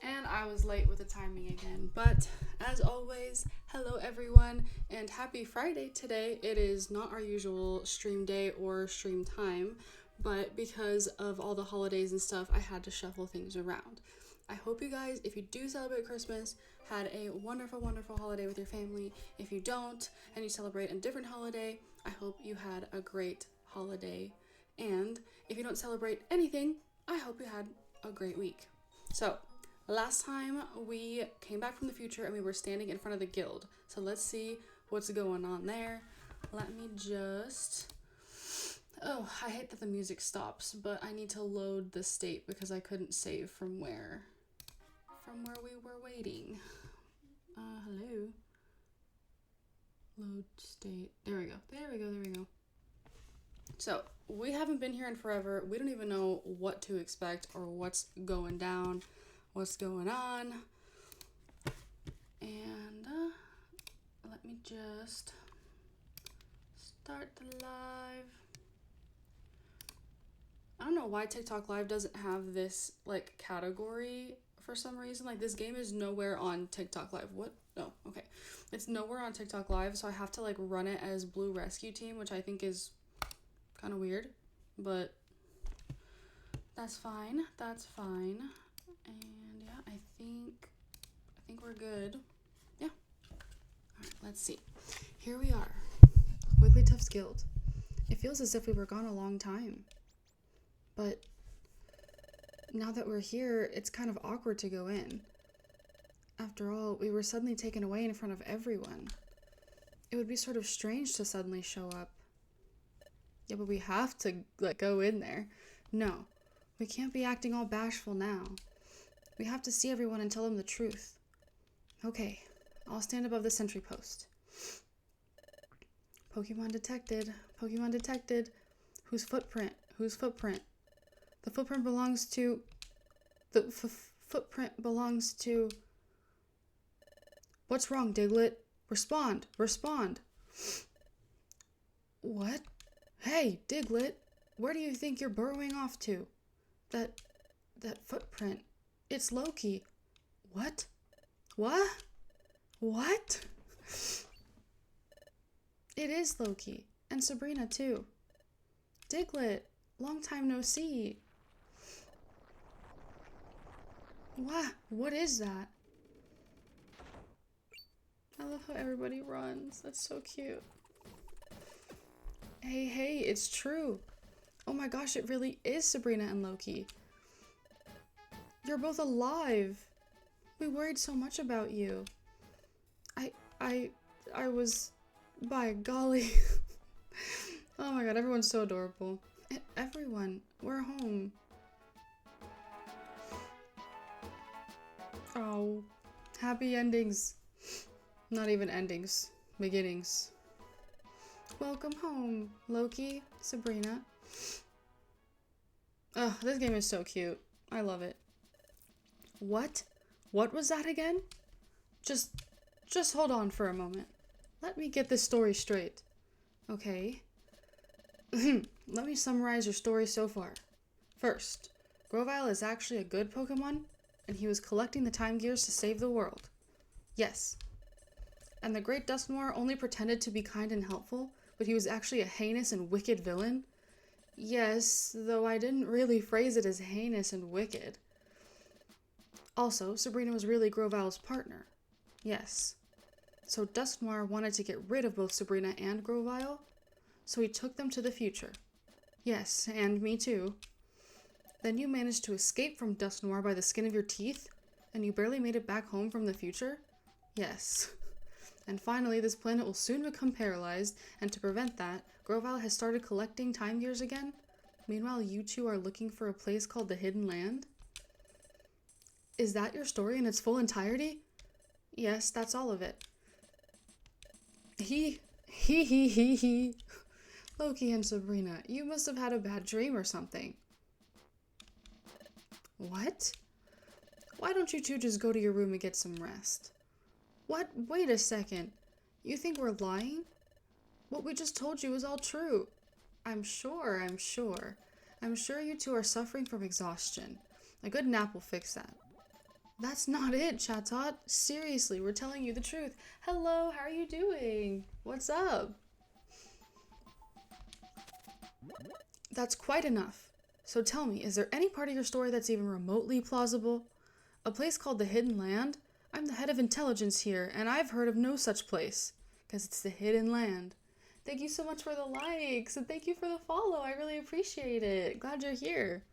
And I was late with the timing again. But as always, hello everyone and happy Friday today. It is not our usual stream day or stream time, but because of all the holidays and stuff, I had to shuffle things around. I hope you guys, if you do celebrate Christmas, had a wonderful, wonderful holiday with your family. If you don't and you celebrate a different holiday, I hope you had a great holiday. And if you don't celebrate anything, I hope you had a great week. So, last time we came back from the future and we were standing in front of the guild. So let's see what's going on there. Let me just... Oh, I hate that the music stops, but I need to load the state because I couldn't save from where we were waiting. Hello. Load state. There we go. So, we haven't been here in forever. We don't even know what to expect or what's going down, what's going on. And let me just start the live. I don't know why TikTok Live doesn't have this like category for some reason. Like this game is nowhere on TikTok Live. What? No, okay. It's nowhere on TikTok Live, so I have to like run it as Blue Rescue Team, which I think is kind of weird, but that's fine. And yeah, I think we're good. Yeah. All right, let's see. Here we are. Wigglytuff's Guild. It feels as if we were gone a long time. But now that we're here, it's kind of awkward to go in. After all, we were suddenly taken away in front of everyone. It would be sort of strange to suddenly show up. Yeah, but we have to, go in there. No, we can't be acting all bashful now. We have to see everyone and tell them the truth. Okay, I'll stand above the sentry post. Pokemon detected. Whose footprint? The footprint belongs to... footprint belongs to... What's wrong, Diglett? Respond! What? Hey, Diglett! Where do you think you're burrowing off to? That footprint. It's Loki. What? What? It is Loki. And Sabrina, too. Diglett! Long time no see. What is that? I love how everybody runs. That's so cute. Hey, it's true. Oh my gosh, it really is Sabrina and Loki. You're both alive. We worried so much about you. I was... By golly. Oh my god, everyone's so adorable. Everyone, we're home. Oh, happy endings. Not even endings, beginnings. Welcome home, Loki, Sabrina. Oh, this game is so cute. I love it. What? What was that again? Just hold on for a moment. Let me get this story straight. Okay. Let me summarize your story so far. First, Grovyle is actually a good Pokemon, and he was collecting the time gears to save the world. Yes. And the Great Dusknoir only pretended to be kind and helpful, but he was actually a heinous and wicked villain? Yes, though I didn't really phrase it as heinous and wicked. Also, Sabrina was really Grovyle's partner. Yes. So Dusknoir wanted to get rid of both Sabrina and Grovyle, so he took them to the future. Yes, and me too. Then you managed to escape from Dusknoir by the skin of your teeth, and you barely made it back home from the future? Yes. And finally, this planet will soon become paralyzed, and to prevent that, Grovyle has started collecting time gears again. Meanwhile, you two are looking for a place called the Hidden Land? Is that your story in its full entirety? Yes, that's all of it. He. Loki and Sabrina, you must have had a bad dream or something. What? Why don't you two just go to your room and get some rest? What? Wait a second. You think we're lying? What we just told you is all true. I'm sure. I'm sure you two are suffering from exhaustion. A good nap will fix that. That's not it, Chatot. Seriously, we're telling you the truth. Hello, how are you doing? What's up? That's quite enough. So tell me, is there any part of your story that's even remotely plausible? A place called the Hidden Land? I'm the head of intelligence here, and I've heard of no such place. Because it's the Hidden Land. Thank you so much for the likes, and thank you for the follow. I really appreciate it. Glad you're here.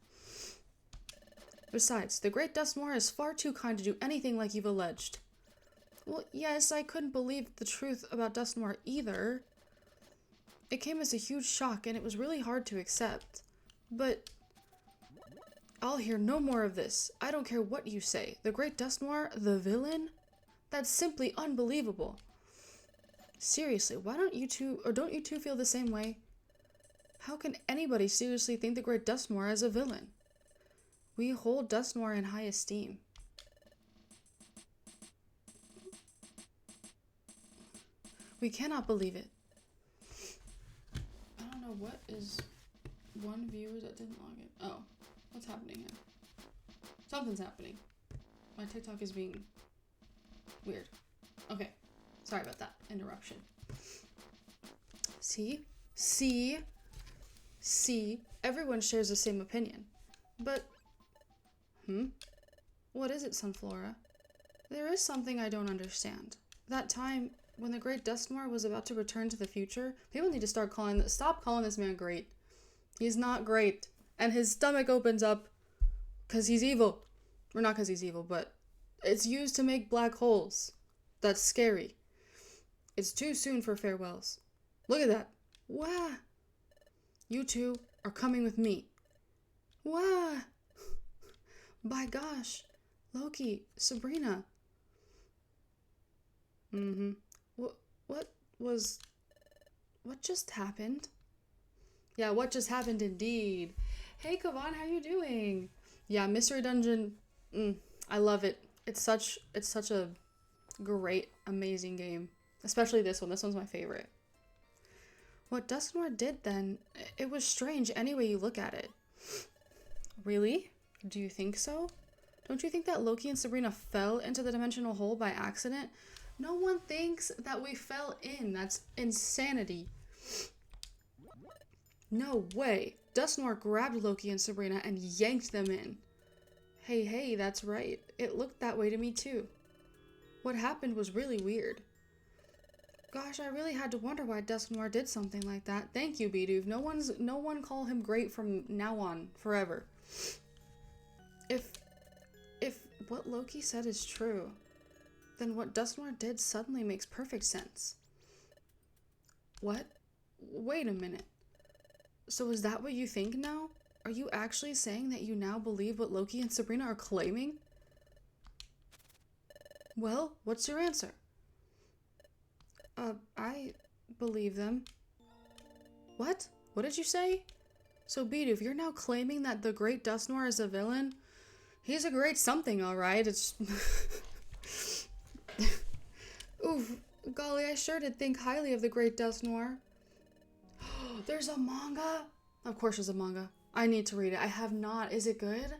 Besides, the Great Dust Noir is far too kind to do anything like you've alleged. Well, yes, I couldn't believe the truth about Dust Noir either. It came as a huge shock, and it was really hard to accept. But I'll hear no more of this. I don't care what you say. The Great Dust Noir, the villain? That's simply unbelievable. Seriously, why don't you two feel the same way? How can anybody seriously think the Great Dust Noir is a villain? We hold Dust Noir in high esteem. We cannot believe it. I don't know what is one viewer that didn't log in. Oh, what's happening here? Something's happening. My TikTok is being weird. Okay, sorry about that interruption. See? Everyone shares the same opinion. But, what is it, Sunflora? There is something I don't understand. That time, when the Great Dust Noir was about to return to the future, people need to stop calling this man great. He's not great. And his stomach opens up because he's evil. Or not because he's evil, but it's used to make black holes. That's scary. It's too soon for farewells. Look at that. Wah! You two are coming with me. Wah! By gosh. Loki, Sabrina. What just happened? Yeah, what just happened indeed. Hey, Kavan, how you doing? Yeah, Mystery Dungeon, I love it. It's such a great, amazing game. Especially this one. This one's my favorite. What Dust Noir did then, it was strange any way you look at it. Really? Do you think so? Don't you think that Loki and Sabrina fell into the dimensional hole by accident? No one thinks that we fell in. That's insanity. No way. Dust Noir grabbed Loki and Sabrina and yanked them in. Hey, that's right. It looked that way to me too. What happened was really weird. Gosh, I really had to wonder why Dust Noir did something like that. Thank you, Bidoof. No one call him great from now on, forever. If what Loki said is true, then what Dust Noir did suddenly makes perfect sense. What? Wait a minute. So is that what you think now? Are you actually saying that you now believe what Loki and Sabrina are claiming? Well, what's your answer? I believe them. What? What did you say? So Bidoof, you're now claiming that the Great Dust Noir is a villain? He's a great something, alright. It's... Oof, golly, I sure did think highly of the Great Dust Noir. There's a manga? Of course there's a manga. I need to read it. I have not. Is it good?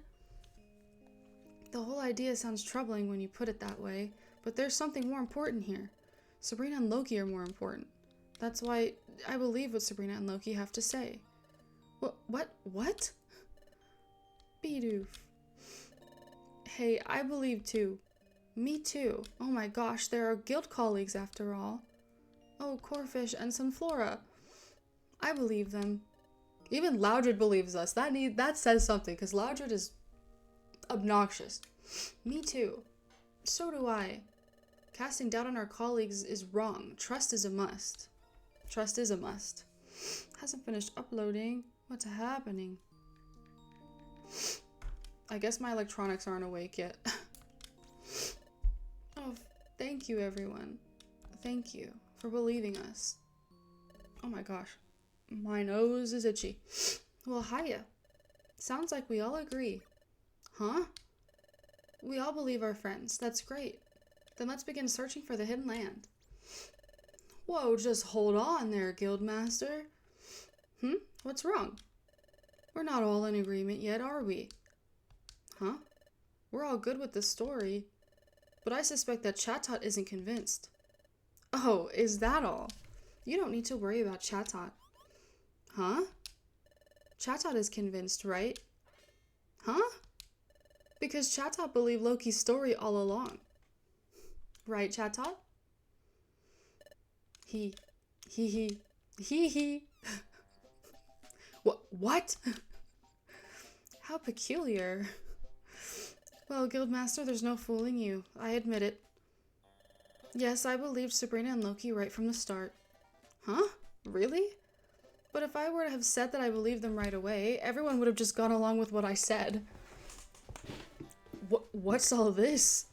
The whole idea sounds troubling when you put it that way, but there's something more important here. Sabrina and Loki are more important. That's why I believe what Sabrina and Loki have to say. What? Bidoof. Hey, I believe too. Me too. Oh my gosh, there are guild colleagues after all. Oh, Corfish and Sunflora. I believe them. Even Loudred believes us. That says something, because Loudred is obnoxious. Me too. So do I. Casting doubt on our colleagues is wrong. Trust is a must. Trust is a must. Hasn't finished uploading. What's happening? I guess my electronics aren't awake yet. Oh, thank you, everyone. Thank you for believing us. Oh my gosh. My nose is itchy. Well, hiya. Sounds like we all agree. Huh? We all believe our friends. That's great. Then let's begin searching for the hidden land. Whoa, just hold on there, Guildmaster. What's wrong? We're not all in agreement yet, are we? Huh? We're all good with the story. But I suspect that Chatot isn't convinced. Oh, is that all? You don't need to worry about Chatot. Huh? Chatot is convinced, right? Huh? Because Chatot believed Loki's story all along. Right, Chatot? He. What? How peculiar. Well, Guildmaster, there's no fooling you. I admit it. Yes, I believed Sabrina and Loki right from the start. Huh? Really? But if I were to have said that I believed them right away, everyone would have just gone along with what I said. What's all this?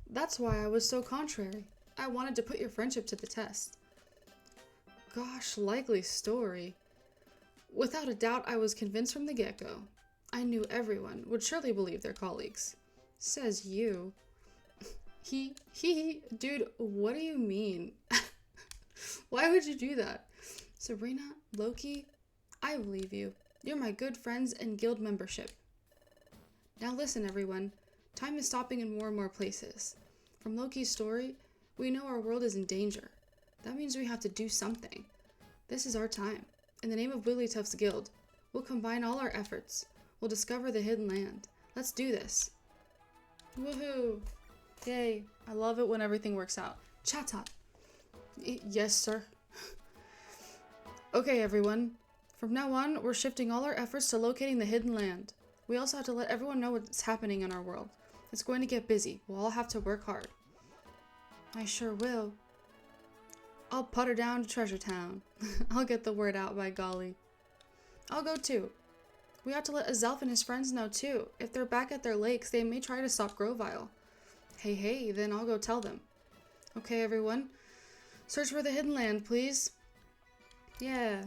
That's why I was so contrary. I wanted to put your friendship to the test. Gosh, likely story. Without a doubt, I was convinced from the get-go. I knew everyone would surely believe their colleagues. Says you. Dude, what do you mean? Why would you do that? Sabrina, Loki, I believe you. You're my good friends and guild membership. Now listen, everyone. Time is stopping in more and more places. From Loki's story, we know our world is in danger. That means we have to do something. This is our time. In the name of Wigglytuff's guild, we'll combine all our efforts. We'll discover the hidden land. Let's do this. Woohoo! Yay. I love it when everything works out. Chatot. Yes, sir. Okay, everyone. From now on, we're shifting all our efforts to locating the hidden land. We also have to let everyone know what's happening in our world. It's going to get busy. We'll all have to work hard. I sure will. I'll putter down to Treasure Town. I'll get the word out, by golly. I'll go too. We have to let Azelf and his friends know too. If they're back at their lakes, they may try to stop Grovile. Hey, then I'll go tell them. Okay, everyone. Search for the hidden land, please. Yeah.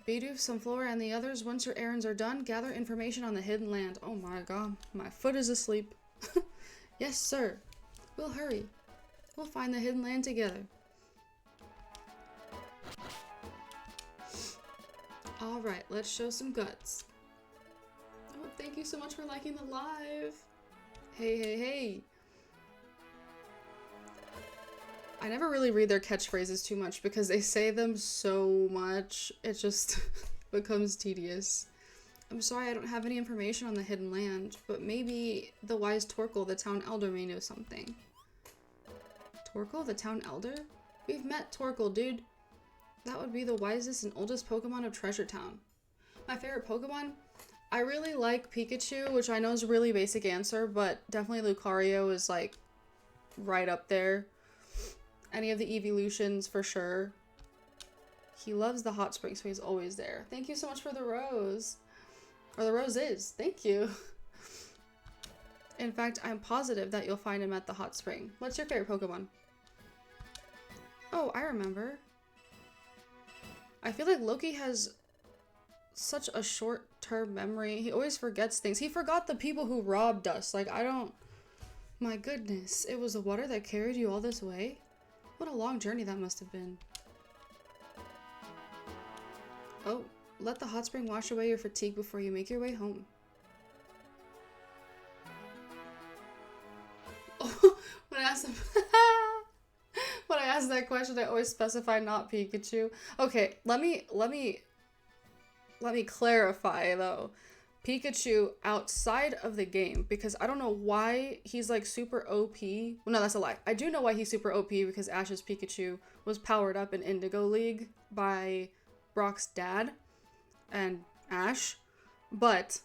Bidoof, Sunflower, and the others, once your errands are done, gather information on the hidden land. Oh my god, my foot is asleep. Yes, sir. We'll hurry. We'll find the hidden land together. Alright, let's show some guts. Oh, thank you so much for liking the live. Hey. I never really read their catchphrases too much because they say them so much, it just becomes tedious. I'm sorry I don't have any information on the hidden land, but maybe the wise Torkoal, the town elder, may know something. Torkoal, the town elder? We've met Torkoal, dude. That would be the wisest and oldest Pokemon of Treasure Town. My favorite Pokemon? I really like Pikachu, which I know is a really basic answer, but definitely Lucario is like right up there. Any of the evolutions for sure. He loves the hot spring, so he's always there. Thank you so much for the rose. Or the roses. Thank you. In fact, I'm positive that you'll find him at the hot spring. What's your favorite Pokemon? Oh, I remember. I feel like Loki has such a short-term memory. He always forgets things. He forgot the people who robbed us. Like, I don't... My goodness. It was the water that carried you all this way? What a long journey that must have been. Oh, let the hot spring wash away your fatigue before you make your way home. Oh, when I asked him... When I asked that question, I always specify not Pikachu. Okay, let me clarify though. Pikachu outside of the game, because I don't know why he's like super OP. Well, no, that's a lie. I do know why he's super OP because Ash's Pikachu was powered up in Indigo League by Brock's dad and Ash. But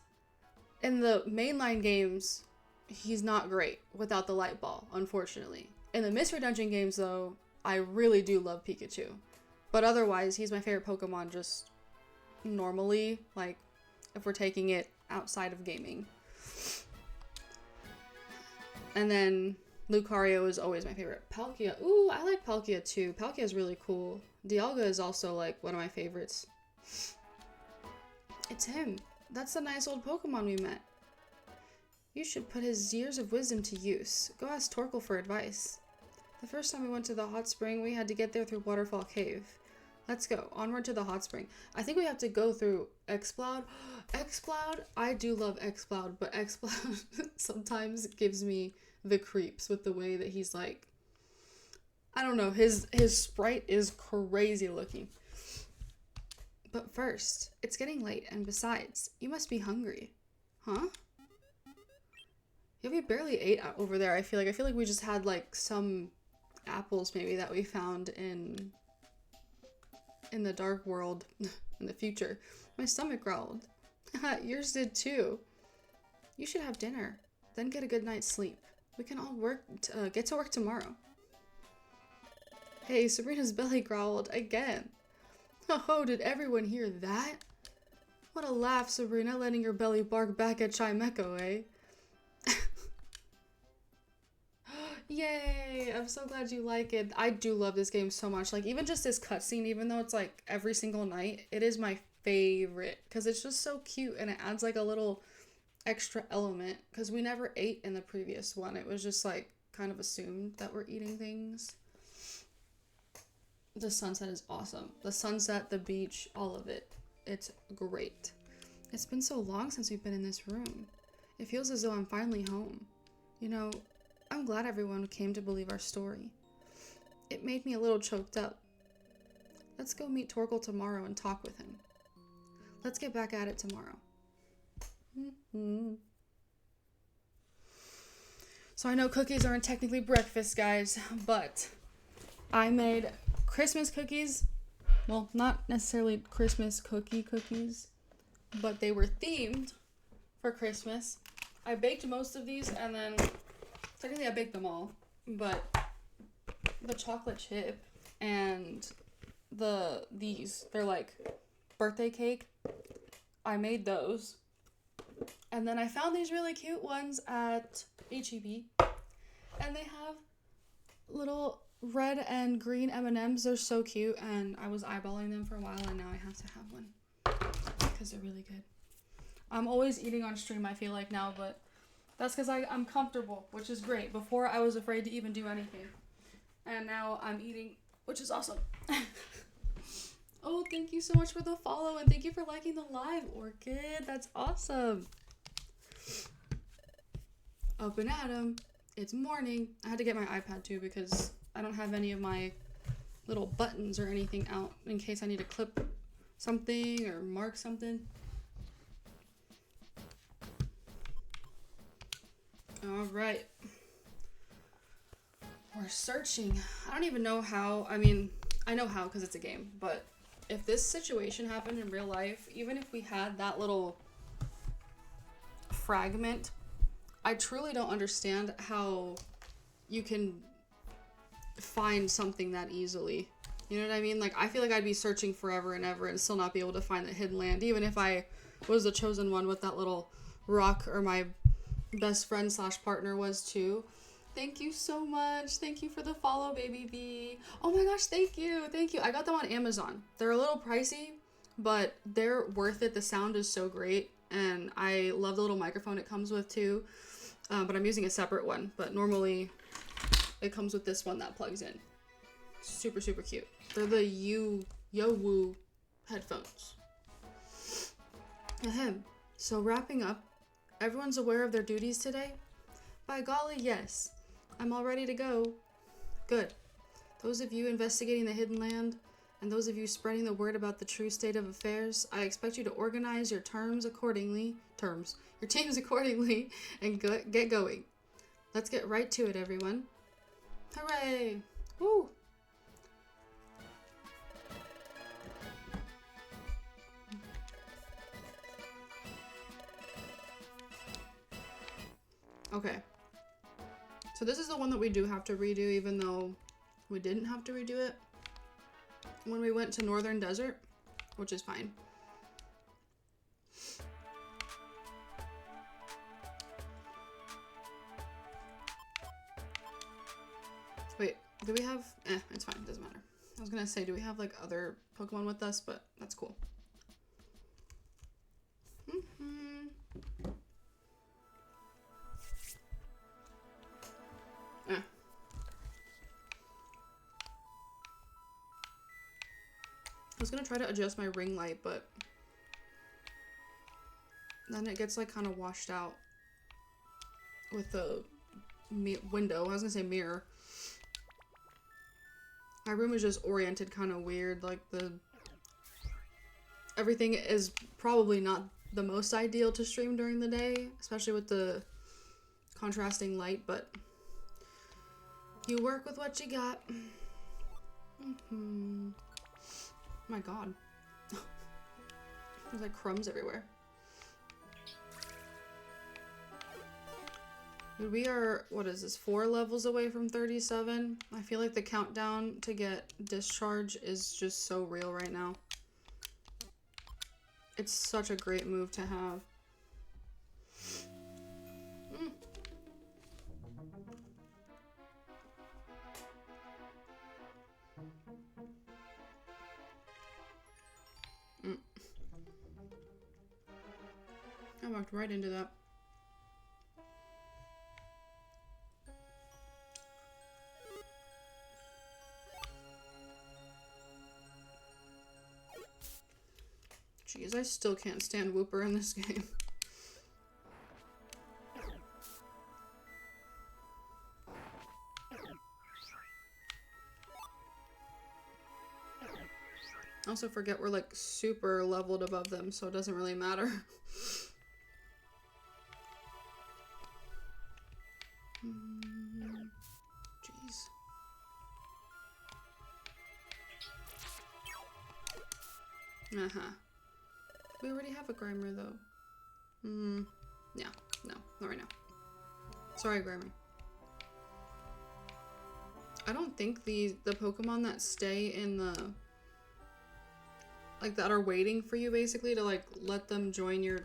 in the mainline games, he's not great without the light ball, unfortunately. In the Mystery Dungeon games, though, I really do love Pikachu. But otherwise, he's my favorite Pokemon just normally, like, if we're taking it outside of gaming. And then Lucario is always my favorite. Palkia. Ooh, I like Palkia too. Palkia is really cool. Dialga is also, like, one of my favorites. It's him. That's the nice old Pokemon we met. You should put his years of wisdom to use. Go ask Torkoal for advice. The first time we went to the hot spring, we had to get there through Waterfall Cave. Let's go. Onward to the hot spring. I think we have to go through Xploud. Xploud, I do love Xploud, but Xploud sometimes gives me the creeps with the way that he's like, I don't know, his sprite is crazy looking. But first, it's getting late, and besides, you must be hungry. Huh? Yeah, we barely ate over there, I feel like we just had like some apples maybe that we found in the dark world in the future. My stomach growled. Yours did too. You should have dinner, then get a good night's sleep. We can all get to work tomorrow. Hey, Sabrina's belly growled again. Oh, did everyone hear that? What a laugh, Sabrina, letting your belly bark back at Chimeco, eh? Yay! I'm so glad you like it. I do love this game so much. Like, even just this cutscene, even though it's like every single night, it is my favorite. Because it's just so cute and it adds like a little extra element. Because we never ate in the previous one. It was just like kind of assumed that we're eating things. The sunset is awesome. The sunset, the beach, all of it. It's great. It's been so long since we've been in this room. It feels as though I'm finally home. You know, I'm glad everyone came to believe our story. It made me a little choked up. Let's go meet Torkel tomorrow and talk with him. Let's get back at it tomorrow. So I know cookies aren't technically breakfast, guys, but I made Christmas cookies. Well, not necessarily Christmas cookies, but they were themed for Christmas. I baked most of these, and then technically I baked them all, but the chocolate chip and they're like birthday cake. I made those. And then I found these really cute ones at H-E-B, and they have little red and green M&Ms. They're so cute, and I was eyeballing them for a while, and now I have to have one because they're really good. I'm always eating on stream, I feel like now, but that's because I'm comfortable, which is great. Before, I was afraid to even do anything, and now I'm eating, which is awesome. Oh, thank you so much for the follow, and thank you for liking the live, Orchid. That's awesome. Up and at 'em. It's morning. I had to get my iPad too because I don't have any of my little buttons or anything out in case I need to clip something or mark something. All right. We're searching. I don't even know how. I mean, I know how because it's a game, but if this situation happened in real life, even if we had that little fragment, I truly don't understand how you can find something that easily. You know what I mean? Like, I feel like I'd be searching forever and ever and still not be able to find the hidden land, even if I was the chosen one with that little rock, or my best friend / partner was too. Thank you so much. Thank you for the follow, baby B. Oh my gosh, thank you. Thank you. I got them on Amazon. They're a little pricey, but they're worth it. The sound is so great, and I love the little microphone it comes with too. But I'm using a separate one, but normally it comes with this one that plugs in. Super, super cute. They're the Yo-Woo headphones. Ahem. So wrapping up, everyone's aware of their duties today? By golly, yes. I'm all ready to go. Good. Those of you investigating the hidden land, and those of you spreading the word about the true state of affairs, I expect you to organize your teams accordingly, and get going. Let's get right to it, everyone. Hooray! Woo! Okay. So this is the one that we do have to redo, even though we didn't have to redo it when we went to Northern Desert, which is fine. Wait, do we have... it's fine, doesn't matter. I was gonna say, do we have like other Pokemon with us, but that's cool. was gonna try to adjust my ring light, but then it gets like kind of washed out with the window. I was gonna say mirror. My room is just oriented kind of weird. Like everything is probably not the most ideal to stream during the day, especially with the contrasting light, but you work with what you got. My god. There's like crumbs everywhere. We are, what is this, 4 levels away from 37? I feel like the countdown to get discharge is just so real right now. It's such a great move to have. I walked right into that. Jeez, I still can't stand Whooper in this game. I also forget we're like super leveled above them, so it doesn't really matter. Jeez. We already have a Grimer though. Yeah, no, not right now. Sorry, Grimer. I don't think the Pokemon that stay in the, like, that are waiting for you basically to like let them join your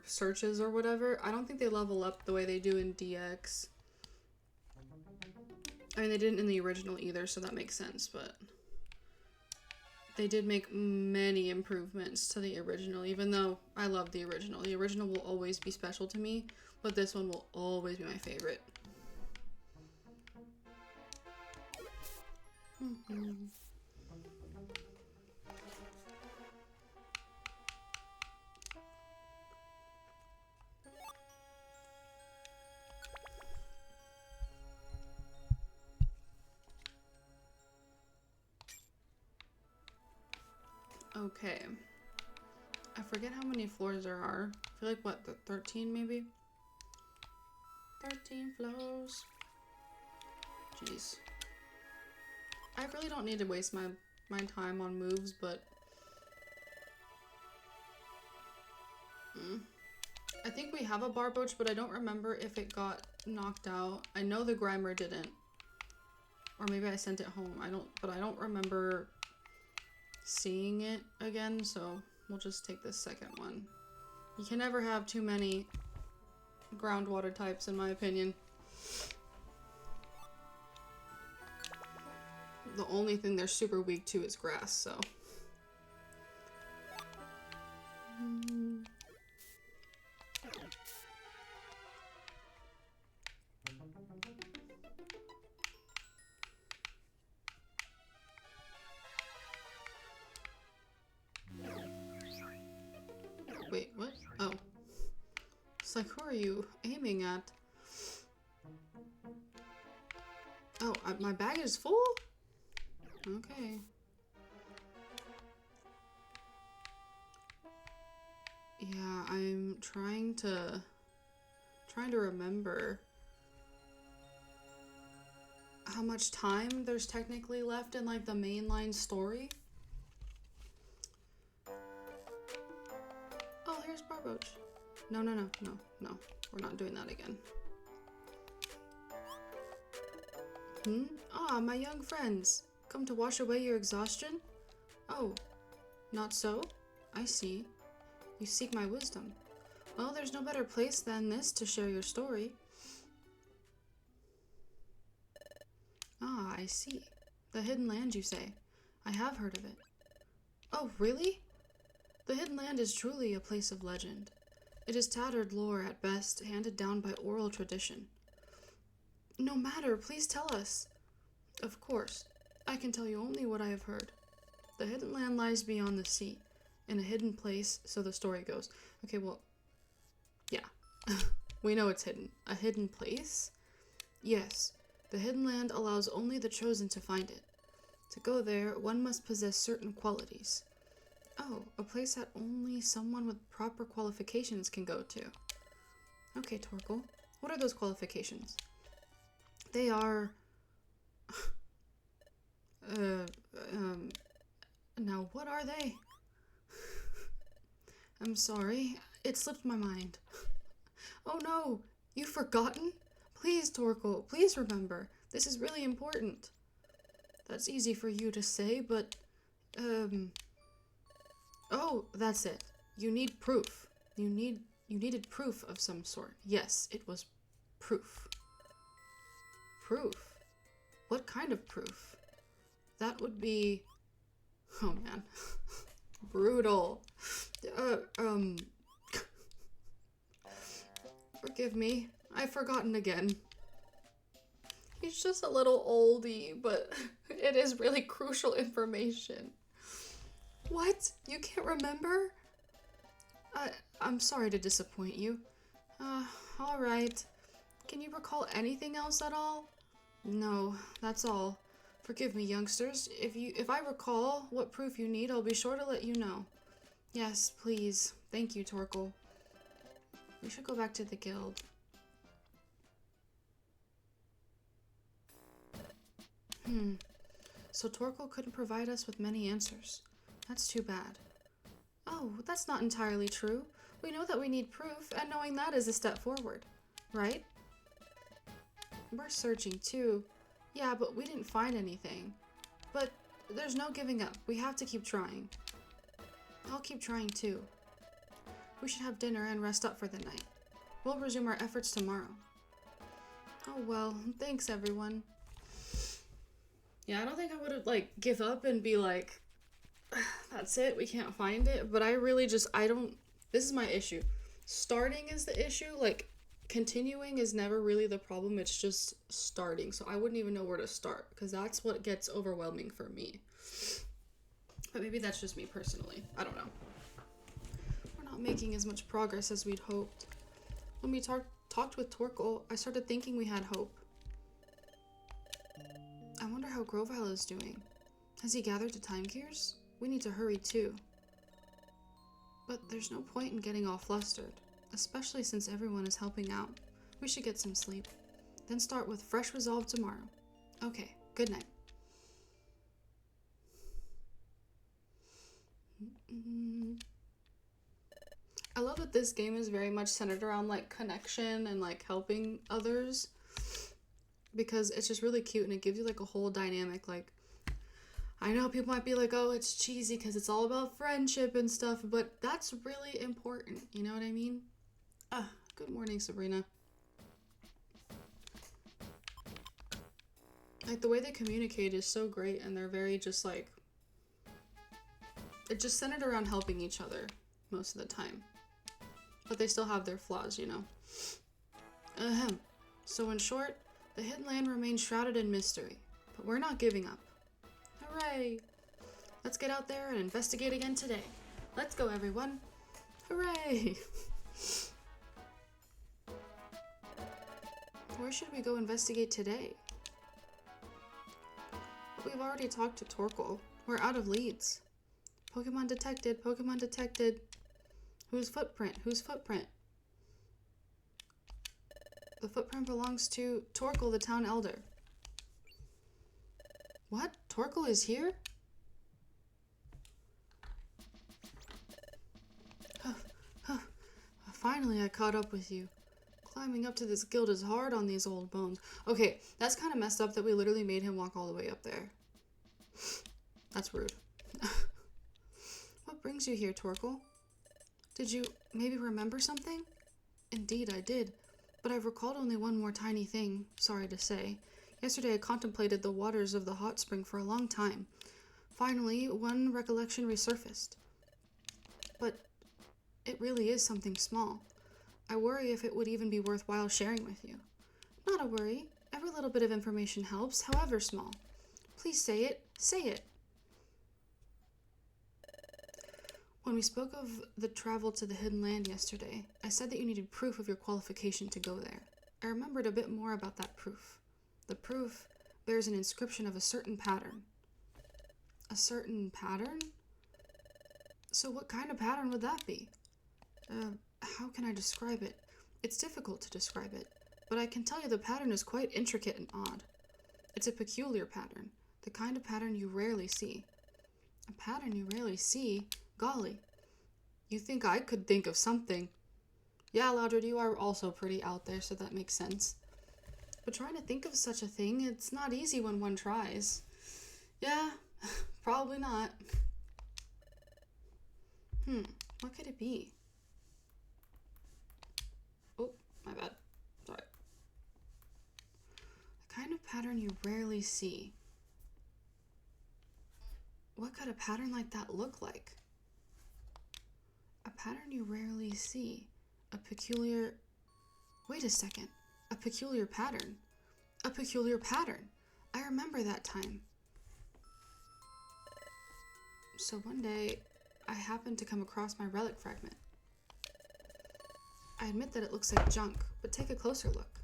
searches or whatever, I don't think they level up the way they do in DX. I mean, they didn't in the original either, so that makes sense, but they did make many improvements to the original, even though I love the original. The original will always be special to me, but this one will always be my favorite. Okay. I forget how many floors there are. I feel like, what, 13 maybe? 13 floors. Jeez. I really don't need to waste my time on moves, but I think we have a Barboach, but I don't remember if it got knocked out. I know the Grimer didn't. Or maybe I sent it home. But I don't remember seeing it again, so we'll just take this second one. You can never have too many groundwater types, in my opinion. The only thing they're super weak to is grass, so. Wait, what? Oh. It's like, who are you aiming at? Oh, my bag is full? Okay. Yeah, I'm trying to remember how much time there's technically left in like the mainline story. Oh, here's Barboach. No. We're not doing that again. Ah, my young friends. Come to wash away your exhaustion? Oh, not so? I see. You seek my wisdom. Well, there's no better place than this to share your story. Ah, I see. The Hidden Land, you say? I have heard of it. Oh, really? The Hidden Land is truly a place of legend. It is tattered lore at best, handed down by oral tradition. No matter, please tell us. Of course. I can tell you only what I have heard. The hidden land lies beyond the sea, in a hidden place, so the story goes. Okay, well, yeah. We know it's hidden. A hidden place? Yes. The hidden land allows only the chosen to find it. To go there, one must possess certain qualities. Oh, a place that only someone with proper qualifications can go to. Okay, Torkel. What are those qualifications? They are... Now what are they? I'm sorry. It slipped my mind. Oh no! You've forgotten? Please, Torkel, please remember. This is really important. That's easy for you to say, but... Oh, that's it. You need proof. You needed proof of some sort. Yes, it was proof. Proof? What kind of proof? That would be... Oh man. Brutal. Forgive me. I've forgotten again. He's just a little oldie, but it is really crucial information. What? You can't remember? I'm sorry to disappoint you. Alright. Can you recall anything else at all? No, that's all. Forgive me, youngsters. If I recall what proof you need, I'll be sure to let you know. Yes, please. Thank you, Torkel. We should go back to the guild. So Torkel couldn't provide us with many answers. That's too bad. Oh, that's not entirely true. We know that we need proof, and knowing that is a step forward, right? We're searching too. Yeah, but we didn't find anything. But there's no giving up. We have to keep trying. I'll keep trying too. We should have dinner and rest up for the night. We'll resume our efforts tomorrow. Oh well, thanks everyone. Yeah, I don't think I would have, give up and be like, that's it, we can't find it. But I really this is my issue. Starting is the issue. Continuing is never really the problem. It's just starting. So I wouldn't even know where to start because that's what gets overwhelming for me. But maybe that's just me personally. I don't know. We're not making as much progress as we'd hoped. When we talked with Torkel, I started thinking we had hope. I wonder how Grovile is doing. Has he gathered the time gears? We need to hurry too. But there's no point in getting all flustered, especially since everyone is helping out. We should get some sleep, then start with fresh resolve tomorrow. Okay, good night. I love that this game is very much centered around connection and helping others, because it's just really cute and it gives you a whole dynamic. I know people might be like, oh, it's cheesy because it's all about friendship and stuff, but that's really important, you know what I mean? Good morning, Sabrina. The way they communicate is so great, and they're very just it's just centered around helping each other most of the time. But they still have their flaws, you know? Ahem. So in short, the hidden land remains shrouded in mystery, but we're not giving up. Hooray! Let's get out there and investigate again today. Let's go, everyone. Hooray! Where should we go investigate today? We've already talked to Torkel. We're out of leads. Pokemon detected. Pokemon detected. Whose footprint? Whose footprint? The footprint belongs to Torkel, the town elder. What? Torkel is here? Finally, I caught up with you. Climbing up to this guild is hard on these old bones. Okay, that's kind of messed up that we literally made him walk all the way up there. That's rude. What brings you here, Torkel? Did you maybe remember something? Indeed, I did. But I've recalled only one more tiny thing, sorry to say. Yesterday I contemplated the waters of the hot spring for a long time. Finally, one recollection resurfaced. But it really is something small. I worry if it would even be worthwhile sharing with you. Not a worry. Every little bit of information helps, however small. Please say it. Say it. When we spoke of the travel to the hidden land yesterday, I said that you needed proof of your qualification to go there. I remembered a bit more about that proof. The proof bears an inscription of a certain pattern. A certain pattern? So what kind of pattern would that be? How can I describe it? It's difficult to describe it, but I can tell you the pattern is quite intricate and odd. It's a peculiar pattern, the kind of pattern you rarely see. A pattern you rarely see? Golly. You think I could think of something. Yeah, Loudred, you are also pretty out there, so that makes sense. But trying to think of such a thing, it's not easy when one tries. Yeah, probably not. What could it be? Oh, my bad. Sorry. The kind of pattern you rarely see. What could a pattern like that look like? A pattern you rarely see. A peculiar... Wait a second. A peculiar pattern. A peculiar pattern. I remember that time. So one day, I happened to come across my relic fragment. I admit that it looks like junk, but take a closer look.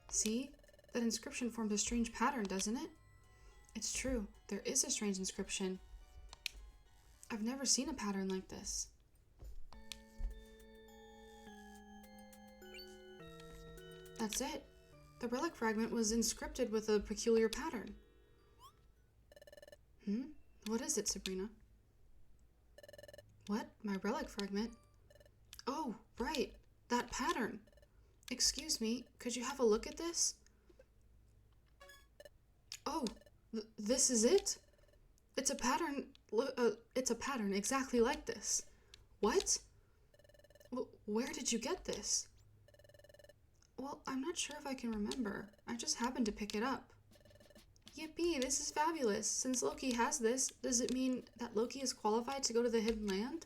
See? That inscription forms a strange pattern, doesn't it? It's true, there is a strange inscription. I've never seen a pattern like this. That's it. The relic fragment was inscripted with a peculiar pattern. What is it, Sabrina? What? My relic fragment? Oh, right. That pattern. Excuse me, could you have a look at this? Oh, this is it? It's a pattern, it's a pattern exactly like this. What? Where did you get this? Well, I'm not sure if I can remember. I just happened to pick it up. Yippee, this is fabulous. Since Loki has this, does it mean that Loki is qualified to go to the Hidden Land?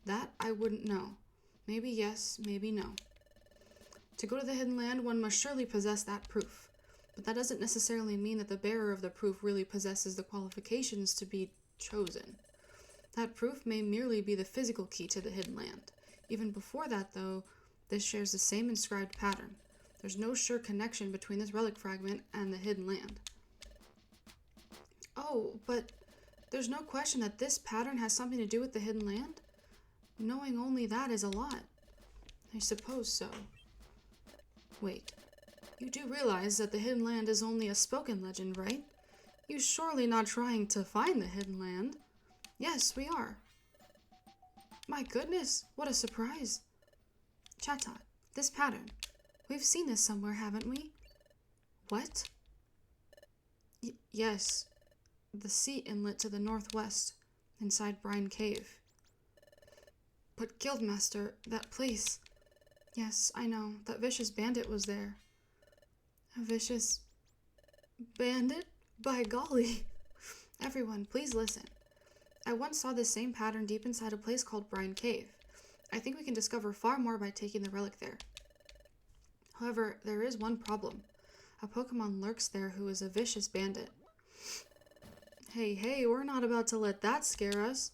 That I wouldn't know. Maybe yes, maybe no. To go to the Hidden Land, one must surely possess that proof. But that doesn't necessarily mean that the bearer of the proof really possesses the qualifications to be chosen. That proof may merely be the physical key to the Hidden Land. Even before that, though, this shares the same inscribed pattern. There's no sure connection between this relic fragment and the Hidden Land. Oh, but there's no question that this pattern has something to do with the Hidden Land? Knowing only that is a lot. I suppose so. Wait, you do realize that the Hidden Land is only a spoken legend, right? You're surely not trying to find the Hidden Land. Yes, we are. My goodness, what a surprise. Chatot, this pattern. We've seen this somewhere, haven't we? What? Yes. The sea inlet to the northwest, inside Brine Cave. But Guildmaster, that place... Yes, I know, that vicious bandit was there. A vicious... bandit? By golly! Everyone, please listen. I once saw this same pattern deep inside a place called Brine Cave. I think we can discover far more by taking the relic there. However, there is one problem. A Pokemon lurks there who is a vicious bandit. Hey, we're not about to let that scare us.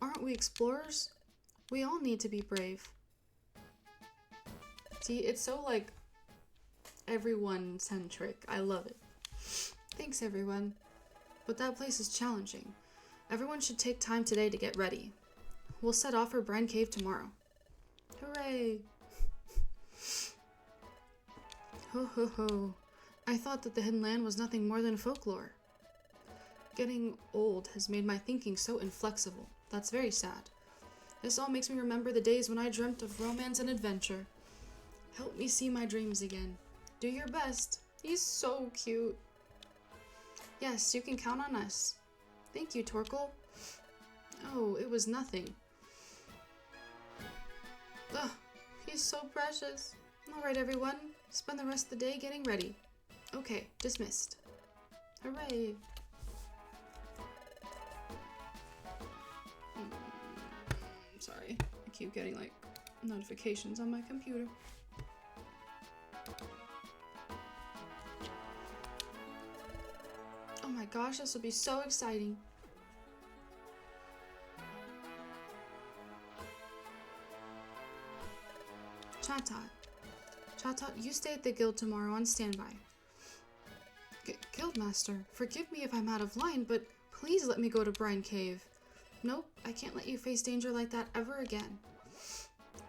Aren't we explorers? We all need to be brave. See, it's so, like, everyone-centric. I love it. Thanks, everyone. But that place is challenging. Everyone should take time today to get ready. We'll set off for Brine Cave tomorrow. Hooray! Ho ho ho. I thought that the Hidden Land was nothing more than folklore. Getting old has made my thinking so inflexible. That's very sad. This all makes me remember the days when I dreamt of romance and adventure. Help me see my dreams again. Do your best. He's so cute. Yes, you can count on us. Thank you, Torkoal. Oh, it was nothing. Ugh, he's so precious. Alright, everyone. Spend the rest of the day getting ready. Okay, dismissed. Hooray. Sorry, I keep getting, like, notifications on my computer. Oh my gosh, this will be so exciting. Chatot. Chatot, you stay at the guild tomorrow on standby. Guildmaster, forgive me if I'm out of line, but please let me go to Brine Cave. Nope, I can't let you face danger like that ever again.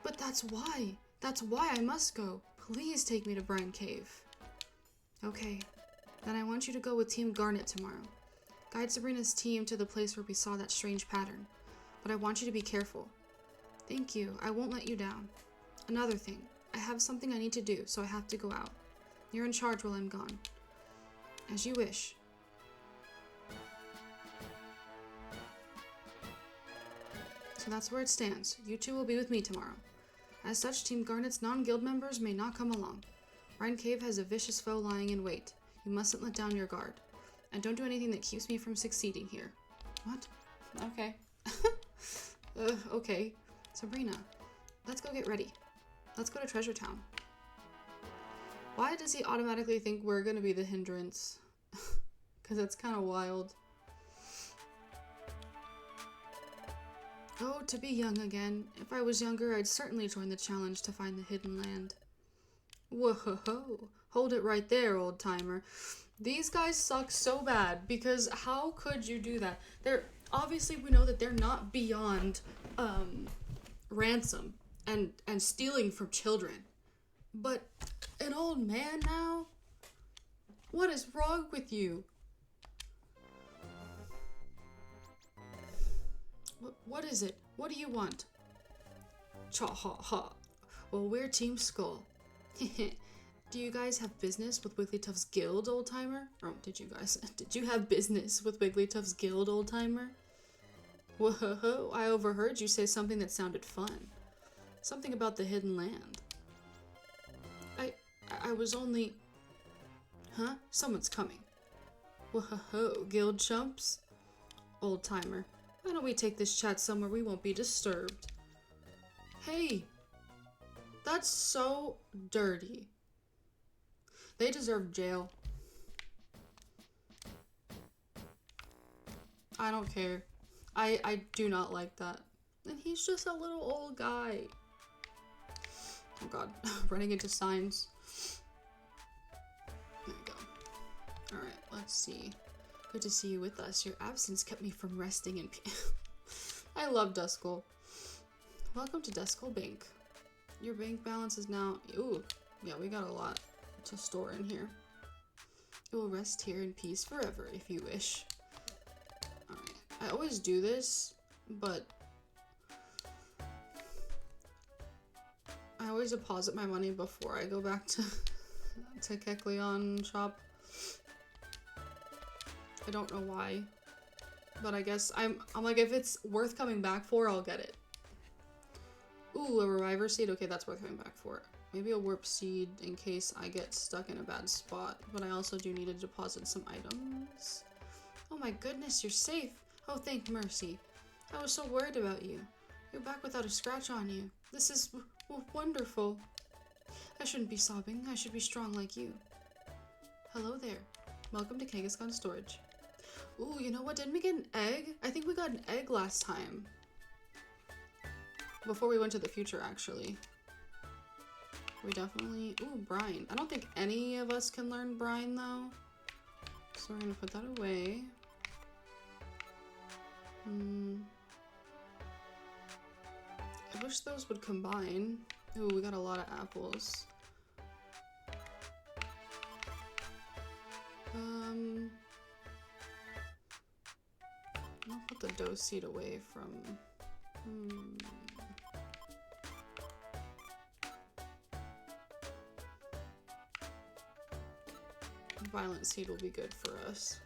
But that's why. That's why I must go. Please take me to Brine Cave. Okay, then I want you to go with Team Garnet tomorrow. Guide Sabrina's team to the place where we saw that strange pattern. But I want you to be careful. Thank you, I won't let you down. Another thing, I have something I need to do, so I have to go out. You're in charge while I'm gone. As you wish. So that's where it stands. You two will be with me tomorrow. As such, Team Garnet's non-guild members may not come along. Brine Cave has a vicious foe lying in wait. You mustn't let down your guard. And don't do anything that keeps me from succeeding here. What? Okay. Okay. Sabrina, let's go get ready. Let's go to Treasure Town. Why does he automatically think we're gonna be the hindrance? Because it's kind of wild. Oh, to be young again. If I was younger, I'd certainly join the challenge to find the hidden land. Whoa, hold it right there, old timer. These guys suck so bad, because how could you do that? They're obviously, we know that they're not beyond ransom and stealing from children. But an old man now? What is wrong with you? What is it? What do you want? Cha ha ha. Well, we're Team Skull. Do you guys have business with Wigglytuff's guild, old timer? Oh, did you have business with Wigglytuff's guild, old timer? Whoa, I overheard you say something that sounded fun. Something about the hidden land. I was only... Huh? Someone's coming. Whoa, guild chumps? Old timer, why don't we take this chat somewhere we won't be disturbed? Hey! That's so dirty. They deserve jail. I don't care. I do not like that. And he's just a little old guy. Oh god, running into signs. There we go. Alright, let's see. Good to see you with us. Your absence kept me from resting in peace. I love Duskull. Welcome to Duskull Bank. Your bank balance is now... Ooh, yeah, we got a lot to store in here. It will rest here in peace forever if you wish. Alright, I always do this, but... I always deposit my money before I go back to Kecleon shop. I don't know why, but I guess I'm like, if it's worth coming back for, I'll get it. Ooh, a reviver seed. Okay, that's worth coming back for. Maybe a warp seed in case I get stuck in a bad spot, but I also do need to deposit some items. Oh my goodness, you're safe. Oh, thank mercy. I was so worried about you. You're back without a scratch on you. This is wonderful. I shouldn't be sobbing. I should be strong like you. Hello there. Welcome to Kangaskhan Storage. Ooh, you know what? Didn't we get an egg? I think we got an egg last time. Before we went to the future, actually. We definitely... Ooh, brine. I don't think any of us can learn brine, though. So we're gonna put that away. I wish those would combine. Ooh, we got a lot of apples. I'll put the dough seed away from... Violent seed will be good for us.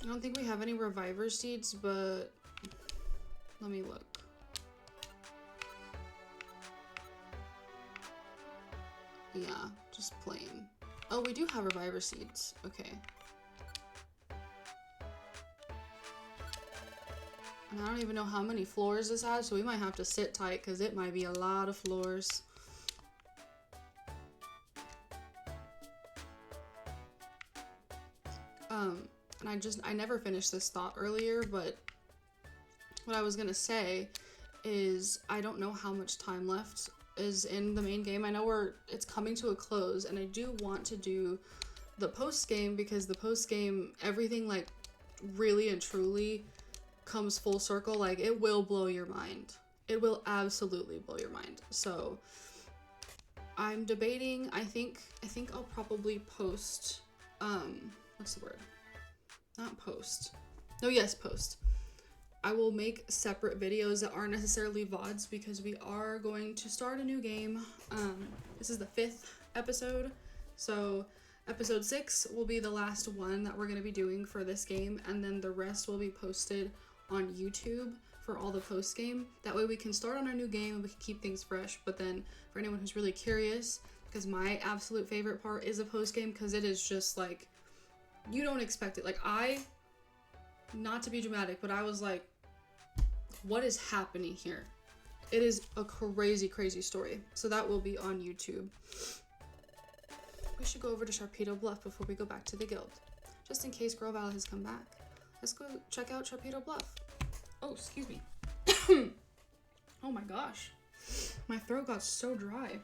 I don't think we have any reviver seeds, but let me look. Yeah, just plain. Oh, we do have reviver seeds. Okay. And I don't even know how many floors this has, so we might have to sit tight because it might be a lot of floors. And I never finished this thought earlier, but what I was gonna say is I don't know how much time left is in the main game. I know it's coming to a close, and I do want to do the post game because the post game, everything like really and truly comes full circle. Like, it will blow your mind. It will absolutely blow your mind. So I'm debating. I think I'll probably post what's the word? Not post. No, yes, post. I will make separate videos that aren't necessarily VODs because we are going to start a new game. This is the 5th episode. So episode 6 will be the last one that we're going to be doing for this game, and then the rest will be posted on YouTube for all the post game. That way we can start on our new game and we can keep things fresh. But then for anyone who's really curious, because my absolute favorite part is a post game, because it is just like, you don't expect it. Like, not to be dramatic, but I was like, what is happening here? It is a crazy, crazy story. So that will be on YouTube. We should go over to Sharpedo Bluff before we go back to the guild, just in case Grovyle has come back. Let's go check out Sharpedo Bluff. Oh, excuse me. Oh my gosh. My throat got so dry.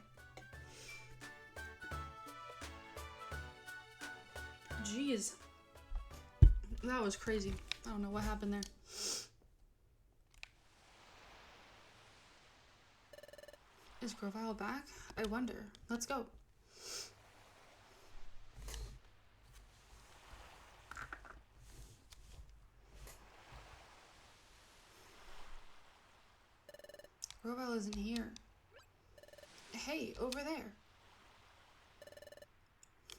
Jeez. That was crazy. I don't know what happened there. Is Grovyle back? I wonder. Let's go. Grovyle isn't here. Hey, over there.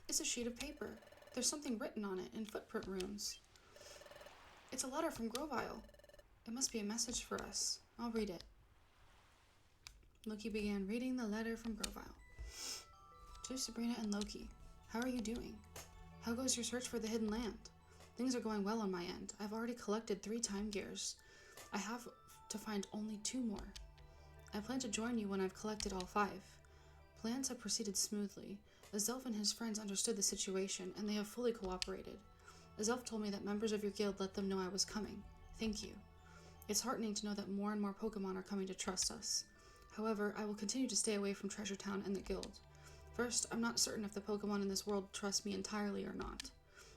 It's a sheet of paper. There's something written on it in footprint runes. It's a letter from Grovyle. It must be a message for us. I'll read it. Loki began reading the letter from Grovyle. To Sabrina and Loki, how are you doing? How goes your search for the hidden land? Things are going well on my end. I've already collected 3 time gears. I have to find only 2 more. I plan to join you when I've collected all 5. Plans have proceeded smoothly. Azelf and his friends understood the situation, and they have fully cooperated. Azelf told me that members of your guild let them know I was coming. Thank you. It's heartening to know that more and more Pokemon are coming to trust us. However, I will continue to stay away from Treasure Town and the guild. First, I'm not certain if the Pokemon in this world trust me entirely or not,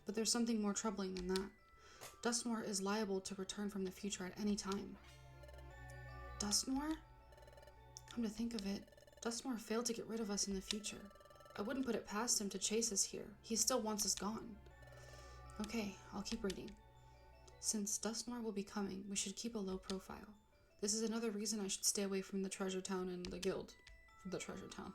but there's something more troubling than that. Dusknoir is liable to return from the future at any time. Dusknoir? Come to think of it, Dusknoir failed to get rid of us in the future. I wouldn't put it past him to chase us here. He still wants us gone. Okay, I'll keep reading. Since Dusknoir will be coming, we should keep a low profile. This is another reason I should stay away from the Treasure Town and the guild. The Treasure Town.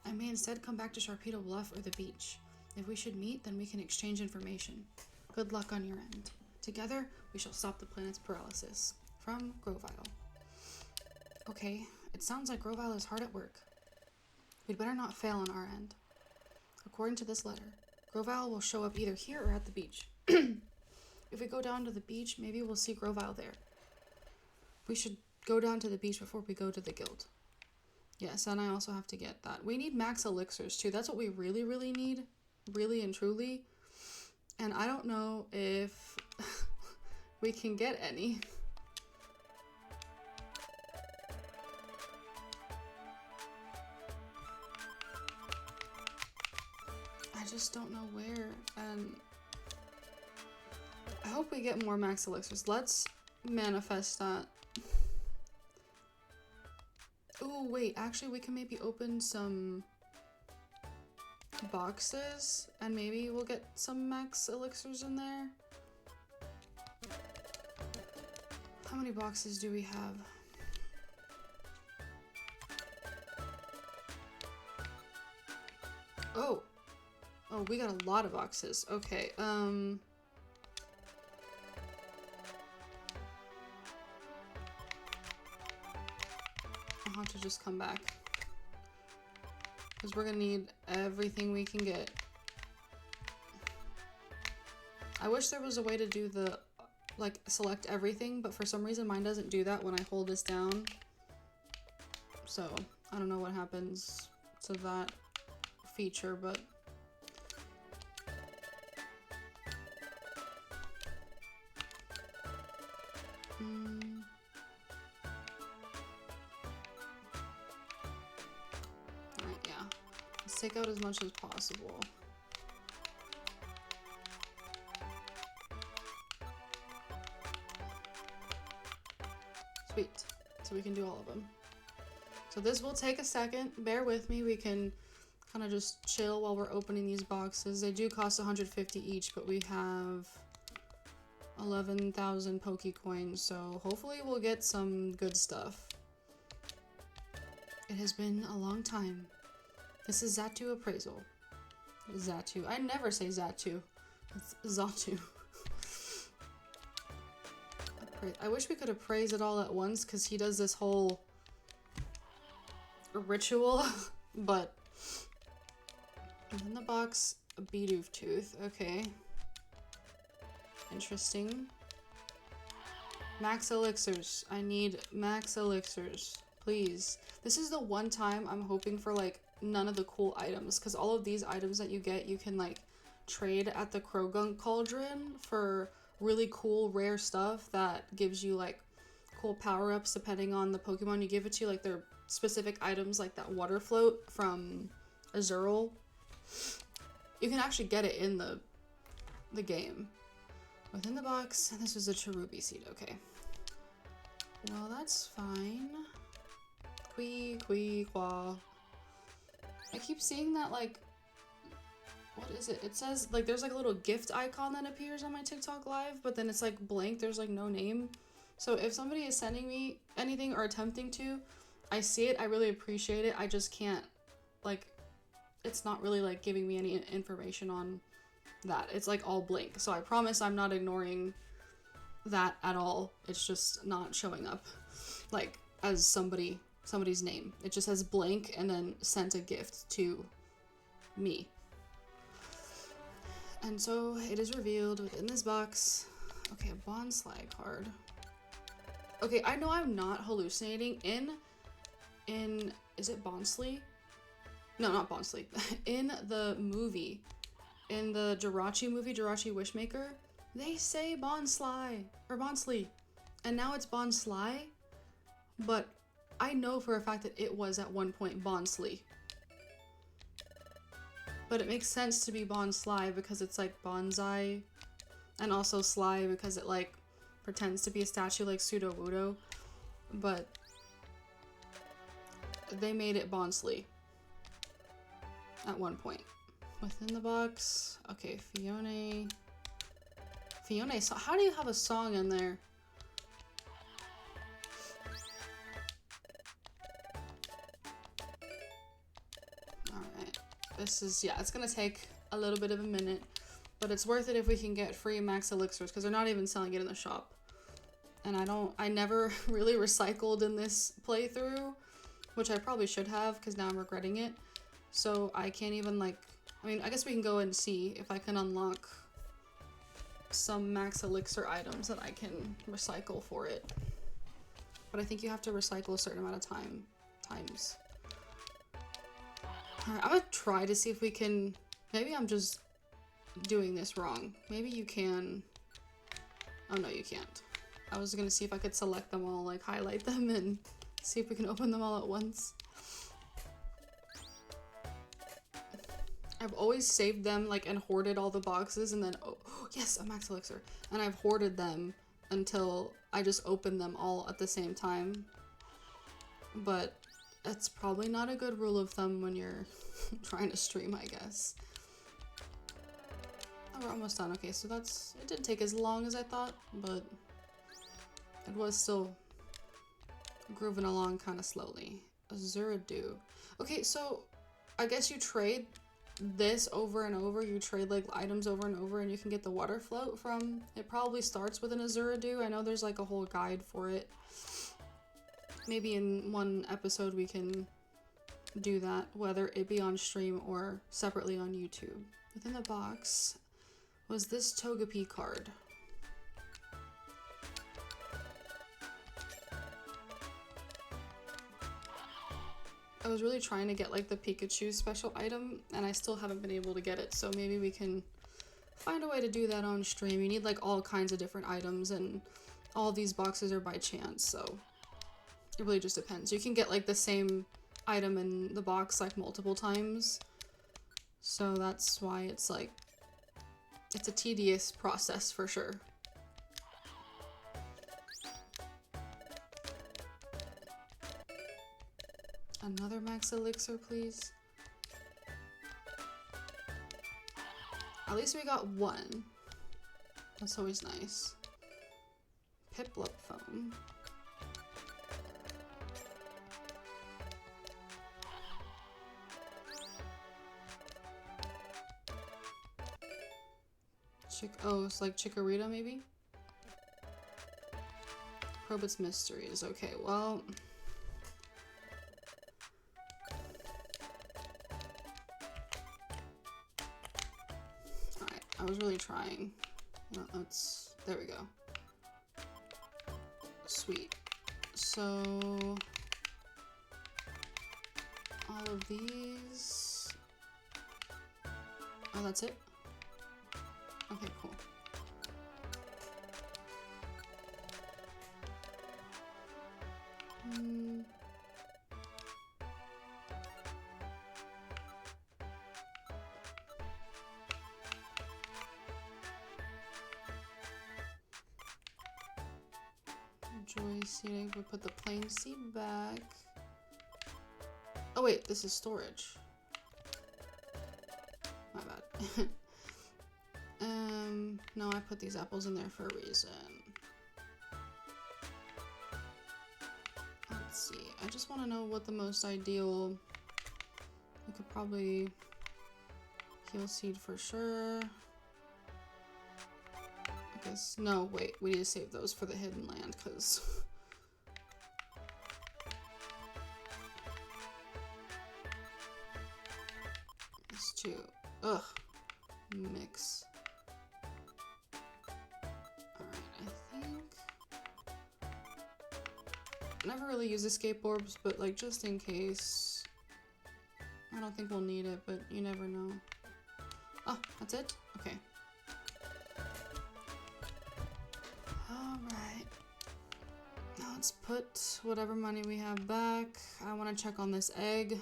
I may instead come back to Sharpedo Bluff or the beach. If we should meet, then we can exchange information. Good luck on your end. Together, we shall stop the planet's paralysis. From Grovyle. Okay, it sounds like Grovyle is hard at work. We'd better not fail on our end. According to this letter, Grovyle will show up either here or at the beach. If we go down to the beach, maybe we'll see Grovyle there. We should go down to the beach before we go to the guild. Yes, and I also have to get that. We need max elixirs too. That's what we really, really need. Really and truly. And I don't know if we can get any. I just don't know where, and I hope we get more max elixirs. Let's manifest that. Oh wait, actually we can maybe open some boxes and maybe we'll get some max elixirs in there. How many boxes do we have? Oh, we got a lot of boxes. Okay, I'll have to just come back because we're gonna need everything we can get. I wish there was a way to do the like select everything, but for some reason mine doesn't do that when I hold this down. So I don't know what happens to that feature, but Let's take out as much as possible. Sweet. So we can do all of them. So this will take a second. Bear with me. We can kind of just chill while we're opening these boxes. They do cost 150 each, but we have 11,000 Pokecoins, so hopefully we'll get some good stuff. It has been a long time. This is Xatu Appraisal. Xatu. I never say Xatu. It's Xatu. I wish we could appraise it all at once, because he does this whole ritual, but in the box, a Bidoof tooth. Okay. Interesting. Max elixirs. I need max elixirs. Please. This is the one time I'm hoping for like none of the cool items, because all of these items that you get, you can like trade at the Krogunk Cauldron for really cool rare stuff that gives you like cool power-ups depending on the Pokemon you give it to. Like they're specific items like that water float from Azurill. You can actually get it in the game. Within the box, this was a cherubi seed, okay. Well, that's fine. Qua. I keep seeing that, like, what is it? It says, like, there's like a little gift icon that appears on my TikTok live, but then it's like blank, there's like no name. So if somebody is sending me anything or attempting to, I see it, I really appreciate it, I just can't, like, it's not really like giving me any information on that. It's like all blank. So I promise I'm not ignoring that at all. It's just not showing up like as somebody's name. It just says blank and then sent a gift to me. And so it is revealed within this box. Okay, a Bonsly card. Okay, I know I'm not hallucinating. In is it Bonsly? No, not Bonsly. In the movie, in the Jirachi movie, Jirachi Wishmaker, they say Bonsly, or Bonsly, and now it's Bonsly, but I know for a fact that it was at one point Bonsly. But it makes sense to be Bonsly because it's like bonsai, and also Sly because it like pretends to be a statue like Sudowoodo, but they made it Bonsly at one point. Within the box, okay, Fione, so how do you have a song in there? Alright, this is, yeah, it's gonna take a little bit of a minute, but it's worth it if we can get free max elixirs, because they're not even selling it in the shop. And I never really recycled in this playthrough, which I probably should have, because now I'm regretting it. So I can't even like, I mean, I guess we can go and see if I can unlock some max elixir items that I can recycle for it. But I think you have to recycle a certain amount of times. Alright, I'm gonna try to see if we can, maybe I'm just doing this wrong. Maybe you can, oh no you can't. I was gonna see if I could select them all, like highlight them and see if we can open them all at once. I've always saved them like and hoarded all the boxes and then, oh yes, a max elixir. And I've hoarded them until I just open them all at the same time. But that's probably not a good rule of thumb when you're trying to stream, I guess. Oh, we're almost done. Okay, so that's, it didn't take as long as I thought, but it was still grooving along kind of slowly. Azurill. Okay, so I guess you trade this over and over. You trade like items over and over and you can get the water float from, it probably starts with an Azurill. I know there's like a whole guide for it. Maybe in one episode we can do that, whether it be on stream or separately on YouTube. Within the box was this Togepi card. I was really trying to get like the Pikachu special item and I still haven't been able to get it, so maybe we can find a way to do that on stream. You need like all kinds of different items and all these boxes are by chance, so it really just depends. You can get like the same item in the box like multiple times, So that's why it's like, it's a tedious process for sure. Another max elixir, please. At least we got one. That's always nice. Piplup foam. Oh, it's like Chikorita maybe? Probe its mysteries. Okay, well. Alright, I was really trying. No, there we go. Sweet. So, all of these. Oh, that's it? Okay, cool. Joy seed, we put the plain seed back. Oh wait, this is storage. My bad. No, I put these apples in there for a reason. Let's see, I just want to know what the most ideal... We could probably heal seed for sure. I guess, no, wait, we need to save those for the hidden land, because... It's too... Ugh. Mix. Never really use escape orbs, but like just in case. I don't think we'll need it, but you never know. Oh, that's it? Okay. Alright. Now let's put whatever money we have back. I want to check on this egg.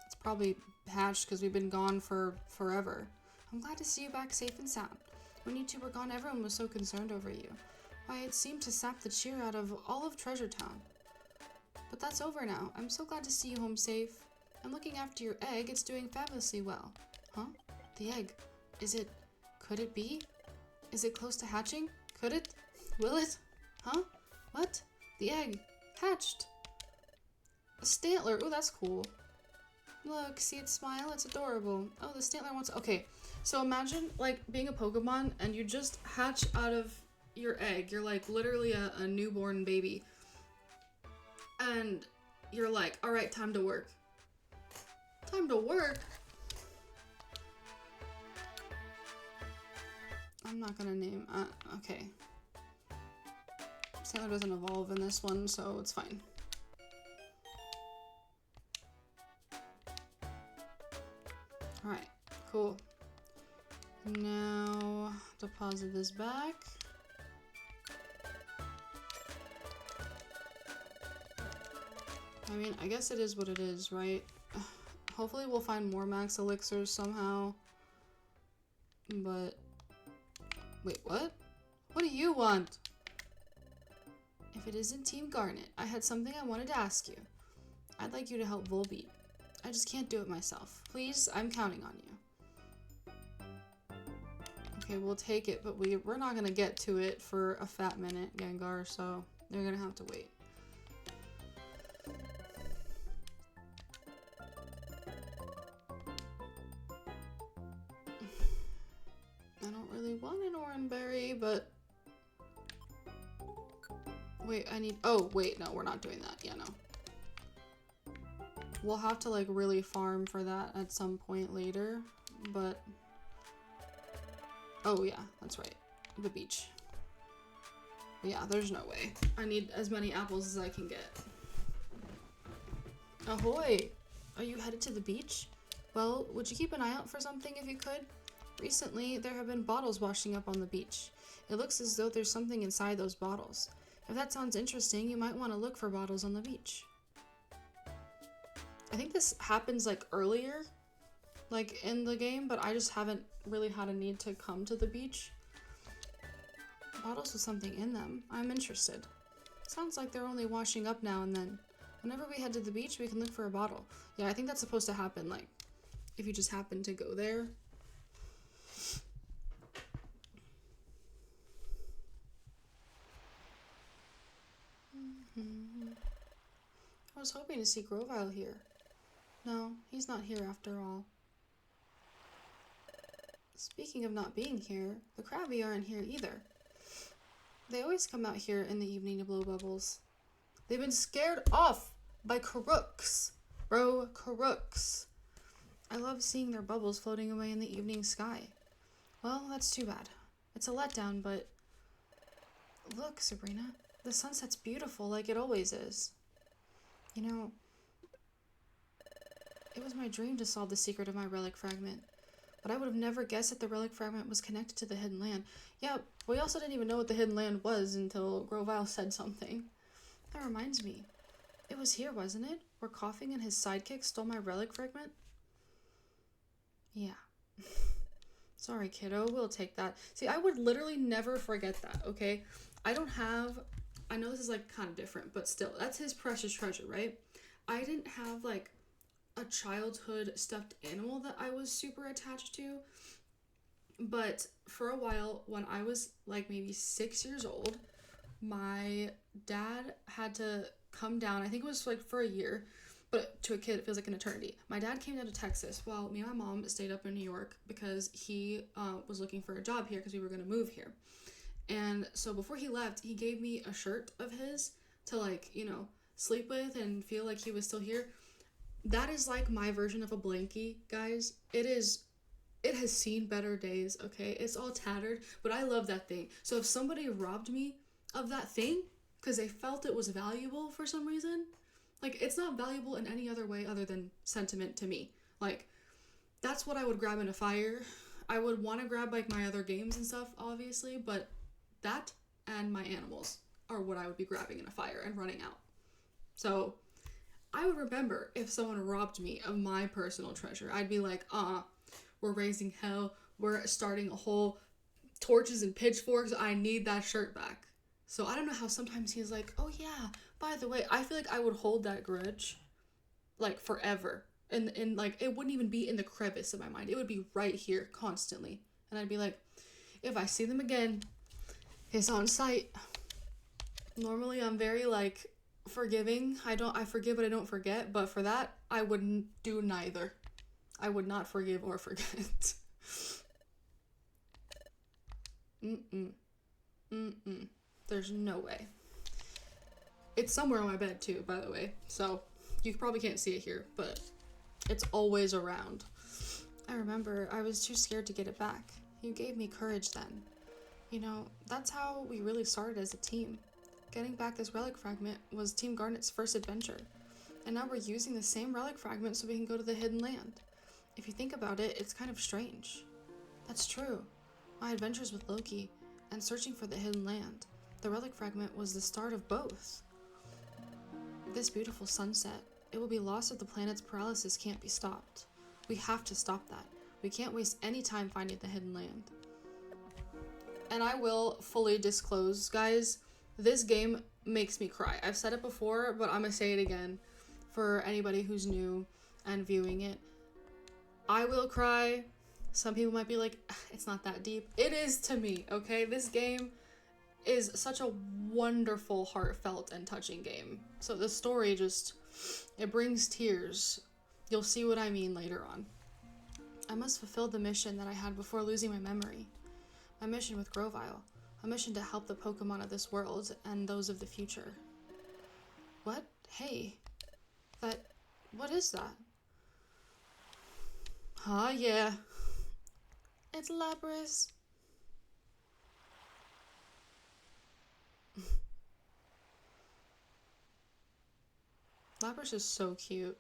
It's probably hatched because we've been gone for forever. I'm glad to see you back safe and sound. When you two were gone, everyone was so concerned over you. Why, it seemed to sap the cheer out of all of Treasure Town. But that's over now. I'm so glad to see you home safe. I'm looking after your egg. It's doing fabulously well. Huh? The egg. Could it be? Is it close to hatching? Could it? Will it? Huh? What? The egg. Hatched. A Stantler. Oh, that's cool. Look, see it smile? It's adorable. Oh, the Stantler wants... Okay, so imagine, like, being a Pokemon and you just hatch out of your egg. You're like literally a newborn baby, and you're like, all right, time to work. Time to work. I'm not gonna name. Okay. Sailor doesn't evolve in this one, so it's fine. All right, cool. Now deposit this back. I mean, I guess it is what it is, right? Hopefully we'll find more max elixirs somehow. But... Wait, what? What do you want? If it isn't Team Garnet, I had something I wanted to ask you. I'd like you to help Volbeat. I just can't do it myself. Please, I'm counting on you. Okay, we'll take it, but we're not gonna get to it for a fat minute, Gengar, so they're gonna have to wait. I don't really want an Oranberry, but... Wait, I need... Oh, wait, no, we're not doing that. Yeah, no. We'll have to, like, really farm for that at some point later, but... Oh, yeah, that's right. The beach. But yeah, there's no way. I need as many apples as I can get. Ahoy! Are you headed to the beach? Well, would you keep an eye out for something if you could? Recently, there have been bottles washing up on the beach. It looks as though there's something inside those bottles. If that sounds interesting, you might want to look for bottles on the beach. I think this happens like earlier like in the game, but I just haven't really had a need to come to the beach. Bottles with something in them. I'm interested. Sounds like they're only washing up now and then. Whenever we head to the beach, we can look for a bottle. Yeah, I think that's supposed to happen, like, if you just happen to go there. I was hoping to see Grovile here. No, he's not here after all. Speaking of not being here, the Krabby aren't here either. They always come out here in the evening to blow bubbles. They've been scared off by Karooks. Bro, Karooks. I love seeing their bubbles floating away in the evening sky. Well, that's too bad. It's a letdown, but... Look, Sabrina. The sunset's beautiful like it always is. You know, it was my dream to solve the secret of my relic fragment. But I would have never guessed that the relic fragment was connected to the hidden land. Yeah, we also didn't even know what the hidden land was until Grovile said something. That reminds me. It was here, wasn't it? Where Coughing and his sidekick stole my relic fragment? Yeah. Sorry, kiddo. We'll take that. See, I would literally never forget that, okay? I don't have... I know this is, like, kind of different, but still. That's his precious treasure, right? I didn't have, like, a childhood stuffed animal that I was super attached to. But for a while, when I was, like, maybe 6 years old, my dad had to come down. I think it was, like, for a year. But to a kid, it feels like an eternity. My dad came down to Texas while me and my mom stayed up in New York because he was looking for a job here because we were going to move here. And so before he left, he gave me a shirt of his to, like, you know, sleep with and feel like he was still here. That is like my version of a blankie, guys. It has seen better days, okay? It's all tattered, but I love that thing. So if somebody robbed me of that thing because they felt it was valuable for some reason, like, it's not valuable in any other way other than sentiment to me. Like, that's what I would grab in a fire. I would want to grab, like, my other games and stuff, obviously, but that and my animals are what I would be grabbing in a fire and running out. So, I would remember if someone robbed me of my personal treasure. I'd be like, we're raising hell. We're starting a whole torches and pitchforks. I need that shirt back. So, I don't know how sometimes he's like, oh, yeah, by the way, I feel like I would hold that grudge, like, forever. And like, it wouldn't even be in the crevice of my mind. It would be right here constantly. And I'd be like, if I see them again, it's on sight. Normally, I'm very, like, forgiving. I forgive but I don't forget. But for that, I wouldn't do neither. I would not forgive or forget. There's no way. It's somewhere on my bed too, by the way. So you probably can't see it here, but it's always around. I remember I was too scared to get it back. You gave me courage then. You know, that's how we really started as a team. Getting back this relic fragment was Team Garnet's first adventure. And now we're using the same relic fragment so we can go to the hidden land. If you think about it, it's kind of strange. That's true. My adventures with Loki and searching for the hidden land, the relic fragment was the start of both. This beautiful sunset, it will be lost if the planet's paralysis can't be stopped. We have to stop that. We can't waste any time finding the hidden land. And I will fully disclose, guys, this game makes me cry. I've said it before, but I'm gonna say it again for anybody who's new and viewing it. I will cry. Some people might be like, it's not that deep. It is to me, okay? This game is such a wonderful, heartfelt, and touching game. So the story just, it brings tears. You'll see what I mean later on. I must fulfill the mission that I had before losing my memory. My mission with Grovile. A mission to help the Pokemon of this world and those of the future. What? Hey. What is that? Yeah. It's Lapras. Lapras is so cute.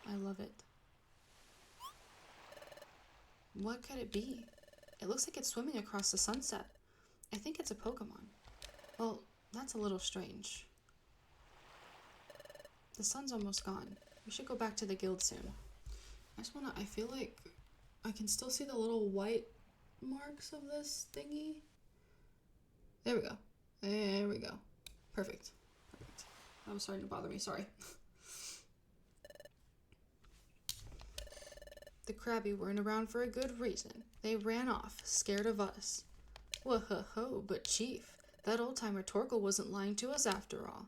I love it. What could it be? It looks like it's swimming across the sunset. I think it's a Pokemon. Well, that's a little strange. The sun's almost gone. We should go back to the guild soon. I feel like I can still see the little white marks of this thingy. There we go. There we go. Perfect. Perfect. That was starting to bother me, sorry. The Krabby weren't around for a good reason. They ran off, scared of us. Whoa-ho-ho, but Chief, that old-timer Torkel wasn't lying to us after all.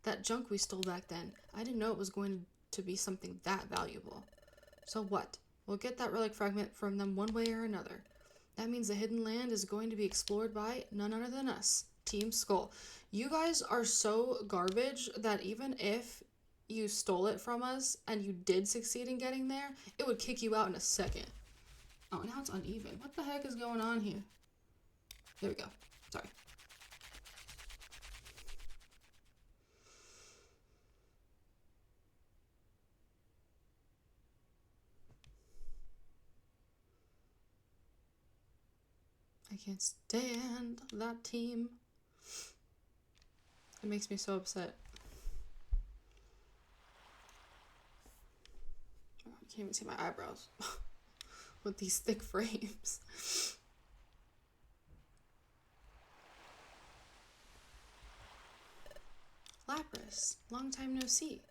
That junk we stole back then, I didn't know it was going to be something that valuable. So what? We'll get that relic fragment from them one way or another. That means the hidden land is going to be explored by none other than us, Team Skull. You guys are so garbage that even if you stole it from us and you did succeed in getting there, it would kick you out in a second. Oh, now it's uneven. What the heck is going on here? There we go. Sorry. I can't stand that team. It makes me so upset. Oh, I can't even see my eyebrows with these thick frames. Lapras, long time no see.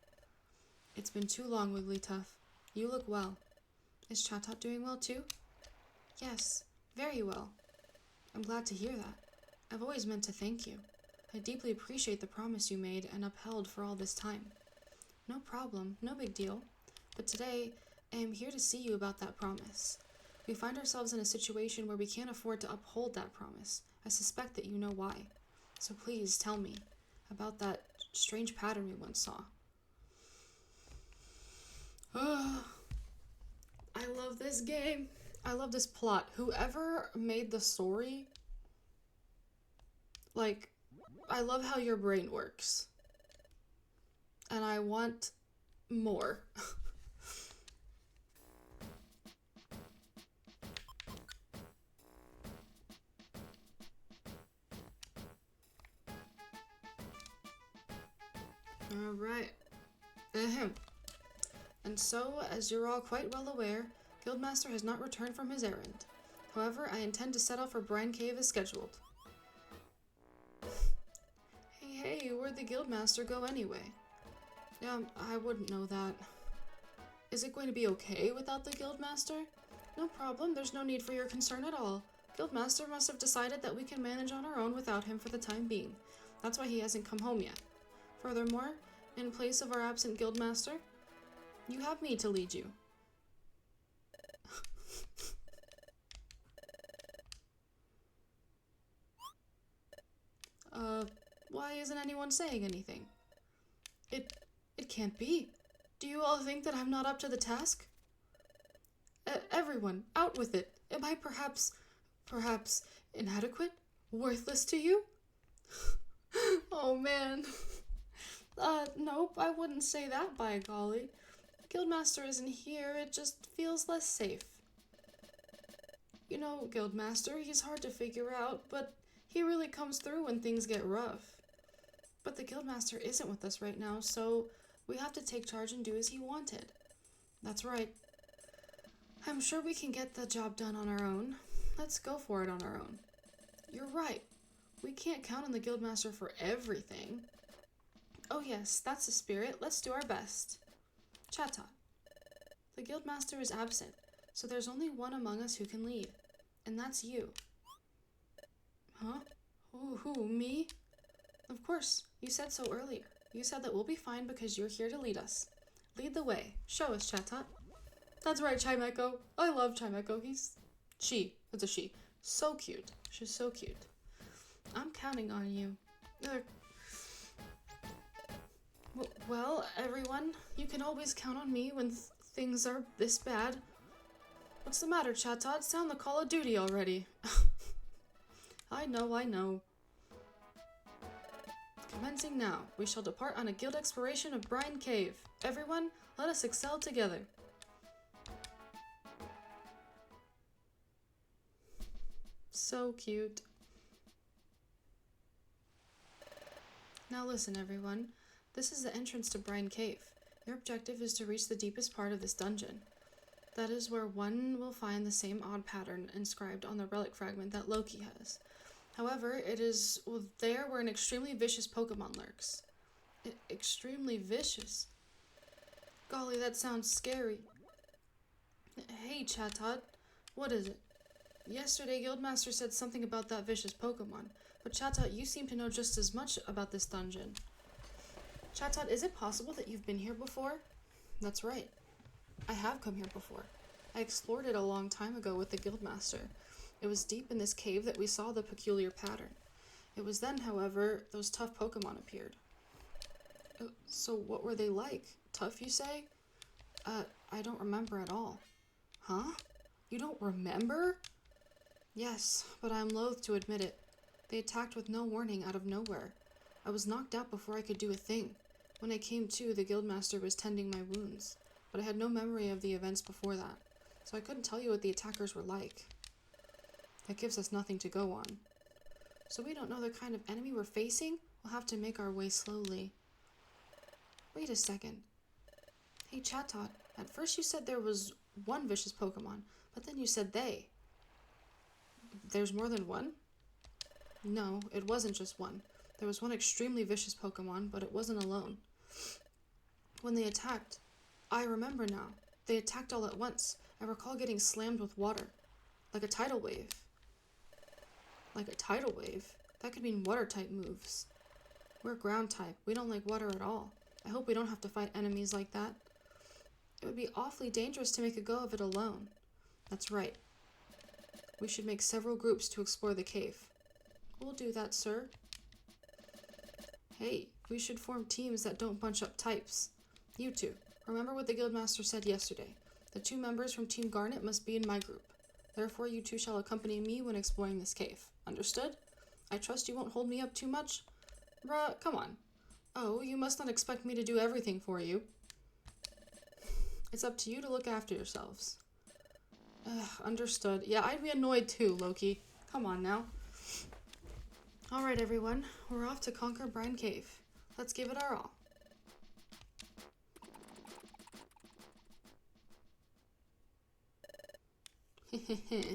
It's been too long, Wigglytuff. You look well. Is Chatot doing well too? Yes, very well. I'm glad to hear that. I've always meant to thank you. I deeply appreciate the promise you made and upheld for all this time. No problem, no big deal. But today, I am here to see you about that promise. We find ourselves in a situation where we can't afford to uphold that promise. I suspect that you know why. So please tell me about that strange pattern we once saw. I love this game. I love this plot. Whoever made the story, like, I love how your brain works. And I want more. Alright. Ahem. And so, as you're all quite well aware, Guildmaster has not returned from his errand. However, I intend to set off for Brine Cave as scheduled. Hey, where'd the Guildmaster go anyway? I wouldn't know that. Is it going to be okay without the Guildmaster? No problem, there's no need for your concern at all. Guildmaster must have decided that we can manage on our own without him for the time being. That's why he hasn't come home yet. Furthermore, in place of our absent Guildmaster, you have me to lead you. Why isn't anyone saying anything? It can't be. Do you all think that I'm not up to the task? Everyone, out with it. Am I perhaps inadequate? Worthless to you? Oh man. Nope, I wouldn't say that, by golly. Guildmaster isn't here, it just feels less safe. You know, Guildmaster, he's hard to figure out, but he really comes through when things get rough. But the Guildmaster isn't with us right now, so we have to take charge and do as he wanted. That's right. I'm sure we can get the job done on our own. Let's go for it on our own. You're right. We can't count on the Guildmaster for everything. Oh yes, that's the spirit. Let's do our best. Chatot. The Guildmaster is absent, so there's only one among us who can lead. And that's you. Huh? Who, me? Of course, you said so earlier. You said that we'll be fine because you're here to lead us. Lead the way. Show us, Chatot. That's right, Chimecho. I love Chimecho. It's a she. So cute. She's so cute. I'm counting on you. Well, everyone, you can always count on me when things are this bad. What's the matter, Chatot? Sound the call of duty already. I know. Commencing now, we shall depart on a guild exploration of Brine Cave. Everyone, let us excel together. So cute. Now listen, everyone. This is the entrance to Brine Cave. Your objective is to reach the deepest part of this dungeon. That is where one will find the same odd pattern inscribed on the relic fragment that Loki has. However, it is there where an extremely vicious Pokemon lurks. Extremely vicious? Golly, that sounds scary. Hey, Chatot, what is it? Yesterday, Guildmaster said something about that vicious Pokemon, but Chatot, you seem to know just as much about this dungeon. Chatot, is it possible that you've been here before? That's right. I have come here before. I explored it a long time ago with the Guildmaster. It was deep in this cave that we saw the peculiar pattern. It was then, however, those tough Pokemon appeared. So what were they like? Tough, you say? I don't remember at all. Huh? You don't remember? Yes, but I am loath to admit it. They attacked with no warning out of nowhere. I was knocked out before I could do a thing. When I came to, the Guildmaster was tending my wounds, but I had no memory of the events before that, so I couldn't tell you what the attackers were like. That gives us nothing to go on. So we don't know the kind of enemy we're facing? We'll have to make our way slowly. Wait a second. Hey, Chatot, at first you said there was one vicious Pokemon, but then you said they. There's more than one? No, it wasn't just one. There was one extremely vicious Pokemon, but it wasn't alone. When they attacked, I remember now. They attacked all at once. I recall getting slammed with water. Like a tidal wave. Like a tidal wave? That could mean water-type moves. We're ground-type. We don't like water at all. I hope we don't have to fight enemies like that. It would be awfully dangerous to make a go of it alone. That's right. We should make several groups to explore the cave. We'll do that, sir. Hey, we should form teams that don't bunch up types. You two, remember what the Guildmaster said yesterday. The 2 members from Team Garnet must be in my group. Therefore, you two shall accompany me when exploring this cave. Understood? I trust you won't hold me up too much? Bruh, come on. Oh, you must not expect me to do everything for you. It's up to you to look after yourselves. Understood. Yeah, I'd be annoyed too, Loki. Come on now. Alright, everyone. We're off to conquer Brine Cave. Let's give it our all.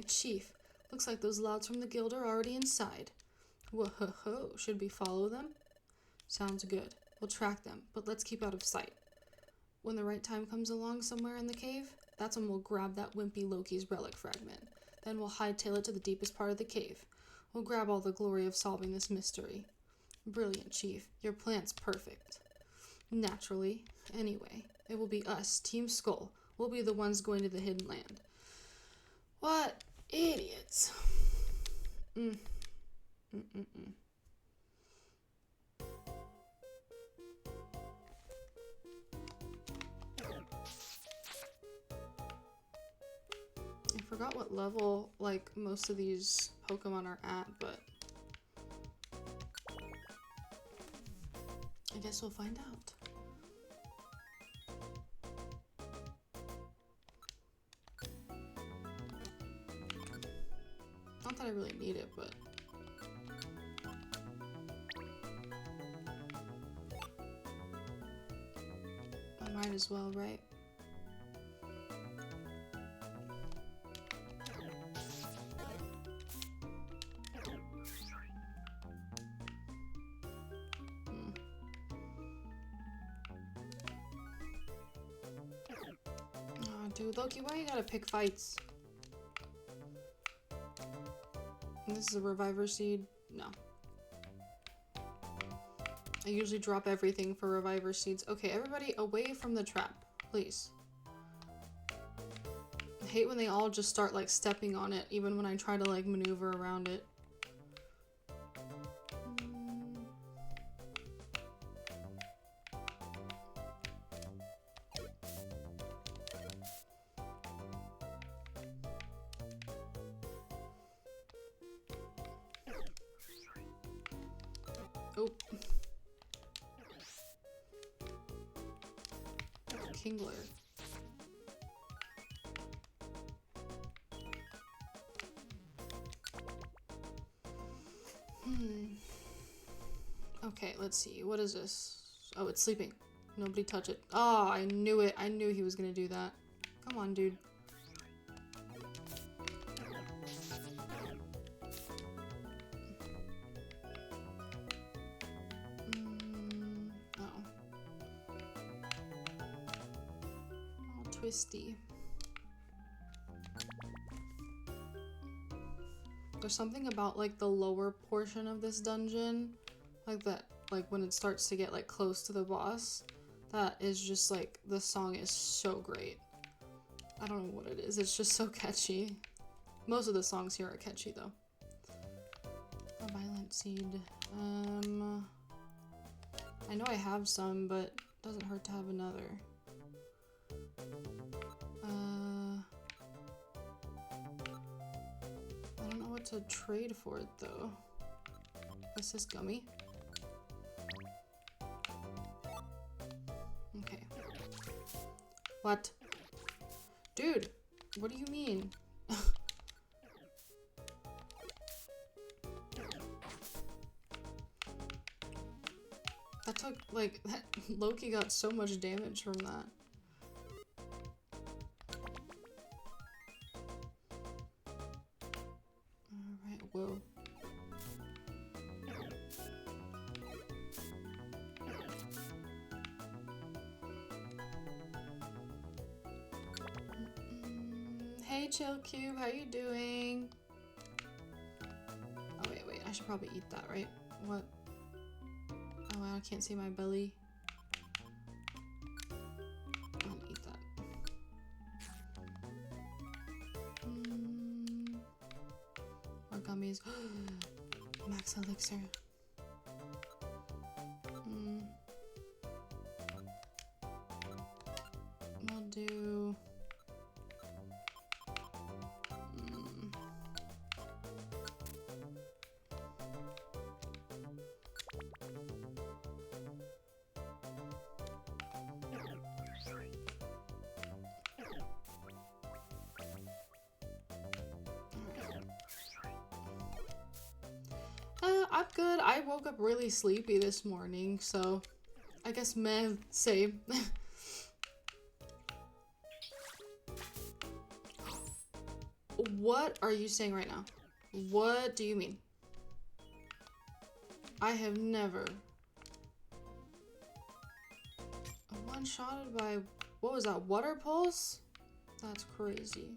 Chief, looks like those louds from the guild are already inside. Whoa-ho-ho, should we follow them? Sounds good. We'll track them, but let's keep out of sight. When the right time comes along somewhere in the cave, that's when we'll grab that wimpy Loki's relic fragment. Then we'll hightail it to the deepest part of the cave. We'll grab all the glory of solving this mystery. Brilliant, Chief. Your plan's perfect. Naturally. Anyway, it will be us, Team Skull. We'll be the ones going to the Hidden Land. What idiots. I forgot what level, like, most of these Pokemon are at, but I guess we'll find out. Not that I really need it, but I might as well, right? Oh, dude, Loki, why you gotta pick fights? This is a Reviver Seed? No. I usually drop everything for Reviver Seeds. Okay, everybody away from the trap, please. I hate when they all just start, like, stepping on it, even when I try to, like, maneuver around it. Oh. Kingler. Okay, let's see. What is this? Oh, it's sleeping. Nobody touch it. Oh, I knew it. I knew he was gonna do that. Come on, dude. Oh. All twisty. There's something about like the lower portion of this dungeon, like that, like when it starts to get like close to the boss, that is just like, the song is so great. I don't know what it is, it's just so catchy. Most of the songs here are catchy though. A violent seed. I know I have some, but it doesn't hurt to have another. I don't know what to trade for it though. What's this, gummy? Okay. What? Dude, what do you mean? That took, like, that Loki got so much damage from that. Alright, whoa. Hey, Chill Cube, how you doing? Oh, wait, I should probably eat that, right? What? Oh, I can't see my belly. I'll eat that. More gummies. Max elixir. We'll do... I'm good. I woke up really sleepy this morning, so I guess meh, same. What are you saying right now? What do you mean? I have never... One-shotted by... What was that? Water pulse? That's crazy.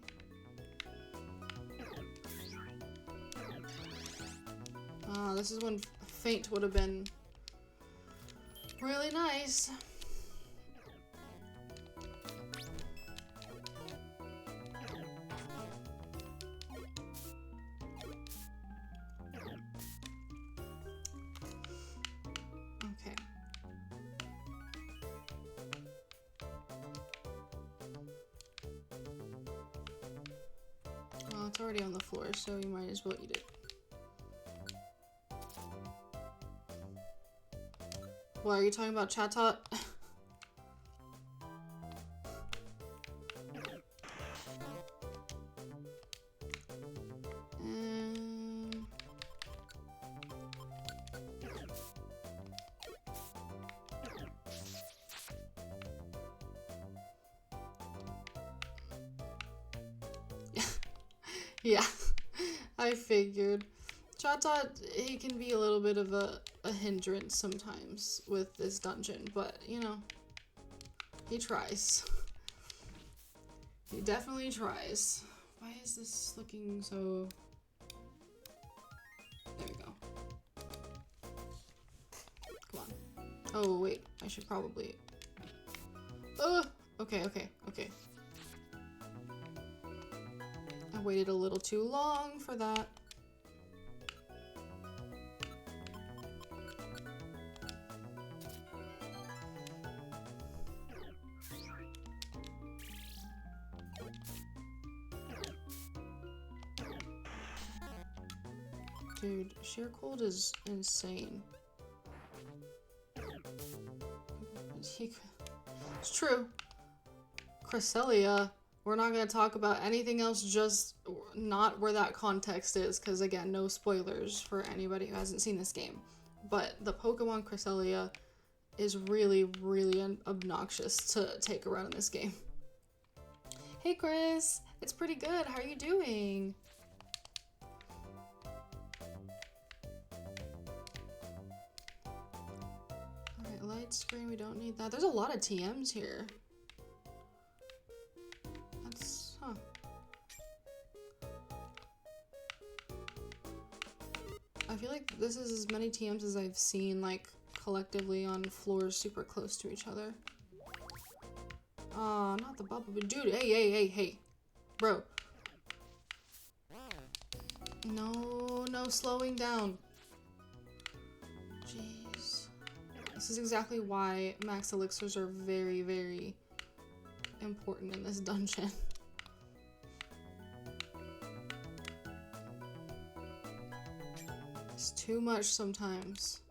This is when Faint would have been really nice. Okay. Well, it's already on the floor, so you might as well eat it. What, are you talking about Chatot? Yeah, I figured. Chatot, he can be a little bit of a hindrance sometimes with this dungeon, but, you know, he tries. He definitely tries. Why is this looking so... There we go. Come on. Oh, wait, I should probably... Okay. I waited a little too long for that. Dude, sheer cold is insane. It's true. Cresselia, we're not going to talk about anything else, just not where that context is, because again, no spoilers for anybody who hasn't seen this game. But the Pokemon Cresselia is really, really obnoxious to take around in this game. Hey Chris, it's pretty good. How are you doing? Alright, light screen, we don't need that. There's a lot of TMs here. That's, huh. I feel like this is as many TMs as I've seen, like, collectively on floors super close to each other. Oh, not the bubble, but dude, hey. Bro. No slowing down. Jeez. This is exactly why max elixirs are very, very important in this dungeon. It's too much sometimes.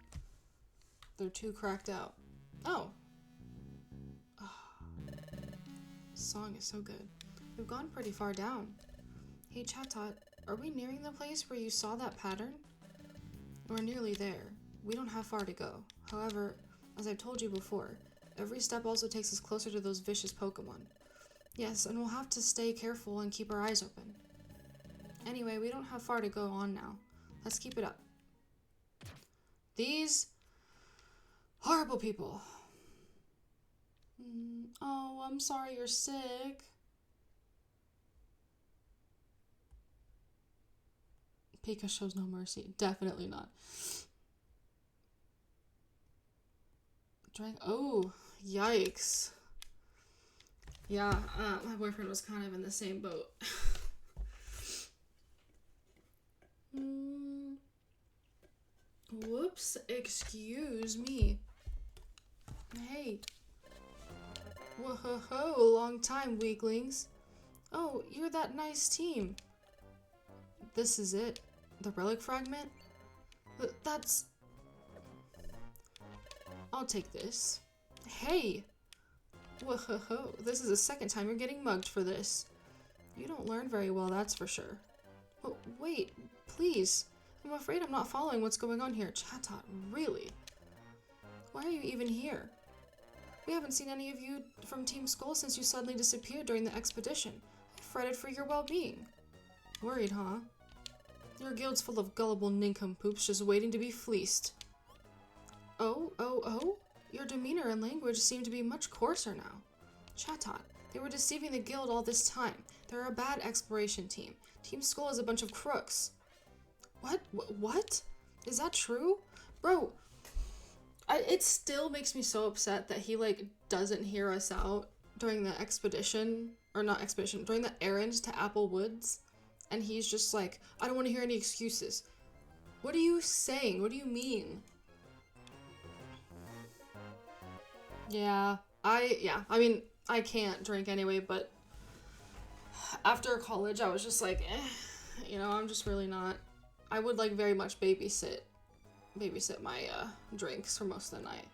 They're too cracked out. Oh. This song is so good. We've gone pretty far down. Hey Chatot, are we nearing the place where you saw that pattern? We're nearly there. We don't have far to go. However, as I've told you before, every step also takes us closer to those vicious Pokemon. Yes, and we'll have to stay careful and keep our eyes open. Anyway, we don't have far to go on now. Let's keep it up. These horrible people. Oh, I'm sorry you're sick. Pika shows no mercy. Definitely not. Oh, yikes. Yeah, my boyfriend was kind of in the same boat. Whoops, excuse me. Hey. Whoa, long time, weaklings. Oh, you're that nice team. This is it? The relic fragment? That's... I'll take this. Hey! Whoa, this is the second time you're getting mugged for this. You don't learn very well, that's for sure. Wait, please. I'm afraid I'm not following what's going on here. Chatot, really? Why are you even here? We haven't seen any of you from Team Skull since you suddenly disappeared during the expedition. I fretted for your well-being. Worried, huh? Your guild's full of gullible nincompoops just waiting to be fleeced. Oh? Your demeanor and language seem to be much coarser now. Chatot, they were deceiving the guild all this time. They're a bad exploration team. Team Skull is a bunch of crooks. What? Is that true? Bro, it still makes me so upset that he, like, doesn't hear us out during the expedition, or not expedition, during the errand to Apple Woods, and he's just like, I don't want to hear any excuses. What are you saying? What do you mean? Yeah, I mean, I can't drink anyway, but after college, I was just like, you know, I'm just really not. I would, like, very much babysit my drinks for most of the night.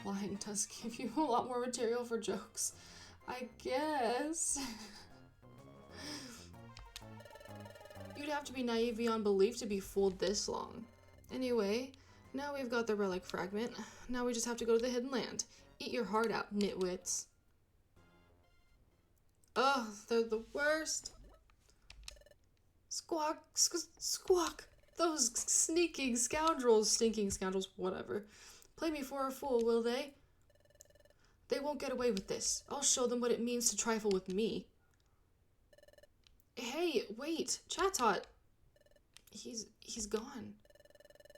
Lying does give you a lot more material for jokes, I guess. You'd have to be naive beyond belief to be fooled this long. Anyway, now we've got the relic fragment. Now we just have to go to the hidden land. Eat your heart out, nitwits. Ugh, they're the worst. Squawk, squawk. Those stinking scoundrels, whatever. Play me for a fool, will they? They won't get away with this. I'll show them what it means to trifle with me. Hey, wait, Chatot. He's gone.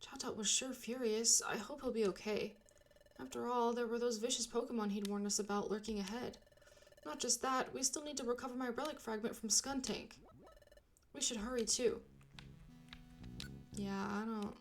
Chatot was sure furious. I hope he'll be okay. After all, there were those vicious Pokemon he'd warned us about lurking ahead. Not just that, we still need to recover my relic fragment from Skuntank. We should hurry too. Yeah, I don't...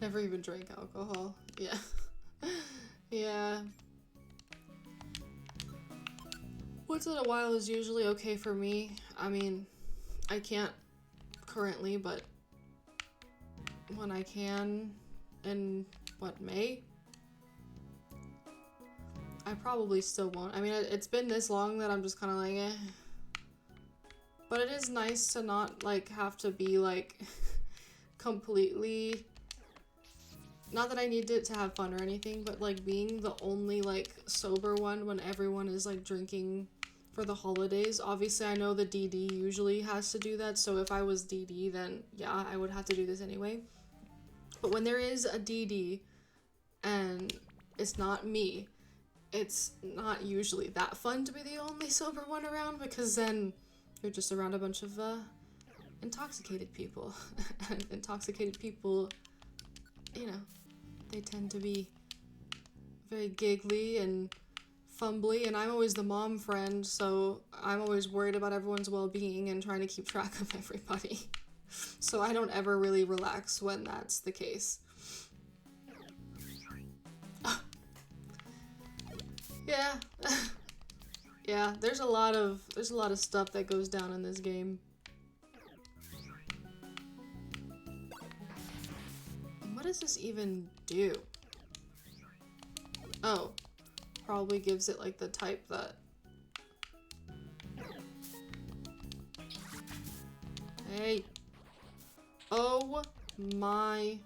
Never even drank alcohol. Yeah. Yeah. Once in a while is usually okay for me. I mean, I can't currently, but when I can, in what, May? I probably still won't. I mean, it's been this long that I'm just kind of like, eh. But it is nice to not, like, have to be, like, completely... Not that I need it to have fun or anything, but, like, being the only, like, sober one when everyone is, like, drinking for the holidays. Obviously, I know the DD usually has to do that, so if I was DD, then, yeah, I would have to do this anyway. But when there is a DD, and it's not me, it's not usually that fun to be the only sober one around, because then you're just around a bunch of intoxicated people. And intoxicated people, you know, they tend to be very giggly and fumbly, and I'm always the mom friend, so I'm always worried about everyone's well-being and trying to keep track of everybody. So I don't ever really relax when that's the case. Yeah. Yeah, there's a lot of stuff that goes down in this game. What does this even do? Oh, probably gives it like the type that... Hey. Oh my...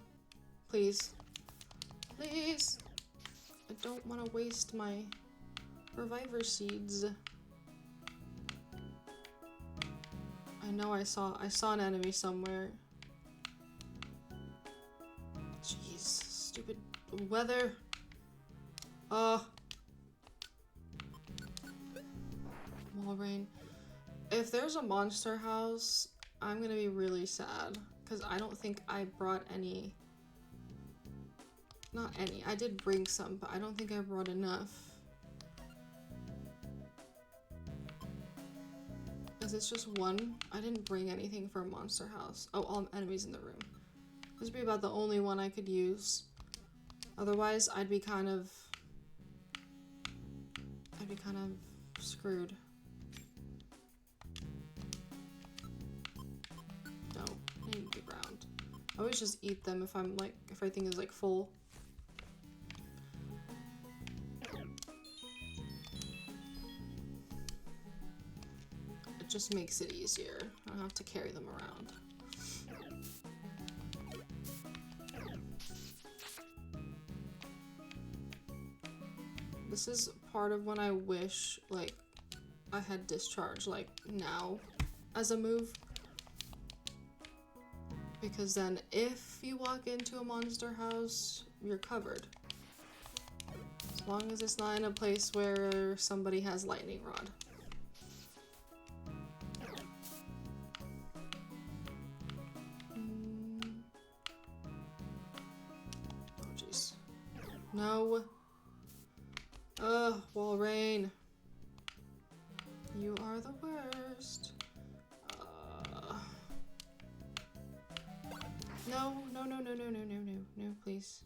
Please. Please. I don't want to waste my reviver seeds. I know I saw an enemy somewhere. Jeez, stupid weather. Wall rain. If there's a monster house, I'm gonna be really sad because I don't think I brought any. Not any. I did bring some, but I don't think I brought enough. Is this just one? I didn't bring anything for a monster house. Oh, all enemies in the room. This would be about the only one I could use. Otherwise, I'd be kind of screwed. No, I need to be ground. I always just eat them if I'm like, if everything is like full. It just makes it easier. I don't have to carry them around. This is part of when I wish, like, I had discharge, like, now as a move. Because then if you walk into a monster house, you're covered. As long as it's not in a place where somebody has lightning rod. Oh, jeez. No. Ugh, wall rain. You are the worst. No, no, no, no, no, no, no, no, no, please.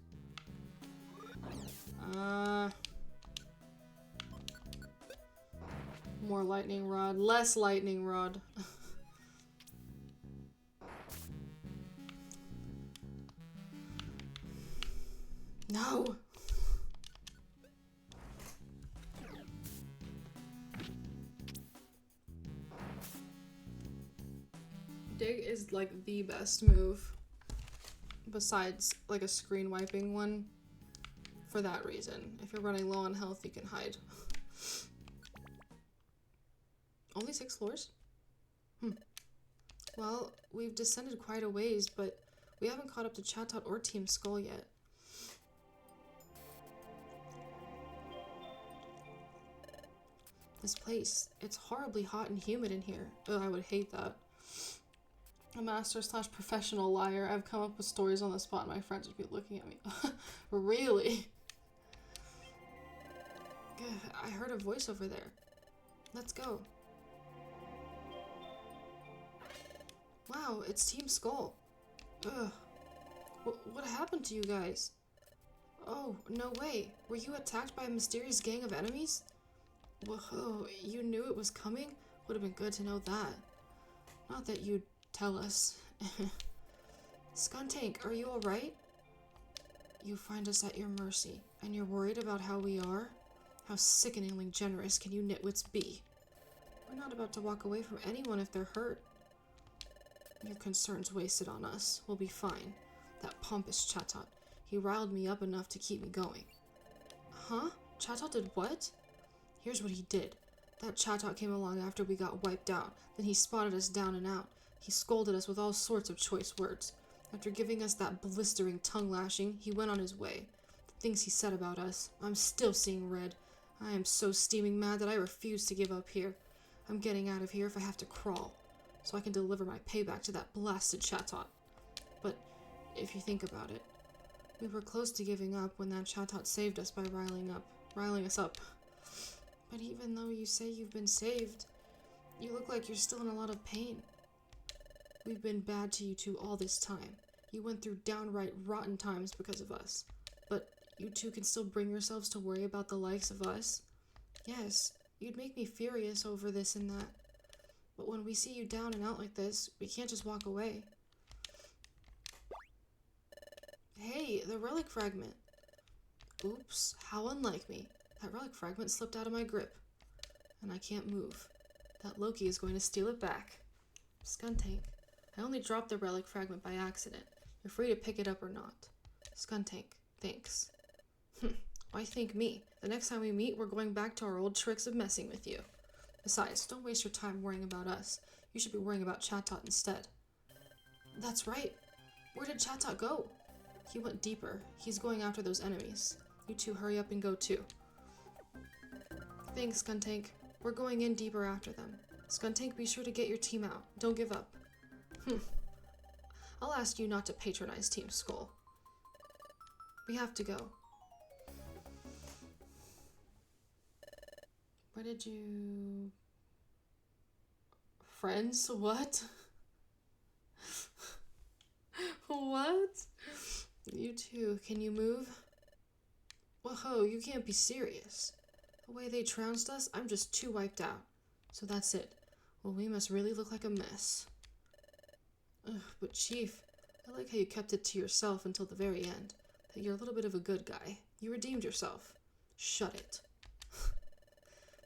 More lightning rod, less lightning rod. No! Dig is like the best move. Besides like a screen wiping one. For that reason. If you're running low on health, you can hide. Only 6 floors? Well, we've descended quite a ways, but we haven't caught up to Chatot or Team Skull yet. This place, it's horribly hot and humid in here. Ugh, I would hate that. A master/professional liar. I've come up with stories on the spot and my friends would be looking at me. Really? I heard a voice over there. Let's go. Wow, it's Team Skull. Ugh. What happened to you guys? Oh, no way. Were you attacked by a mysterious gang of enemies? Whoa, you knew it was coming? Would have been good to know that. Not that you'd tell us. Skuntank, are you alright? You find us at your mercy, and you're worried about how we are? How sickeningly generous can you nitwits be? We're not about to walk away from anyone if they're hurt. Your concern's wasted on us. We'll be fine. That pompous Chatot. He riled me up enough to keep me going. Huh? Chatot did what? Here's what he did. That Chatot came along after we got wiped out. Then he spotted us down and out. He scolded us with all sorts of choice words. After giving us that blistering tongue lashing, he went on his way. The things he said about us, I'm still seeing red. I am so steaming mad that I refuse to give up here. I'm getting out of here if I have to crawl, so I can deliver my payback to that blasted Chatot. But if you think about it, we were close to giving up when that Chatot saved us by riling us up. But even though you say you've been saved, you look like you're still in a lot of pain. We've been bad to you two all this time. You went through downright rotten times because of us. But you two can still bring yourselves to worry about the likes of us? Yes, you'd make me furious over this and that. But when we see you down and out like this, we can't just walk away. Hey, the relic fragment. Oops, how unlike me. That relic fragment slipped out of my grip. And I can't move. That Loki is going to steal it back. Skuntank, I only dropped the relic fragment by accident. You're free to pick it up or not. Skuntank, thanks. Why thank me? The next time we meet, we're going back to our old tricks of messing with you. Besides, don't waste your time worrying about us. You should be worrying about Chatot instead. That's right. Where did Chatot go? He went deeper. He's going after those enemies. You two hurry up and go too. Thanks, Skuntank. We're going in deeper after them. Skuntank, be sure to get your team out. Don't give up. I'll ask you not to patronize Team Skull. We have to go. Where did you... Friends? What? What? You two, can you move? Whoa, you can't be serious. The way they trounced us, I'm just too wiped out. So that's it. Well, we must really look like a mess. Ugh, but Chief, I like how you kept it to yourself until the very end. That you're a little bit of a good guy. You redeemed yourself. Shut it.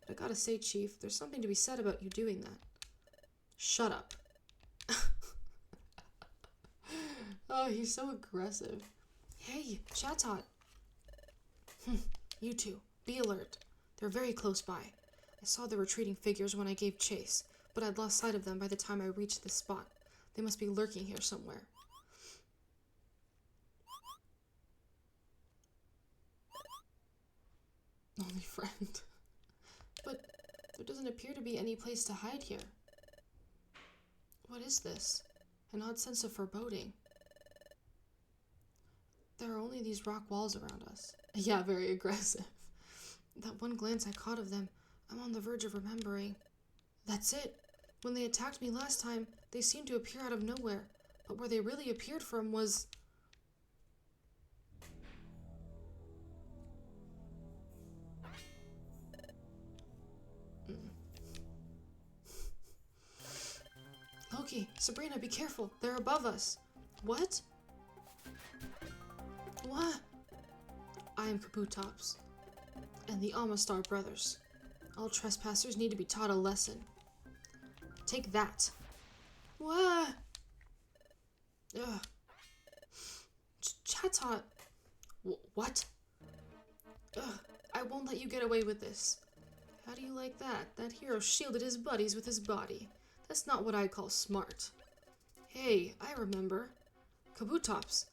But I gotta say, Chief, there's something to be said about you doing that. Shut up. Oh, he's so aggressive. Hey, Chatot. You two, be alert. They're very close by. I saw the retreating figures when I gave chase, but I'd lost sight of them by the time I reached this spot. They must be lurking here somewhere. Only friend. But there doesn't appear to be any place to hide here. What is this? An odd sense of foreboding. There are only these rock walls around us. Yeah, very aggressive. That one glance I caught of them, I'm on the verge of remembering. That's it. When they attacked me last time, they seemed to appear out of nowhere. But where they really appeared from was... Loki, Sabrina, be careful. They're above us. What? What? I am Kabutops, and the Amistar brothers. All trespassers need to be taught a lesson. Take that. What? Ugh. Chatot. What? Ugh. I won't let you get away with this. How do you like that? That hero shielded his buddies with his body. That's not what I call smart. Hey, I remember. Kabutops.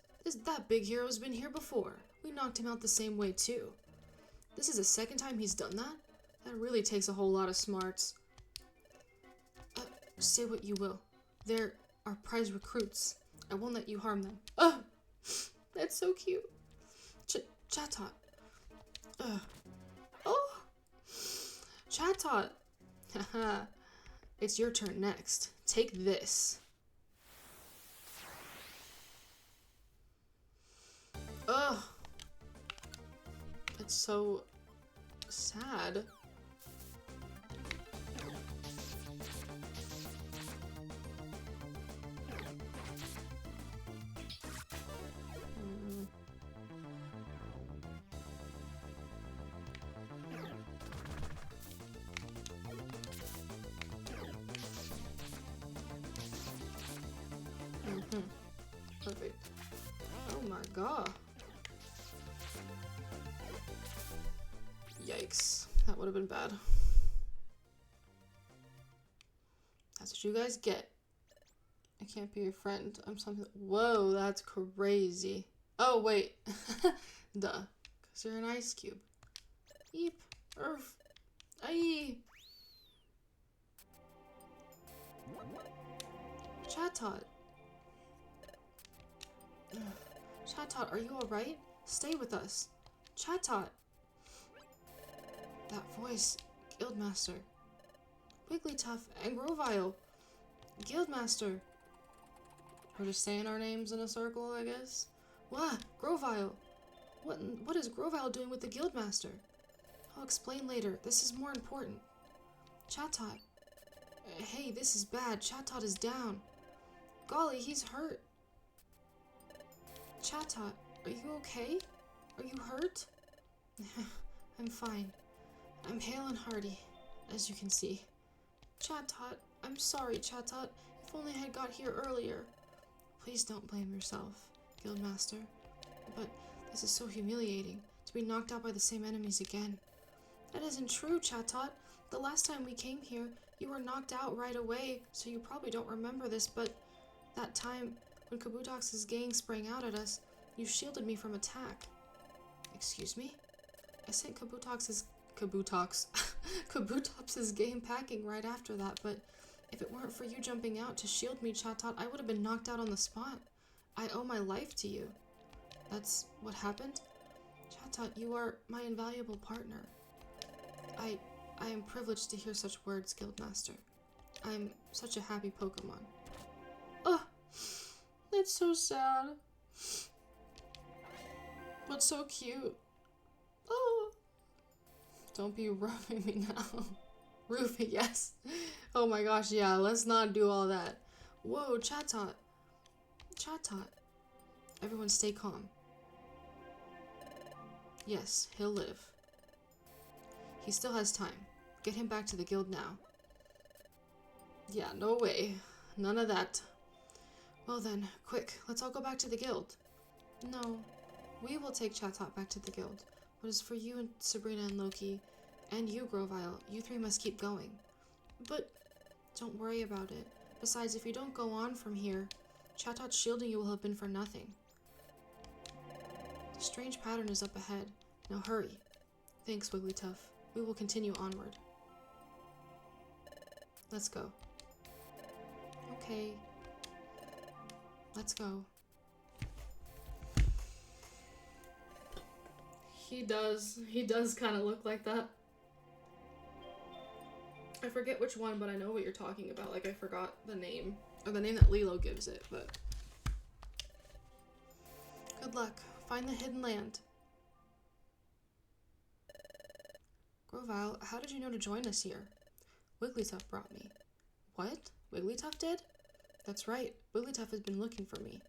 That big hero's been here before. We knocked him out the same way too. This is the second time he's done that? That really takes a whole lot of smarts. Say what you will. They're our prize recruits. I won't let you harm them. Oh, that's so cute. Chatot. Oh, Chatot. Haha. It's your turn next. Take this. Ugh. That's so sad. Perfect. Oh my god. Yikes. That would have been bad. That's what you guys get. I can't be your friend. I'm something. Whoa, that's crazy. Oh, wait. Duh. Because you're an ice cube. Eep. Earth. Aye. Chatot. Chatot, are you alright? Stay with us. Chatot. That voice. Guildmaster. Wigglytuff and Grovyle. Guildmaster. We're just saying our names in a circle, I guess. Wah, Grovyle. What is Grovyle doing with the Guildmaster? I'll explain later. This is more important. Chatot. Hey, this is bad. Chatot is down. Golly, he's hurt. Chatot, are you okay? Are you hurt? I'm fine. I'm hale and hearty, as you can see. Chatot, I'm sorry, Chatot. If only I had got here earlier. Please don't blame yourself, Guildmaster. But this is so humiliating, to be knocked out by the same enemies again. That isn't true, Chatot. The last time we came here, you were knocked out right away, so you probably don't remember this, but that time when Kabutox's gang sprang out at us, you shielded me from attack. Excuse me? I sent Kabutox's game packing right after that, but if it weren't for you jumping out to shield me, Chatot, I would have been knocked out on the spot. I owe my life to you. That's what happened? Chatot, you are my invaluable partner. I am privileged to hear such words, Guildmaster. I'm such a happy Pokemon. Oh, that's so sad. But so cute. Oh. Don't be roofing me now. Roofing, yes. Oh my gosh, yeah, let's not do all that. Whoa, Chatot. Chatot. Everyone stay calm. Yes, he'll live. He still has time. Get him back to the guild now. Yeah, no way. None of that. Well then, quick, let's all go back to the guild. No, we will take Chatot back to the guild. But as for you and Sabrina and Loki, and you, Grovyle, you three must keep going. But don't worry about it. Besides, if you don't go on from here, Chatot's shielding you will have been for nothing. The strange pattern is up ahead. Now hurry. Thanks, Wigglytuff. We will continue onward. Let's go. Okay. Let's go. He does kind of look like that. I forget which one, but I know what you're talking about. Like, I forgot the name, or the name that Lilo gives it, but... Good luck. Find the hidden land. Grovyle, how did you know to join us here? Wigglytuff brought me. What? Wigglytuff did? That's right. Wigglytuff has been looking for me.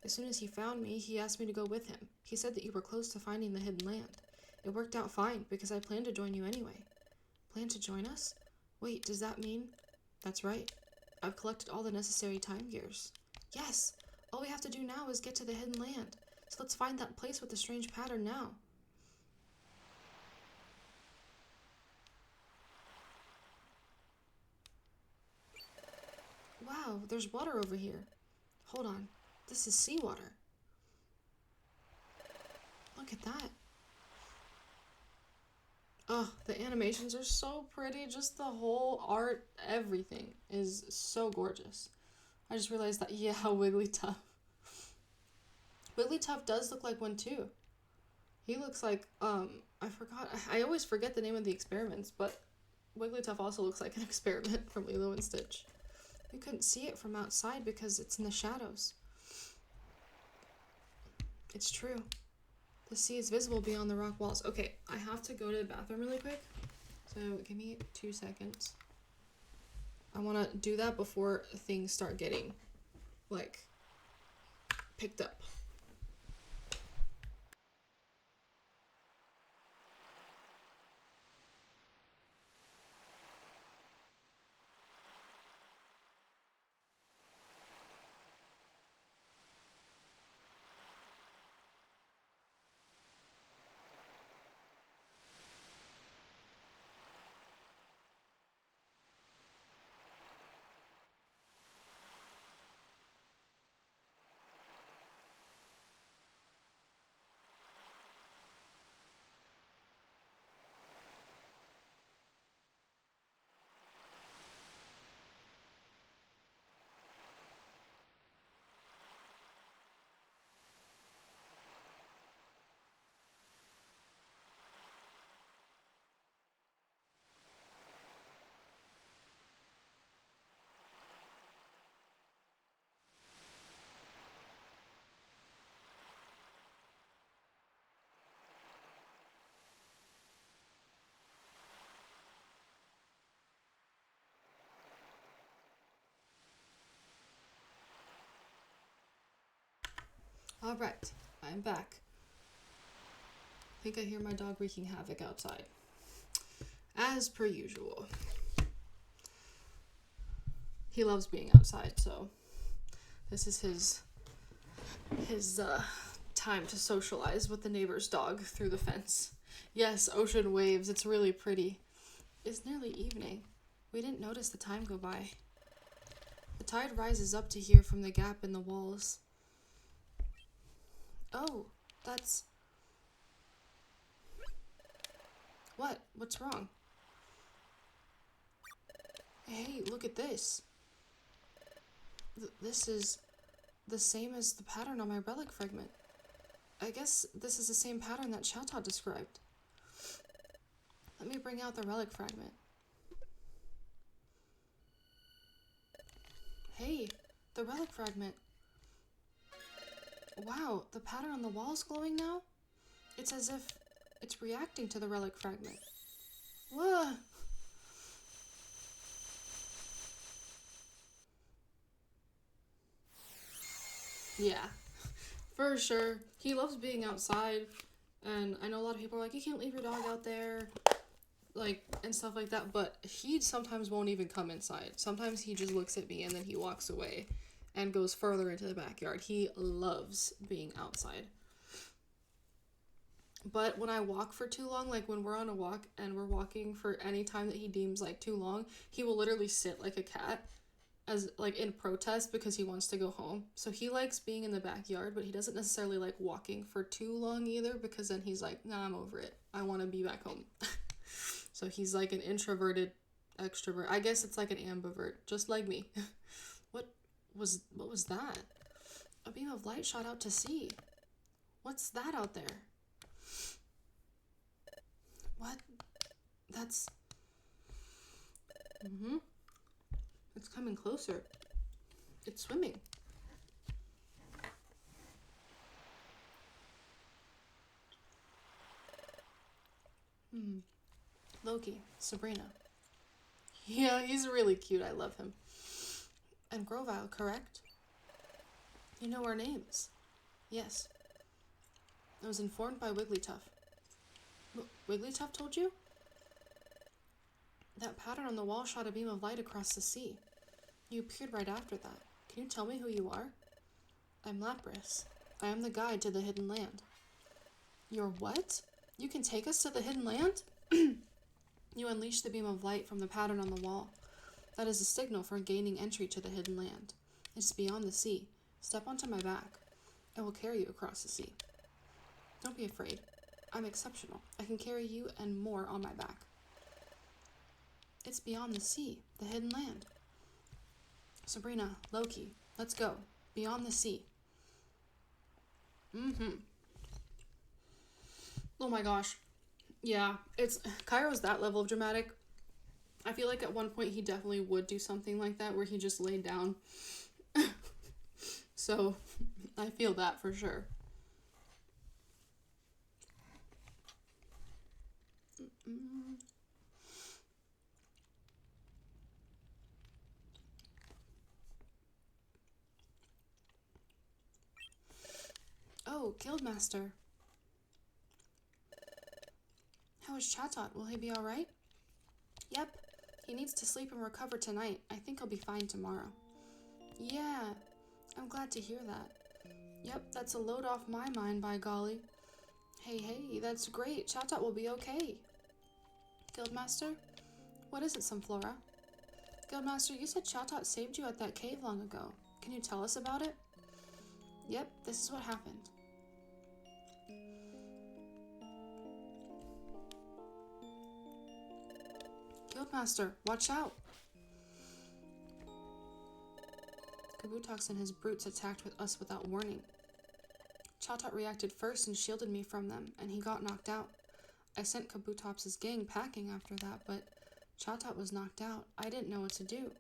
As soon as he found me, he asked me to go with him. He said that you were close to finding the hidden land. It worked out fine, because I planned to join you anyway. Plan to join us? Wait, does that mean... That's right. I've collected all the necessary time gears. Yes! All we have to do now is get to the hidden land. So let's find that place with the strange pattern now. Wow, there's water over here. Hold on. This is seawater. Look at that. Oh, the animations are so pretty. Just the whole art, everything is so gorgeous. I just realized that, yeah, Wigglytuff. Wigglytuff does look like one too. He looks like, I always forget the name of the experiments, but Wigglytuff also looks like an experiment from Lilo and Stitch. We couldn't see it from outside because it's in the shadows. It's true. The sea is visible beyond the rock walls. Okay, I have to go to the bathroom really quick. So give me 2 seconds. I want to do that before things start getting, like, picked up. All right, I'm back. I think I hear my dog wreaking havoc outside. As per usual. He loves being outside, so this is his time to socialize with the neighbor's dog through the fence. Yes, ocean waves, it's really pretty. It's nearly evening. We didn't notice the time go by. The tide rises up to here from the gap in the walls. Oh, that's... What? What's wrong? Hey, look at this. This is the same as the pattern on my relic fragment. I guess this is the same pattern that Xiaota described. Let me bring out the relic fragment. Hey, the relic fragment. Wow, the pattern on the wall's glowing now? It's as if it's reacting to the relic fragment. Whoa! Yeah, for sure. He loves being outside, and I know a lot of people are like, you can't leave your dog out there, like, and stuff like that, but he sometimes won't even come inside. Sometimes he just looks at me and then he walks away and goes further into the backyard. He loves being outside. But when I walk for too long, like when we're on a walk and we're walking for any time that he deems like too long, he will literally sit like a cat as like in protest because he wants to go home. So he likes being in the backyard, but he doesn't necessarily like walking for too long either, because then he's like, nah, I'm over it. I want to be back home. So he's like an introverted extrovert. I guess it's like an ambivert, just like me. What was that? A beam of light shot out to sea. What's that out there? What? That's... It's coming closer. It's swimming. Loki, Sabrina. Yeah, he's really cute. I love him. And Grovile, correct? You know our names. Yes. I was informed by Wigglytuff. Wigglytuff told you? That pattern on the wall shot a beam of light across the sea. You appeared right after that. Can you tell me who you are? I'm Lapras. I am the guide to the hidden land. You're what? You can take us to the hidden land? You unleash the beam of light from the pattern on the wall. That is a signal for gaining entry to the hidden land. It is beyond the sea. Step onto my back. I will carry you across the sea. Don't be afraid. I'm exceptional. I can carry you and more on my back. It's beyond the sea, the hidden land. Sabrina, Loki, let's go. Beyond the sea. Oh my gosh. Yeah, Cairo's that level of dramatic. I feel like at one point he definitely would do something like that where he just laid down. So, I feel that for sure. Oh, Guildmaster. How is Chatot? Will he be alright? Yep. He needs to sleep and recover tonight. I think he'll be fine tomorrow. Yeah. I'm glad to hear that. Yep, that's a load off my mind, by golly. Hey, that's great. Chatot will be okay. Guildmaster? What is it, Sunflora? Guildmaster, you said Chatot saved you at that cave long ago. Can you tell us about it? Yep, this is what happened. Guildmaster, watch out! Kabutox and his brutes attacked us without warning. Chatot reacted first and shielded me from them, and he got knocked out. I sent Kabutops' gang packing after that, but Chatot was knocked out. I didn't know what to do.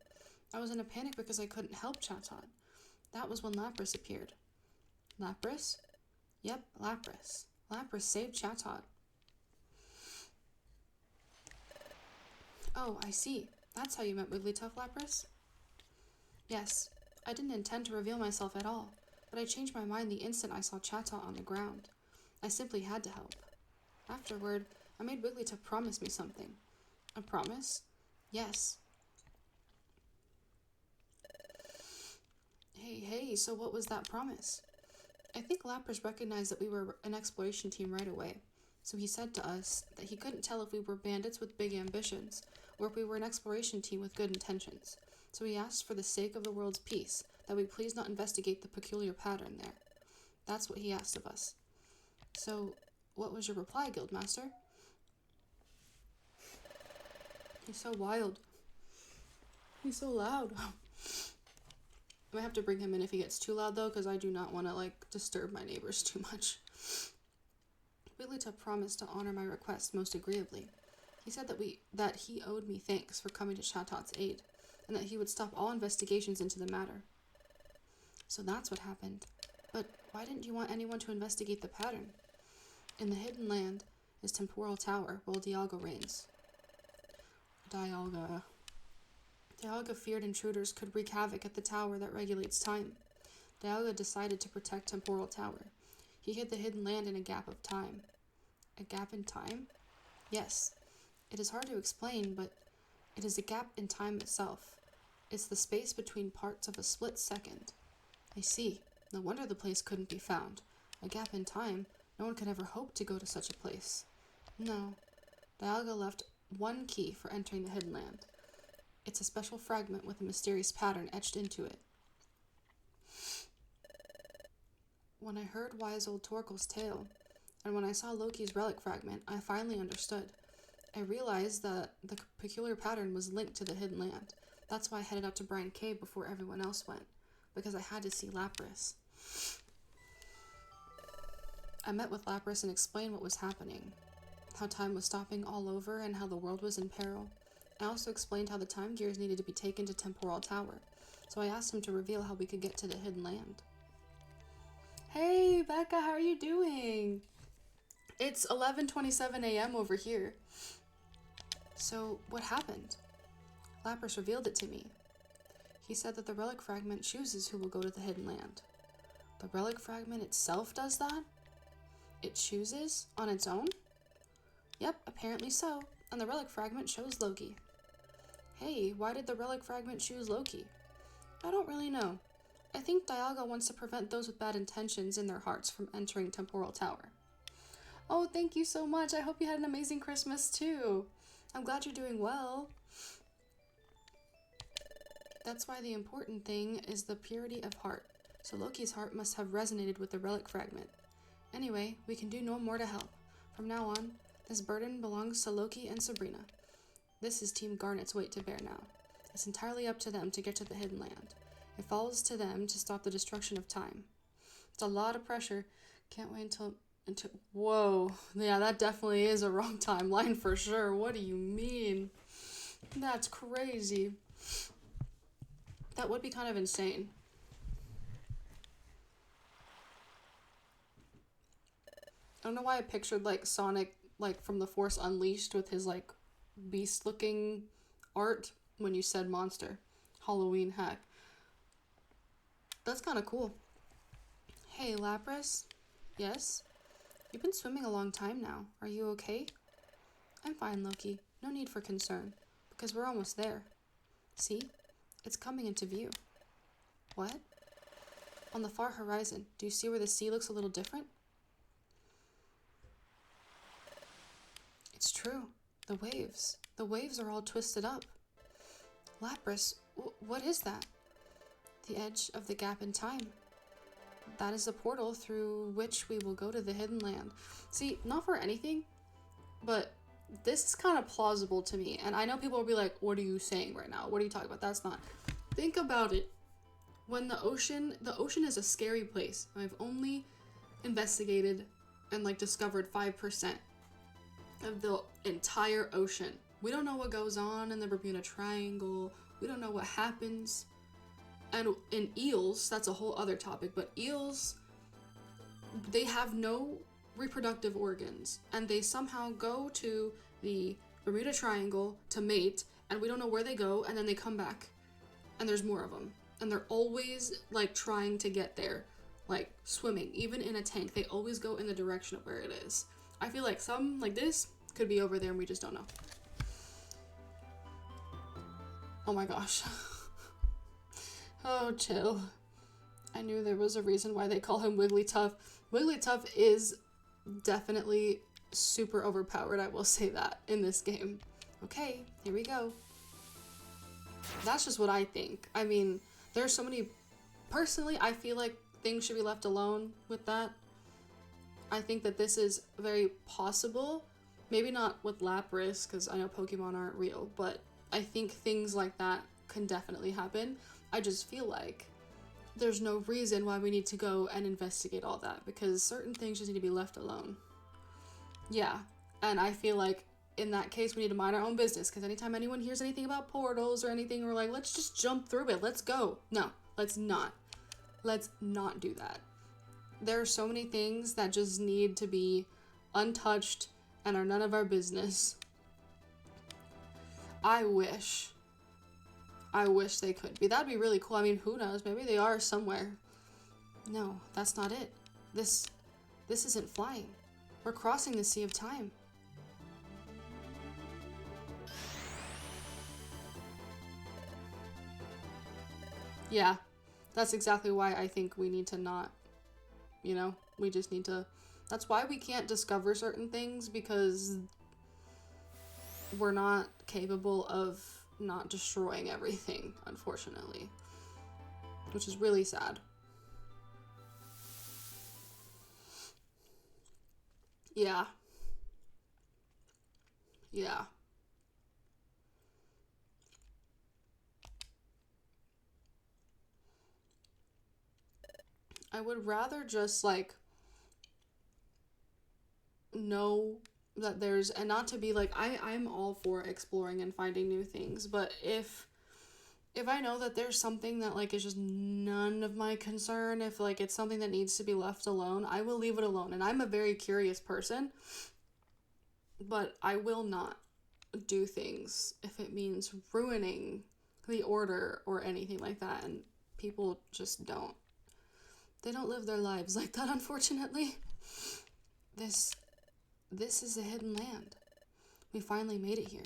I was in a panic because I couldn't help Chatot. That was when Lapras appeared. Lapras? Yep, Lapras. Lapras saved Chatot. Oh, I see. That's how you met Wigglytuff, Lapras? Yes. I didn't intend to reveal myself at all, but I changed my mind the instant I saw Chatot on the ground. I simply had to help. Afterward, I made Wigglytuff promise me something. A promise? Yes. Hey, so what was that promise? I think Lapras recognized that we were an exploration team right away, so he said to us that he couldn't tell if we were bandits with big ambitions, or if we were an exploration team with good intentions. So he asked for the sake of the world's peace, that we please not investigate the peculiar pattern there. That's what he asked of us. So, what was your reply, Guildmaster? He's so wild. He's so loud. I might have to bring him in if he gets too loud, though, because I do not want to, disturb my neighbors too much. Wigglytuff promised to honor my request most agreeably. He said that he owed me thanks for coming to Chatot's aid, and that he would stop all investigations into the matter. So that's what happened. But why didn't you want anyone to investigate the pattern? In the Hidden Land is Temporal Tower, where Dialga reigns. Dialga feared intruders could wreak havoc at the tower that regulates time. Dialga decided to protect Temporal Tower. He hid the Hidden Land in a gap of time. A gap in time? Yes. It is hard to explain, but it is a gap in time itself. It's the space between parts of a split second. I see. No wonder the place couldn't be found. A gap in time? No one could ever hope to go to such a place. No. Dialga left one key for entering the Hidden Land. It's a special fragment with a mysterious pattern etched into it. When I heard wise old Torkoal's tale, and when I saw Loki's relic fragment, I finally understood. I realized that the peculiar pattern was linked to the Hidden Land. That's why I headed out to Brine Cave before everyone else went, because I had to see Lapras. I met with Lapras and explained what was happening, how time was stopping all over and how the world was in peril. I also explained how the time gears needed to be taken to Temporal Tower, so I asked him to reveal how we could get to the Hidden Land. Hey, Becca, how are you doing? It's 11:27 a.m. over here. So, what happened? Lapras revealed it to me. He said that the relic fragment chooses who will go to the Hidden Land. The relic fragment itself does that? It chooses? On its own? Yep, apparently so. And the relic fragment chose Loki. Hey, why did the relic fragment choose Loki? I don't really know. I think Dialga wants to prevent those with bad intentions in their hearts from entering Temporal Tower. Oh, thank you so much. I hope you had an amazing Christmas too. I'm glad you're doing well. That's why the important thing is the purity of heart. So Loki's heart must have resonated with the relic fragment. Anyway, we can do no more to help. From now on, this burden belongs to Loki and Sabrina. This is Team Garnet's weight to bear now. It's entirely up to them to get to the Hidden Land. It falls to them to stop the destruction of time. It's a lot of pressure. Can't wait until whoa. Yeah, that definitely is a wrong timeline for sure. What do you mean? That's crazy. That would be kind of insane. I don't know why I pictured Sonic from the Force Unleashed with his beast looking art when you said monster. Halloween hack. That's kind of cool. Hey, Lapras. Yes? You've been swimming a long time now. Are you okay? I'm fine, Loki. No need for concern, because we're almost there. See? It's coming into view. What? On the far horizon, do you see where the sea looks a little different? It's true. The waves. The waves are all twisted up. Lapras, what is that? The edge of the gap in time. That is the portal through which we will go to the hidden land. See, not for anything, but this is kind of plausible to me. And I know people will be like, what are you saying right now? What are you talking about? That's not. Think about it. When the ocean is a scary place. I've only investigated and like discovered 5% of the entire ocean. We don't know what goes on in the Bermuda Triangle. We don't know what happens. And in eels, that's a whole other topic, but eels, they have no reproductive organs, and they somehow go to the Bermuda Triangle to mate, and we don't know where they go, and then they come back, and there's more of them. And they're always, like, trying to get there, like, swimming. Even in a tank, they always go in the direction of where it is. I feel like some, like this, could be over there, and we just don't know. Oh my gosh. Oh, chill. I knew there was a reason why they call him Wigglytuff. Wigglytuff is definitely super overpowered, I will say that, in this game. Okay, here we go. That's just what I think. I mean, there's so many... Personally, I feel like things should be left alone with that. I think that this is very possible. Maybe not with Lapras, because I know Pokemon aren't real, but I think things like that can definitely happen. I just feel like there's no reason why we need to go and investigate all that, because certain things just need to be left alone. Yeah, and I feel like in that case we need to mind our own business, because anytime anyone hears anything about portals or anything, we're like, let's just jump through it, let's go. No, let's not. Let's not do that. There are so many things that just need to be untouched and are none of our business. I wish they could be. That'd be really cool. I mean, who knows? Maybe they are somewhere. No, that's not it. This isn't flying. We're crossing the Sea of Time. Yeah, that's exactly why I think we need to not, you know, we just need to, that's why we can't discover certain things, because we're not capable of not destroying everything, unfortunately, which is really sad. Yeah. Yeah. I would rather just like know that there's, and not to be like, I'm all for exploring and finding new things, but if I know that there's something that like is just none of my concern, if like it's something that needs to be left alone, I will leave it alone. And I'm a very curious person, but I will not do things if it means ruining the order or anything like that. And people just don't. They don't live their lives like that, unfortunately. This is a hidden land. We finally made it here.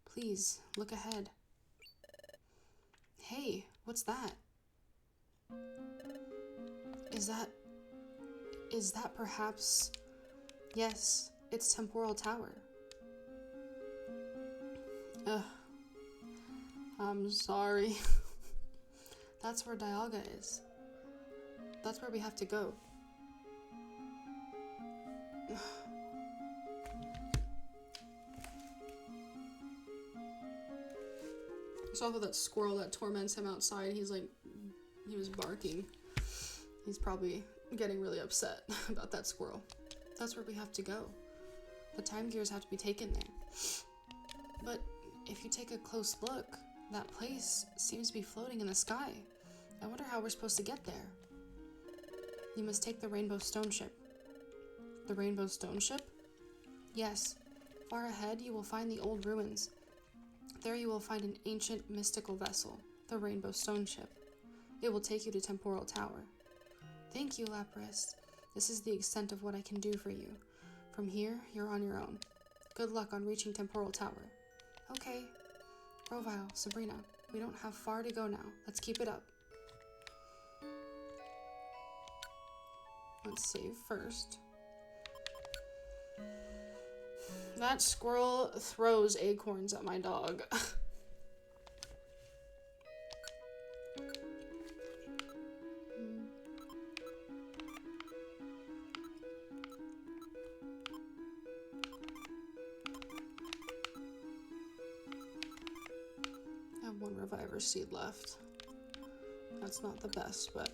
Please, look ahead. Hey, what's that? Is that perhaps... Yes, it's Temporal Tower. Ugh. I'm sorry. That's where Dialga is. That's where we have to go. It's also that squirrel that torments him outside. He was barking. He's probably getting really upset about that squirrel. That's where we have to go. The time gears have to be taken there. But if you take a close look, that place seems to be floating in the sky. I wonder how we're supposed to get there. You must take the Rainbow Stone Ship. The Rainbow Stone Ship? Yes. Far ahead, you will find the old ruins. There you will find an ancient mystical vessel, the Rainbow Stone Ship. It will take you to Temporal Tower. Thank you, Lapras. This is the extent of what I can do for you. From here, you're on your own. Good luck on reaching Temporal Tower. Okay. Rovile, Sabrina, we don't have far to go now. Let's keep it up. Let's save first. That squirrel throws acorns at my dog. I have one reviver seed left. That's not the best, but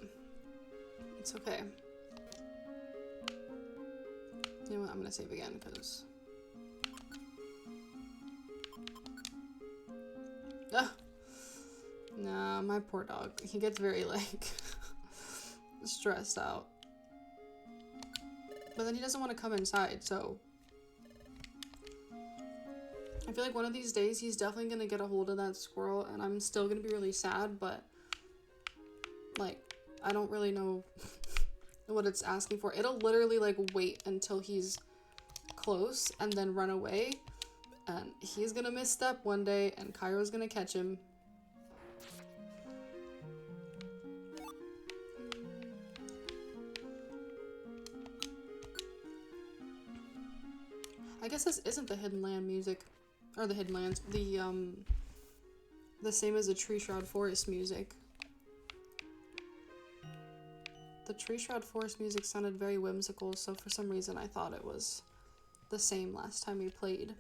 it's okay. You know what? I'm gonna save again because. Nah, my poor dog. He gets very, like, stressed out. But then he doesn't want to come inside, so. I feel like one of these days he's definitely gonna get a hold of that squirrel, and I'm still gonna be really sad, but. Like, I don't really know what it's asking for. It'll literally, like, wait until he's close and then run away. And he's gonna misstep one day, and Cairo's gonna catch him. I guess this isn't the Hidden Land music, or the Hidden Lands, the same as the Tree Shroud Forest music. The Tree Shroud Forest music sounded very whimsical, so for some reason I thought it was the same last time we played.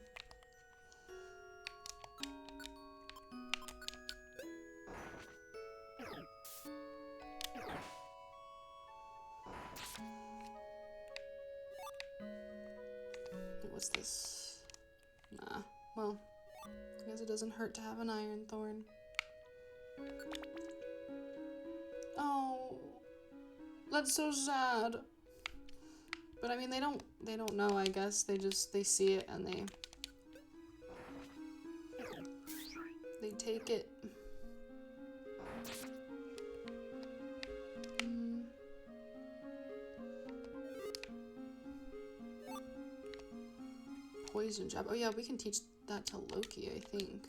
What's this? Nah. Well, I guess it doesn't hurt to have an iron thorn. Oh, that's so sad. But I mean, they don't know, I guess. They see it and they take it. Poison jab. Oh yeah, we can teach that to Loki, I think.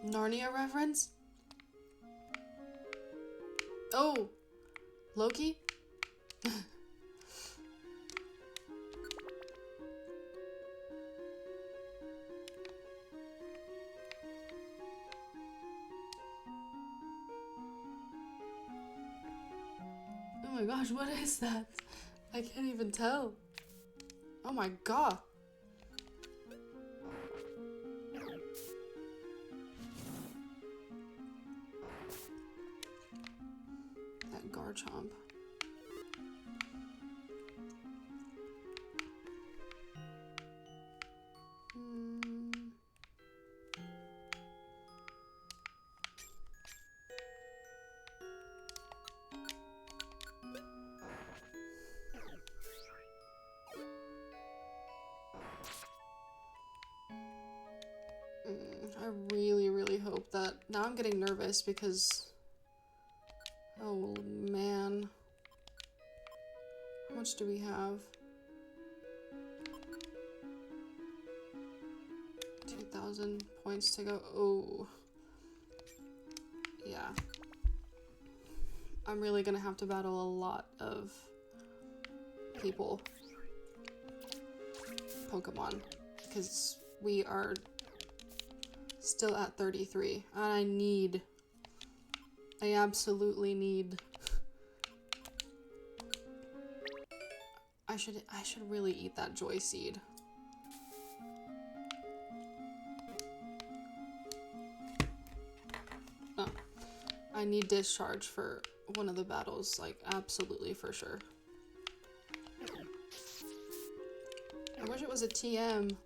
Narnia reference? Oh! Loki? Oh my gosh, what is that? I can't even tell. Oh my god. That Garchomp. I really, really hope that... Now I'm getting nervous because... Oh, man. How much do we have? 2,000 points to go. Oh. Yeah. I'm really gonna have to battle a lot of people. Pokemon. Because we are still at 33. And I absolutely need... I should really eat that joy seed. Oh. I need discharge for one of the battles, like, absolutely for sure. I wish it was a TM.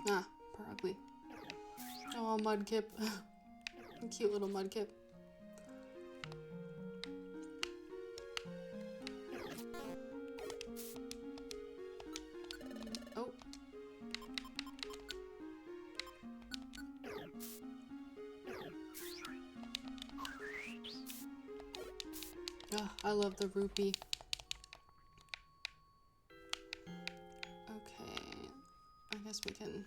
Ah, poor ugly. Oh, Mudkip. Cute little Mudkip. Ugh, I love the rupee. Okay, I guess we can.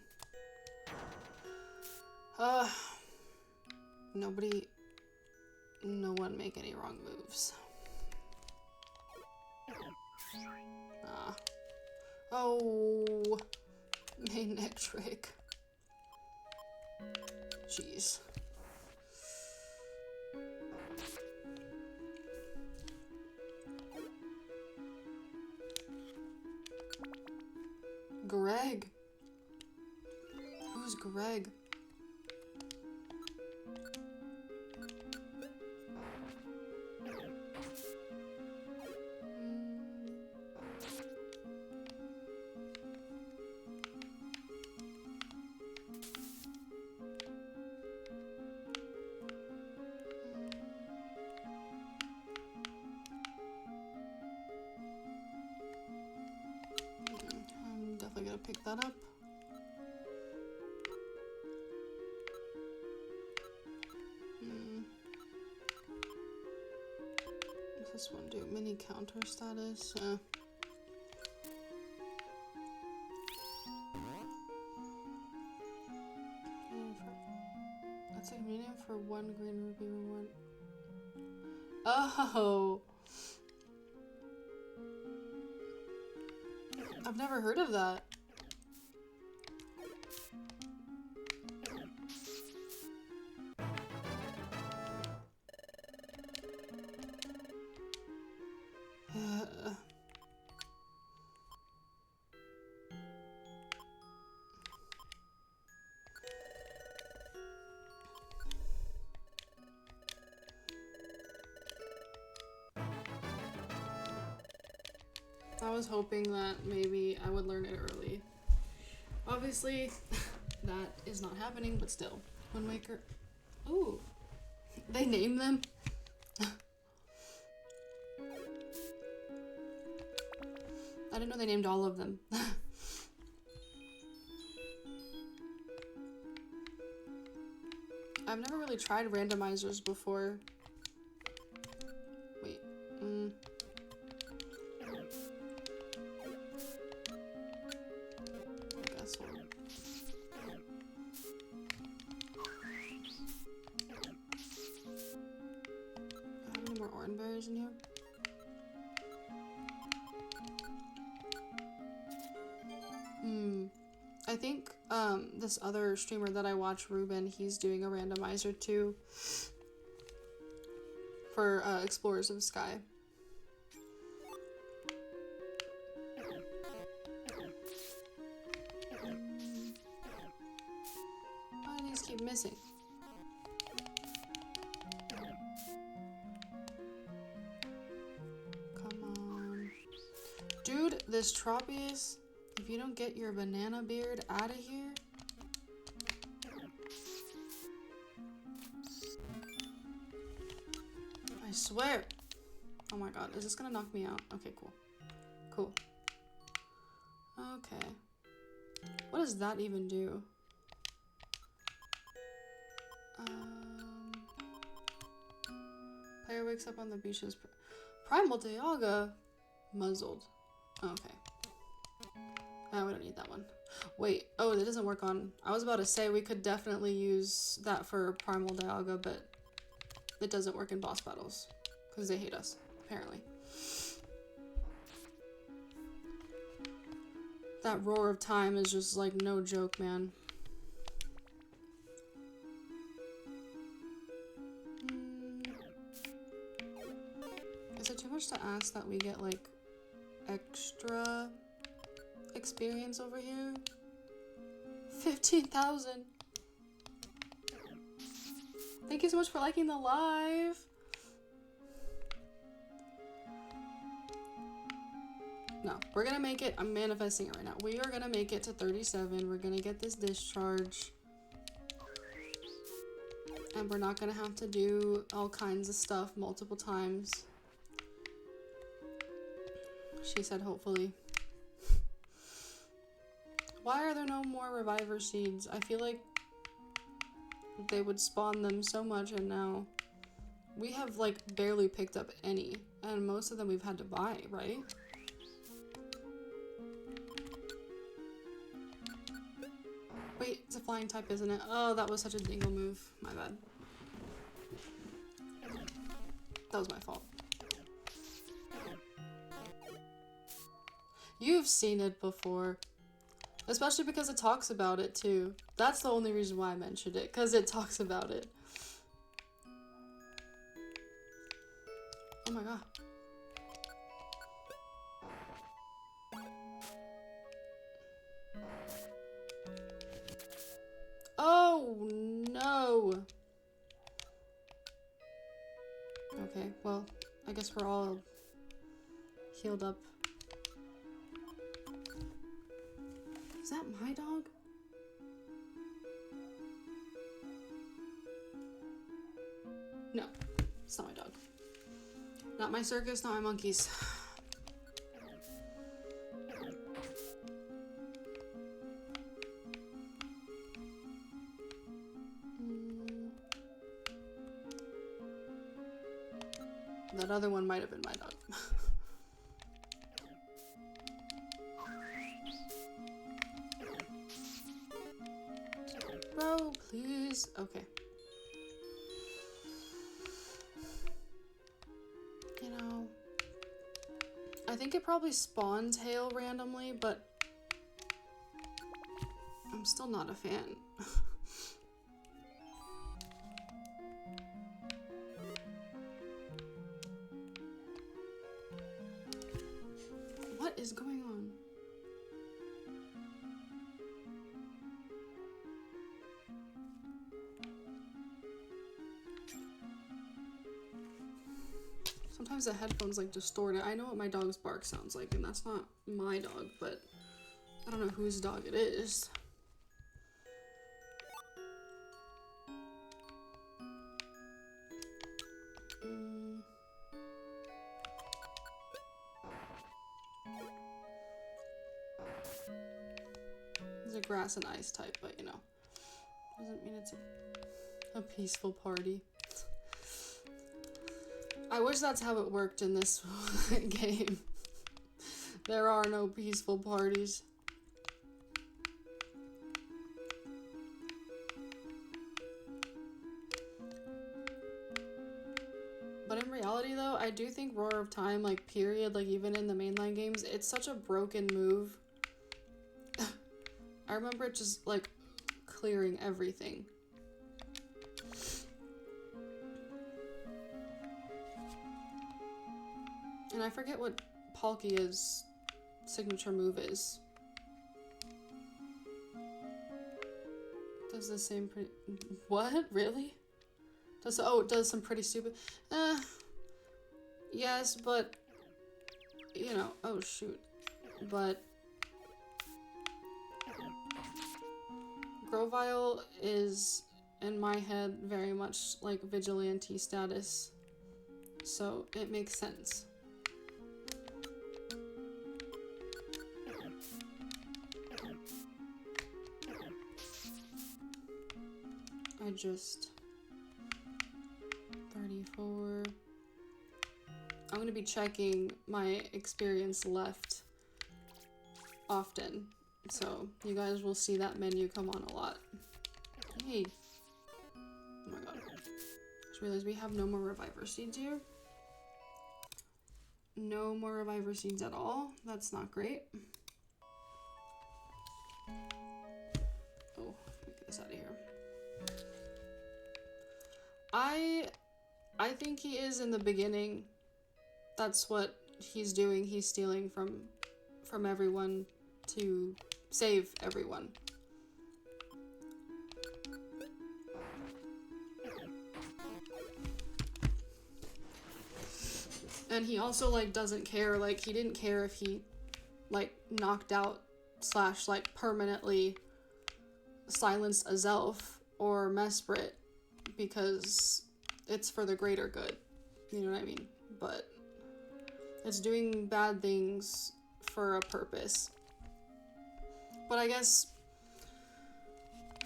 No one make any wrong moves. Oh, main neck trick. Jeez. Greg. Who's Greg? I'm definitely gonna pick that up. What's this one do? Mini counter status? That's like medium for 1 green ruby and 1. Oh! I've never heard of that. I was hoping that maybe I would learn it early. Obviously, that is not happening, but still. Wind Waker. Ooh. They name them? I didn't know they named all of them. I've never really tried randomizers before. Wait. I guess we'll... How many more orange berries in here? I think this other streamer that I watch, Ruben, he's doing a randomizer too for Explorers of Sky. Why do these keep missing? Come on. Dude, this Tropius, if you don't get your banana beard out of here. I swear. Oh my god, is this gonna knock me out? Okay, cool. Cool. Okay. What does that even do? Player wakes up on the beaches. Primal Dialga muzzled. Okay. Oh, we don't need that one. Wait, oh, that doesn't work on... I was about to say we could definitely use that for Primal Dialga, but it doesn't work in boss battles. Because they hate us, apparently. That Roar of Time is just like no joke, man. Is it too much to ask that we get like extra experience over here? 15,000. Thank you so much for liking the live. No, we're gonna make it. I'm manifesting it right now. We are gonna make it to 37. We're gonna get this discharge. And we're not gonna have to do all kinds of stuff multiple times. She said hopefully. Why are there no more reviver seeds? I feel like they would spawn them so much and now We have like barely picked up any, and most of them we've had to buy, right? Wait, it's a flying type, isn't it? Oh, that was such a dingle move. My bad. That was my fault. You've seen it before. Especially because it talks about it too. That's the only reason why I mentioned it, because it talks about it. Oh my god. Oh no! Okay, well, I guess we're all healed up. Is that my dog? No, it's not my dog. Not my circus, not my monkeys. That other one might have been my dog. Bro, please. Okay. You know, I think it probably spawns hail randomly, but I'm still not a fan. What is going on? Sometimes the headphones like distort it. I know what my dog's bark sounds like, and that's not my dog, but I don't know whose dog it is. It's a grass and ice type, but you know, doesn't mean it's a peaceful party. I wish that's how it worked in this game. There are no peaceful parties. But in reality though, I do think Roar of Time, like period, like even in the mainline games, it's such a broken move. I remember it just like clearing everything. And I forget what Palkia's signature move is. Does the same pretty... What? Really? Oh, it does some pretty stupid... Yes, but... You know, oh shoot. But... Grovile is, in my head, very much like vigilante status. So, it makes sense. I just 34. I'm gonna be checking my experience left often, so you guys will see that menu come on a lot. Hey, oh my god! I just realized we have no more reviver seeds here. No more reviver seeds at all. That's not great. Oh, let me get this out of here. I think he is in the beginning. That's what he's doing. He's stealing from everyone to save everyone. And he also like doesn't care, like he didn't care if he like knocked out / like permanently silenced a Zelf or Mesprit, because it's for the greater good, you know what I mean? But it's doing bad things for a purpose. But I guess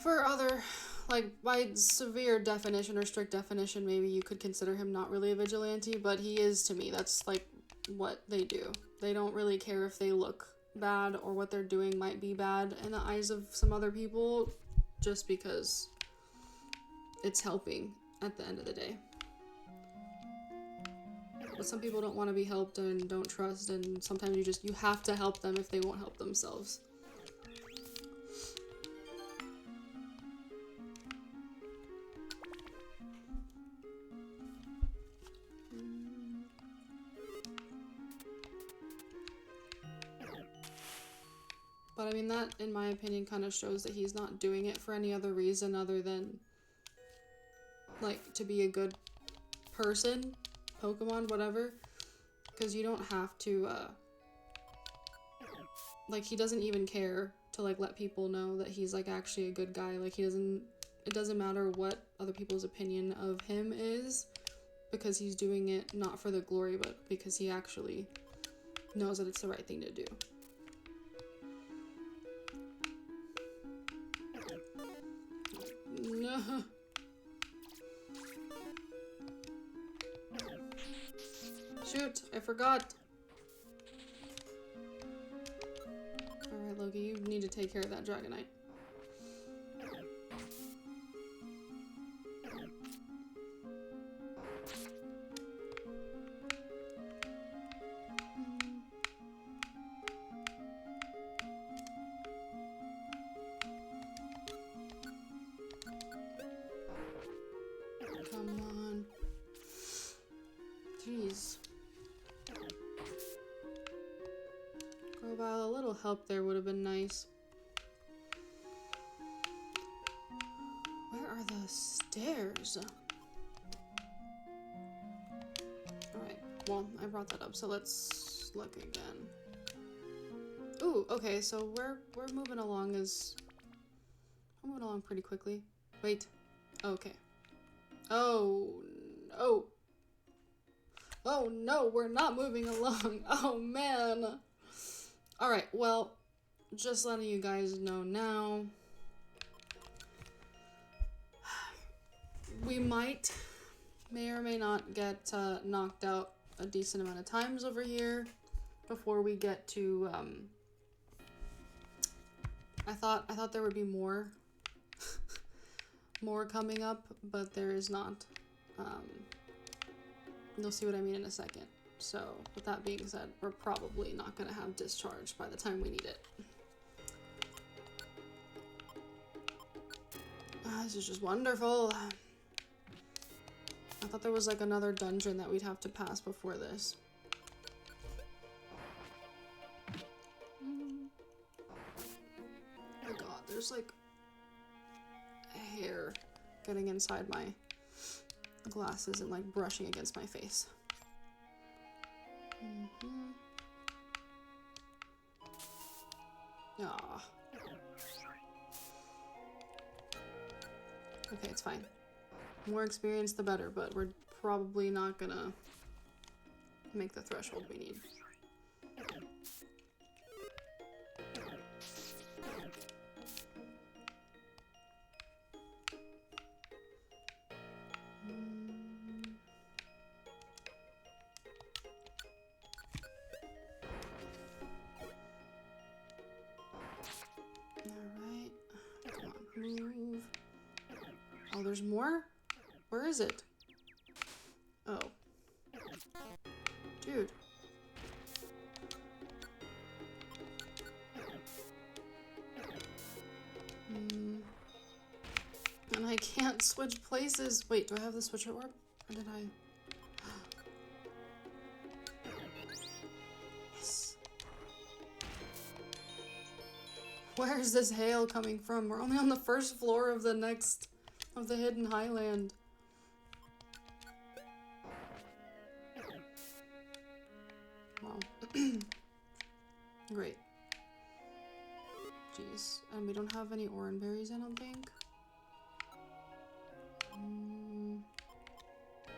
for other like, by severe definition or strict definition, maybe you could consider him not really a vigilante, but he is to me. That's, like, what they do. They don't really care if they look bad or what they're doing might be bad in the eyes of some other people, just because it's helping at the end of the day. But some people don't want to be helped and don't trust, and sometimes you have to help them if they won't help themselves. But I mean, that, in my opinion, kind of shows that he's not doing it for any other reason other than, like, to be a good person, Pokemon, whatever. Because you don't have to, like, he doesn't even care to, like, let people know that he's, like, actually a good guy. Like, it doesn't matter what other people's opinion of him is, because he's doing it not for the glory, but because he actually knows that it's the right thing to do. No. Shoot, I forgot. Alright, Loki, you need to take care of that Dragonite. Come on. Jeez. Grobile, a little help there would have been nice. Where are the stairs? Alright, well, I brought that up, so let's look again. Ooh, okay, so we're moving along I'm moving along pretty quickly. Wait. Okay. Oh, no. Oh, no, we're not moving along. Oh, man. Alright, well, just letting you guys know now. We may or may not get knocked out a decent amount of times over here before we get to, I thought there would be more coming up, but there is not. You'll see what I mean in a second. So, with that being said, we're probably not going to have discharge by the time we need it. This is just wonderful. I thought there was like another dungeon that we'd have to pass before this. Oh god, there's like a hair getting inside my glasses and like brushing against my face. Ah. Okay, it's fine. More experience the better, but we're probably not gonna make the threshold we need. Alright. Come on, move. Oh, there's more? Where is it? Oh. Dude. And I can't switch places. Wait, do I have the switcher orb? Or did I? Yes. Where is this hail coming from? We're only on the first floor of the Hidden Highland. Wow. Great. Jeez. And we don't have any orange berries, I don't think.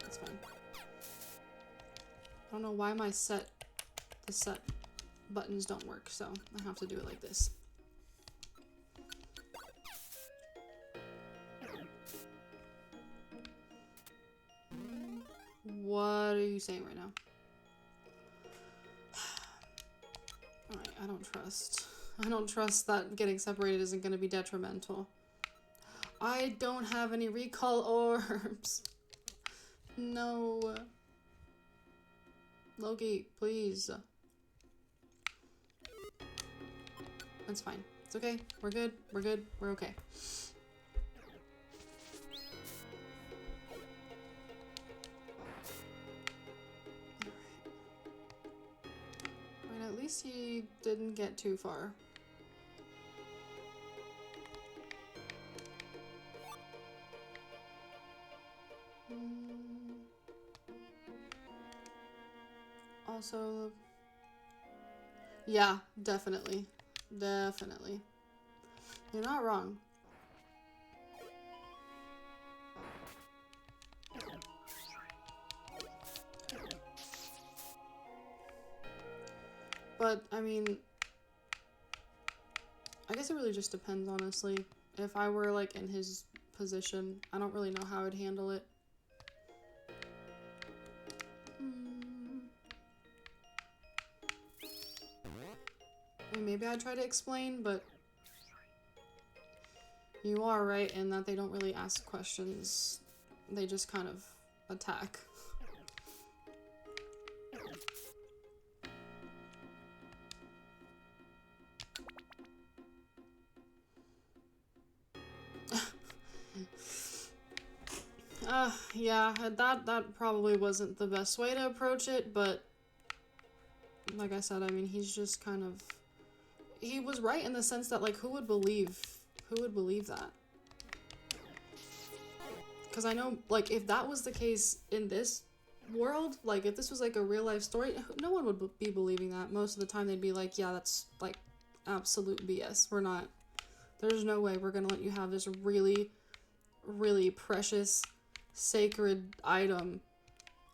That's fine. I don't know why the set buttons don't work, so I have to do it like this. What are you saying right now? Alright, I don't trust that getting separated isn't gonna be detrimental. I don't have any recall orbs. No. Loki, please. That's fine. It's okay. We're good. We're good. We're okay. Alright, at least he didn't get too far. Also, yeah, definitely. Definitely. You're not wrong. But, I mean, I guess it really just depends, honestly. If I were, like, in his position, I don't really know how I'd handle it. I mean, maybe I'd try to explain, but you are right in that they don't really ask questions. They just kind of attack. Yeah, that probably wasn't the best way to approach it, but like I said, I mean, he's just kind of... He was right in the sense that, like, who would believe that? Because I know, like, if that was the case in this world, like, if this was, like, a real-life story, no one would be believing that. Most of the time, they'd be like, yeah, that's, like, absolute BS. We're not... There's no way we're gonna let you have this really, really precious, sacred item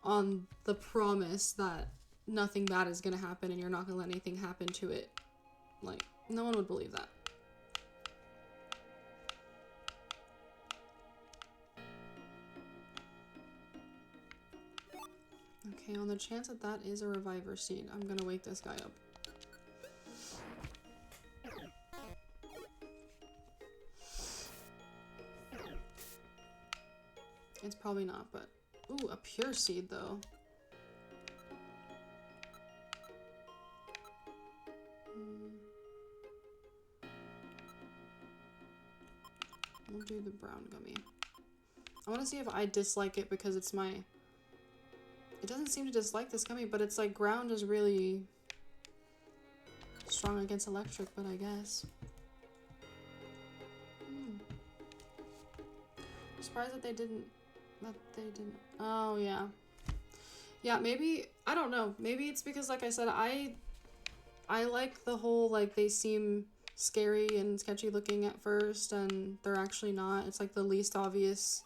on the promise that nothing bad is gonna happen and you're not gonna let anything happen to it. Like, no one would believe that. Okay, on the chance that that is a reviver seed, I'm gonna wake this guy up. It's probably not, but... Ooh, a pure seed, though. We'll do the brown gummy. I want to see if I dislike it because it's my... It doesn't seem to dislike this gummy, but it's like ground is really strong against electric, but I guess. I'm surprised that they didn't... Oh, yeah. Yeah, maybe... I don't know. Maybe it's because, like I said, I like the whole, like, they seem scary and sketchy looking at first, and they're actually not. It's, like, the least obvious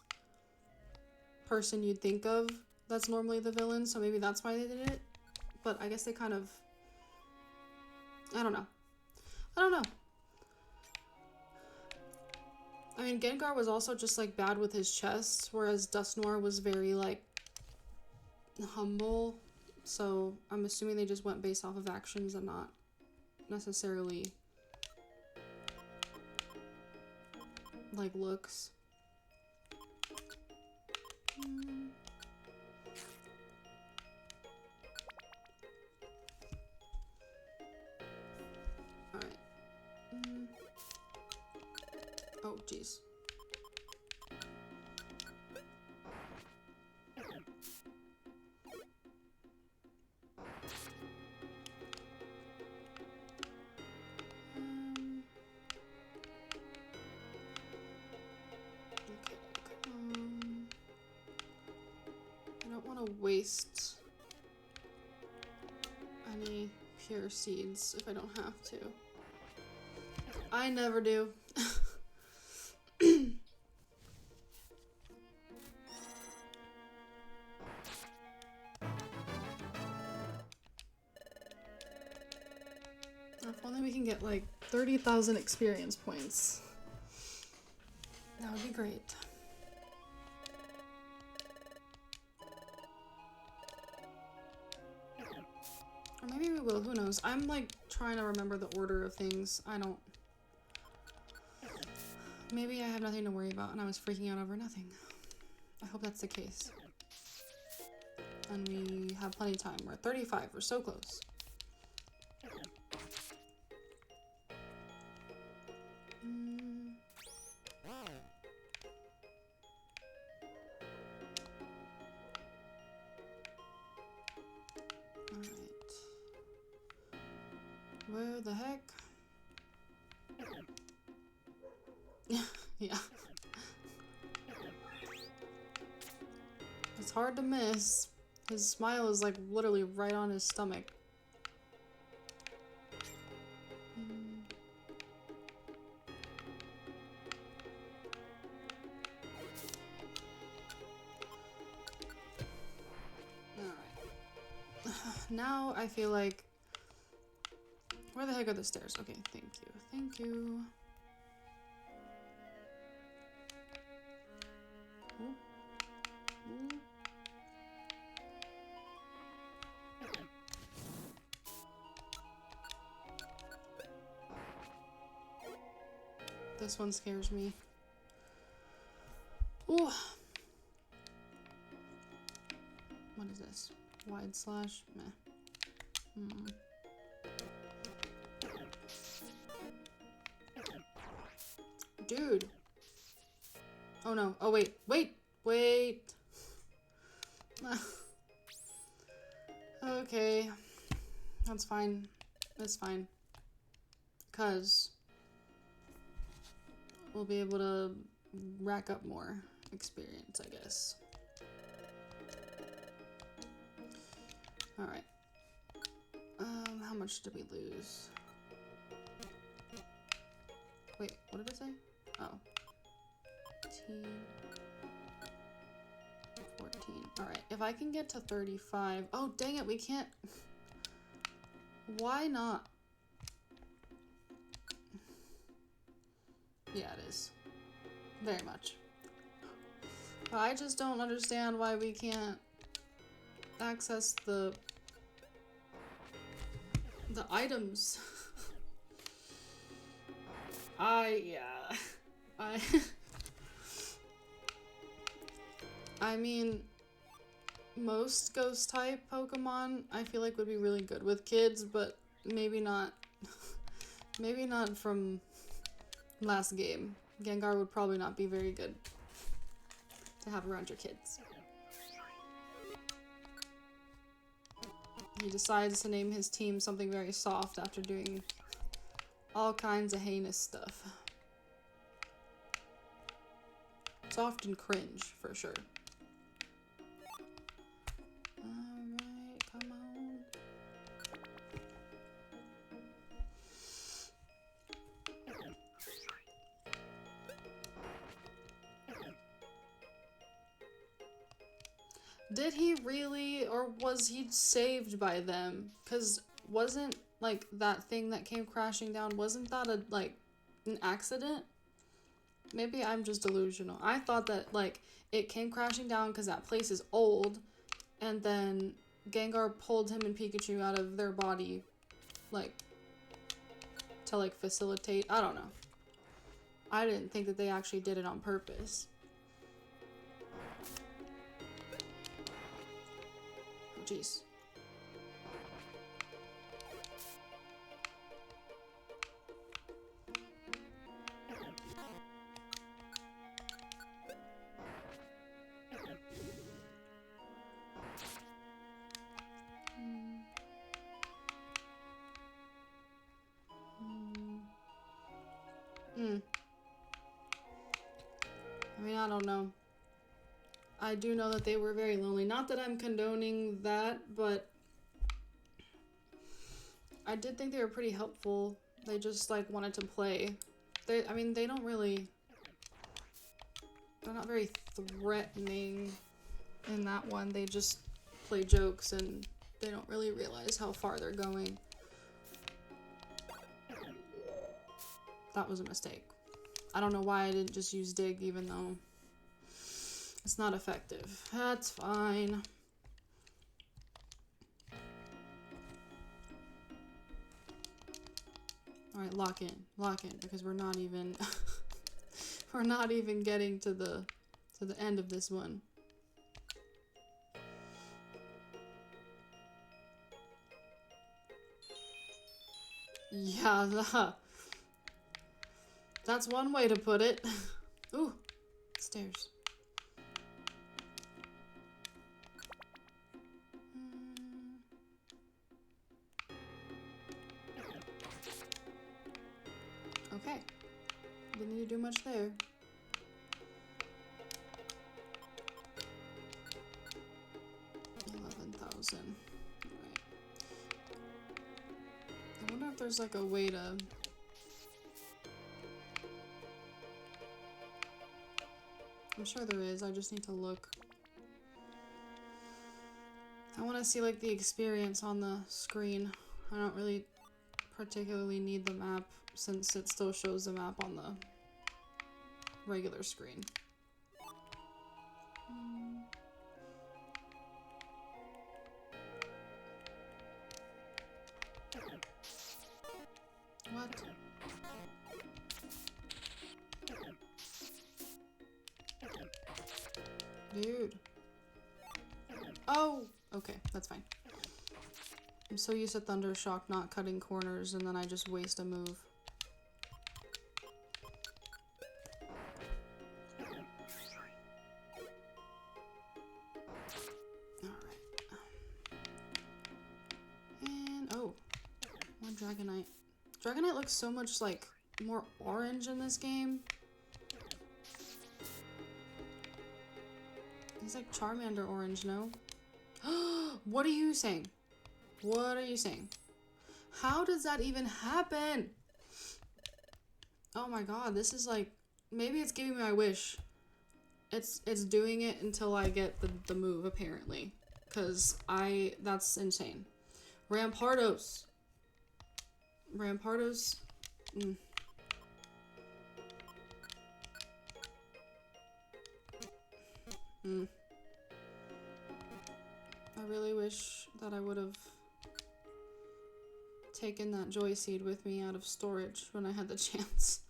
person you'd think of that's normally the villain, so maybe that's why they did it. But I guess they kind of... I don't know. I don't know. I mean, Gengar was also just, like, bad with his chest, whereas Dusknoir was very, like, humble. So I'm assuming they just went based off of actions and not necessarily, like, looks. Alright. Oh, jeez. Waste any pure seeds if I don't have to. I never do. If only we can get like 30,000 experience points. That would be great. will, who knows? I'm like trying to remember the order of things. I don't... Maybe I have nothing to worry about and I was freaking out over nothing. I hope that's the case. And we have plenty of time. We're at 35. We're so close. Alright. Where the heck? Yeah. It's hard to miss. His smile is like literally right on his stomach. Alright. Now I feel like... Where the heck are the stairs? Okay, thank you. Thank you. Ooh. Ooh. This one scares me. Ooh. What is this? Wide slash? Meh. Dude. Oh no. Oh wait. Wait. Wait. Okay. That's fine. That's fine. 'Cause we'll be able to rack up more experience, I guess. Alright. How much did we lose? Wait, what did it say? Oh. 14. Alright, if I can get to 35... Oh, dang it, we can't... Why not? Yeah, it is. Very much. But I just don't understand why we can't access the items. Yeah. I mean, most ghost type Pokemon I feel like would be really good with kids, but maybe not. Maybe not from last game. Gengar would probably not be very good to have around your kids. He decides to name his team something very soft after doing all kinds of heinous stuff. Soft and cringe, for sure. Alright, come on. Did he really, or was he saved by them? 'Cause wasn't, like, that thing that came crashing down, wasn't that an accident? Maybe I'm just delusional. I thought that, like, it came crashing down because that place is old, and then Gengar pulled him and Pikachu out of their body, like, to, like, facilitate. I don't know. I didn't think that they actually did it on purpose. Oh, jeez. I mean, I don't know. I do know that they were very lonely. Not that I'm condoning that, but I did think they were pretty helpful. They just, like, wanted to play. I mean, they don't really... They're not very threatening in that one. They just play jokes and they don't really realize how far they're going. That was a mistake. I don't know why I didn't just use dig even though it's not effective. That's fine. Alright, lock in, because we're not even we're not even getting to the end of this one. Yeah, that's one way to put it. Ooh, stairs. Okay. Didn't need to do much there. $11,000. Alright. I wonder if there's like a way to... I'm sure there is, I just need to look. I want to see like the experience on the screen. I don't really particularly need the map since it still shows the map on the regular screen. What? Dude. Oh! Okay, that's fine. I'm so used to Thundershock not cutting corners and then I just waste a move. Alright. And, oh. More Dragonite. Dragonite looks so much, like, more orange in this game. He's like Charmander orange, no? What are you saying? What are you saying? How does that even happen? Oh my god, this is like... Maybe it's giving me my wish. It's doing it until I get the move, apparently. Because that's insane. Rampardos. Rampardos... I really wish that I would have taken that joy seed with me out of storage when I had the chance.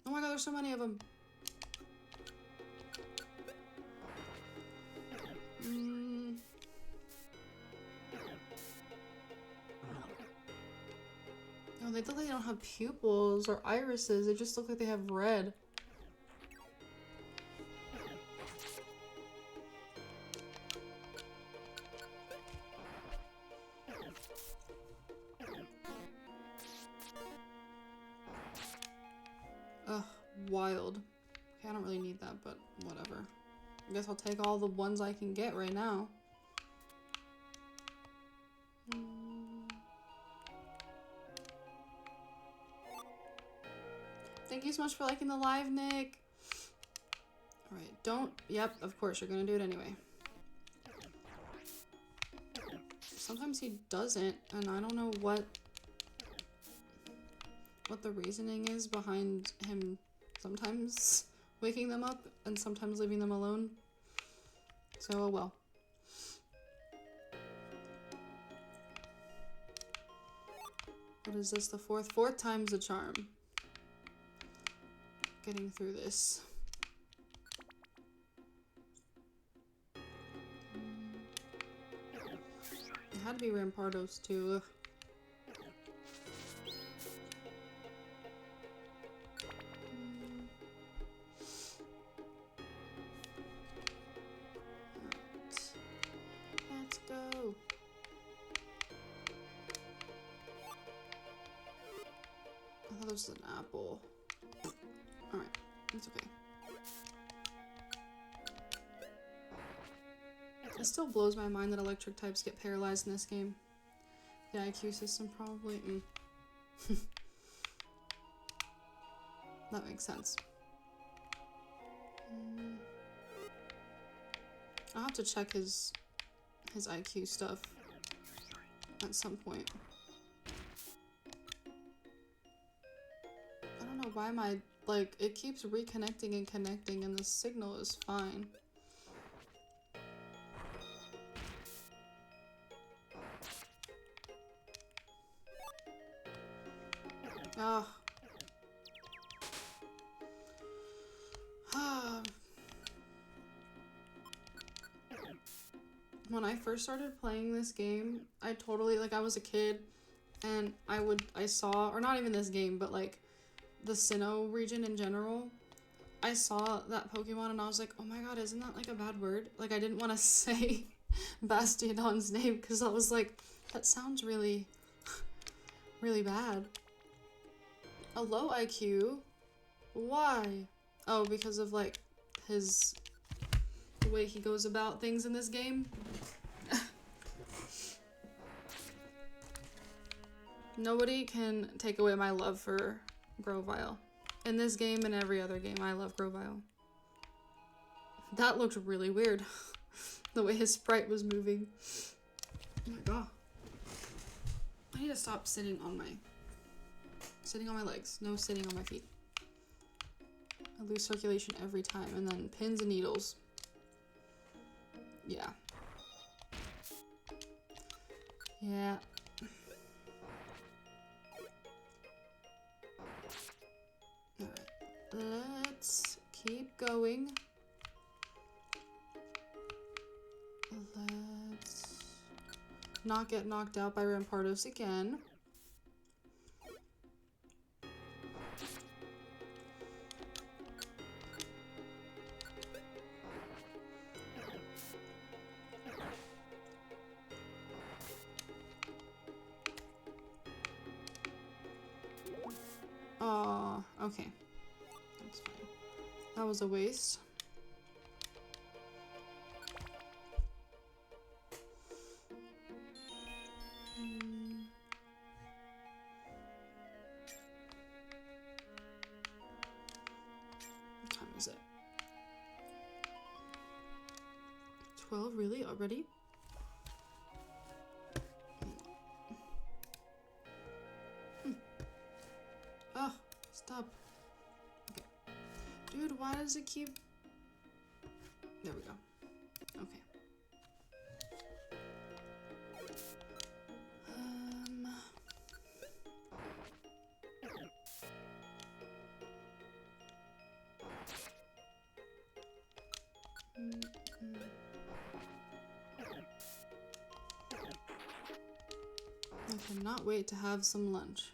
Oh my god, there's so many of them. Oh, they look like they don't have pupils or irises. They just look like they have red. Ugh, wild. Okay, I don't really need that, but whatever. I guess I'll take all the ones I can get right now. Thank you so much for liking the live, Nick. Alright, don't... Yep, of course, you're gonna do it anyway. Sometimes he doesn't, and I don't know what the reasoning is behind him sometimes waking them up and sometimes leaving them alone. So, oh well. What is this, the fourth? Fourth time's the charm. Getting through this. It had to be Rampardos too. Ugh. Let's go. I thought it was an apple. Alright, it's okay. It still blows my mind that electric types get paralyzed in this game. The IQ system probably. That makes sense. I'll have to check his IQ stuff at some point. I don't know why my, like, it keeps reconnecting and connecting and the signal is fine. Ugh. When I first started playing this game, I totally, like, I was a kid, and I saw, or not even this game, but, like, the Sinnoh region in general, I saw that Pokemon, and I was like, oh my god, isn't that, like, a bad word? Like, I didn't want to say Bastiodon's name, because I was like, that sounds really, really bad. A low IQ? Why? Oh, because of, like, the way he goes about things in this game? Nobody can take away my love for Grovyle. In this game and every other game, I love Grovyle. That looked really weird. The way his sprite was moving. Oh my god. I need to stop sitting on my legs. No sitting on my feet. I lose circulation every time. And then pins and needles. Yeah. Yeah. Alright. Let's keep going. Let's not get knocked out by Rampardos again. Aw, okay. That's fine. That was a waste. What time is it? 12, really? Already? Oh, stop. Okay. Dude, why does it keep... There we go. Okay. I cannot wait to have some lunch.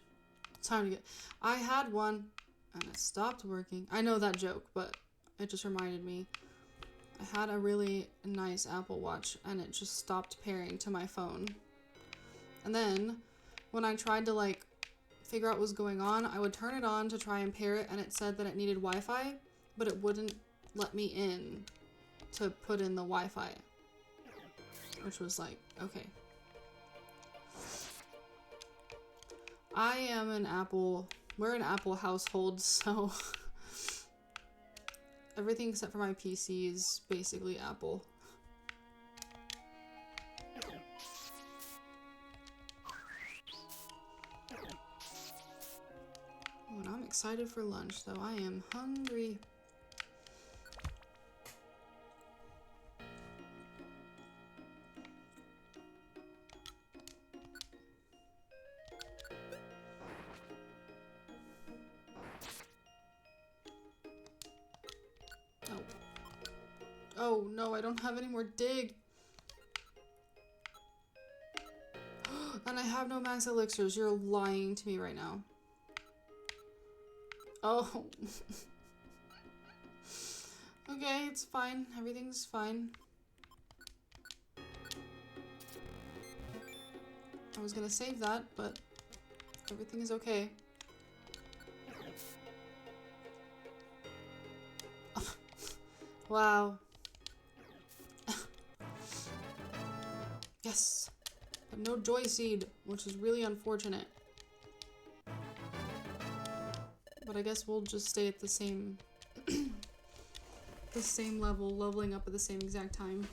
It's time to get... I had one, and it stopped working. I know that joke, but it just reminded me. I had a really nice Apple Watch, and it just stopped pairing to my phone. And then, when I tried to, like, figure out what was going on, I would turn it on to try and pair it, and it said that it needed Wi-Fi, but it wouldn't let me in to put in the Wi-Fi. Which was like, okay. We're an Apple household, so everything except for my PC is basically Apple. Oh, and I'm excited for lunch, though. I am hungry. Oh no, I don't have any more dig. And I have no max elixirs. You're lying to me right now. Oh. Okay, it's fine. Everything's fine. I was gonna save that, but everything is okay. Wow. Yes. But no joy seed, which is really unfortunate. But I guess we'll just stay at the same level, leveling up at the same exact time.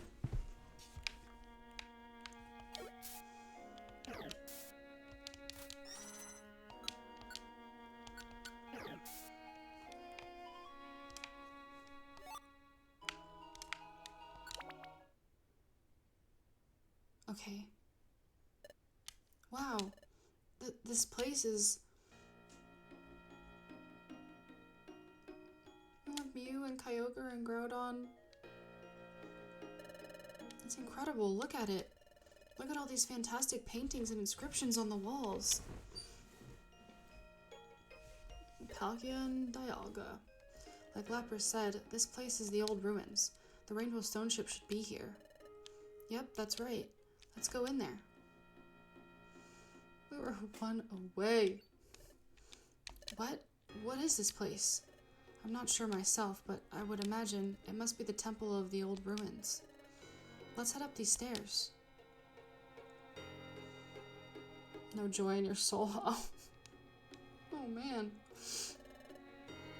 Okay. Wow. This place is Kyogre and Groudon. It's incredible. Look at it. Look at all these fantastic paintings and inscriptions on the walls. Palkia and Dialga. Like Lapras said, this place is the old ruins. The Rainbow Stone Ship should be here. Yep, that's right. Let's go in there. We were one away. What? What is this place? I'm not sure myself, but I would imagine it must be the Temple of the Old Ruins. Let's head up these stairs. No joy in your soul. Oh man.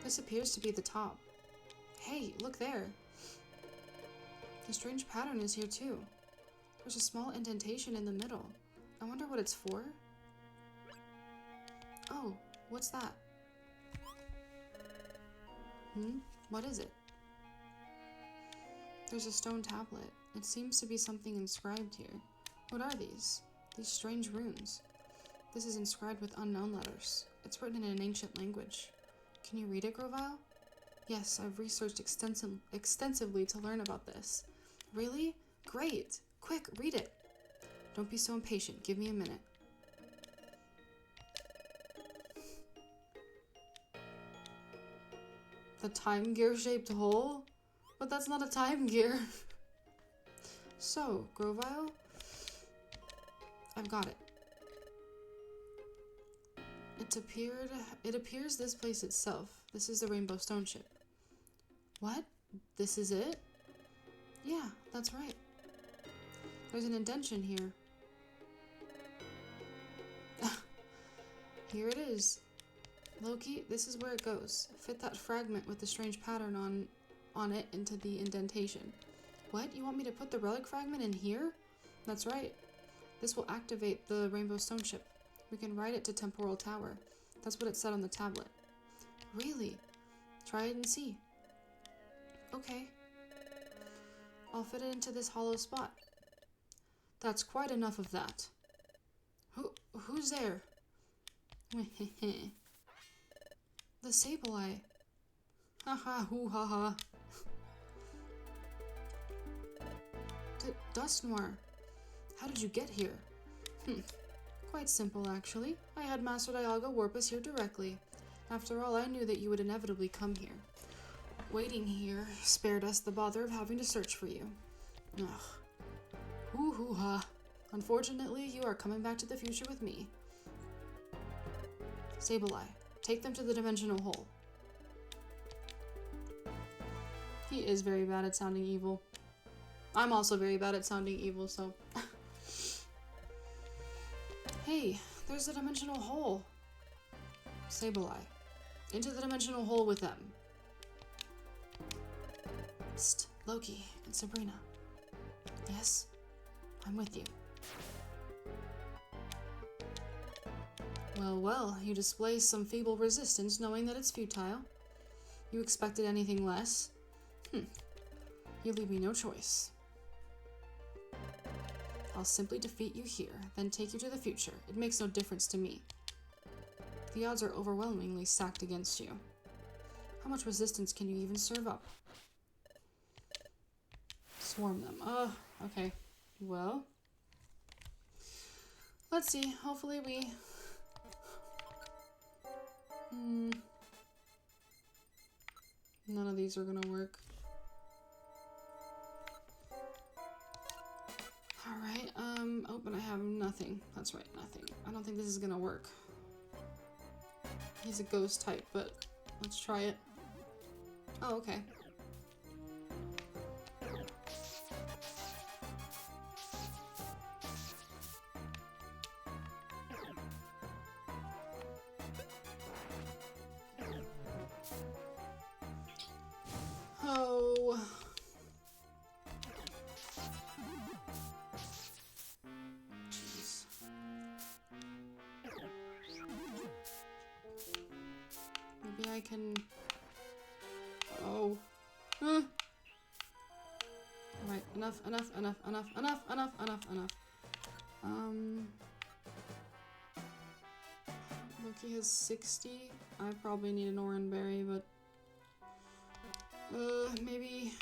This appears to be the top. Hey, look there. The strange pattern is here too. There's a small indentation in the middle. I wonder what it's for. Oh, what's that? What is it? There's a stone tablet. It seems to be something inscribed here. What are these? These strange runes. This is inscribed with unknown letters. It's written in an ancient language. Can you read it, Grovyle? Yes, I've researched extensively to learn about this. Really? Great! Quick, read it! Don't be so impatient. Give me a minute. The time gear-shaped hole? But that's not a time gear. So, Grovyle, I've got it. It appears this place itself. This is the Rainbow Stone Ship. What? This is it? Yeah, that's right. There's an indentation here. Here it is. Loki, this is where it goes. Fit that fragment with the strange pattern on it into the indentation. What? You want me to put the relic fragment in here? That's right. This will activate the Rainbow Stone Ship. We can ride it to Temporal Tower. That's what it said on the tablet. Really? Try it and see. Okay. I'll fit it into this hollow spot. That's quite enough of that. Who's there? The Sableye. Haha, hoo ha ha. Dusknoir, how did you get here? Quite simple, actually. I had Master Dialga warp us here directly. After all, I knew that you would inevitably come here. Waiting here spared us the bother of having to search for you. Ugh. Hoo hoo ha. Unfortunately, you are coming back to the future with me. Sableye, take them to the dimensional hole. He is very bad at sounding evil. I'm also very bad at sounding evil, so... Hey, there's a dimensional hole. Sableye, into the dimensional hole with them. Psst, Loki and Sabrina. Yes, I'm with you. Well, well, you display some feeble resistance knowing that it's futile. You expected anything less? You leave me no choice. I'll simply defeat you here, then take you to the future. It makes no difference to me. The odds are overwhelmingly stacked against you. How much resistance can you even serve up? Swarm them. Okay. Well. Let's see. Hopefully we... None of these are gonna work. Alright, oh, but I have nothing. That's right, nothing. I don't think this is gonna work. He's a ghost type, but let's try it. Oh, okay. Oh. Jeez. Maybe I can... Oh. Alright, enough. Loki has 60. I probably need an Oran Berry, but... Maybe...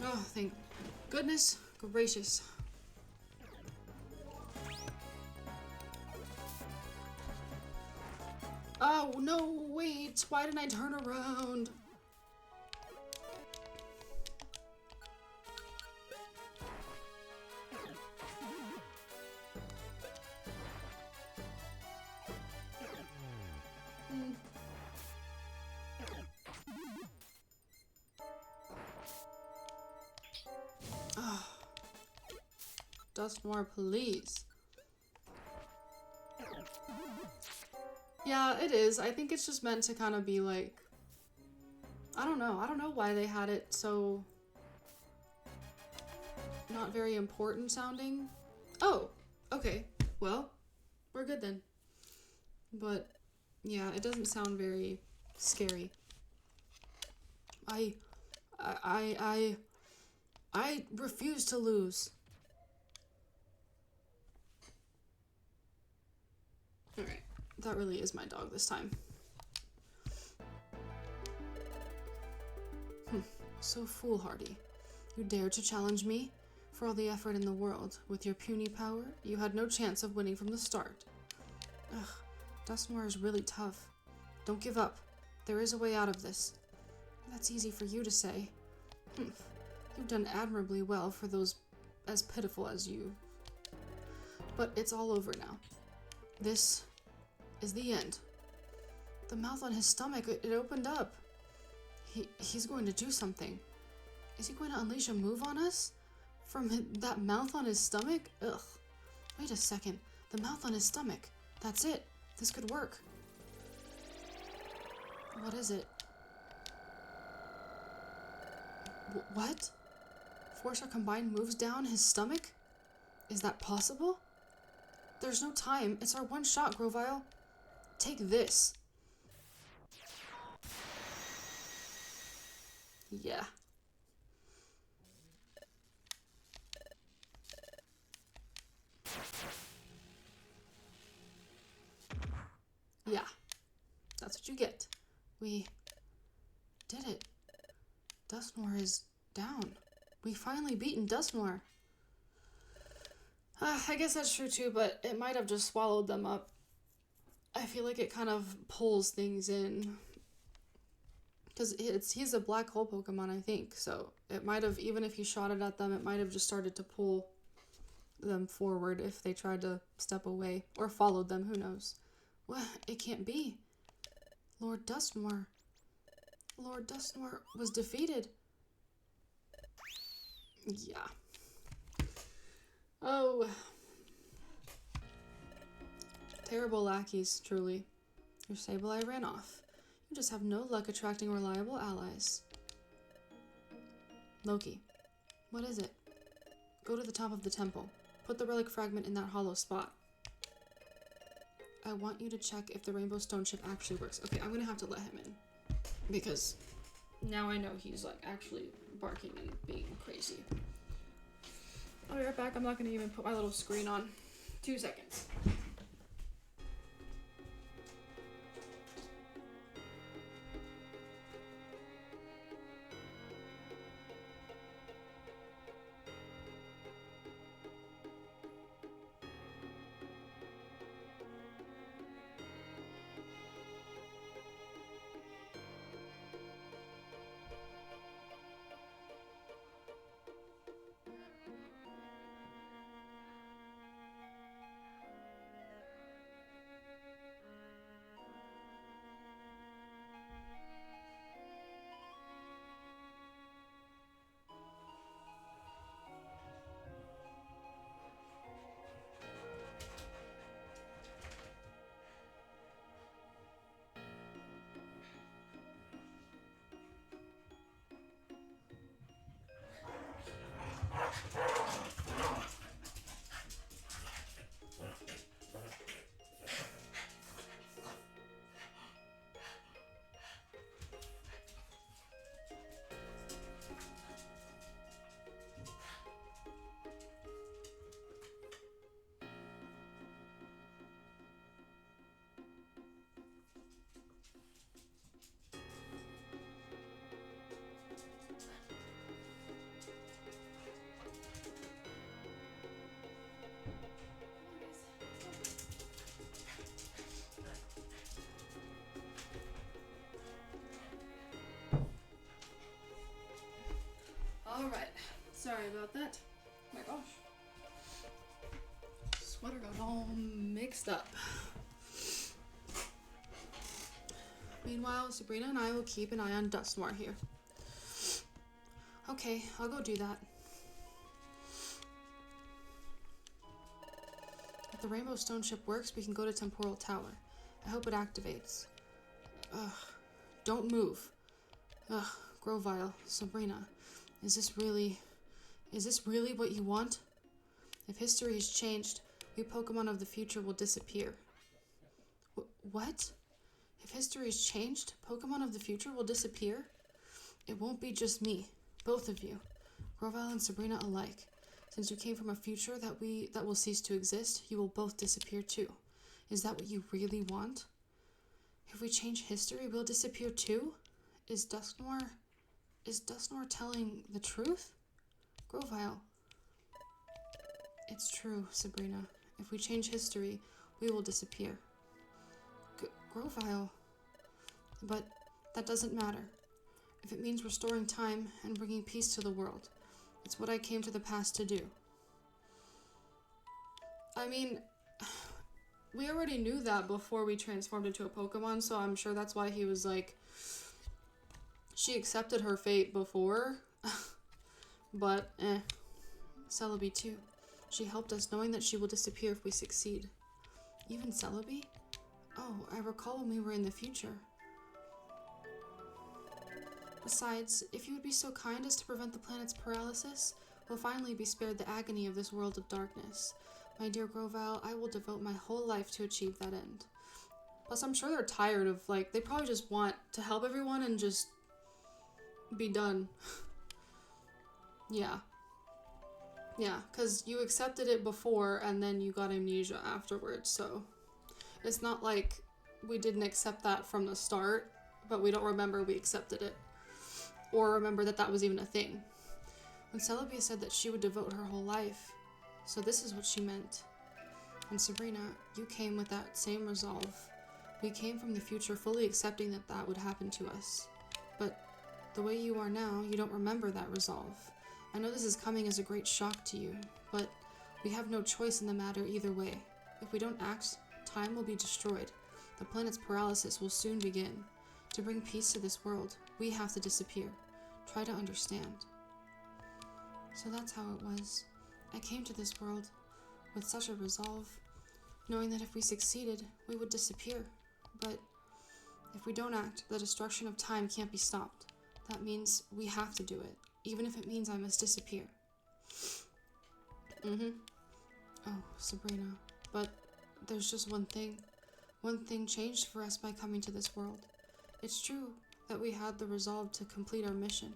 Oh, thank goodness gracious. Oh, no, wait. Why didn't I turn around? Oh, Dustmore, please. Yeah, it is. I think it's just meant to kind of be like... I don't know. I don't know why they had it so... not very important sounding. Oh, okay. Well, we're good then. But, yeah, it doesn't sound very scary. I refuse to lose. Alright, that really is my dog this time. So foolhardy. You dared to challenge me? For all the effort in the world, with your puny power, you had no chance of winning from the start. Ugh, Dustmore is really tough. Don't give up. There is a way out of this. That's easy for you to say. You've done admirably well for those as pitiful as you. But it's all over now. This is the end. The mouth on his stomach, it opened up. He's going to do something. Is he going to unleash a move on us? From that mouth on his stomach? Ugh. Wait a second. The mouth on his stomach. That's it. This could work. What is it? What? Force our combined moves down his stomach? Is that possible? There's no time. It's our one shot, Grovile. Take this. Yeah. Yeah. That's what you get. We did it. Dustmore is down. We finally beaten Dustmore. I guess that's true too, but it might have just swallowed them up. I feel like it kind of pulls things in. Because he's a black hole Pokemon, I think. So it might have, even if you shot it at them, it might have just started to pull them forward if they tried to step away. Or followed them, who knows. Well, it can't be. Lord Dustmore was defeated. Yeah. Oh. Terrible lackeys, truly. Your Sableye ran off. You just have no luck attracting reliable allies. Loki, what is it? Go to the top of the temple. Put the relic fragment in that hollow spot. I want you to check if the Rainbow Stone chip actually works. Okay, I'm gonna have to let him in. Because now I know he's like actually barking and being crazy. I'll be right back. I'm not gonna even put my little screen on. 2 seconds. about that. Oh my gosh. Sweater got all mixed up. Meanwhile, Sabrina and I will keep an eye on Dustmore here. Okay, I'll go do that. If the Rainbow Stone ship works, we can go to Temporal Tower. I hope it activates. Ugh. Don't move. Ugh. Grovile, Sabrina. Is this really what you want? If history has changed, we Pokemon of the future will disappear. What? If history has changed, Pokemon of the future will disappear? It won't be just me. Both of you. Grovile and Sabrina alike. Since you came from a future that will cease to exist, you will both disappear too. Is that what you really want? If we change history, we'll disappear too? Is Dusknoir telling the truth? Grovile. It's true, Sabrina. If we change history, we will disappear. Grovile. But that doesn't matter. If it means restoring time and bringing peace to the world, it's what I came to the past to do. I mean, we already knew that before we transformed into a Pokemon, so I'm sure that's why he was like, she accepted her fate before, but Celebi too. She helped us knowing that she will disappear if we succeed. Even Celebi? Oh, I recall when we were in the future. Besides, if you would be so kind as to prevent the planet's paralysis, we'll finally be spared the agony of this world of darkness. My dear Grovile, I will devote my whole life to achieve that end. Plus, I'm sure they're tired of, like, they probably just want to help everyone and just be done. Yeah. Yeah, because you accepted it before and then you got amnesia afterwards, so it's not like we didn't accept that from the start, but we don't remember we accepted it. Or remember that that was even a thing. When Celebi said that she would devote her whole life, so this is what she meant. And Sabrina, you came with that same resolve. We came from the future fully accepting that that would happen to us. But the way you are now, you don't remember that resolve. I know this is coming as a great shock to you, but we have no choice in the matter either way. If we don't act, time will be destroyed. The planet's paralysis will soon begin. To bring peace to this world, we have to disappear. Try to understand. So that's how it was. I came to this world with such a resolve, knowing that if we succeeded, we would disappear. But if we don't act, the destruction of time can't be stopped. That means we have to do it, even if it means I must disappear. Oh, Sabrina, but there's just one thing. One thing changed for us by coming to this world. It's true that we had the resolve to complete our mission.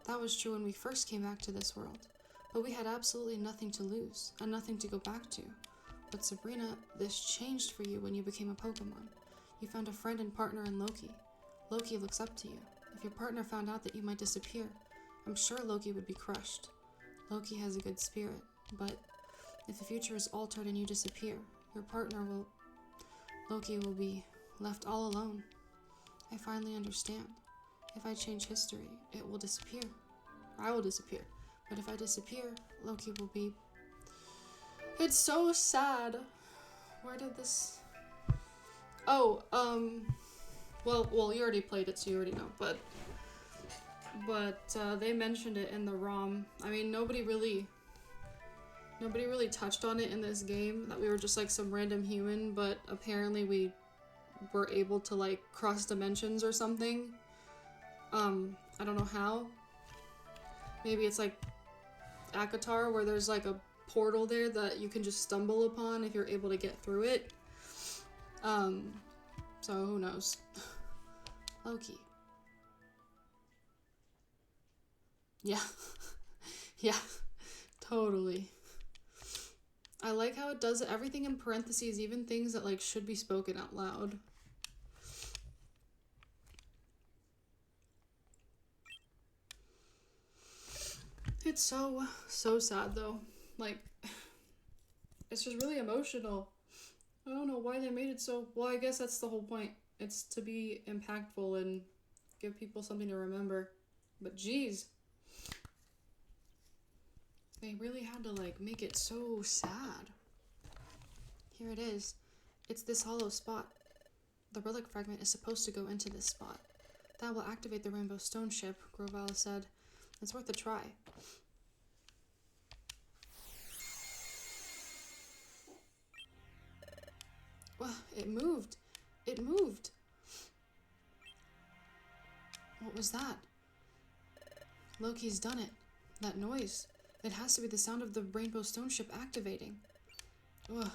That was true when we first came back to this world. But we had absolutely nothing to lose, and nothing to go back to. But Sabrina, this changed for you when you became a Pokemon. You found a friend and partner in Loki. Loki looks up to you. If your partner found out that you might disappear, I'm sure Loki would be crushed. Loki has a good spirit, but if the future is altered and you disappear, your partner will... Loki will be left all alone. I finally understand. If I change history, it will disappear. I will disappear. But if I disappear, Loki will be... It's so sad. Where did this... Oh, well, you already played it, so you already know, but they mentioned it in the ROM. I mean, nobody really touched on it in this game, that we were just like some random human, but apparently we were able to like cross dimensions or something. I don't know how. Maybe it's like Akatar, where there's like a portal there that you can just stumble upon if you're able to get through it. So who knows. Loki. Yeah. Yeah, totally. I like how it does everything in parentheses, even things that like should be spoken out loud. It's so sad though. Like, it's just really emotional. I don't know why they made it so... Well, I guess that's the whole point. It's to be impactful and give people something to remember. But geez. They really had to, like, make it so sad. Here it is. It's this hollow spot. The relic fragment is supposed to go into this spot. That will activate the Rainbow Stone ship, Grovile said. It's worth a try. Well, it moved. It moved. What was that? Loki's done it. That noise. It has to be the sound of the Rainbow Stone ship activating. Ugh.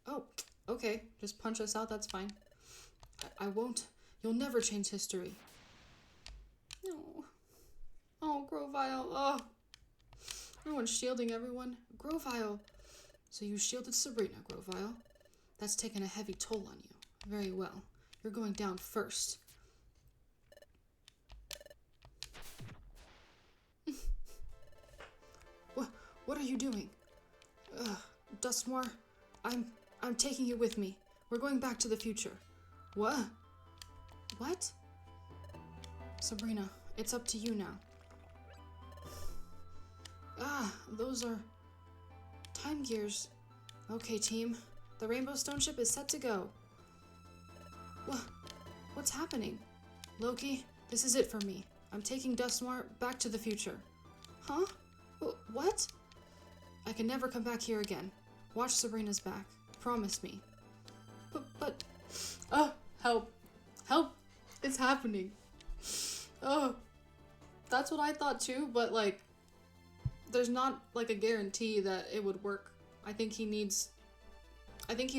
Oh, okay. Just punch us out, that's fine. I won't. You'll never change history. No. Oh, Grovile. Oh. Everyone's shielding everyone. Grovile. So you shielded Sabrina, Grovile. That's taken a heavy toll on you. Very well. You're going down first. What are you doing? Dustmore, I'm taking you with me. We're going back to the future. What? What? Sabrina, it's up to you now. Those are time gears. Okay, team. The Rainbow Stone ship is set to go. What's happening? Loki, this is it for me. I'm taking Dustmore back to the future. Huh? What? I can never come back here again. Watch Sabrina's back. Promise me. But... Oh, help. Help. It's happening. Oh. That's what I thought too, but like... There's not like a guarantee that it would work. I think he's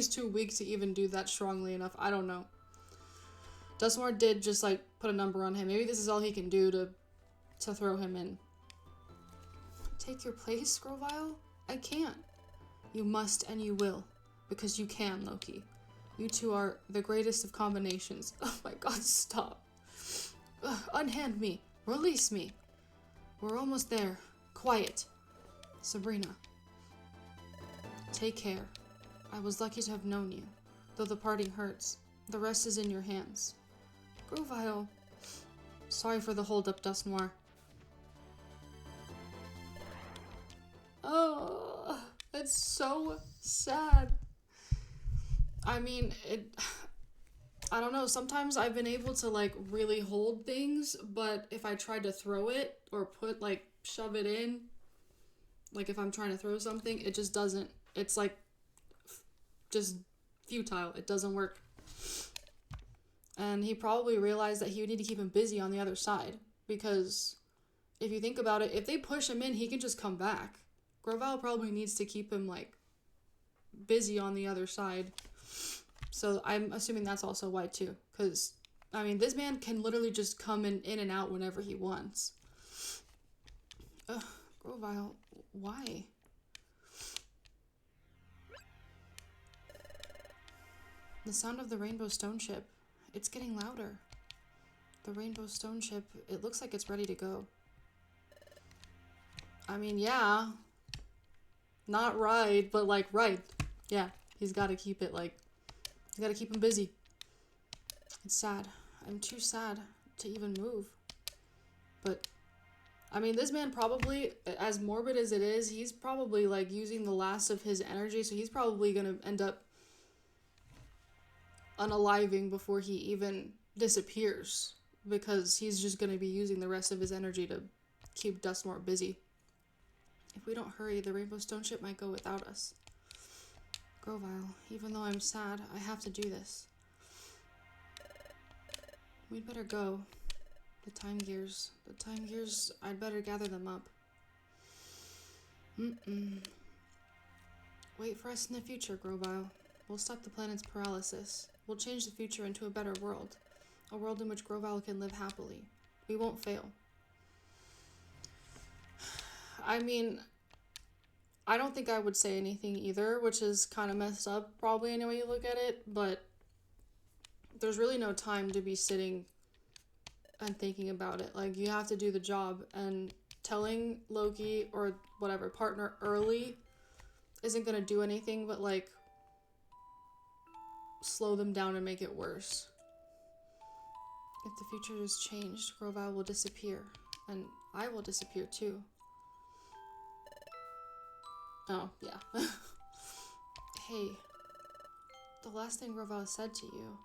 too weak to even do that strongly enough. I don't know. Dustmore did just like put a number on him. Maybe this is all he can do to throw him in. Take your place, Grovile? I can't. You must and you will. Because you can, Loki. You two are the greatest of combinations. Oh my god, stop. Unhand me. Release me. We're almost there. Quiet. Sabrina. Take care. I was lucky to have known you. Though the parting hurts, the rest is in your hands. Grovile. Sorry for the hold-up, Dustmore. Oh, it's so sad. I mean, I don't know, sometimes I've been able to, like, really hold things, but if I tried to throw it, or shove it in, like, if I'm trying to throw something, it just doesn't, it's, like, just futile. It doesn't work. And he probably realized that he would need to keep him busy on the other side, because if you think about it, if they push him in, he can just come back. Grovile probably needs to keep him, like, busy on the other side. So I'm assuming that's also why, too. Because, I mean, this man can literally just come in and out whenever he wants. Ugh, Grovile, why? The sound of the Rainbow Stone ship. It's getting louder. The Rainbow Stone ship, it looks like it's ready to go. I mean, yeah. Not right, but like right. Yeah, he's got to keep it like, he's got to keep him busy. It's sad. I'm too sad to even move. But, I mean, this man probably, as morbid as it is, he's probably like using the last of his energy, so he's probably going to end up unaliving before he even disappears, because he's just going to be using the rest of his energy to keep Dustmore busy. If we don't hurry, the Rainbow Stone ship might go without us. Grovile, even though I'm sad, I have to do this. We'd better go. The time gears, I'd better gather them up. Wait for us in the future, Grovile. We'll stop the planet's paralysis. We'll change the future into a better world. A world in which Grovile can live happily. We won't fail. I mean, I don't think I would say anything either, which is kind of messed up probably any way you look at it, but there's really no time to be sitting and thinking about it. Like, you have to do the job, and telling Loki or whatever partner early isn't gonna do anything but like slow them down and make it worse. If the future is changed, Grovile will disappear, and I will disappear too. Oh, yeah. Hey, the last thing Roval said to you.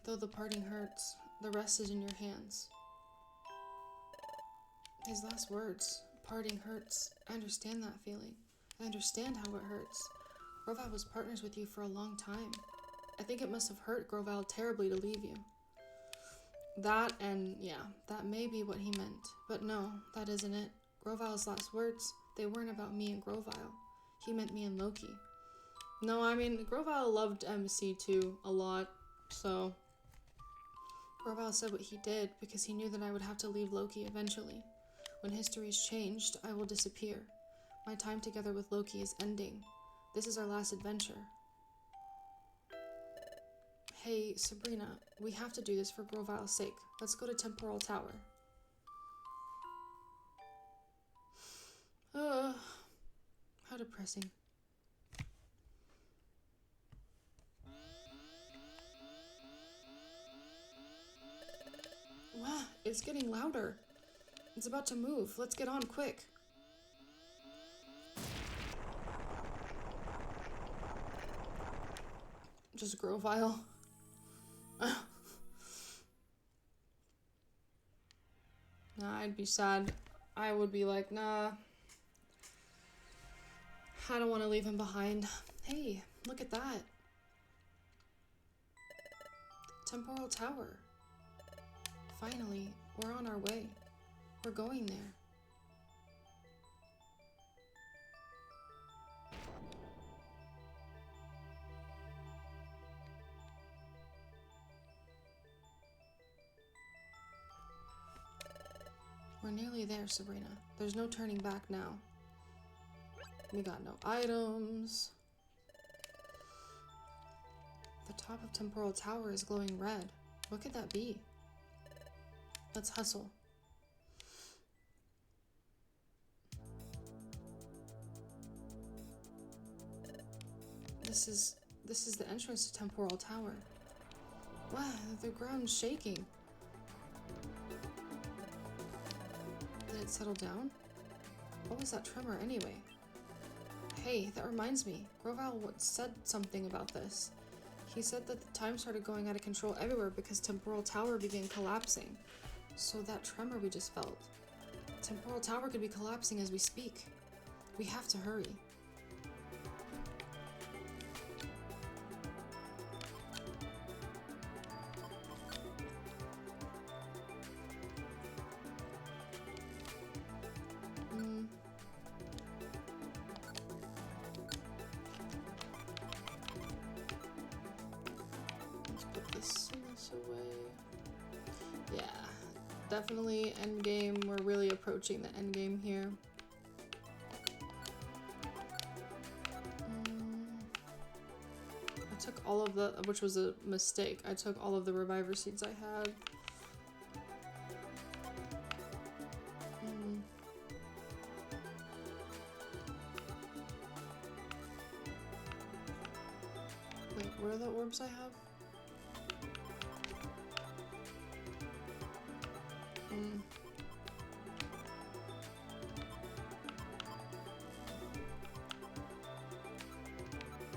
Though the parting hurts, the rest is in your hands. His last words, parting hurts. I understand that feeling. I understand how it hurts. Groval was partners with you for a long time. I think it must have hurt Groval terribly to leave you. That and, yeah, that may be what he meant. But no, that isn't it. Groval's last words, they weren't about me and Groval. He meant me and Loki. No, I mean, Groval loved MC too a lot, so... Groval said what he did because he knew that I would have to leave Loki eventually. When history's changed, I will disappear. My time together with Loki is ending. This is our last adventure. Hey, Sabrina, we have to do this for Groval's sake. Let's go to Temporal Tower. How depressing. Wow, it's getting louder. It's about to move. Let's get on quick. Just Grovile. Nah, I'd be sad. I would be like, nah. I don't want to leave him behind. Hey, look at that. Temporal Tower. Finally, we're on our way. We're going there. We're nearly there, Sabrina. There's no turning back now. We got no items. The top of Temporal Tower is glowing red. What could that be? Let's hustle. This is the entrance to Temporal Tower. Wow, the ground's shaking. Did it settle down? What was that tremor anyway? Hey, that reminds me. Groval said something about this. He said that the time started going out of control everywhere because Temporal Tower began collapsing. So that tremor we just felt. Temporal Tower could be collapsing as we speak. We have to hurry. Definitely endgame. We're really approaching the endgame here. I took all of the, which was a mistake. I took all of the reviver seeds I had. Wait, what are the orbs I have?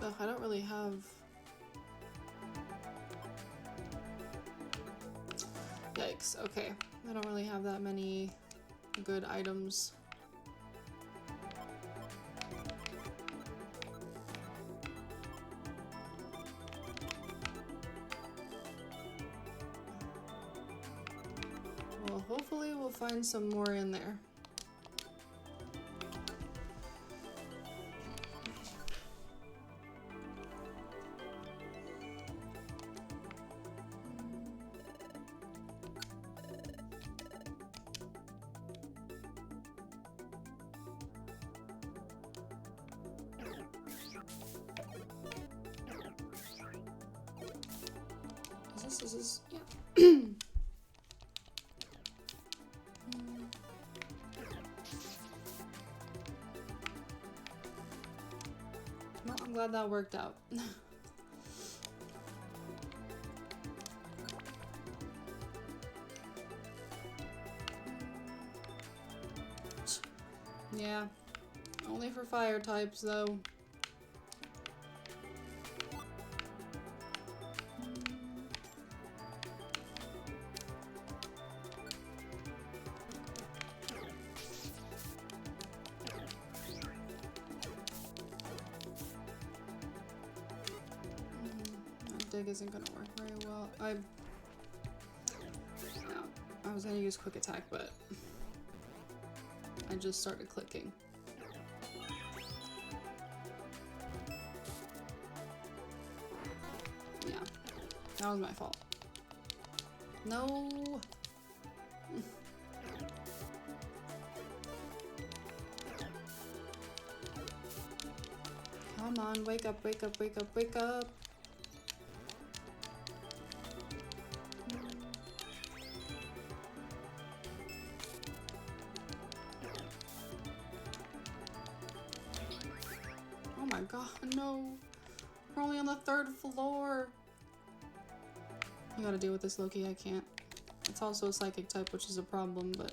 Ugh, I don't really have... Yikes, okay. I don't really have that many good items. Well, hopefully we'll find some more in there. This is, yeah. Well, I'm glad that worked out. Yeah. Only for fire types, though. That dig isn't gonna work very well. I was gonna use quick attack, but I just started clicking. Yeah, that was my fault. No. Come on, wake up, wake up, wake up, wake up. Oh my god, no. We're only on the 3rd floor. I gotta deal with this Loki, I can't. It's also a psychic type, which is a problem, but...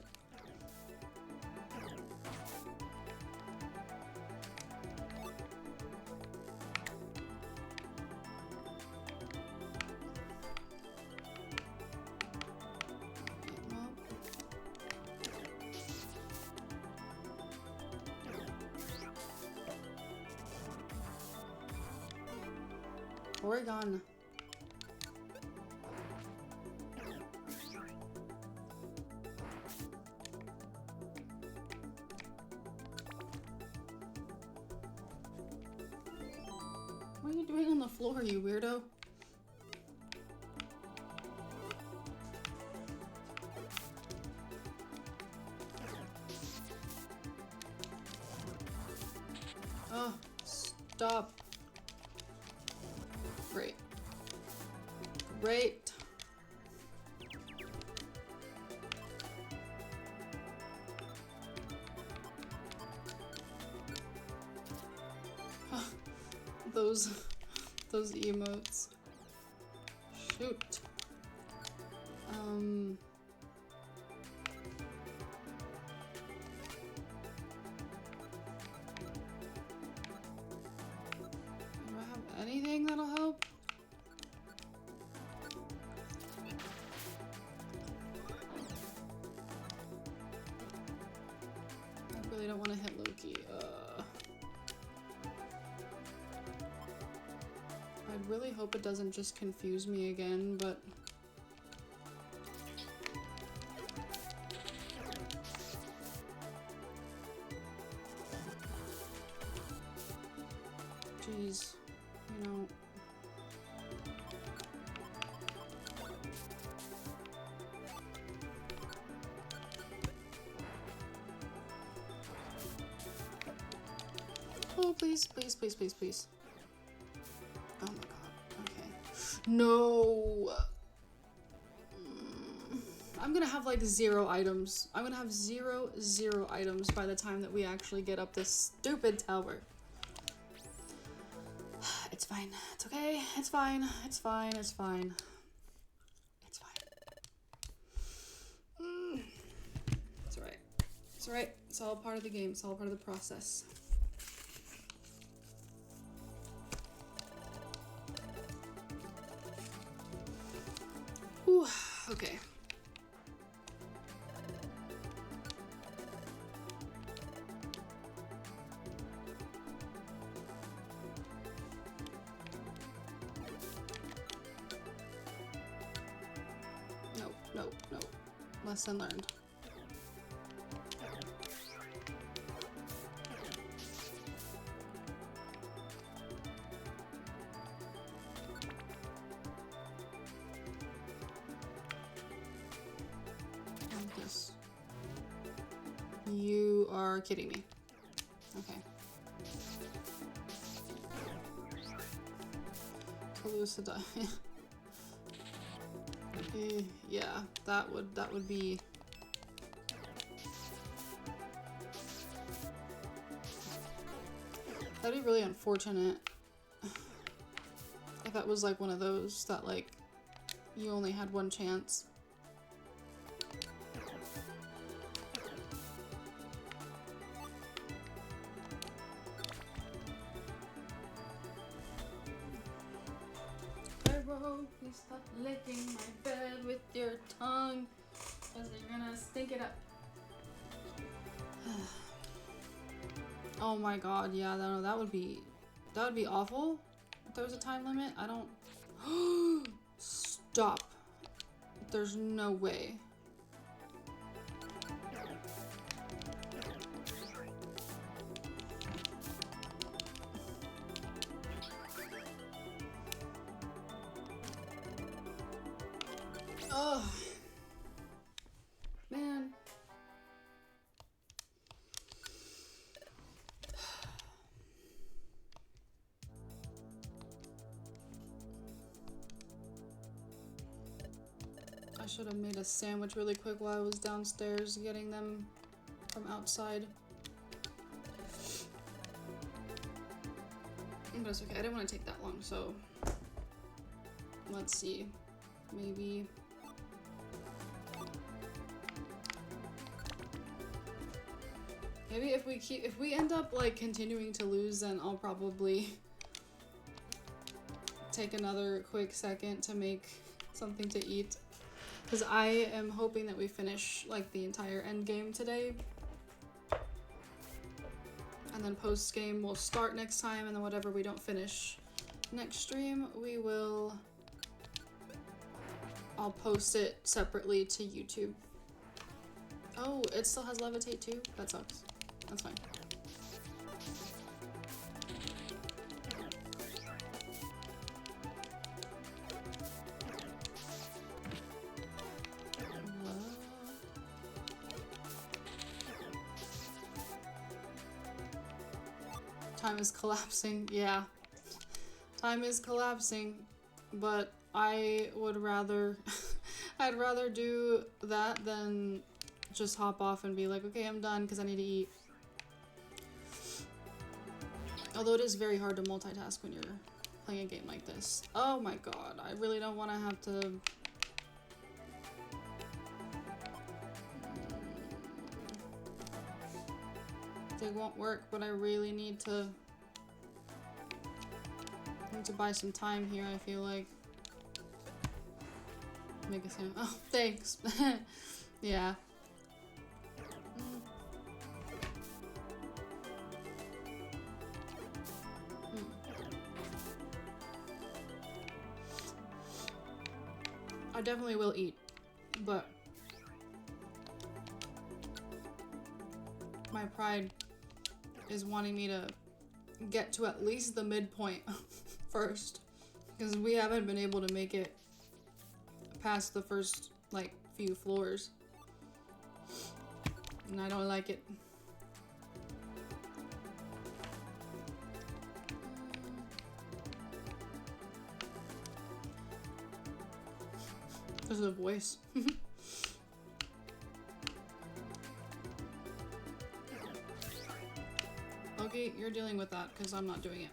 Oregon. What are you doing on the floor, you weirdo? Oh, stop. Great. Great. Those emotes. Shoot. Do I have anything that'll help? I really don't want to hit Loki. I really hope it doesn't just confuse me again, but... Jeez, you know... Oh, please, please, please, please, please. Oh my god, okay. No! I'm gonna have like 0 items. I'm gonna have zero items by the time that we actually get up this stupid tower. It's fine. It's okay. It's fine. It's fine. It's fine. It's fine. It's alright. It's alright. It's all part of the game. It's all part of the process. Whew. Okay. No. Lesson learned. This. You are kidding me. Okay. Calucida. Yeah, that would be... That'd be really unfortunate if that was like one of those that like you only had one chance. Oh, please stop licking my bed with your tongue, cause you're gonna stink it up. Oh my god, yeah, no, that would be awful if there was a time limit. I don't. Stop. There's no way. Oh, man. I should have made a sandwich really quick while I was downstairs getting them from outside. But it's okay, I didn't want to take that long, so let's see. Maybe if we end up like continuing to lose, then I'll probably take another quick second to make something to eat. Because I am hoping that we finish like the entire end game today. And then post game we'll start next time, and then whatever we don't finish next stream, I'll post it separately to YouTube. Oh, it still has levitate too? That sucks. That's fine. Time is collapsing. Yeah. Time is collapsing. But I would rather I'd rather do that than just hop off and be like, okay, I'm done because I need to eat. Although it is very hard to multitask when you're playing a game like this. Oh my god, I really don't want to have to... They won't work, but I really need to buy some time here, I feel like. Make a sandwich. Oh, thanks. Yeah. I definitely will eat, but my pride is wanting me to get to at least the midpoint first, because we haven't been able to make it past the first like few floors, and I don't like it. There's a voice. Okay, you're dealing with that because I'm not doing it.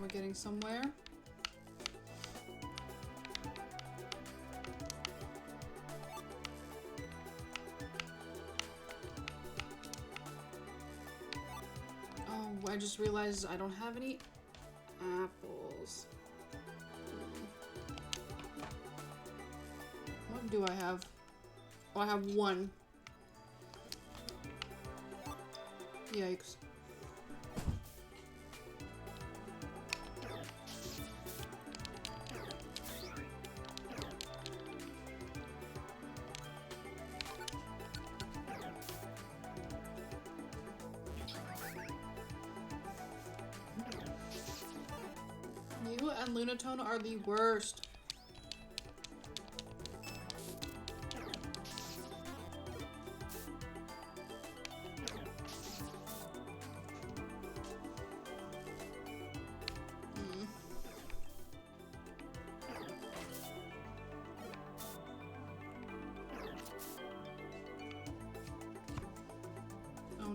We're getting somewhere. Oh, I just realized I don't have any apples. What do I have? Oh, I have one. Yikes. You and Lunatone are the worst.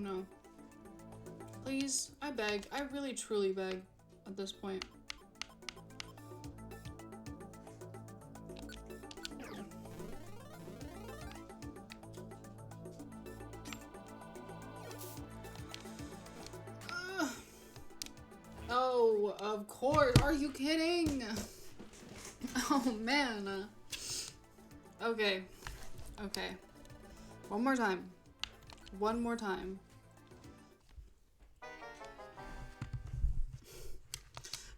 no. Please, I beg. I really truly beg at this point. Oh, of course. Are you kidding? Oh, man. Okay. Okay. One more time. One more time.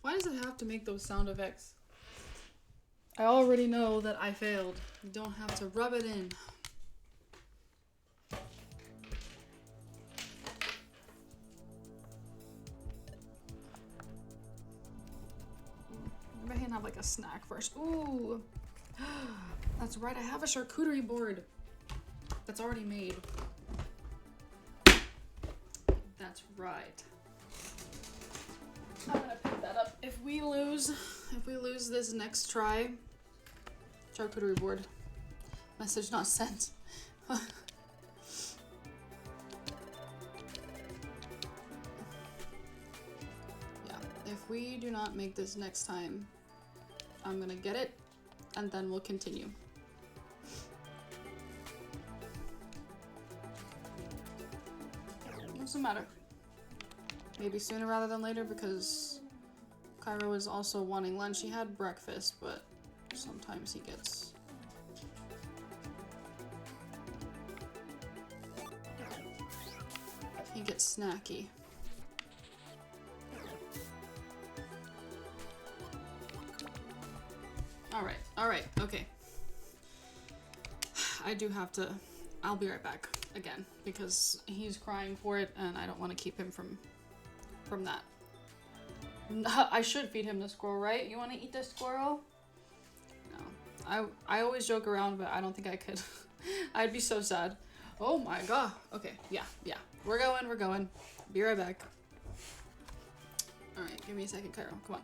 Why does it have to make those sound effects? I already know that I failed. You don't have to rub it in. Maybe I can have like a snack first. Ooh. That's right, I have a charcuterie board that's already made. That's right. I'm gonna pick that up. If we lose this next try, charcuterie board. Message not sent. Yeah, if we do not make this next time, I'm gonna get it, and then we'll continue. Doesn't matter. Maybe sooner rather than later, because Cairo is also wanting lunch. He had breakfast, but sometimes he gets... snacky. Alright, okay. I do have to... I'll be right back again, because he's crying for it, and I don't want to keep him from that. I should feed him the squirrel, right? You want to eat the squirrel? No. I always joke around, but I don't think I could. I'd be so sad. Oh my god. Okay, yeah. We're going. Be right back. Alright, give me a second, Cairo. Come on.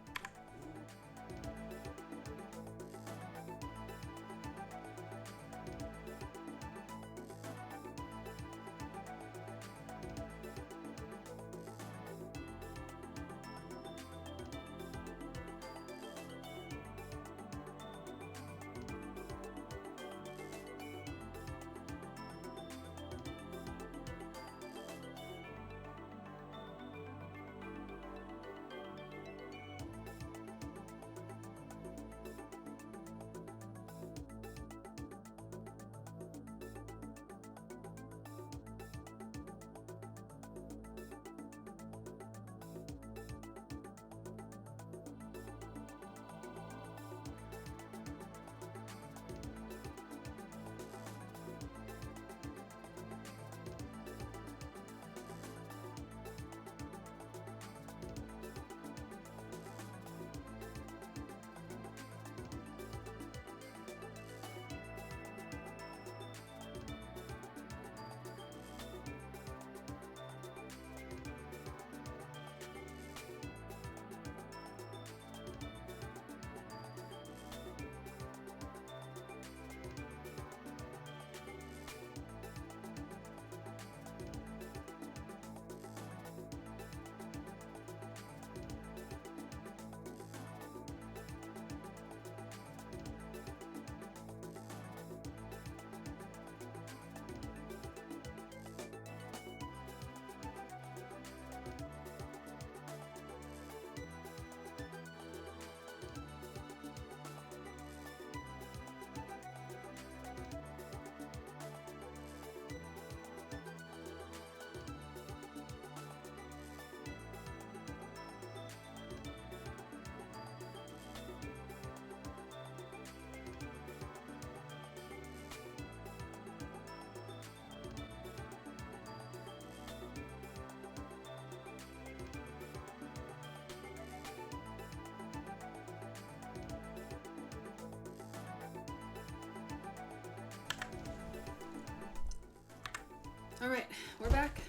Alright, we're back.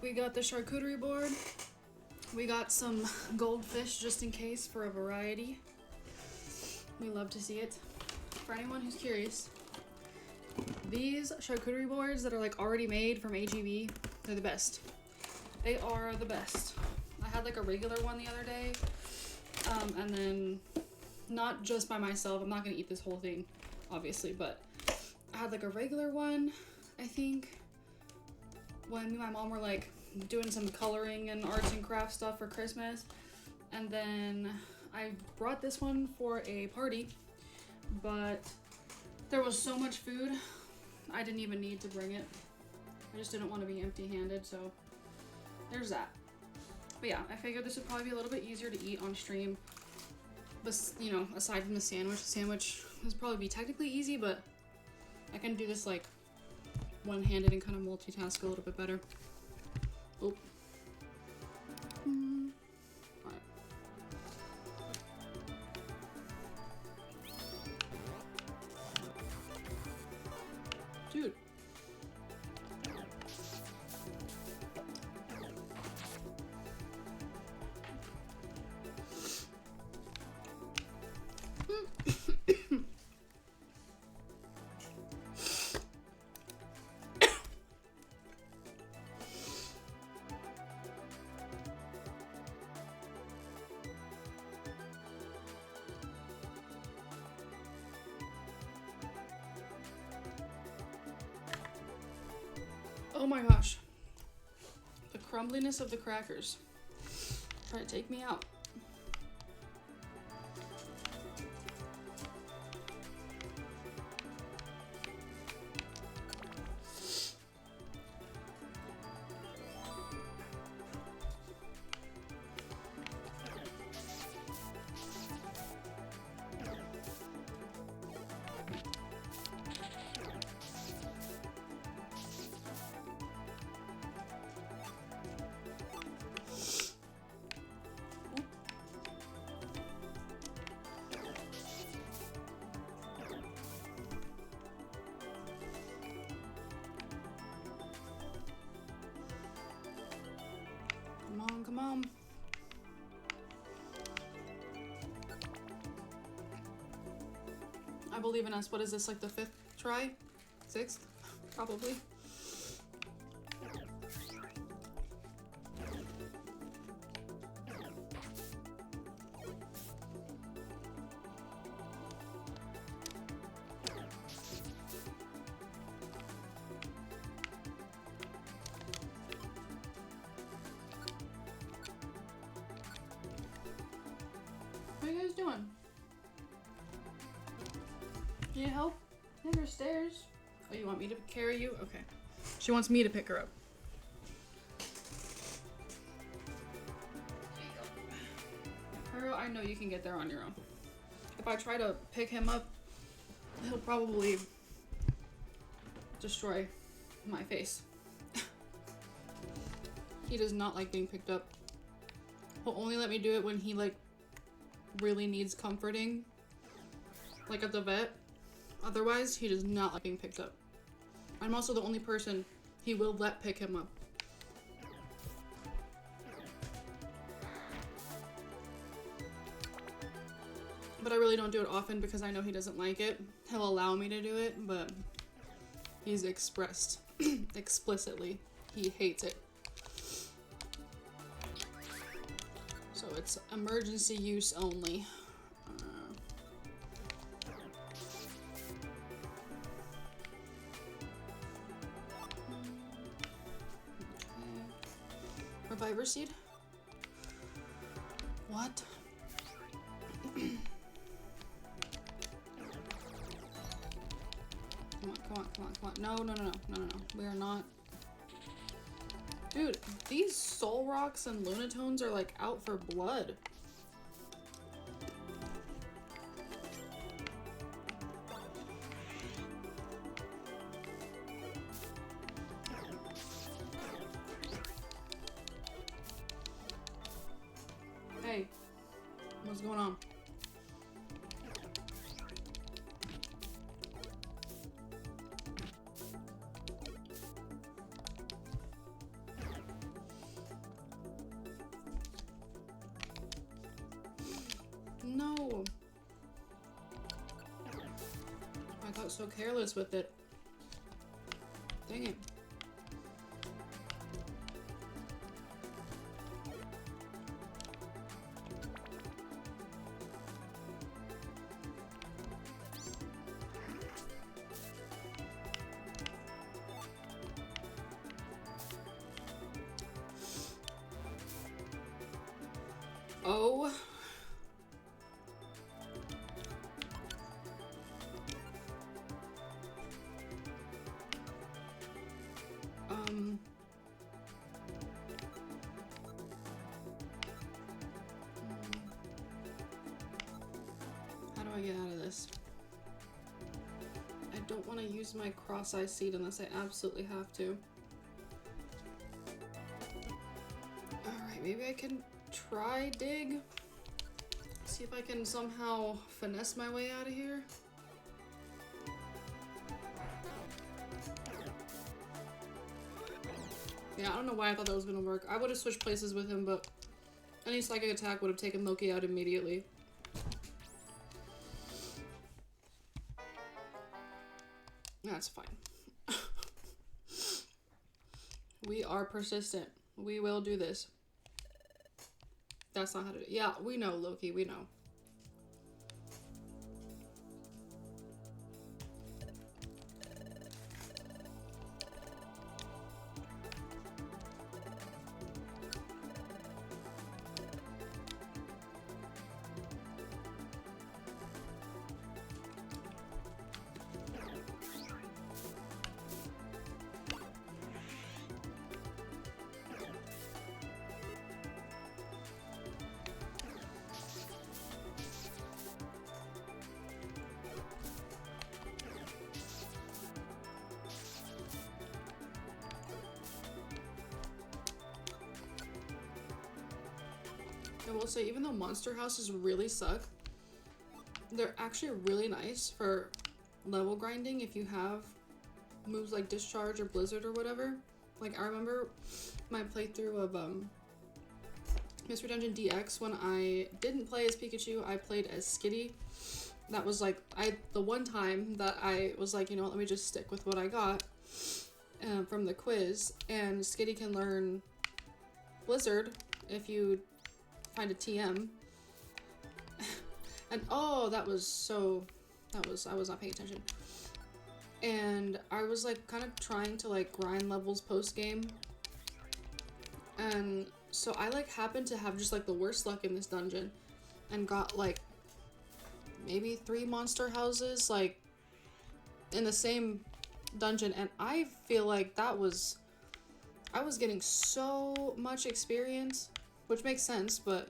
We got the charcuterie board. We got some goldfish just in case for a variety. We love to see it. For anyone who's curious, these charcuterie boards that are like already made from HEB, They're the best. They are the best. I had like a regular one the other day. And then not just by myself. I'm not going to eat this whole thing, obviously, but I had like a regular one, I think, when me and my mom were like doing some coloring and arts and crafts stuff for Christmas. And then I brought this one for a party, but there was so much food, I didn't even need to bring it. I just didn't want to be empty-handed, so there's that. But yeah, I figured this would probably be a little bit easier to eat on stream. But, you know, aside from the sandwich would probably be technically easy, but I can do this like one-handed and kind of multitask a little bit better. Oh. Alright. Dude. Oh my gosh. The crumbliness of the crackers. Alright, take me out. Come on. I believe in us. What is this, like the 5th try? 6th? Probably. What are you guys doing? Need help? Yeah, there's stairs. Oh, you want me to carry you? Okay. She wants me to pick her up. Girl, I know you can get there on your own. If I try to pick him up, he'll probably destroy my face. He does not like being picked up. He'll only let me do it when he, like, really needs comforting. Like at the vet. Otherwise, he does not like being picked up. I'm also the only person he will let pick him up. But I really don't do it often because I know he doesn't like it. He'll allow me to do it, but he's expressed explicitly he hates it. So it's emergency use only. Reviver seed? What? Come on. No. We are not. Dude, these soul rocks and lunatones are like out for blood. Hey, what's going on? No. I got so careless with it. Dang it. Oh. How do I get out of this? I don't want to use my cross-eye seed unless I absolutely have to. Alright, maybe I can try dig. See if I can somehow finesse my way out of here. Yeah, I don't know why I thought that was gonna work. I would have switched places with him, but any psychic attack would have taken Loki out immediately. That's fine. We are persistent. We will do this. That's not how to do it. Yeah, we know, Loki, we know. I will say, even though monster houses really suck, they're actually really nice for level grinding if you have moves like Discharge or Blizzard or whatever. Like, I remember my playthrough of Mystery Dungeon DX when I didn't play as Pikachu, I played as Skitty. That was like, the one time that I was like, you know what, let me just stick with what I got from the quiz. And Skitty can learn Blizzard if you find a TM. And oh, I was not paying attention. And I was like kind of trying to like grind levels post game. And so I like happened to have just like the worst luck in this dungeon and got like maybe 3 monster houses like in the same dungeon, and I feel like I was getting so much experience, which makes sense, but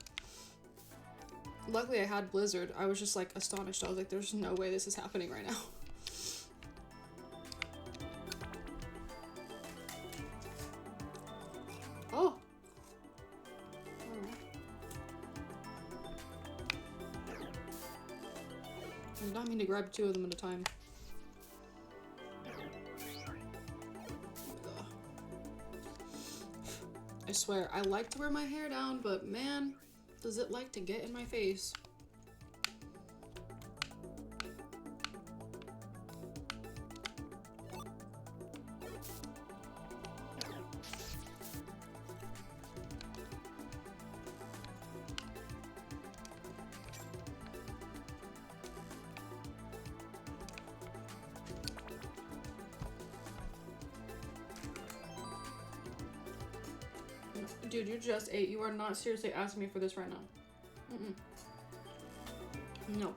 luckily I had Blizzard. I was just like astonished. I was like, there's no way this is happening right now. Oh! I did not mean to grab 2 of them at a time. Ugh. I swear, I like to wear my hair down, but man, does it like to get in my face. Dude, you just ate. You are not seriously asking me for this right now. No.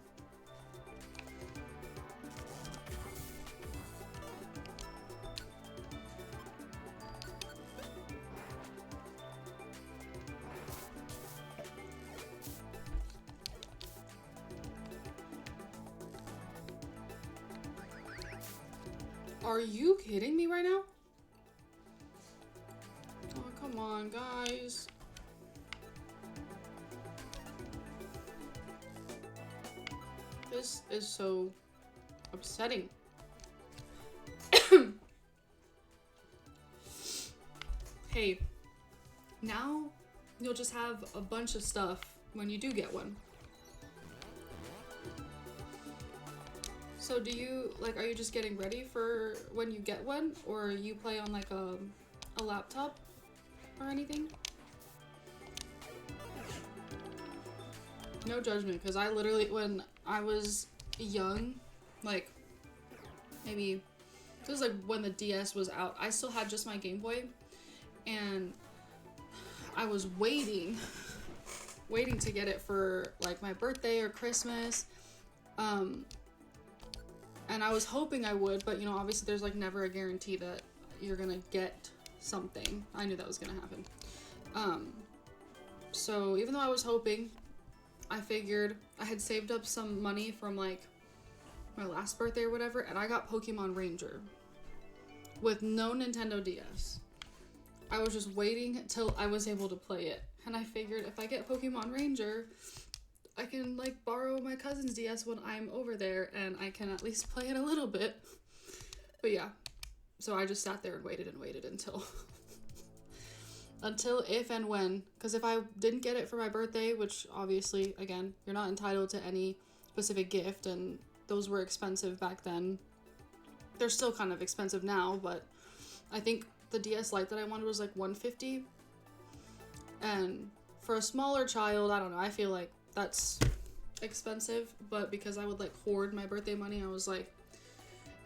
Are you kidding me right now? Oh, come on, guys. This is so upsetting. Hey, now you'll just have a bunch of stuff when you do get one. So do you, like, are you just getting ready for when you get one? Or you play on, like, a laptop or anything? No judgment, because I literally, when I was young, like, maybe, it was like when the DS was out, I still had just my Game Boy, and I was waiting waiting to get it for like my birthday or Christmas. And I was hoping I would, but you know, obviously there's like never a guarantee that you're gonna get something. I knew that was gonna happen. So even though I was hoping, I figured I had saved up some money from like my last birthday or whatever, and I got Pokemon Ranger with no Nintendo DS. I was just waiting till I was able to play it, and I figured if I get Pokemon Ranger, I can like borrow my cousin's DS when I'm over there, and I can at least play it a little bit. But yeah, so I just sat there and waited until until if and when, because if I didn't get it for my birthday, which obviously, again, you're not entitled to any specific gift, and those were expensive back then. They're still kind of expensive now, but I think the DS Lite that I wanted was like $150, and for a smaller child, I don't know, I feel like that's expensive, but because I would like hoard my birthday money, I was like,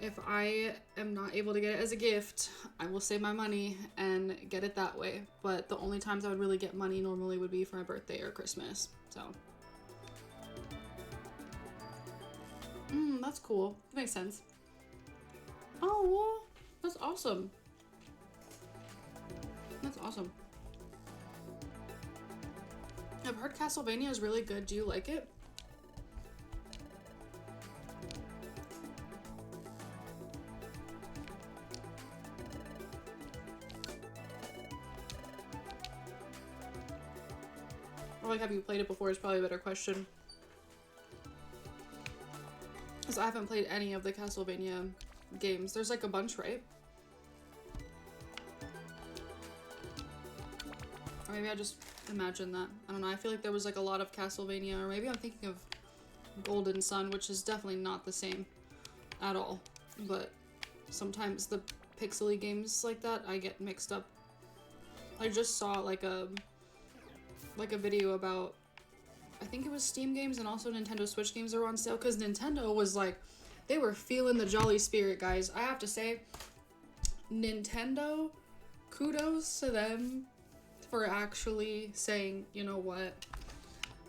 if I am not able to get it as a gift, I will save my money and get it that way. But the only times I would really get money normally would be for my birthday or Christmas. So, that's cool. That makes sense. Oh, that's awesome. That's awesome. I've heard Castlevania is really good. Do you like it? Or like, have you played it before is probably a better question. Because I haven't played any of the Castlevania games. There's like a bunch, right? Or maybe I just imagined that. I don't know, I feel like there was like a lot of Castlevania, or maybe I'm thinking of Golden Sun, which is definitely not the same at all. But sometimes the pixely games like that, I get mixed up. I just saw like a video about, I think it was Steam games and also Nintendo Switch games that were on sale, because Nintendo was like, they were feeling the jolly spirit, guys. I have to say, Nintendo, kudos to them for actually saying, you know what,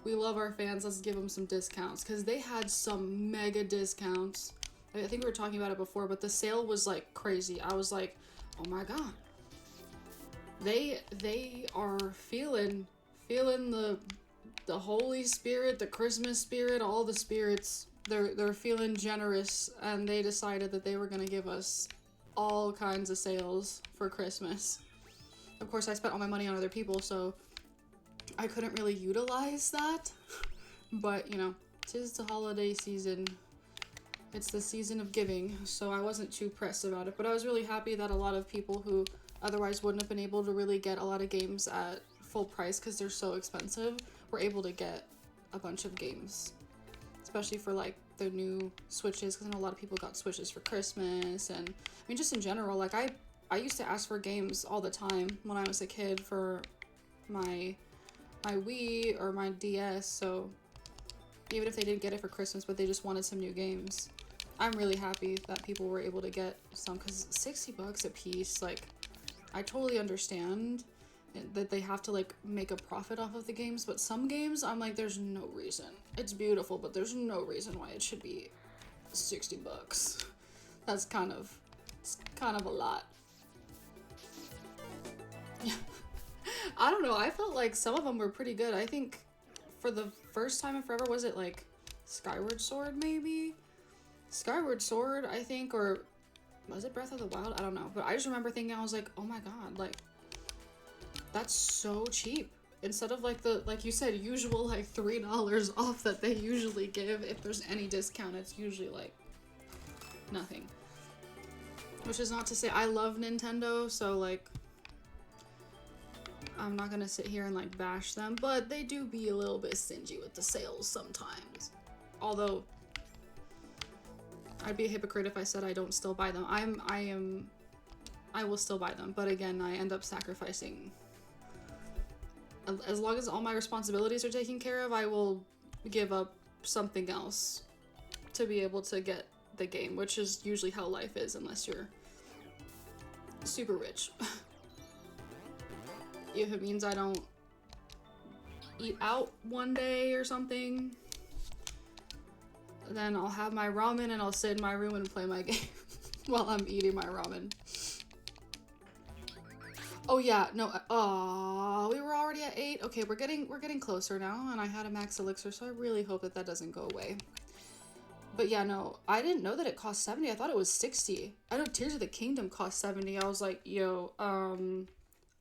we love our fans, let's give them some discounts, because they had some mega discounts. I think we were talking about it before, but the sale was like crazy. I was like, oh my god, they are feeling the Holy Spirit, the Christmas spirit, all the spirits. They're feeling generous, and they decided that they were gonna give us all kinds of sales for Christmas. Of course, I spent all my money on other people, so I couldn't really utilize that. But, you know, 'tis the holiday season. It's the season of giving, so I wasn't too pressed about it. But I was really happy that a lot of people who otherwise wouldn't have been able to really get a lot of games at full price because they're so expensive were able to get a bunch of games. Especially for, like, the new Switches, because I know a lot of people got Switches for Christmas, and, I mean, just in general, like, I used to ask for games all the time when I was a kid for my Wii or my DS, so even if they didn't get it for Christmas, but they just wanted some new games, I'm really happy that people were able to get some, because $60 a piece, like, I totally understand that they have to, like, make a profit off of the games, but some games, I'm like, there's no reason. It's beautiful, but there's no reason why it should be $60. That's kind of a lot. I don't know, I felt like some of them were pretty good. I think for the first time in forever, was it like Skyward Sword maybe? Skyward Sword, I think, or was it Breath of the Wild? I don't know, but I just remember thinking, I was like, oh my god, like, that's so cheap. Instead of like the, like you said, usual like $3 off that they usually give, if there's any discount, it's usually like nothing. Which is not to say I love Nintendo, so like, I'm not gonna sit here and like bash them, but they do be a little bit stingy with the sales sometimes. Although, I'd be a hypocrite if I said I don't still buy them. I will still buy them, but again, I end up sacrificing. As long as all my responsibilities are taken care of, I will give up something else to be able to get the game, which is usually how life is unless you're super rich. If it means I don't eat out one day or something. Then I'll have my ramen and I'll sit in my room and play my game while I'm eating my ramen. Oh yeah, no, we were already at 8. Okay, we're getting closer now, and I had a max elixir, so I really hope that that doesn't go away. But yeah, no, I didn't know that it cost 70. I thought it was 60. I know Tears of the Kingdom cost 70. I was like, yo,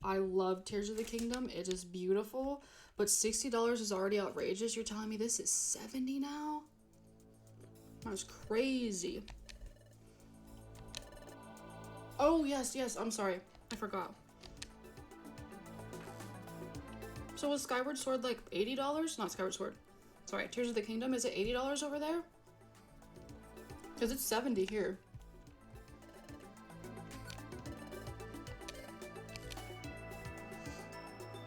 I love Tears of the Kingdom. It is beautiful, but $60 is already outrageous. You're telling me this is 70 now? That's crazy. Oh, yes, I'm sorry. I forgot. So was Skyward Sword like $80? Not Skyward Sword. Sorry, Tears of the Kingdom. Is it $80 over there? Because it's 70 here.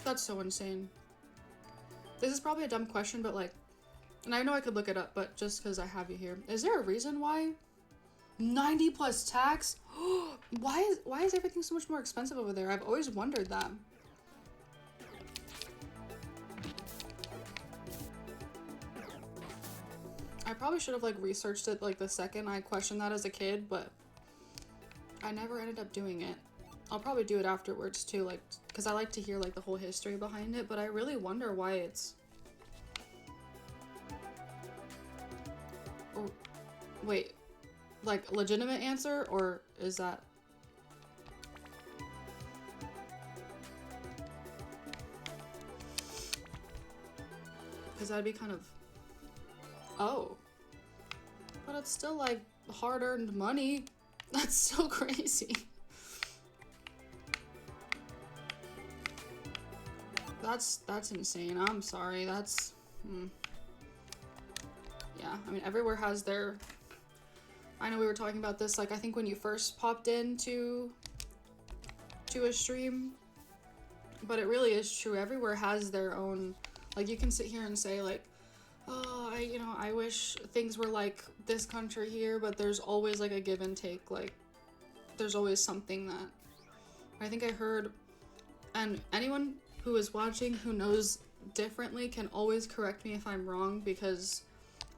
That's so insane. This is probably a dumb question, but like, and I know I could look it up, but just because I have you here. Is there a reason why? 90 plus tax? Why is everything so much more expensive over there? I've always wondered that. I probably should have like researched it like the second I questioned that as a kid, but I never ended up doing it. I'll probably do it afterwards too, like, because I like to hear like the whole history behind it, but I really wonder why it's... Oh, wait, like legitimate answer, or is that... Because that'd be kind of... Oh. But it's still like hard-earned money. That's so crazy. That's insane. I'm sorry. That's... Yeah, I mean, everywhere has their... I know we were talking about this, like, I think when you first popped into a stream, but it really is true. Everywhere has their own... Like, you can sit here and say, like, oh, I wish things were like this country here, but there's always, like, a give and take. Like, there's always something that... I think I heard... And anyone who is watching who knows differently can always correct me if I'm wrong, because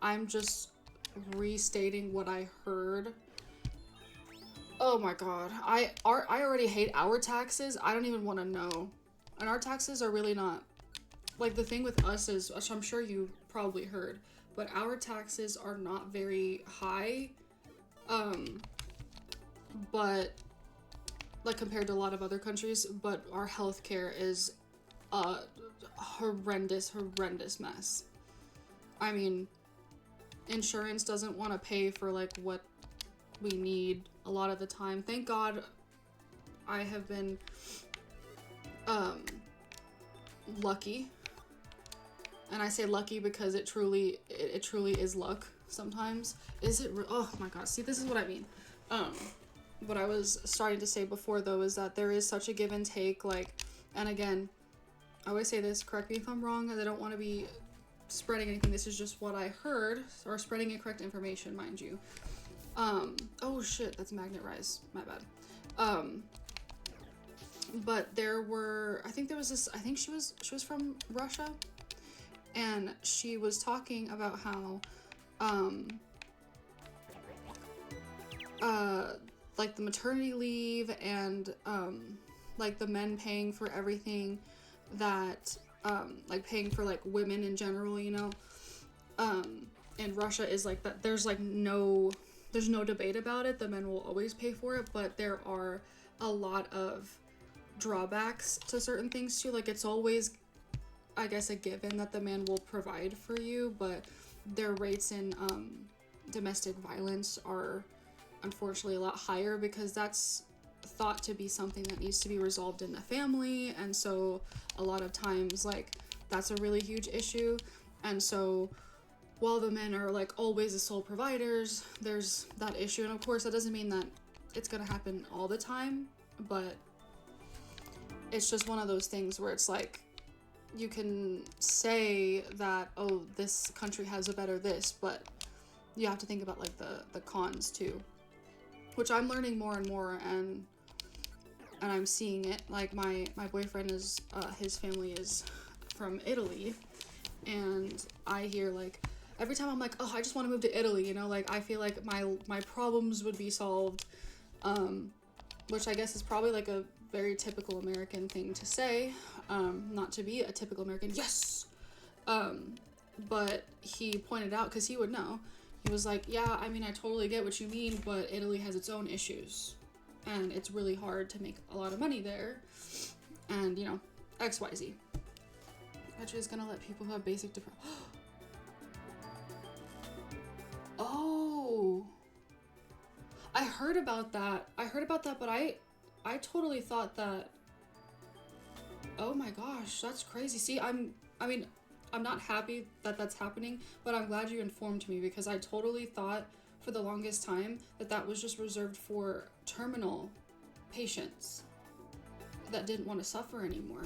I'm just restating what I heard. Oh my god. I already hate our taxes. I don't even want to know. And our taxes are really not... Like, the thing with us is, which I'm sure you probably heard, but our taxes are not very high. But, like, compared to a lot of other countries, but our healthcare is a horrendous mess. I mean, insurance doesn't want to pay for, like, what we need a lot of the time. Thank God I have been, lucky. And I say lucky because it truly is luck sometimes. Is it? Oh my god. See, this is what I mean. What I was starting to say before, though, is that there is such a give and take, like, and again, I always say this, correct me if I'm wrong, as I don't want to be spreading anything. This is just what I heard, or spreading incorrect information, mind you. Oh shit, that's Magnet Rise. My bad. But there were, I think there was this, I think she was from Russia, and she was talking about how, like the maternity leave and, like the men paying for everything that, like paying for like women in general, you know, in Russia is like that. There's no debate about it. The men will always pay for it, but there are a lot of drawbacks to certain things too. Like, it's always, I guess, a given that the man will provide for you, but their rates in domestic violence are unfortunately a lot higher, because that's thought to be something that needs to be resolved in the family, and so a lot of times, like, that's a really huge issue. And so while the men are like always the sole providers, there's that issue. And of course that doesn't mean that it's gonna happen all the time, but it's just one of those things where it's like, you can say that, oh, this country has a better this, but you have to think about like the cons too, which I'm learning more and more, and I'm seeing it. Like, my boyfriend is, his family is from Italy, and I hear like every time I'm like, oh, I just want to move to Italy, you know, like I feel like my problems would be solved, which I guess is probably like a very typical American thing to say, not to be a typical American, yes, but he pointed out, because he would know, he was like, yeah, I mean, I totally get what you mean, but Italy has its own issues, and it's really hard to make a lot of money there, and, you know, XYZ. Which is gonna let people who have basic Oh, I heard about that. But I totally thought that. Oh my gosh, that's crazy. See, I mean, I'm not happy that that's happening, but I'm glad you informed me, because I totally thought for the longest time that that was just reserved for terminal patients that didn't want to suffer anymore.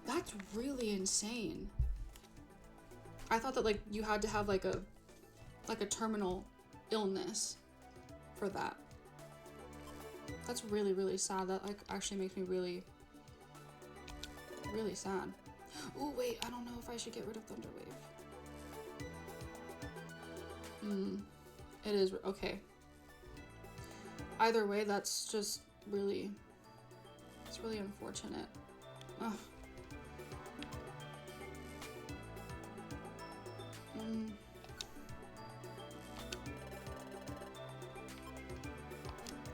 That's really insane. I thought that like you had to have like a terminal illness for that. That's really, really sad. That like actually makes me really, really sad. Oh wait, I don't know if I should get rid of Thunderwave. It is okay. Either way, that's just really, it's really unfortunate. Ugh.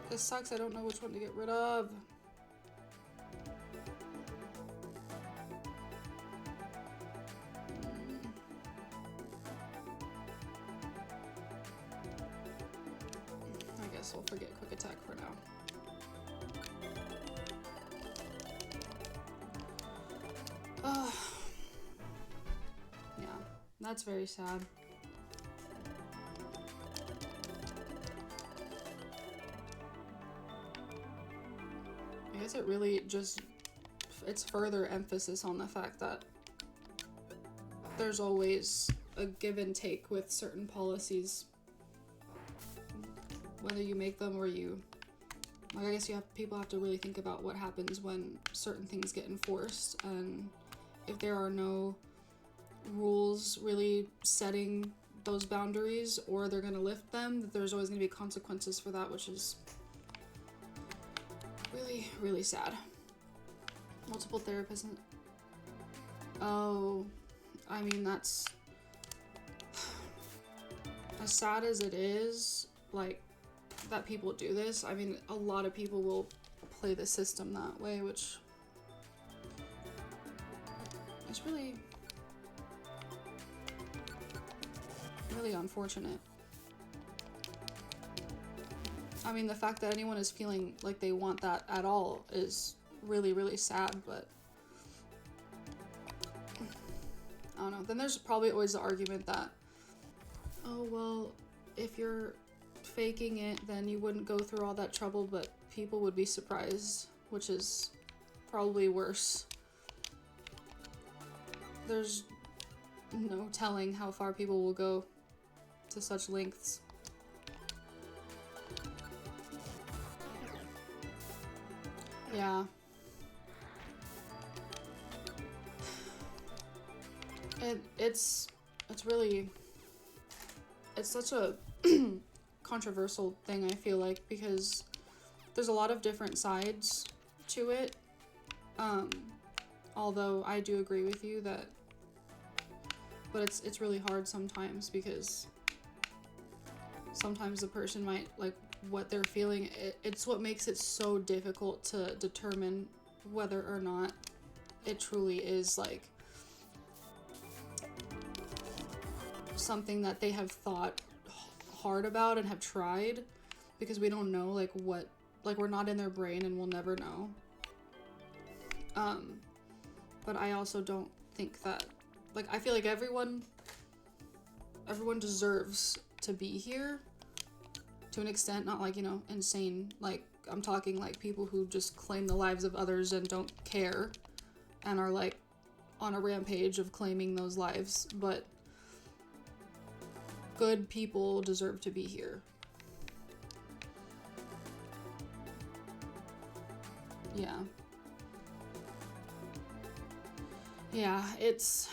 This sucks. I don't know which one to get rid of. I guess we'll forget quick attack for now. Yeah, that's very sad. I guess it really just, it's further emphasis on the fact that there's always a give and take with certain policies, whether you make them or you, like, I guess people have to really think about what happens when certain things get enforced, and if there are no rules really setting those boundaries, or they're going to lift them, that there's always going to be consequences for that, which is really, really sad. Multiple therapists. Oh, I mean, that's as sad as it is, like, that people do this. I mean, a lot of people will play the system that way, which is really, really unfortunate. I mean, the fact that anyone is feeling like they want that at all is really, really sad, but I don't know. Then there's probably always the argument that, oh, well, if you're faking it, then you wouldn't go through all that trouble, but people would be surprised, which is probably worse. There's no telling how far people will go to such lengths. Yeah. It's really, it's such a controversial thing, I feel like, because there's a lot of different sides to it. Although I do agree with you that, but it's really hard sometimes, because sometimes the person might, like, what they're feeling, it's what makes it so difficult to determine whether or not it truly is, like, something that they have thought hard about and have tried, because we don't know, like, what, like, we're not in their brain and we'll never know. But I also don't think that, like, I feel like everyone deserves to be here to an extent, not like, you know, insane, like, I'm talking like people who just claim the lives of others and don't care and are, like, on a rampage of claiming those lives, but good people deserve to be here. Yeah. Yeah, it's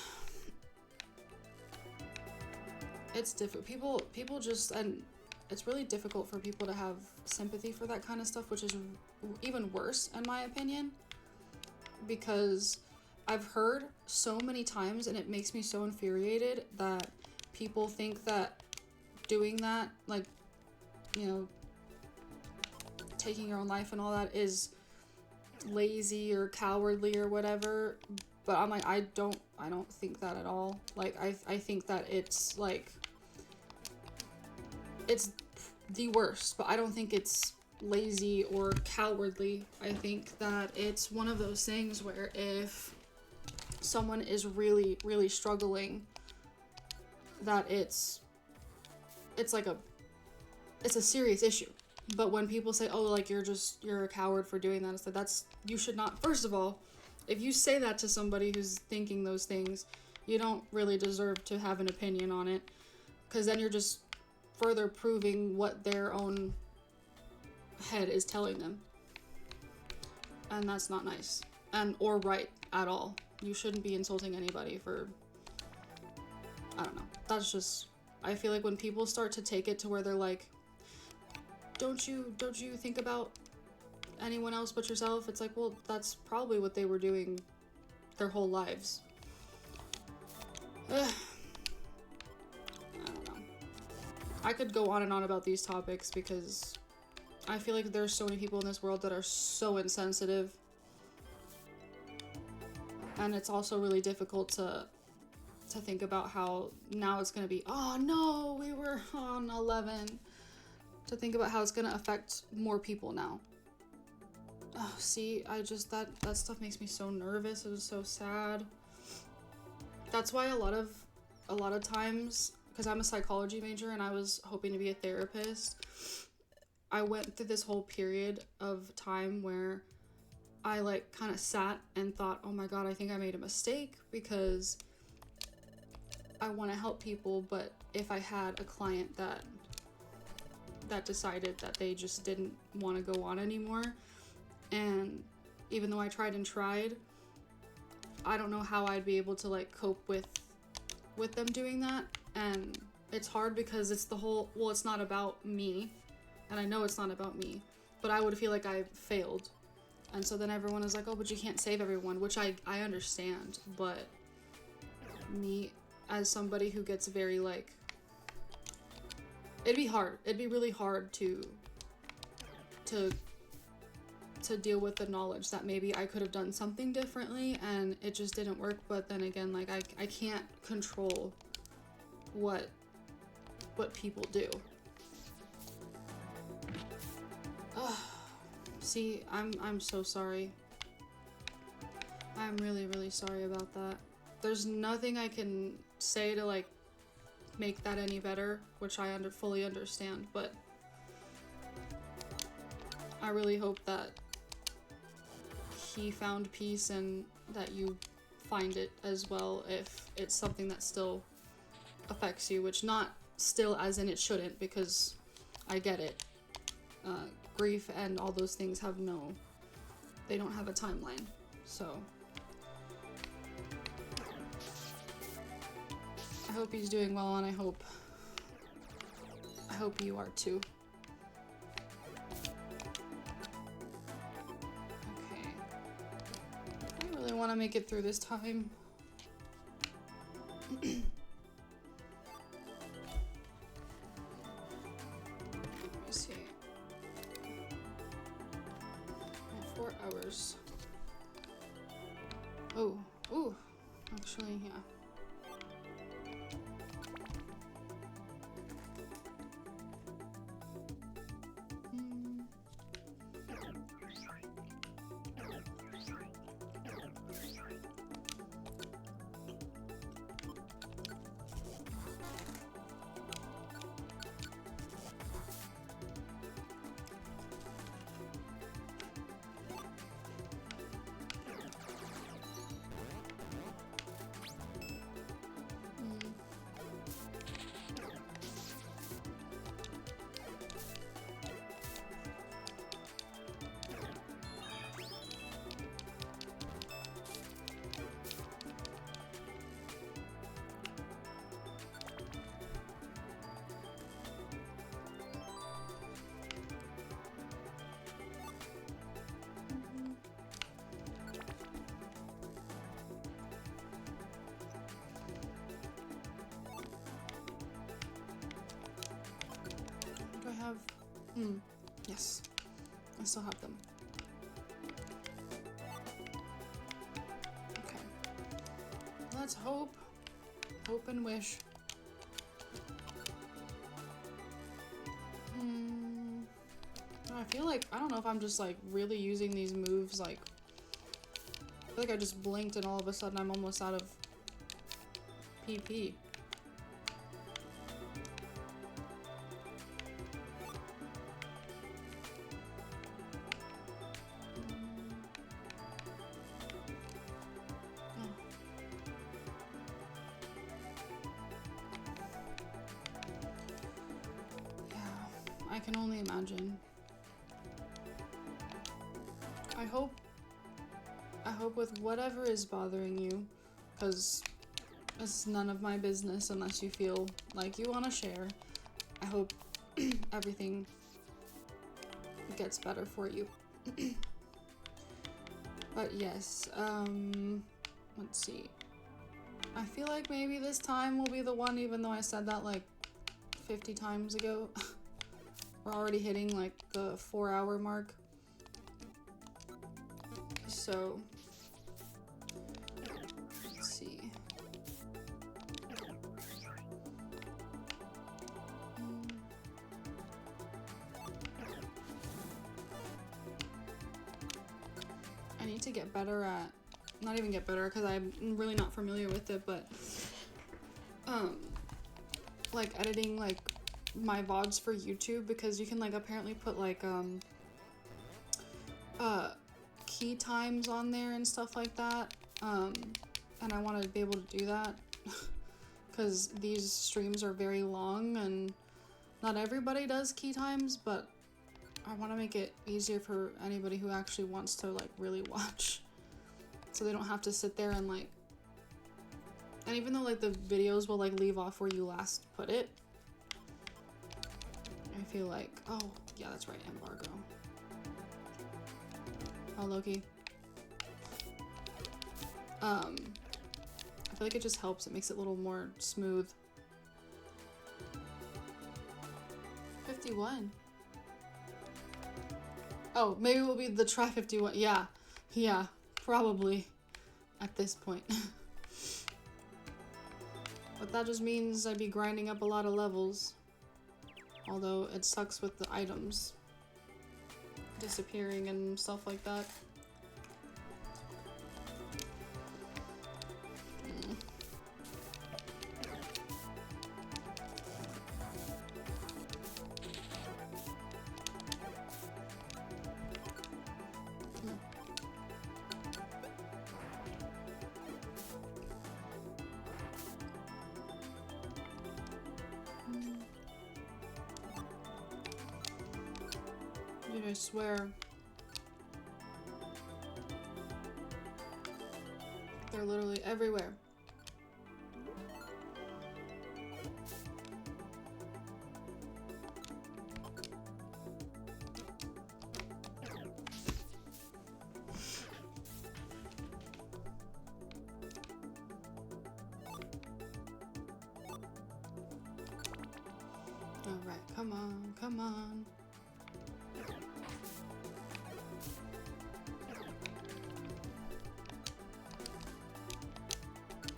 difficult. People just, and it's really difficult for people to have sympathy for that kind of stuff, which is even worse in my opinion, because I've heard so many times, and it makes me so infuriated, that people think that doing that, like, you know, taking your own life and all that, is lazy or cowardly or whatever. But I'm like, I don't think that at all. Like, I think that it's like, it's the worst, but I don't think it's lazy or cowardly. I think that it's one of those things where if someone is really, really struggling, that it's like it's a serious issue. But when people say, oh, like, you're a coward for doing that, it's like, that's, you should not, first of all, if you say that to somebody who's thinking those things, you don't really deserve to have an opinion on it, because then you're just further proving what their own head is telling them. And that's not nice. And or right at all. You shouldn't be insulting anybody for, I don't know. That's just, I feel like when people start to take it to where they're like, don't you think about anyone else but yourself? It's like, well, that's probably what they were doing their whole lives. Ugh. I don't know. I could go on and on about these topics because I feel like there's so many people in this world that are so insensitive. And it's also really difficult to think about how now it's going to be, oh no, we were on 11. To think about how it's going to affect more people now. Oh, see, I just, that stuff makes me so nervous. It was so sad. That's why a lot of times, because I'm a psychology major and I was hoping to be a therapist, I went through this whole period of time where I like kind of sat and thought, oh my god, I think I made a mistake, because I want to help people, but if I had a client that decided that they just didn't want to go on anymore, and even though I tried and tried, I don't know how I'd be able to like cope with them doing that. And it's hard because it's the whole, well, it's not about me, and I know it's not about me, but I would feel like I failed. And so then everyone is like, oh, but you can't save everyone, which I understand, but me as somebody who gets very like, it'd be hard. It'd be really hard to deal with the knowledge that maybe I could have done something differently and it just didn't work. But then again, like I can't control what people do. Ugh. See, I'm so sorry. I'm really, really sorry about that. There's nothing I can say to like make that any better, which I fully understand, but I really hope that he found peace and that you find it as well if it's something that still affects you, which not still as in it shouldn't, because I get it. Grief and all those things they don't have a timeline, so I hope he's doing well, and I hope you are too. Okay. I really want to make it through this time. Let me see. 4 hours. Oh, ooh, actually, yeah. Yes. I still have them. Okay. Let's hope. Hope and wish. I feel like, I don't know if I'm just like really using these moves like, I feel like I just blinked and all of a sudden I'm almost out of PP. I can only imagine. I hope with whatever is bothering you, because it's none of my business unless you feel like you want to share. I hope everything gets better for you. But yes, let's see. I feel like maybe this time will be the one, even though I said that like 50 times ago. We're already hitting like the 4-hour mark. So, let's see. I need to get better at, not even get better because I'm really not familiar with it, but like editing like my VODs for YouTube, because you can like apparently put like key times on there and stuff like that, and I want to be able to do that because these streams are very long and not everybody does key times, but I want to make it easier for anybody who actually wants to like really watch, so they don't have to sit there and like, and even though like the videos will like leave off where you last put it, I feel like, oh yeah, that's right, embargo. Oh, Loki. I feel like it just helps. It makes it a little more smooth. 51. Oh, maybe it will be the try 51. Yeah. Yeah, probably at this point. But that just means I'd be grinding up a lot of levels. Although it sucks with the items disappearing and stuff like that. Dude, I swear. They're literally everywhere. Alright, come on, come on.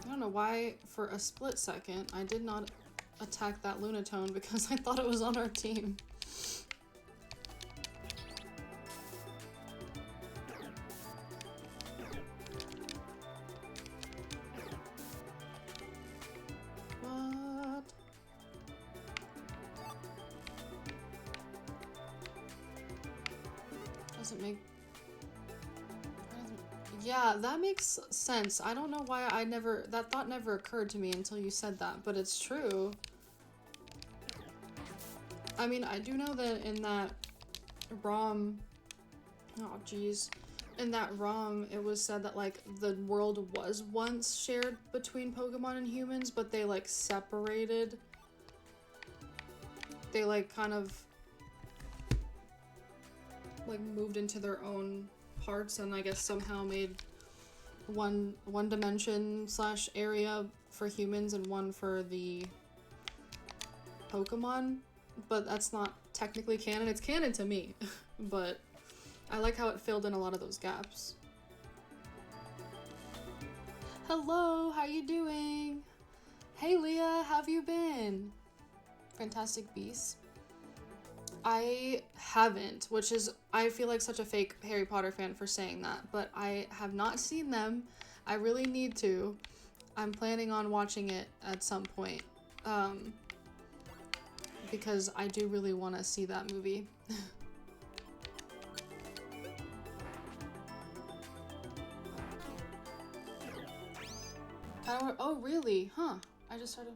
I don't know why, for a split second, I did not attack that Lunatone because I thought it was on our team. What? Doesn't make... Yeah, that makes sense. I don't know why that thought never occurred to me until you said that, but it's true. I mean, I do know that in that ROM, oh geez, in that ROM, it was said that like the world was once shared between Pokemon and humans, but they like separated. They like kind of like moved into their own parts, and I guess somehow made one dimension / area for humans and one for the Pokemon, but that's not technically canon. It's canon to me, but I like how it filled in a lot of those gaps. Hello, how you doing? Hey Leah, how have you been? Fantastic Beasts. I haven't, which is, I feel like such a fake Harry Potter fan for saying that, but I have not seen them. I really need to. I'm planning on watching it at some point, because I do really want to see that movie. Oh, really? Huh. I just started.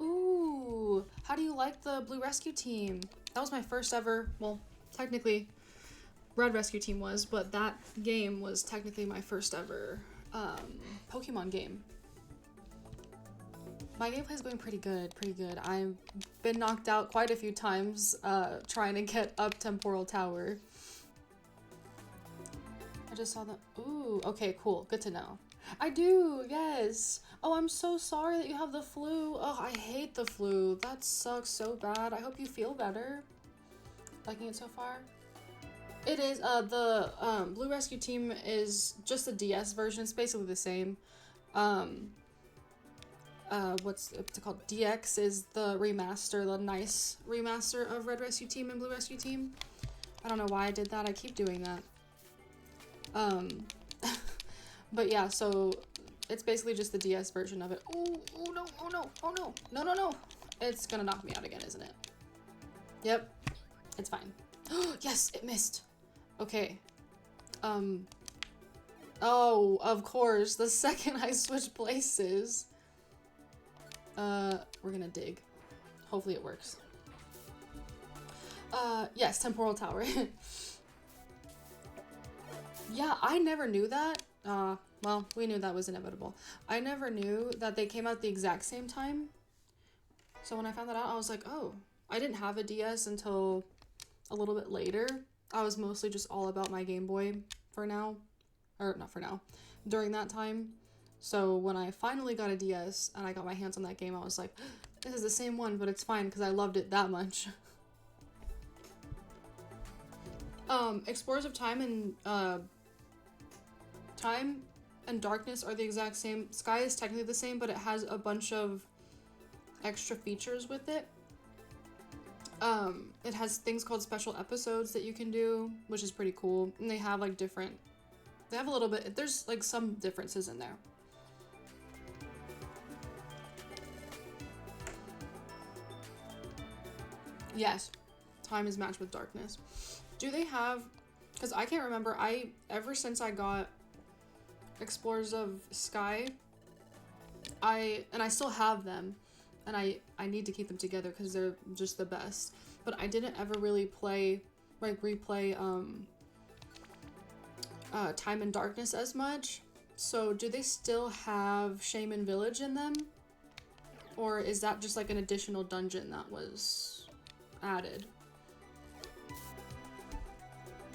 Ooh, how do you like the Blue Rescue Team? That was my first ever, well, technically Red Rescue Team was, but that game was technically my first ever Pokemon game. My gameplay's going pretty good, I've been knocked out quite a few times trying to get up Temporal Tower. I just saw that. Ooh, okay, cool, good to know. I do, yes. Oh, I'm so sorry that you have the flu. Oh, I hate the flu. That sucks so bad. I hope you feel better. Liking it so far? It is, the Blue Rescue Team is just the DS version. It's basically the same. What's it called? DX is the remaster, the nice remaster of Red Rescue Team and Blue Rescue Team. I don't know why I did that. I keep doing that. But yeah, so it's basically just the DS version of it. Oh, oh no, oh no, oh no, no, no, no. It's gonna knock me out again, isn't it? Yep, it's fine. Yes, it missed. Okay. Oh, of course, the second I switch places. We're gonna dig. Hopefully it works. Yes, Temporal Tower. Yeah, I never knew that. Well, we knew that was inevitable. I never knew that they came out at the exact same time. So when I found that out, I was like, oh, I didn't have a DS until a little bit later. I was mostly just all about my Game Boy for now. Or not for now. During that time. So when I finally got a DS and I got my hands on that game, I was like, this is the same one, but it's fine because I loved it that much. Explorers of Time and Darkness are the exact same. Sky is technically the same, but it has a bunch of extra features with it. It has things called special episodes that you can do, which is pretty cool. And they have like they have a little bit, there's like some differences in there. Yes, time is matched with darkness. Do they have, because I can't remember, ever since I got Explorers of Sky, I still have them, and I need to keep them together because they're just the best. But I didn't ever really replay Time and Darkness as much. So do they still have Shaman Village in them? Or is that just like an additional dungeon that was added?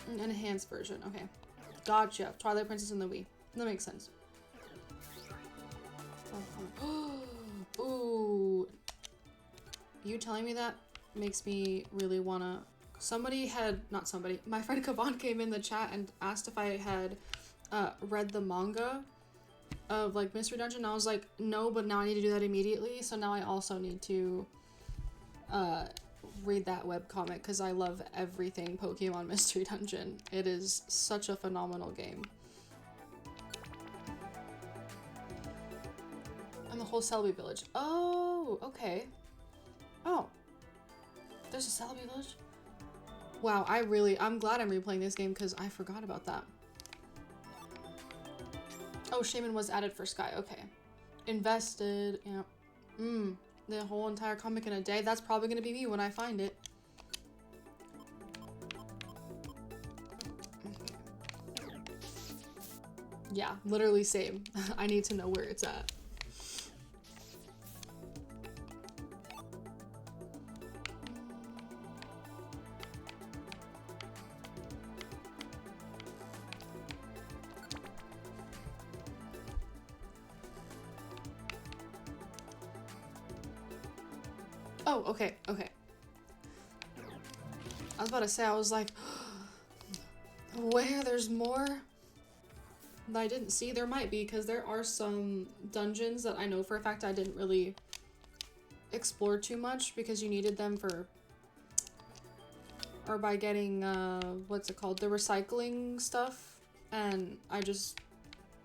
An enhanced version, okay. Gotcha. Twilight Princess and the Wii. That makes sense. Oh, ooh. You telling me that makes me really wanna... my friend Kavan came in the chat and asked if I had read the manga of like Mystery Dungeon. I was like, no, but now I need to do that immediately. So now I also need to read that webcomic because I love everything Pokemon Mystery Dungeon. It is such a phenomenal game. And the whole Celebi village. Oh, okay. Oh. There's a Celebi village? Wow, I'm glad I'm replaying this game because I forgot about that. Oh, Shaman was added for Sky, okay. Invested, yeah. The whole entire comic in a day. That's probably gonna be me when I find it. Yeah, literally same. I need to know where it's at. Oh, okay, okay. I was about to say, I was like, where? There's more that I didn't see? There might be, because there are some dungeons that I know for a fact I didn't really explore too much because you needed them for, or by getting, what's it called? The recycling stuff. And I just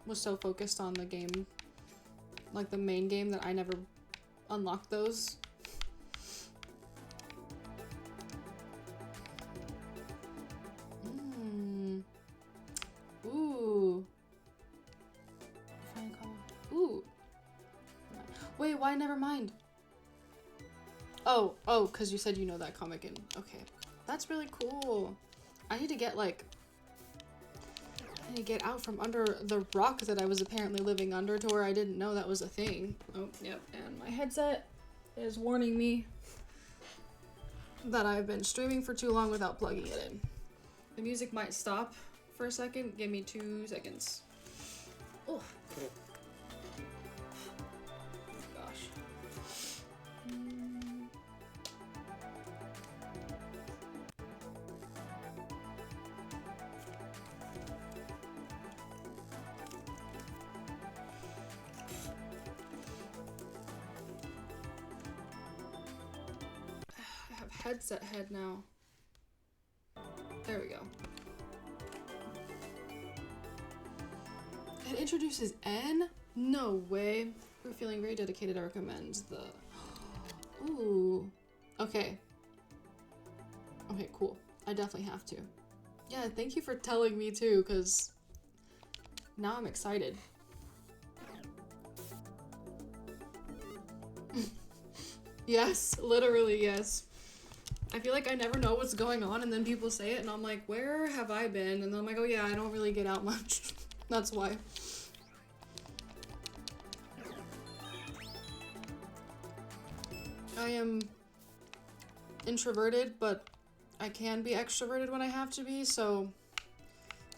was so focused on the game, like the main game, that I never unlocked those. Ooh. Ooh. Wait, why? Never mind. Oh, because you said you know that comic and okay. That's really cool. I need to get like, I need to get out from under the rock that I was apparently living under to where I didn't know that was a thing. Oh, yep, and my headset is warning me that I've been streaming for too long without plugging it in. The music might stop for a second. Give me 2 seconds. Oh, cool. Gosh. I have headset head now. There we go. It introduces N? No way. We're feeling very dedicated. I recommend the... Ooh. Okay. Okay, cool. I definitely have to. Yeah, thank you for telling me too, because now I'm excited. Yes, literally yes. I feel like I never know what's going on, and then people say it and I'm like, where have I been? And then I'm like, oh yeah, I don't really get out much. That's why. I am introverted, but I can be extroverted when I have to be, so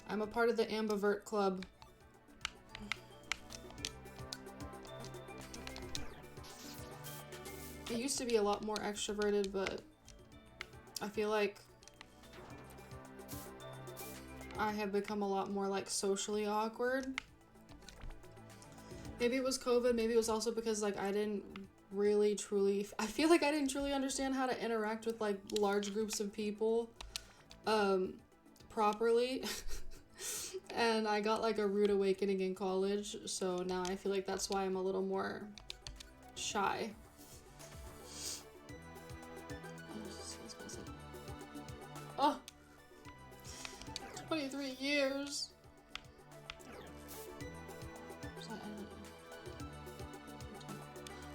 I'm a part of the ambivert club. I used to be a lot more extroverted, but I feel like I have become a lot more like socially awkward. Maybe it was COVID, maybe it was also because like I didn't really truly, I feel like I didn't truly understand how to interact with like large groups of people properly. And I got like a rude awakening in college, so now I feel like that's why I'm a little more shy. Oh, 23 years.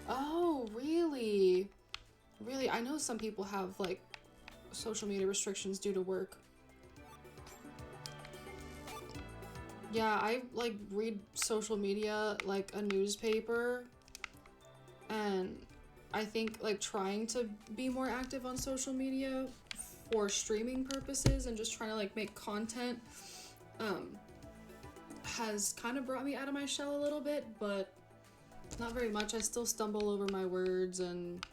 Oh, really? Really? I know some people have like social media restrictions due to work. Yeah, I like read social media like a newspaper, and I think like trying to be more active on social media for streaming purposes and just trying to like make content has kind of brought me out of my shell a little bit, but not very much. I still stumble over my words and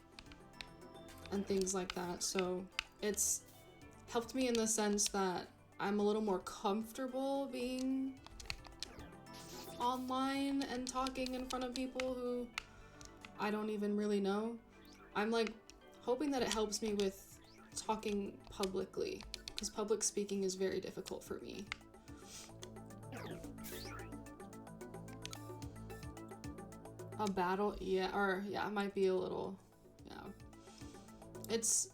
things like that, so it's helped me in the sense that I'm a little more comfortable being online and talking in front of people who I don't even really know. I'm like hoping that it helps me with talking publicly, because public speaking is very difficult for me. A battle? Yeah, or yeah, it might be a little, yeah. It's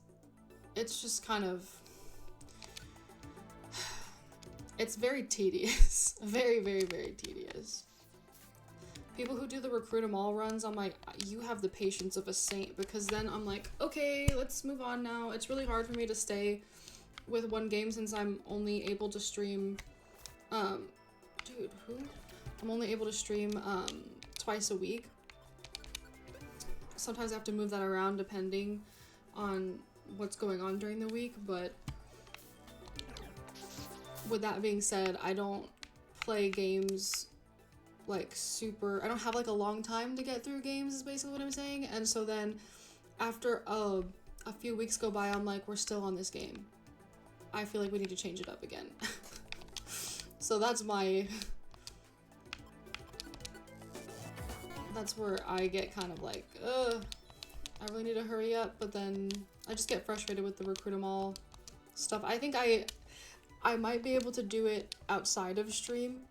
just kind of, it's very tedious. Very, very, very tedious. People who do the recruit 'em all runs, I'm like, you have the patience of a saint, because then I'm like, okay, let's move on now. It's really hard for me to stay with one game since I'm only able to stream, dude, who? I'm only able to stream, twice a week. Sometimes I have to move that around depending on what's going on during the week, but with that being said, I don't play games like super, I don't have like a long time to get through games is basically what I'm saying, and so then after a few weeks go by, I'm like, we're still on this game. I feel like we need to change it up again. So that's my... That's where I get kind of like, I really need to hurry up, but then I just get frustrated with the recruit 'em all stuff. I think I might be able to do it outside of stream,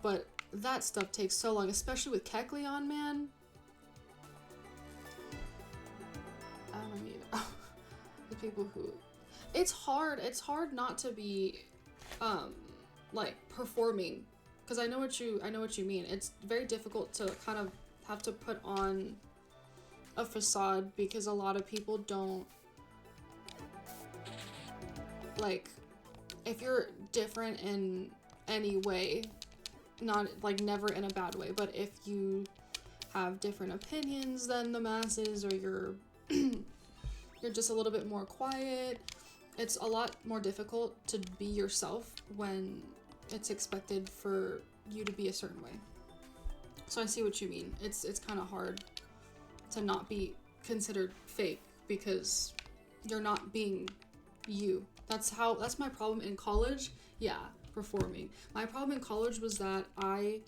but that stuff takes so long, especially with Kecleon, man. I don't need the people who... It's hard not to be, like, performing, because I know what you mean. It's very difficult to kind of have to put on a facade, because a lot of people don't, like, if you're different in any way, not like never in a bad way, but if you have different opinions than the masses, or you're you're just a little bit more quiet, it's a lot more difficult to be yourself when it's expected for you to be a certain way. So I see what you mean. It's kind of hard to not be considered fake because you're not being you. That's my problem in college. Yeah, performing. My problem in college was that I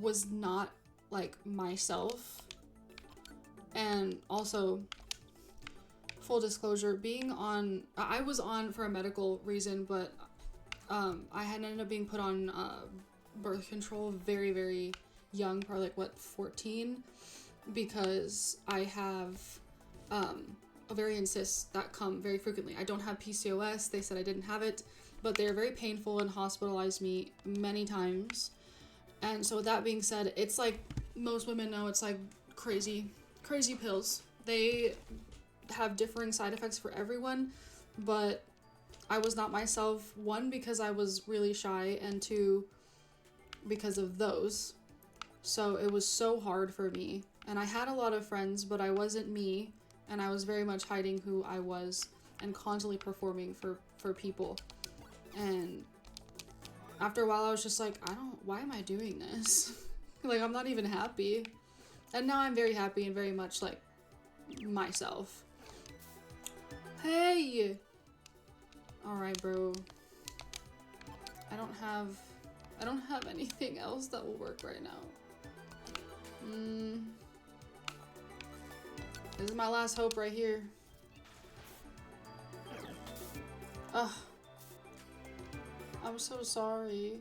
was not like myself. And also, full disclosure, I was on for a medical reason, but I had ended up being put on birth control very, very young, probably like 14, because I have ovarian cysts that come very frequently. I don't have PCOS. They said I didn't have it, but they're very painful and hospitalized me many times. And so with that being said, it's like most women know, it's like crazy pills. They have differing side effects for everyone, but I was not myself, one, because I was really shy, and two, because of those. So it was so hard for me, and I had a lot of friends, but I wasn't me, and I was very much hiding who I was and constantly performing for people. And after a while I was just like, why am I doing this? Like, I'm not even happy. And now I'm very happy and very much like myself. Hey! Alright, bro. I don't have anything else that will work right now. This is my last hope right here. Ugh. I'm so sorry.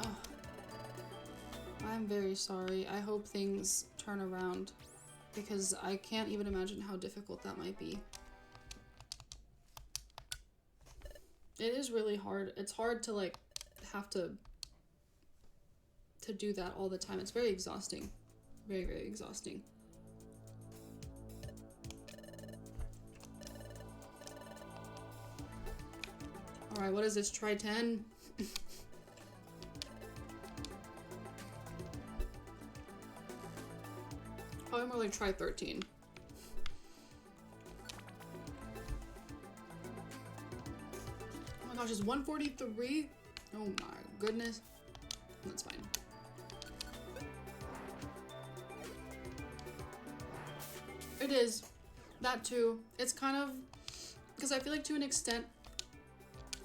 Ugh. I'm very sorry. I hope things turn around, because I can't even imagine how difficult that might be. It is really hard. It's hard to like have to do that all the time. It's very exhausting. Very, very exhausting. Alright, what is this? Try 10? Probably more like try 13. Oh my gosh, it's 143? Oh my goodness. That's fine. It is. That too. It's kind of... Because I feel like to an extent,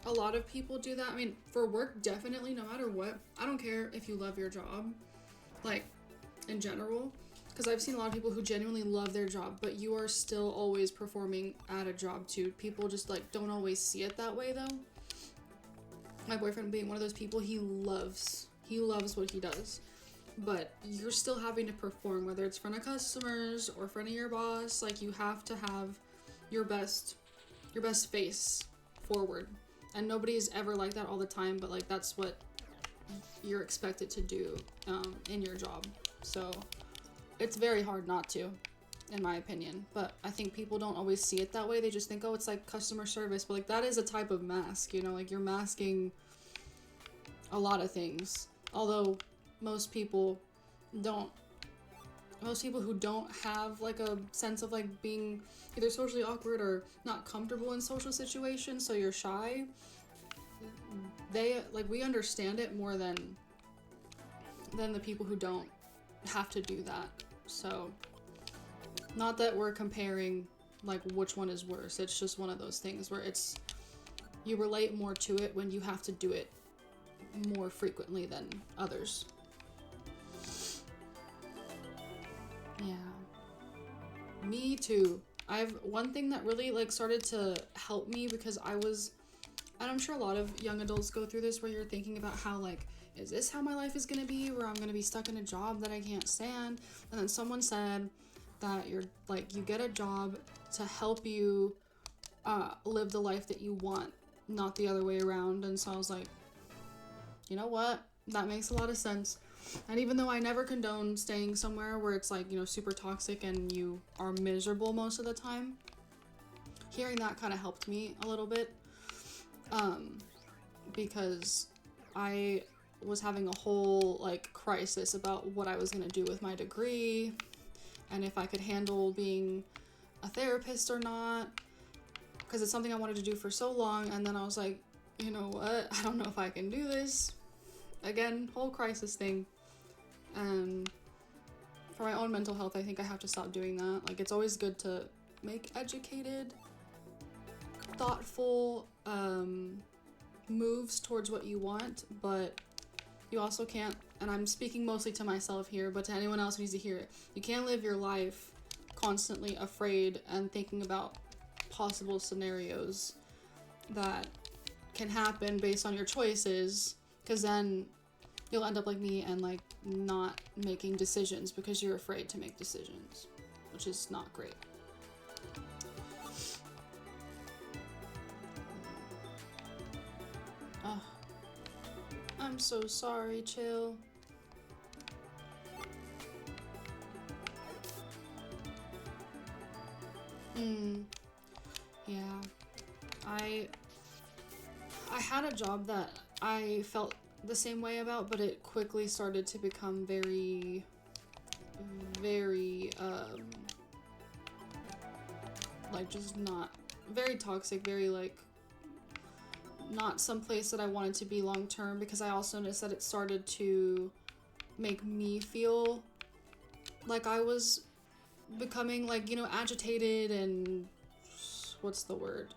a lot of people do that. I mean, for work, definitely, no matter what. I don't care if you love your job. Like, in general. Because I've seen a lot of people who genuinely love their job, but you are still always performing at a job too. People just, like, don't always see it that way, though. My boyfriend being one of those people, he loves what he does. But you're still having to perform, whether it's in front of customers or in front of your boss. Like, you have to have your best face forward. And nobody's ever like that all the time, but like that's what you're expected to do in your job. So it's very hard not to, in my opinion. But I think people don't always see it that way. They just think, oh, it's like customer service. But like that is a type of mask, you know, like you're masking a lot of things. Although most people who don't have like a sense of like being either socially awkward or not comfortable in social situations, so you're shy, we understand it more than the people who don't have to do that. So not that we're comparing like which one is worse. It's just one of those things where it's, you relate more to it when you have to do it more frequently than others. Yeah. Me too. I've one thing that really like started to help me, because I was, and I'm sure a lot of young adults go through this, where you're thinking about how like, is this how my life is gonna be, where I'm gonna be stuck in a job that I can't stand? And then someone said that you're like, you get a job to help you live the life that you want, not the other way around. And so I was like, you know what? That makes a lot of sense. And even though I never condone staying somewhere where it's like, you know, super toxic and you are miserable most of the time, hearing that kind of helped me a little bit. Because I was having a whole like crisis about what I was going to do with my degree and if I could handle being a therapist or not, because it's something I wanted to do for so long. And then I was like, you know what? I don't know if I can do this. Again, whole crisis thing. And for my own mental health, I think I have to stop doing that. Like, it's always good to make educated, thoughtful moves towards what you want, but you also can't, and I'm speaking mostly to myself here, but to anyone else who needs to hear it, you can't live your life constantly afraid and thinking about possible scenarios that can happen based on your choices, because then you'll end up like me and like not making decisions because you're afraid to make decisions, which is not great. Oh, I'm so sorry, chill. Yeah. I had a job that I felt the same way about, but it quickly started to become very, very, like just not, very toxic, very like, not some place that I wanted to be long term, because I also noticed that it started to make me feel like I was becoming like, you know, agitated and what's the word?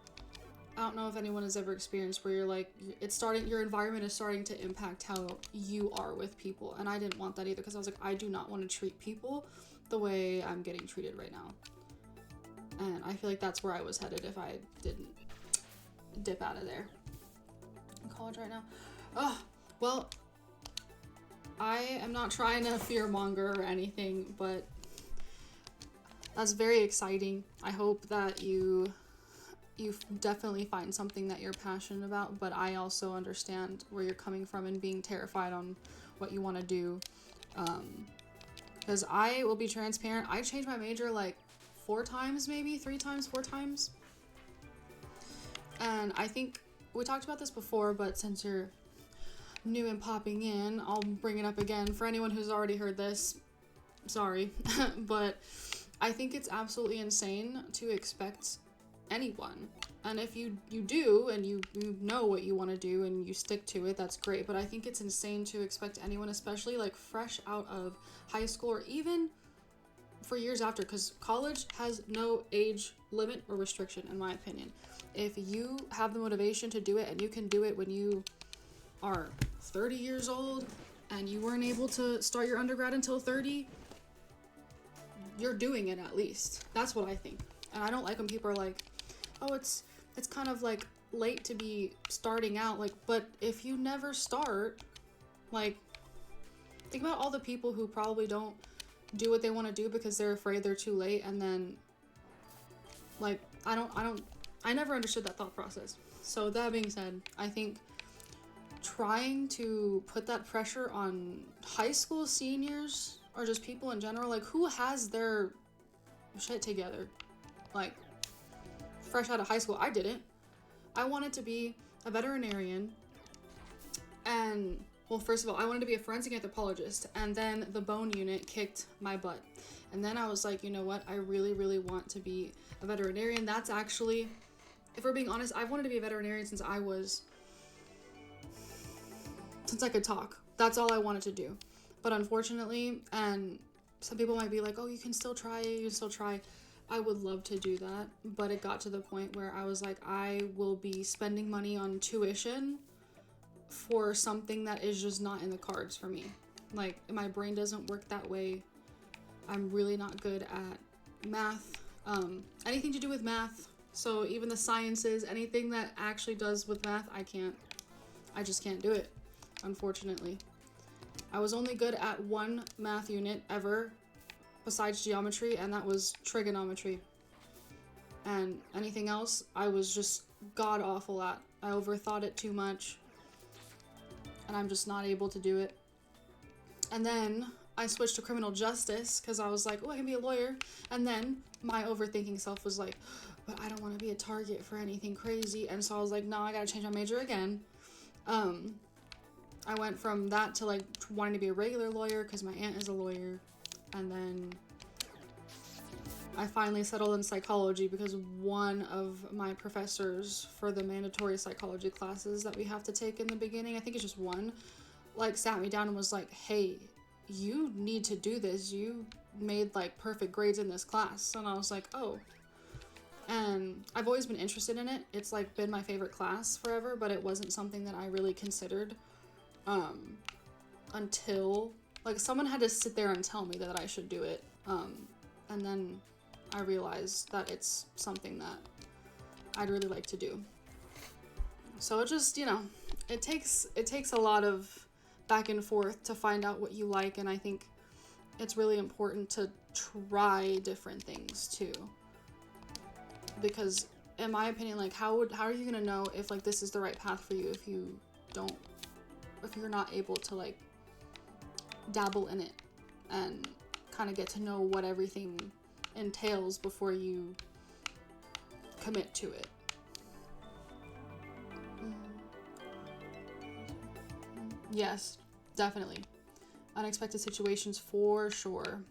I don't know if anyone has ever experienced where you're like, it's starting, your environment is starting to impact how you are with people. And I didn't want that either, because I was like, I do not want to treat people the way I'm getting treated right now. And I feel like that's where I was headed if I didn't dip out of there. In college right now. Oh, well, I am not trying to fearmonger or anything, but that's very exciting. I hope that you definitely find something that you're passionate about, but I also understand where you're coming from and being terrified on what you want to do. Because I will be transparent, I changed my major like 4 times, maybe 3 times, 4 times. And I think we talked about this before, but since you're new and popping in, I'll bring it up again. For anyone who's already heard this, sorry. But I think it's absolutely insane to expect anyone, and if you do and you know what you want to do and you stick to it, that's great. But I think it's insane to expect anyone, especially like fresh out of high school or even for years after, because college has no age limit or restriction, in my opinion. If you have the motivation to do it, and you can do it when you are 30 years old and you weren't able to start your undergrad until 30, you're doing it at least. That's what I think. And I don't like when people are like, oh, it's kind of like late to be starting out, like, but if you never start, like, think about all the people who probably don't do what they want to do because they're afraid they're too late. And then like, I never understood that thought process. So that being said, I think trying to put that pressure on high school seniors or just people in general, like, who has their shit together, like, fresh out of high school? I didn't. I wanted to be a veterinarian, and, well, first of all, I wanted to be a forensic anthropologist, and then the bone unit kicked my butt. And then I was like, you know what? I really, really want to be a veterinarian. That's actually, if we're being honest, I've wanted to be a veterinarian since I could talk. That's all I wanted to do. But unfortunately, and some people might be like, oh, you can still try. I would love to do that, but it got to the point where I was like, I will be spending money on tuition for something that is just not in the cards for me. Like, my brain doesn't work that way. I'm really not good at math, anything to do with math. So even the sciences, anything that actually does with math, I just can't do it, unfortunately. I was only good at one math unit ever besides geometry, and that was trigonometry. And anything else, I was just god awful at. I overthought it too much, and I'm just not able to do it. And then I switched to criminal justice because I was like, oh, I can be a lawyer. And then my overthinking self was like, but I don't want to be a target for anything crazy. And so I was like, no, I gotta change my major again. I went from that to like wanting to be a regular lawyer because my aunt is a lawyer. And then I finally settled in psychology because one of my professors for the mandatory psychology classes that we have to take in the beginning, I think it's just one, like sat me down and was like, hey, you need to do this. You made like perfect grades in this class. And I was like, oh. And I've always been interested in it. It's like been my favorite class forever, but it wasn't something that I really considered until like someone had to sit there and tell me that I should do it. And then I realized that it's something that I'd really like to do. So it just, it takes a lot of back and forth to find out what you like, and I think it's really important to try different things too. Because in my opinion, like how are you gonna know if like this is the right path for you if you're not able to like dabble in it and kind of get to know what everything entails before you commit to it. Yes, definitely. Unexpected situations for sure.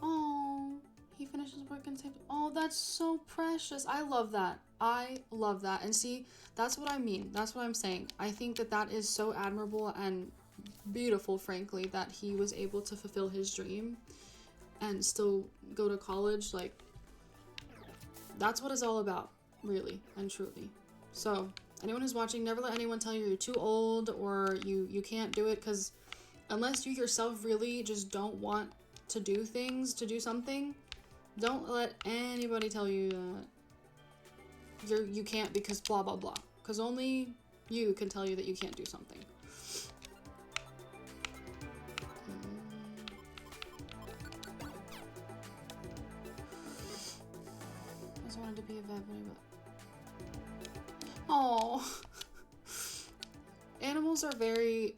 Oh, he finishes work and saved. Oh, that's so precious. I love that. And see, that's what I mean. That's what I'm saying. I think that is so admirable and beautiful, frankly, that he was able to fulfill his dream and still go to college. Like, that's what it's all about, really and truly. So anyone who's watching, never let anyone tell you you're too old or you can't do it, because unless you yourself really just don't want to do something, don't let anybody tell you that you can't because blah blah blah, because only you can tell you that you can't do something. I just wanted to be a vet, but oh. Animals are very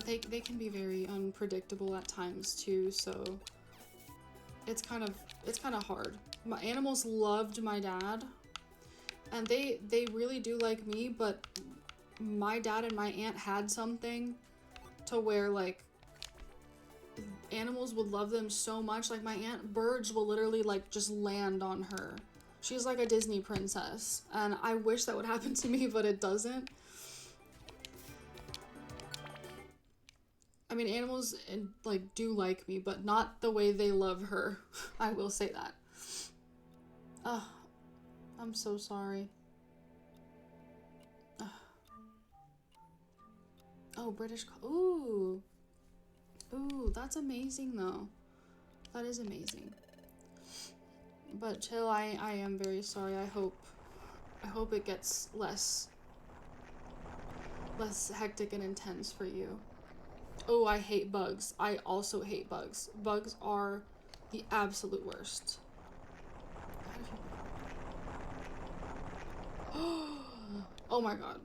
they can be very unpredictable at times too, so it's kind of hard. My animals loved my dad, and they really do like me, but my dad and my aunt had something to where like animals would love them so much. Like my aunt, birds will literally like just land on her. She's like a Disney princess, and I wish that would happen to me, but it doesn't. I mean, animals like do like me, but not the way they love her. I will say that. Oh, I'm so sorry. Oh, British. Ooh, that's amazing though. That is amazing. But chill, I am very sorry. I hope it gets less hectic and intense for you. Oh, I hate bugs. I also hate bugs. Bugs are the absolute worst. Oh my god.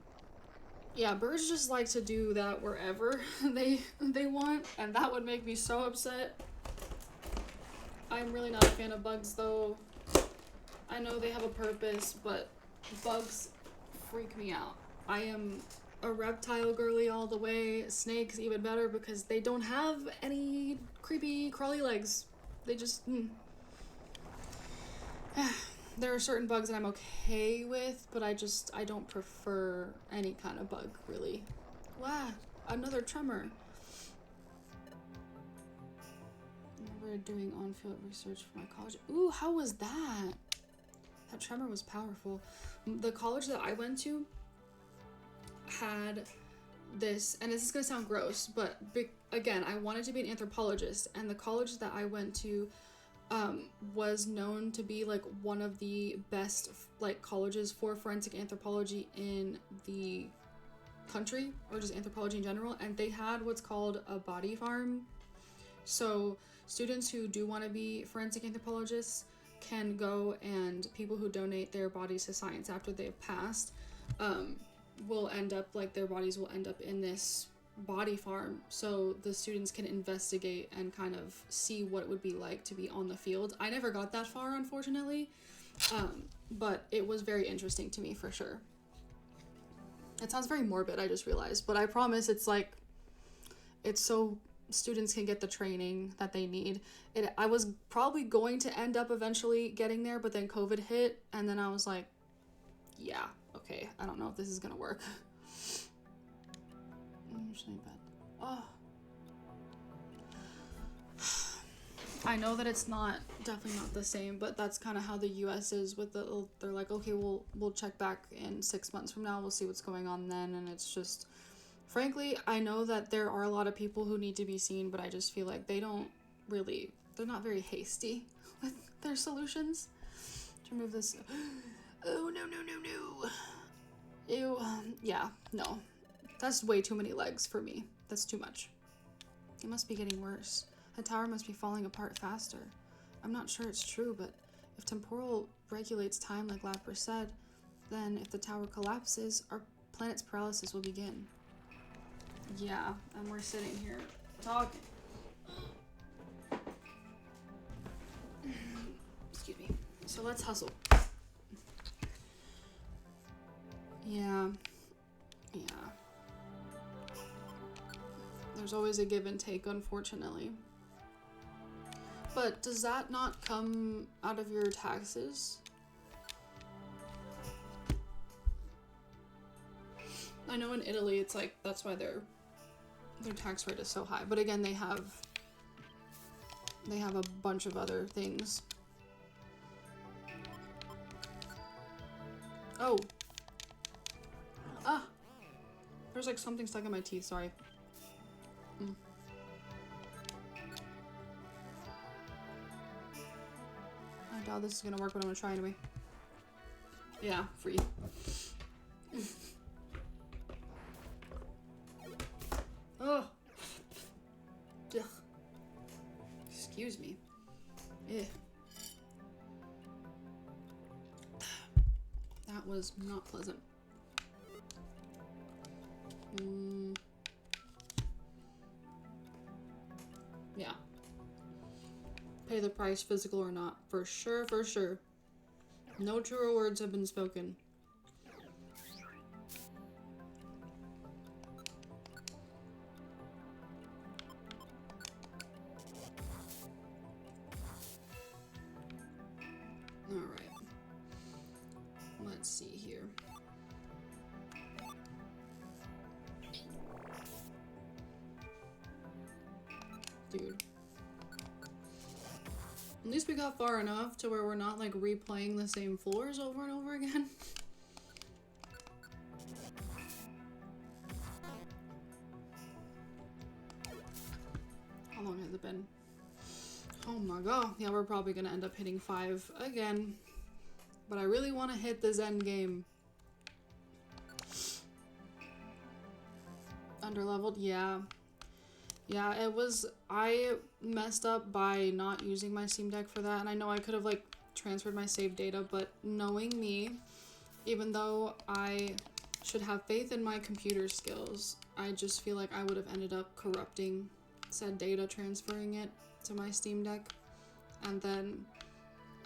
Yeah, birds just like to do that wherever they want, and that would make me so upset. I'm really not a fan of bugs though. I know they have a purpose, but bugs freak me out. I am a reptile girly all the way. Snakes even better because they don't have any creepy crawly legs. They just there are certain bugs that I'm okay with, but I don't prefer any kind of bug really. Wow, another tremor. I remember doing on-field research for my college. Ooh, how was that? That tremor was powerful. The college that I went to had this, and this is gonna sound gross, but again, I wanted to be an anthropologist, and the college that I went to was known to be like one of the best like colleges for forensic anthropology in the country, or just anthropology in general. And they had what's called a body farm, so students who do want to be forensic anthropologists can go, and people who donate their bodies to science after they've passed will end up, like, their bodies will end up in this body farm, so the students can investigate and kind of see what it would be like to be on the field. I never got that far, unfortunately, but it was very interesting to me for sure. It sounds very morbid, I just realized, but I promise it's like, it's so students can get the training that they need. I was probably going to end up eventually getting there, but then COVID hit, and then I was like, yeah, okay, I don't know if this is gonna work. Oh. I know that it's definitely not the same, but that's kind of how the US is with they're like, okay, we'll check back in 6 months from now, we'll see what's going on then. And it's just, frankly, I know that there are a lot of people who need to be seen, but I just feel like they're not very hasty with their solutions. To remove this. Oh, no. Ew, yeah, no. That's way too many legs for me. That's too much. It must be getting worse. The tower must be falling apart faster. I'm not sure it's true, but if temporal regulates time like Lapper said, then if the tower collapses, our planet's paralysis will begin. Yeah, and we're sitting here talking. Excuse me. So let's hustle. Yeah. There's always a give and take, unfortunately. But does that not come out of your taxes? I know in Italy it's like, that's why their tax rate is so high. But again, they have a bunch of other things. Oh. Ah. There's like something stuck in my teeth, sorry. I doubt this is gonna work, but I'm gonna try anyway. Yeah, free. Oh. Ugh. Excuse me. Ugh. That was not pleasant. Yeah. Pay the price, physical or not. For sure, for sure. No truer words have been spoken. Alright. Let's see here. Dude. At least we got far enough to where we're not like replaying the same floors over and over again. How long has it been? Oh my god. Yeah, we're probably gonna end up hitting 5 again. But I really want to hit this end game. Underleveled? Yeah. Yeah, it was, I messed up by not using my Steam Deck for that, and I know I could have, like, transferred my save data, but knowing me, even though I should have faith in my computer skills, I just feel like I would have ended up corrupting said data, transferring it to my Steam Deck, and then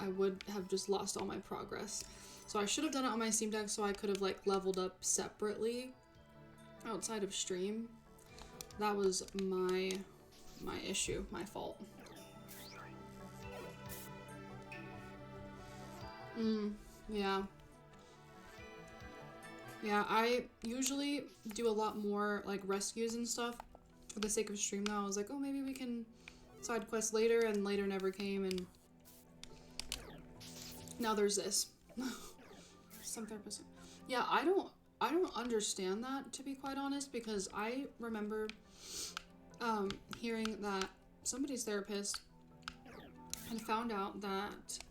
I would have just lost all my progress. So I should have done it on my Steam Deck so I could have, like, leveled up separately outside of stream. That was my issue, my fault. Yeah. Yeah, I usually do a lot more, like, rescues and stuff. For the sake of stream, though, I was like, oh, maybe we can side quest later, and later never came, and now there's this. Some therapist. Yeah, I don't understand that, to be quite honest, because I remember hearing that somebody's therapist had found out that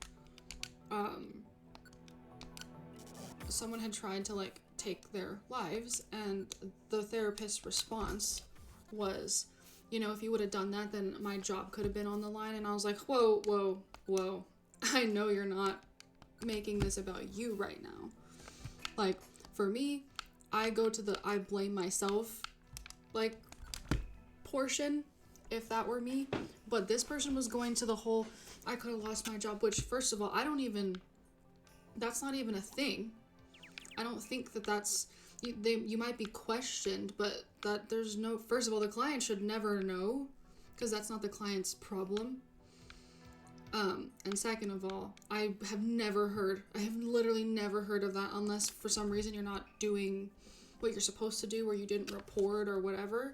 someone had tried to like take their lives, and the therapist's response was, you know, if you would have done that, then my job could have been on the line. And I was like, whoa, I know you're not making this about you right now. Like, for me, I go to the I blame myself like portion if that were me, but this person was going to the whole I could have lost my job, which first of all, that's not even a thing. I don't think that's you might be questioned, but that there's no, first of all, the client should never know, because that's not the client's problem. And second of all, I have literally never heard of that, unless for some reason you're not doing what you're supposed to do, or you didn't report or whatever.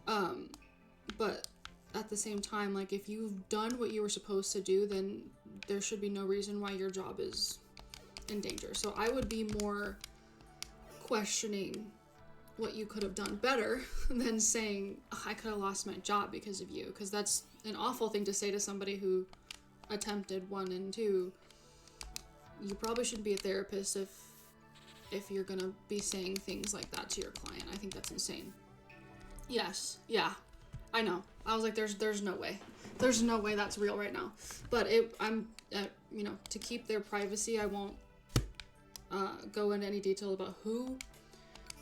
But at the same time, like, if you've done what you were supposed to do, then there should be no reason why your job is in danger. So I would be more questioning what you could have done better than saying, oh, I could have lost my job because of you, because that's an awful thing to say to somebody who attempted 1 and 2. You probably shouldn't be a therapist if you're gonna be saying things like that to your client. I think that's insane. Yes, yeah, I know. I was like, there's no way. There's no way that's real right now. But you know, to keep their privacy, I won't go into any detail about who.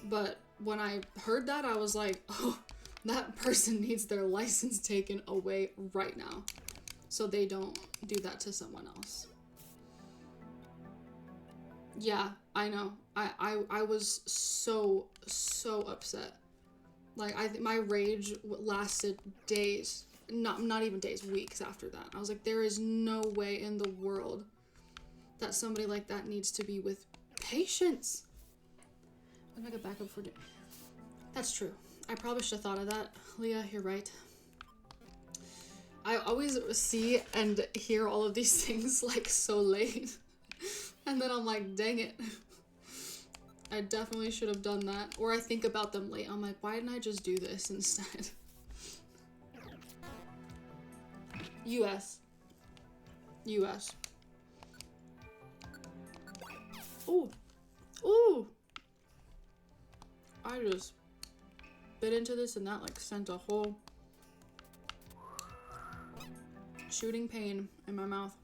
But when I heard that, I was like, oh, that person needs their license taken away right now, so they don't do that to someone else. Yeah, I know. I was so upset. Like, my rage lasted days. Not even days, weeks after that. I was like, there is no way in the world that somebody like that needs to be with patients. I'm gonna make a backup for it. That's true. I probably should have thought of that. Leah, you're right. I always see and hear all of these things like so late. And then I'm like, dang it. I definitely should have done that. Or I think about them late. I'm like, why didn't I just do this instead? US. Ooh. Ooh. I just bit into this and that like sent a whole shooting pain in my mouth.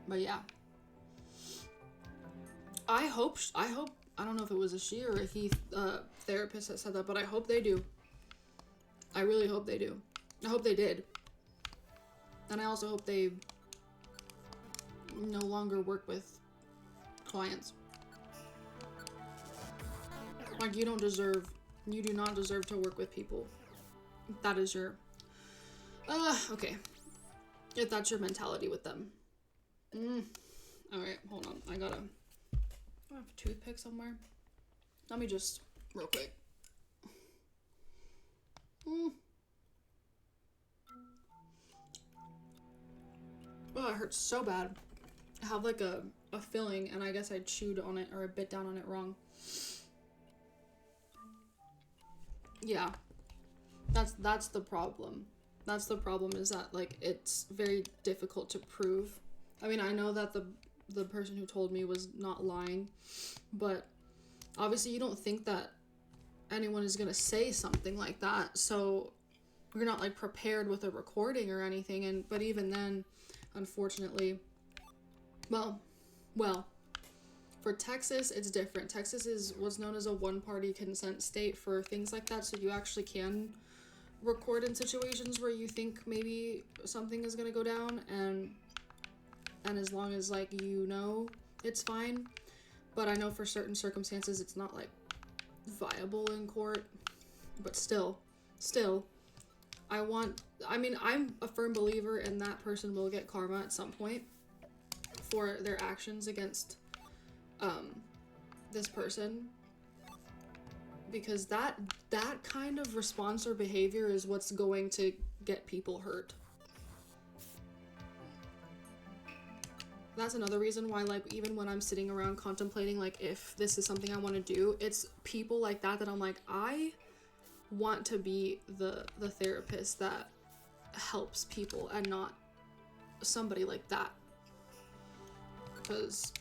But yeah. I hope, I don't know if it was a she or a he therapist that said that, but I hope they do. I really hope they do. I hope they did. And I also hope they no longer work with clients. Like, you do not deserve to work with people. That is your, okay. If that's your mentality with them. Alright, hold on. I have a toothpick somewhere. Let me just, real quick. Oh, it hurts so bad. I have like a filling, and I guess I chewed on it, or I bit down on it wrong. Yeah. That's the problem. That's the problem, is that, like, it's very difficult to prove. I mean, I know that the person who told me was not lying, but obviously you don't think that anyone is gonna say something like that, so we're not, like, prepared with a recording or anything, but even then, unfortunately, well, for Texas, it's different. Texas is what's known as a one-party consent state for things like that, so you actually can record in situations where you think maybe something is gonna go down, and as long as, like, you know, it's fine. But I know for certain circumstances it's not, like, viable in court. But still, I'm a firm believer in that person will get karma at some point for their actions against this person, because that kind of response or behavior is what's going to get people hurt. That's another reason why, like, even when I'm sitting around contemplating, like, if this is something I want to do, it's people like that I'm like, I want to be the therapist that helps people and not somebody like that. Because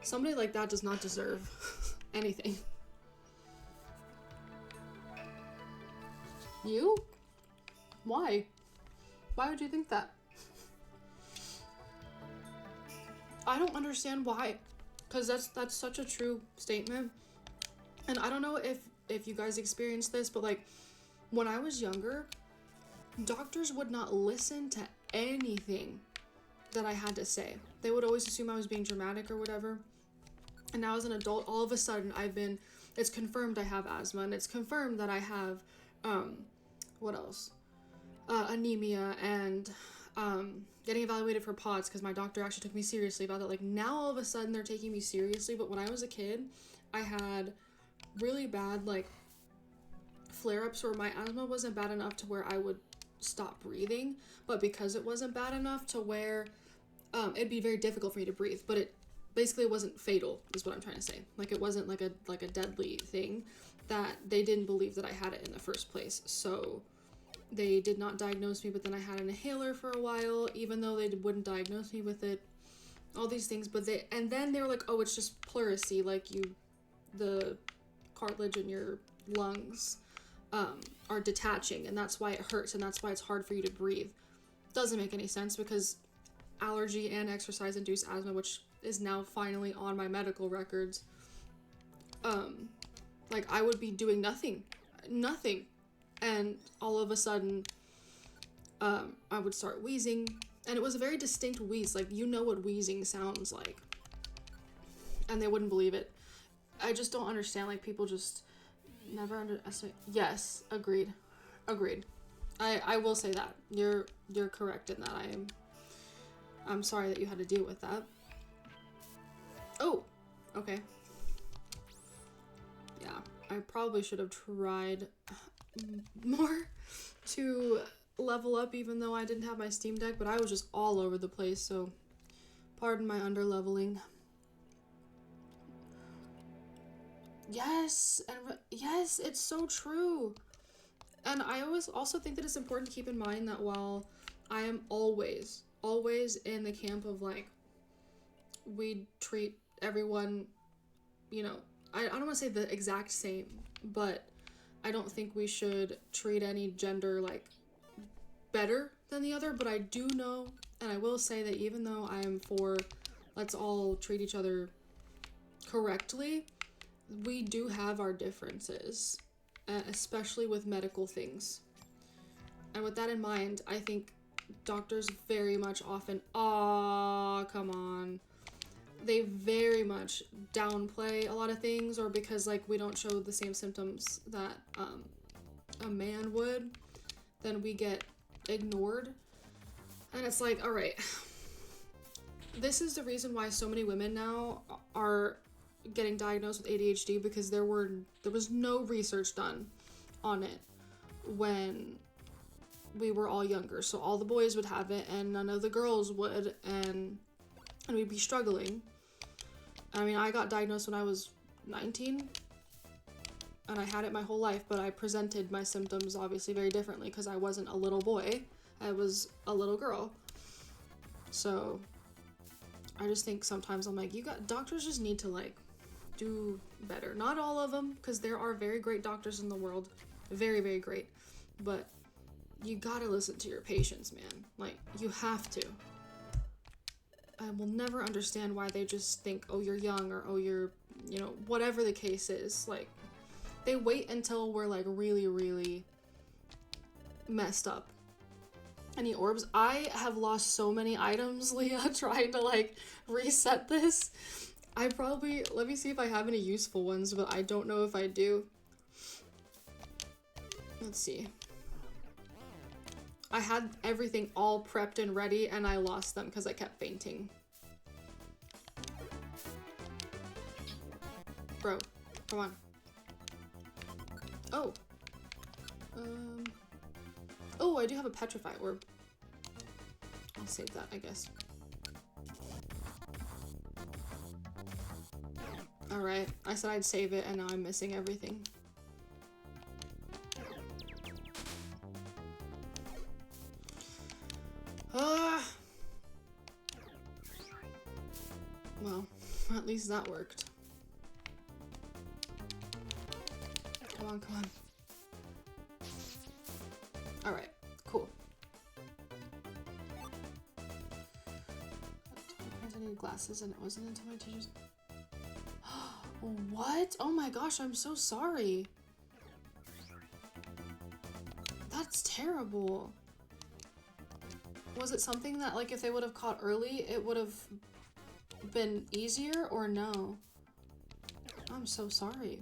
somebody like that does not deserve anything. You? Why? Why would you think that? I don't understand why, because that's such a true statement. And I don't know if you guys experienced this, but like when I was younger, doctors would not listen to anything that I had to say. They would always assume I was being dramatic or whatever. And now as an adult, all of a sudden it's confirmed I have asthma, and it's confirmed that I have what else? Anemia, and getting evaluated for POTS because my doctor actually took me seriously about that. Like, now all of a sudden they're taking me seriously, but when I was a kid, I had really bad, like, flare-ups where my asthma wasn't bad enough to where I would stop breathing, but because it wasn't bad enough to where it'd be very difficult for me to breathe, but it basically wasn't fatal, is what I'm trying to say. Like, it wasn't like a deadly thing that they didn't believe that I had it in the first place, so they did not diagnose me. But then I had an inhaler for a while, even though they wouldn't diagnose me with it, all these things. But then they were like, oh, it's just pleurisy, like the cartilage in your lungs are detaching, and that's why it hurts, and that's why it's hard for you to breathe. Doesn't make any sense, because allergy and exercise induced asthma, which is now finally on my medical records, like, I would be doing nothing, and all of a sudden I would start wheezing, and it was a very distinct wheeze, like, you know what wheezing sounds like, and they wouldn't believe it. I just don't understand, like, people just never underestimate. Yes, agreed. I will say that you're correct in that. I'm sorry that you had to deal with that. Oh, okay. Yeah, I probably should have tried more to level up, even though I didn't have my Steam Deck, but I was just all over the place, so pardon my underleveling. Yes, and yes, it's so true. And I always also think that it's important to keep in mind that while I am always in the camp of, like, we treat everyone, you know, I don't want to say the exact same, but I don't think we should treat any gender, like, better than the other. But I do know, and I will say that even though I am for let's all treat each other correctly, we do have our differences, especially with medical things. And with that in mind, I think doctors very much often, come on, they very much downplay a lot of things, or because, like, we don't show the same symptoms that a man would, then we get ignored. And it's like, all right, this is the reason why so many women now are getting diagnosed with ADHD, because there was no research done on it when we were all younger. So all the boys would have it and none of the girls would, and we'd be struggling. I mean, I got diagnosed when I was 19, and I had it my whole life, but I presented my symptoms obviously very differently because I wasn't a little boy, I was a little girl. So I just think sometimes I'm like, doctors just need to, like, do better. Not all of them, because there are very great doctors in the world, very, very great, but you gotta listen to your patients, man. Like, you have to. I will never understand why they just think, oh, you're young, or oh, you're, you know, whatever the case is. Like, they wait until we're, like, really, really messed up. Any orbs? I have lost so many items, Leah, trying to, like, reset this. Let me see if I have any useful ones, but I don't know if I do. Let's see. I had everything all prepped and ready, and I lost them because I kept fainting. Bro, come on. Oh. Oh, I do have a petrify orb. I'll save that, I guess. Alright, I said I'd save it, and now I'm missing everything. Well, at least that worked. Come on, come on. Alright, cool. I needed glasses, and it wasn't until my teachers... What? Oh my gosh, I'm so sorry. That's terrible. Was it something that, like, if they would have caught early, it would have been easier, or no? I'm so sorry.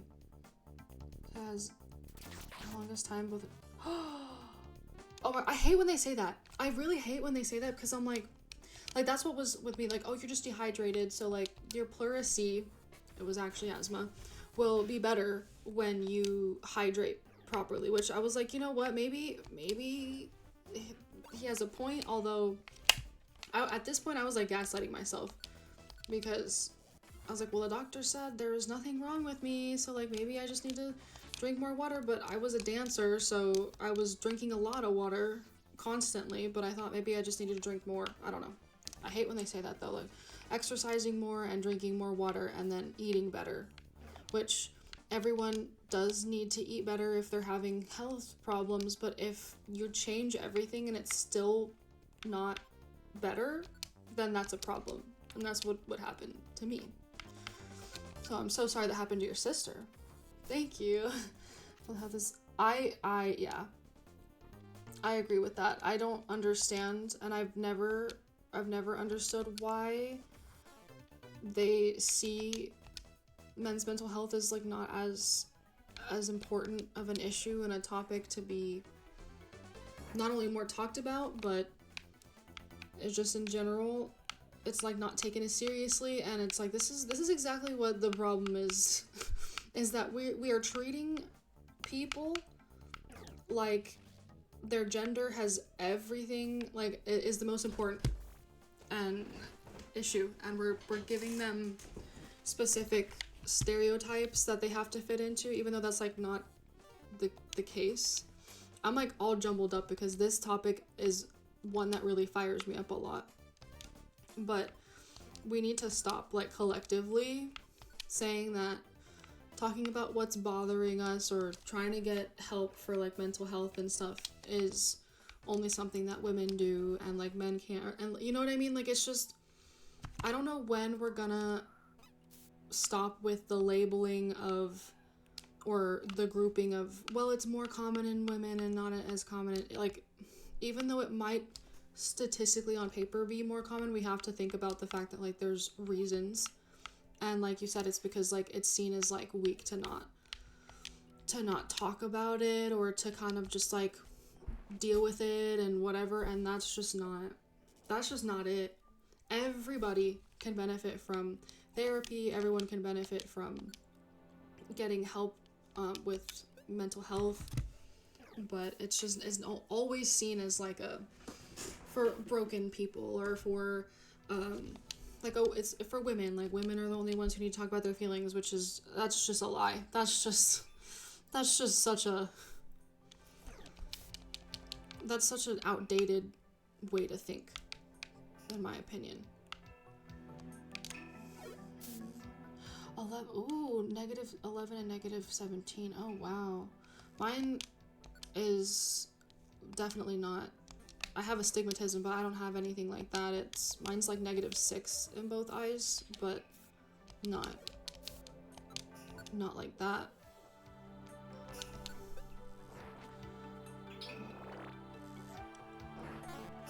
Because the longest time both... Oh, I hate when they say that. I really hate when they say that, because I'm like, that's what was with me, like, oh, you're just dehydrated, so, like, your pleurisy, it was actually asthma, will be better when you hydrate properly, which I was like, you know what, maybe he has a point, although at this point I was like gaslighting myself, because I was like, well, the doctor said there was nothing wrong with me, so like maybe I just need to drink more water. But I was a dancer, so I was drinking a lot of water constantly, but I thought maybe I just needed to drink more. I don't know. I hate when they say that though, like exercising more and drinking more water and then eating better, which everyone does need to eat better if they're having health problems, but if you change everything and it's still not better, then that's a problem. And that's what happened to me. So I'm so sorry that happened to your sister. Thank you. I'll have this. Yeah. I agree with that. I don't understand, and I've never understood why they see men's mental health as like not as important of an issue and a topic to be not only more talked about, but it's just in general, it's like not taken as seriously. And it's like this is exactly what the problem is is that we are treating people like their gender has everything, like it is the most important and issue, and we're giving them specific stereotypes that they have to fit into, even though that's like not the case. I'm like all jumbled up because this topic is one that really fires me up a lot, but we need to stop like collectively saying that talking about what's bothering us or trying to get help for like mental health and stuff is only something that women do and like men can't, and you know what I mean? Like it's just, I don't know when we're gonna stop with the labeling of or the grouping of, well, it's more common in women and not as common in, like, even though it might statistically on paper be more common, we have to think about the fact that like there's reasons, and like you said, it's because like it's seen as like weak to not talk about it or to kind of just like deal with it and whatever, and that's just not it. Everybody can benefit from therapy. Everyone can benefit from getting help with mental health, but it's just isn't always seen as like a for broken people or for like, oh, it's for women, like women are the only ones who need to talk about their feelings, which is, that's just a lie. That's just such an outdated way to think, in my opinion. 11, ooh, -11 and -17. Oh, wow. Mine is definitely not, I have astigmatism, but I don't have anything like that. Mine's like -6 in both eyes, but not like that.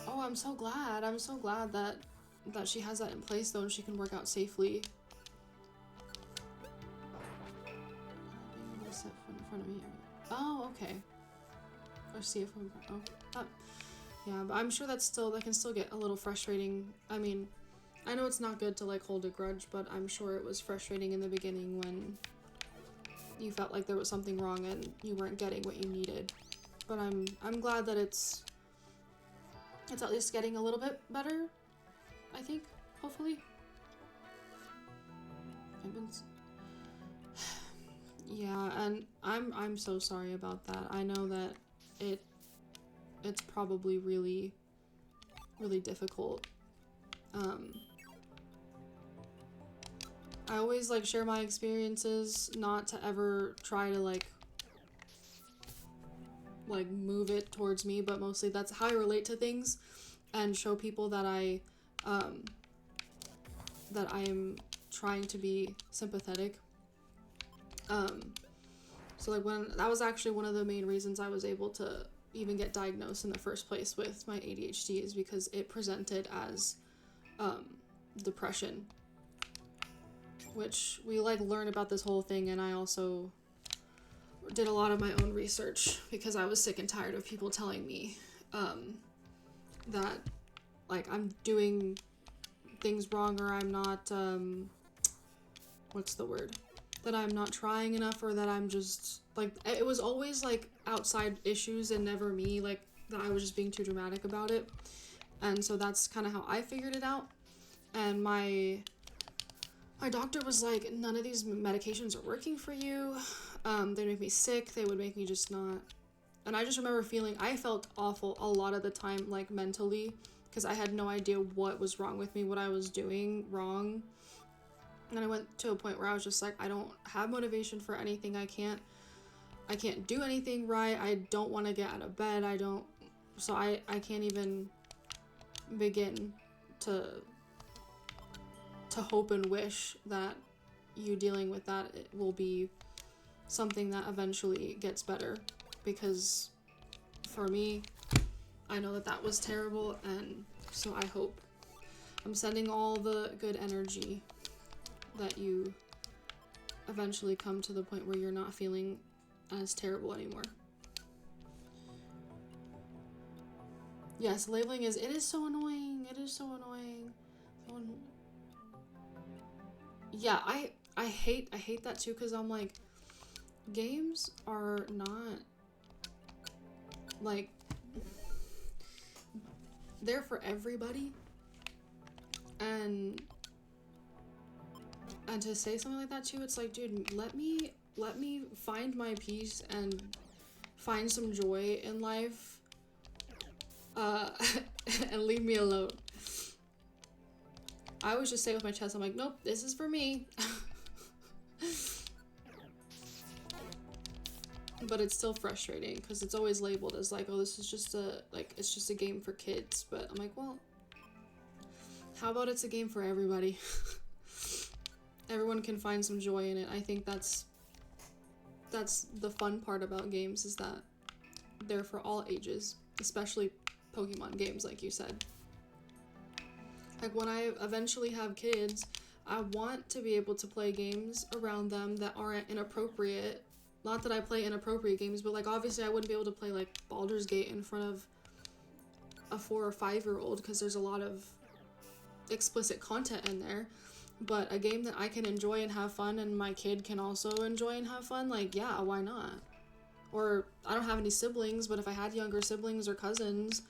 Oh, I'm so glad that she has that in place though, and she can work out safely. Sit in front of me. Oh, okay. Or see if I'm, oh, that, yeah, but I'm sure that can still get a little frustrating. I mean, I know it's not good to like hold a grudge, but I'm sure it was frustrating in the beginning when you felt like there was something wrong and you weren't getting what you needed. But I'm glad that it's at least getting a little bit better, I think, hopefully. Yeah, and I'm so sorry about that. I know that it's probably really, really difficult. I always like share my experiences, not to ever try to like move it towards me, but mostly that's how I relate to things and show people that I am trying to be sympathetic. So like when that was actually one of the main reasons I was able to even get diagnosed in the first place with my ADHD, is because it presented as depression, which we like learn about this whole thing, and I also did a lot of my own research because I was sick and tired of people telling me that like I'm doing things wrong, or I'm not what's the word, that I'm not trying enough, or that I'm just like, it was always like outside issues and never me, like that I was just being too dramatic about it. And so that's kind of how I figured it out. And my doctor was like, none of these medications are working for you. They make me sick. They would make me just not. And I just remember I felt awful a lot of the time, like mentally, because I had no idea what was wrong with me, what I was doing wrong. And I went to a point where I was just like, I don't have motivation for anything. I can't do anything right. I don't want to get out of bed. So I can't even begin to hope and wish that you dealing with that, it will be something that eventually gets better, because for me, I know that was terrible, and so I hope I'm sending all the good energy that you eventually come to the point where you're not feeling as terrible anymore. Yes, labeling it is so annoying. It is so annoying. Yeah, I hate that too, because I'm like, games are not like, they're for everybody, and to say something like that too, it's like, dude, let me find my peace and find some joy in life, and leave me alone. I always just say with my chest, I'm like, nope, this is for me. But it's still frustrating because it's always labeled as like, oh, this is just it's just a game for kids. But I'm like, well, how about it's a game for everybody? Everyone can find some joy in it. I think that's the fun part about games, is that they're for all ages, especially Pokemon games, like you said. Like, when I eventually have kids, I want to be able to play games around them that aren't inappropriate. Not that I play inappropriate games, but like, obviously I wouldn't be able to play like Baldur's Gate in front of a 4 or 5-year-old because there's a lot of explicit content in there. But a game that I can enjoy and have fun, and my kid can also enjoy and have fun, like, yeah, why not? Or, I don't have any siblings, but if I had younger siblings or cousins,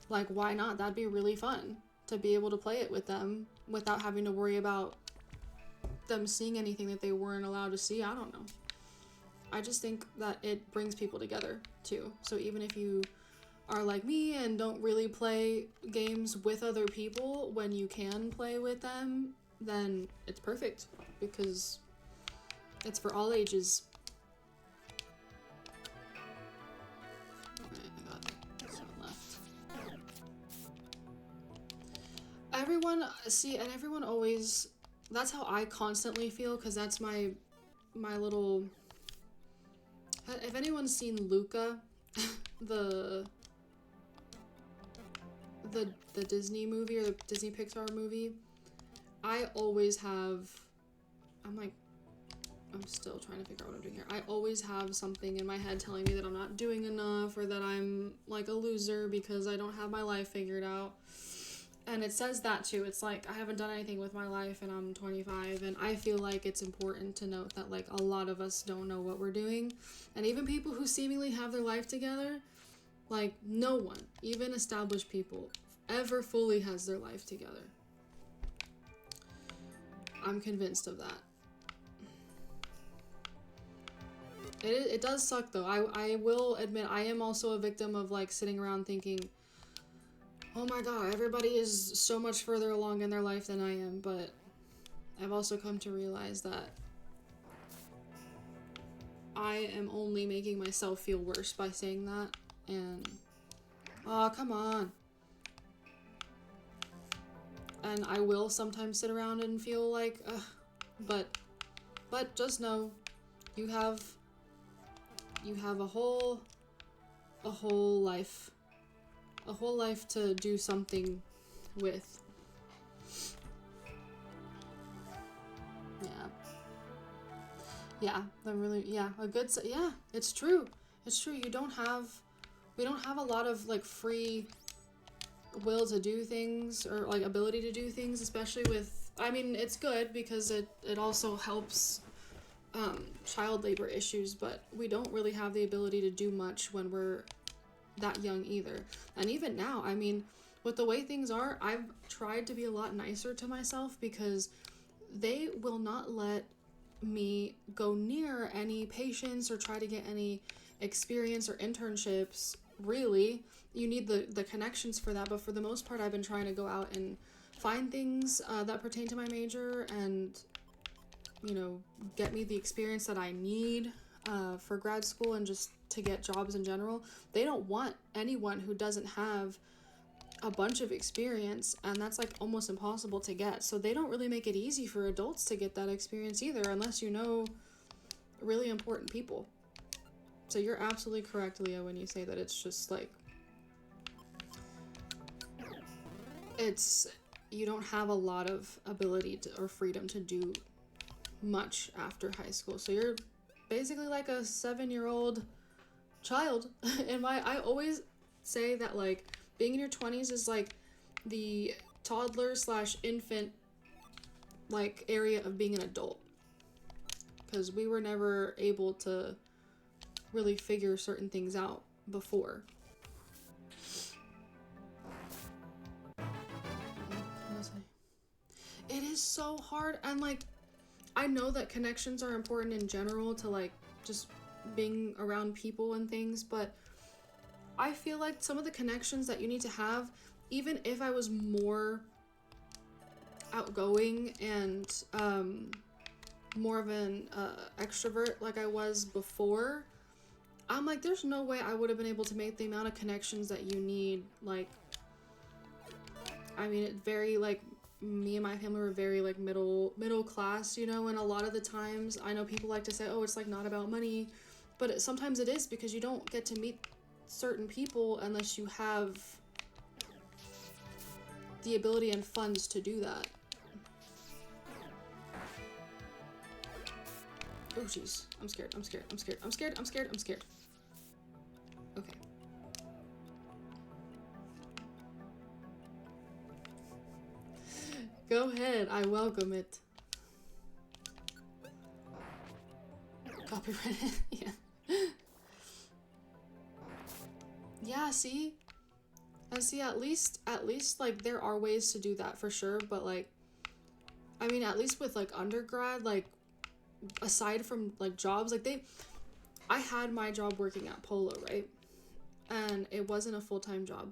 like, why not? That'd be really fun to be able to play it with them without having to worry about them seeing anything that they weren't allowed to see. I don't know. I just think that it brings people together too. So even if you are like me and don't really play games with other people, when you can play with them, then it's perfect, because it's for all ages. Alright, I got 7 left. Everyone always, that's how I constantly feel, because that's my little, if anyone's seen Luca, the Disney movie, or the Disney Pixar movie, I always have, I'm still trying to figure out what I'm doing here. I always have something in my head telling me that I'm not doing enough, or that I'm like a loser because I don't have my life figured out. And it says that too. It's like, I haven't done anything with my life and I'm 25, and I feel like it's important to note that like a lot of us don't know what we're doing. And even people who seemingly have their life together, like no one, even established people, ever fully has their life together. I'm convinced of that. It does suck though. I will admit I am also a victim of like sitting around thinking, oh my god, everybody is so much further along in their life than I am, but I've also come to realize that I am only making myself feel worse by saying that, and oh, come on. And I will sometimes sit around and feel like, ugh, but just know you have a whole life. A whole life to do something with. Yeah, yeah, it's true. It's true. We don't have a lot of like free will to do things, or like ability to do things, especially with, I mean, it's good because it also helps child labor issues, but we don't really have the ability to do much when we're that young either. And even now, I mean, with the way things are, I've tried to be a lot nicer to myself because they will not let me go near any patients or try to get any experience or internships. Really, you need the connections for that, but for the most part I've been trying to go out and find things that pertain to my major and, you know, get me the experience that I need for grad school and just to get jobs in general. They don't want anyone who doesn't have a bunch of experience, and that's like almost impossible to get. So they don't really make it easy for adults to get that experience either, unless you know really important people. So you're absolutely correct, Leo, when you say that it's just like, you don't have a lot of ability to, or freedom to do much after high school. So you're basically like a 7-year-old child. And I always say that like being in your 20s is like the toddler / infant like area of being an adult, because we were never able to really figure certain things out before. It is so hard, and like I know that connections are important in general to like just being around people and things, but I feel like some of the connections that you need to have, even if I was more outgoing and more of an extrovert like I was before, I'm like, there's no way I would have been able to make the amount of connections that you need. Like, I mean, it very like, me and my family were very like middle class, you know, and a lot of the times I know people like to say, oh, it's like not about money, but sometimes it is, because you don't get to meet certain people unless you have the ability and funds to do that. Oh jeez, I'm scared. Okay. Go ahead, I welcome it. Copyrighted, yeah. Yeah, see? And see, at least, like, there are ways to do that for sure, but, like, I mean, at least with, like, undergrad, like, aside from, like, jobs, like, I had my job working at Polo, right? And it wasn't a full-time job.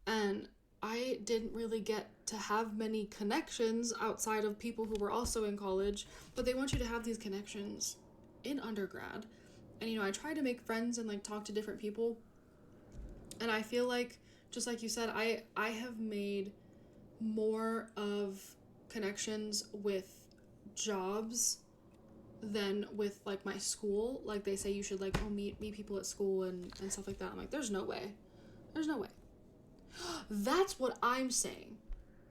And I didn't really get to have many connections outside of people who were also in college, but they want you to have these connections in undergrad. And, you know, I tried to make friends and, like, talk to different people. And I feel like, just like you said, I have made more of connections with jobs than with, like, my school. Like, they say you should, like, oh, meet people at school and stuff like that. I'm like, there's no way. There's no way. That's what I'm saying.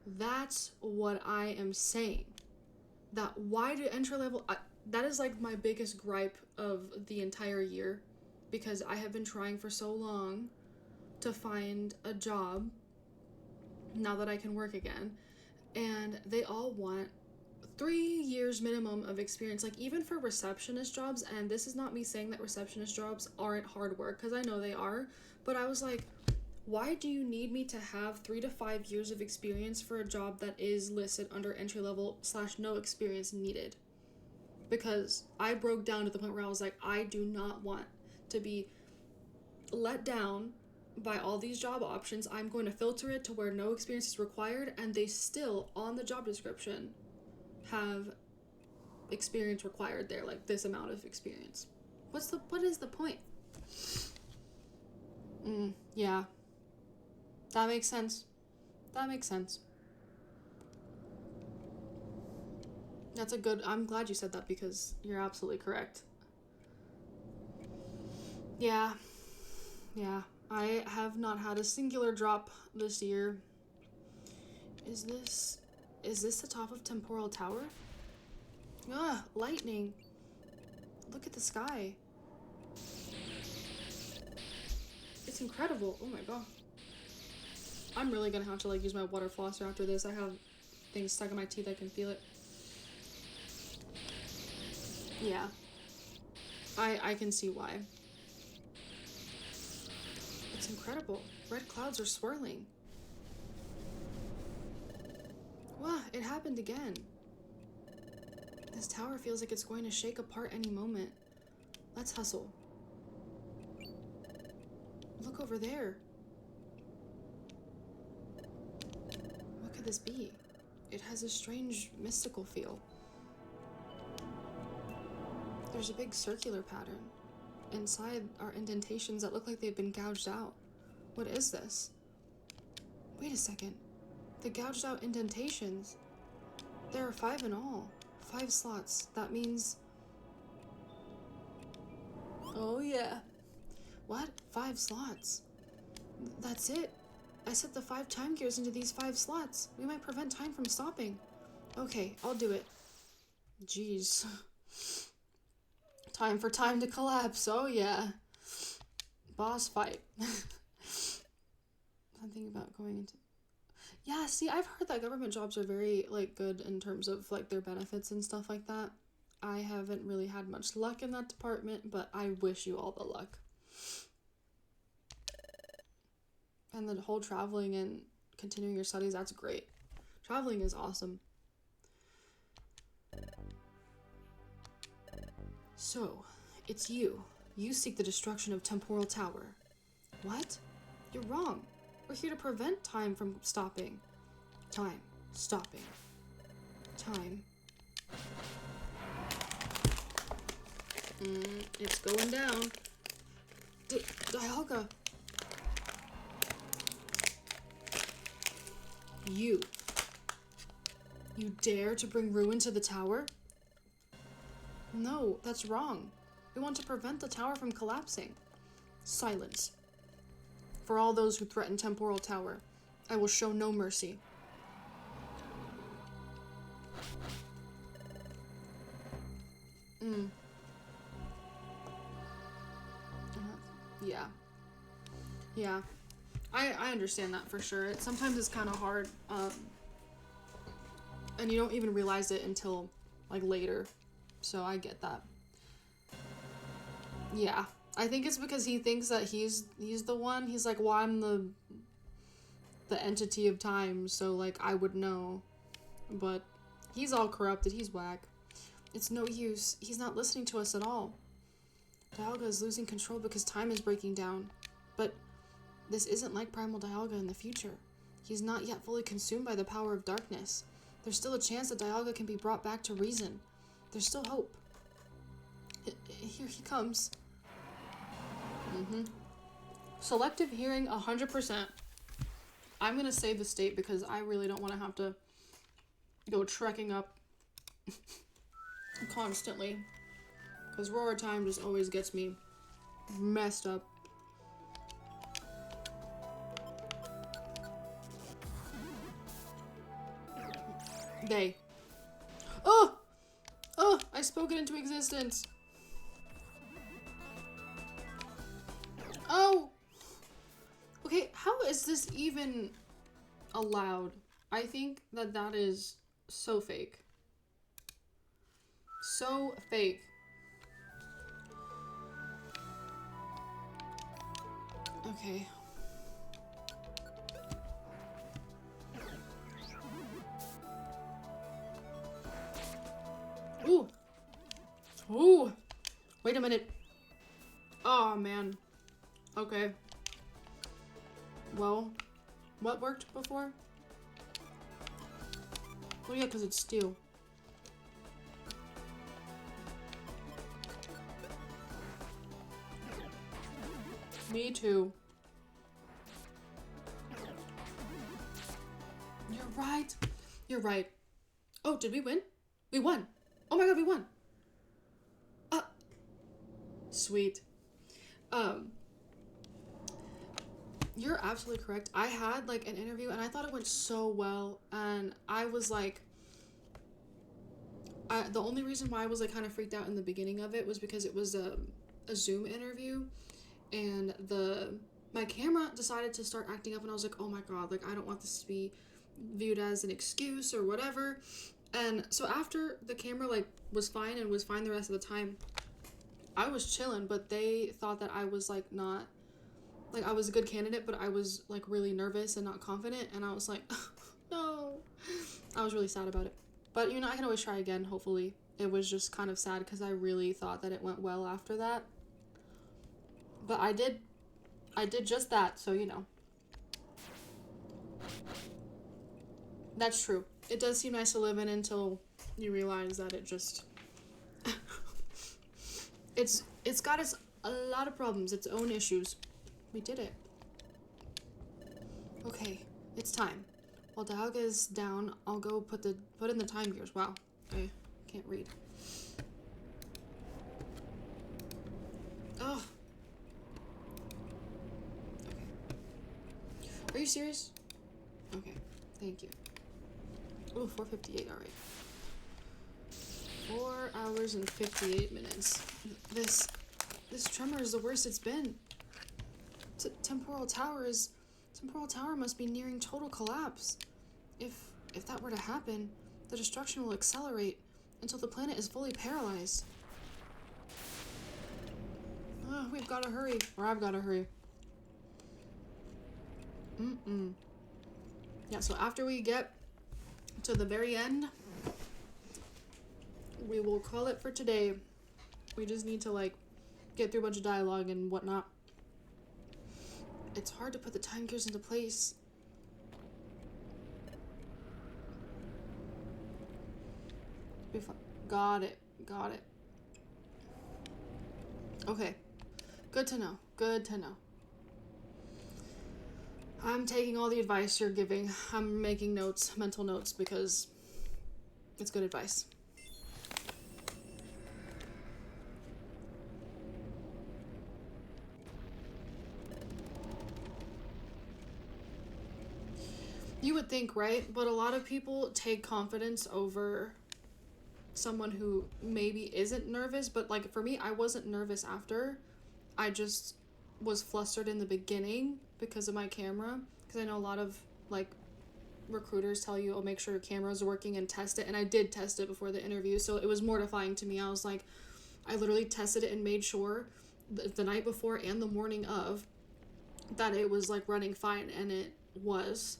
That's what I am saying. That why do entry level... that is, like, my biggest gripe of the entire year, because I have been trying for so long to find a job now that I can work again, and they all want 3 years minimum of experience, like even for receptionist jobs. And this is not me saying that receptionist jobs aren't hard work, because I know they are, but I was like, why do you need me to have 3 to 5 years of experience for a job that is listed under entry level / no experience needed? Because I broke down to the point where I was like, I do not want to be let down by all these job options. I'm going to filter it to where no experience is required, and they still on the job description have experience required there, like this amount of experience. What is the point? Yeah. That makes sense. That's a good, I'm glad you said that, because you're absolutely correct. Yeah. I have not had a singular drop this year. Is this the top of Temporal Tower? Ah, lightning. Look at the sky. It's incredible. Oh my god. I'm really gonna have to like use my water flosser after this. I have things stuck in my teeth, I can feel it. Yeah. I can see why. It's incredible. Red clouds are swirling. Wow, it happened again. This tower feels like it's going to shake apart any moment. Let's hustle. Look over there. What could this be? It has a strange mystical feel. There's a big circular pattern. Inside are indentations that look like they've been gouged out. What is this? Wait a second. The gouged out indentations. There are 5 in all. 5 slots. That means... Oh yeah. What? 5 slots? That's it. I set the 5 time gears into these 5 slots. We might prevent time from stopping. Okay, I'll do it. Jeez. Time for time to collapse. Oh yeah. Boss fight. Something about going into... Yeah, see, I've heard that government jobs are very, like, good in terms of, like, their benefits and stuff like that. I haven't really had much luck in that department, but I wish you all the luck. And the whole traveling and continuing your studies, that's great. Traveling is awesome. So, it's you. You seek the destruction of Temporal Tower. What? You're wrong. We're here to prevent time from stopping. Time. Stopping. Time. It's going down. Dialga. You dare to bring ruin to the tower? No, that's wrong. We want to prevent the tower from collapsing. Silence. For all those who threaten Temporal Tower, I will show no mercy. Yeah. I understand that for sure. Sometimes it's kind of hard, and you don't even realize it until, like, later. So I get that. Yeah. I think it's because he thinks that he's the one. He's like, well, I'm the entity of time, so, like, I would know. But he's all corrupted. He's whack. It's no use. He's not listening to us at all. Dialga is losing control because time is breaking down. But this isn't like Primal Dialga in the future. He's not yet fully consumed by the power of darkness. There's still a chance that Dialga can be brought back to reason. There's still hope. Here he comes. Selective hearing 100%. I'm gonna save the state because I really don't want to have to go trekking up constantly. Because roar time just always gets me messed up. They. Oh! Oh! I spoke it into existence. Okay, how is this even allowed? I think that that is so fake. So fake. Okay. Ooh. Ooh. Wait a minute. Oh, man. Okay. Well, what worked before? Oh, yeah, because it's steel. Me too. You're right. You're right. Oh, did we win? We won. Oh my god, we won. Sweet. Um, you're absolutely correct. I had like an interview and I thought it went so well, and I was like, the only reason why I was like kind of freaked out in the beginning of it was because it was a Zoom interview, and my camera decided to start acting up, and I was like, oh my god, like I don't want this to be viewed as an excuse or whatever. And so after the camera like was fine and was fine the rest of the time, I was chilling, but they thought that I was like not, like I was a good candidate, but I was like really nervous and not confident, and I was like, no. I was really sad about it. But you know, I can always try again, hopefully. It was just kind of sad because I really thought that it went well after that. But I did just that, so you know. That's true. It does seem nice to live in until you realize that it just it's got a lot of problems, its own issues. We did it. Okay, it's time. While Dialga is down, I'll go put in the time gears. Wow, I can't read. Oh. Okay. Are you serious? Okay, thank you. Oh, 4:58. All right. 4 hours and 58 minutes. This tremor is the worst it's been. Temporal Tower must be nearing total collapse. If that were to happen, the destruction will accelerate until the planet is fully paralyzed. We've got to hurry, or I've got to hurry. Yeah, so after we get to the very end, we will call it for today. We just need to like get through a bunch of dialogue and whatnot. It's hard to put the time gears into place. Got it. Okay. Good to know. I'm taking all the advice you're giving. I'm making notes, mental notes, because it's good advice. You would think, right? But a lot of people take confidence over someone who maybe isn't nervous. But like for me, I wasn't nervous after. I just was flustered in the beginning because of my camera. Because I know a lot of like recruiters tell you, oh, make sure your camera's working and test it. And I did test it before the interview. So it was mortifying to me. I was like, I literally tested it and made sure the night before and the morning of that it was like running fine, and it was.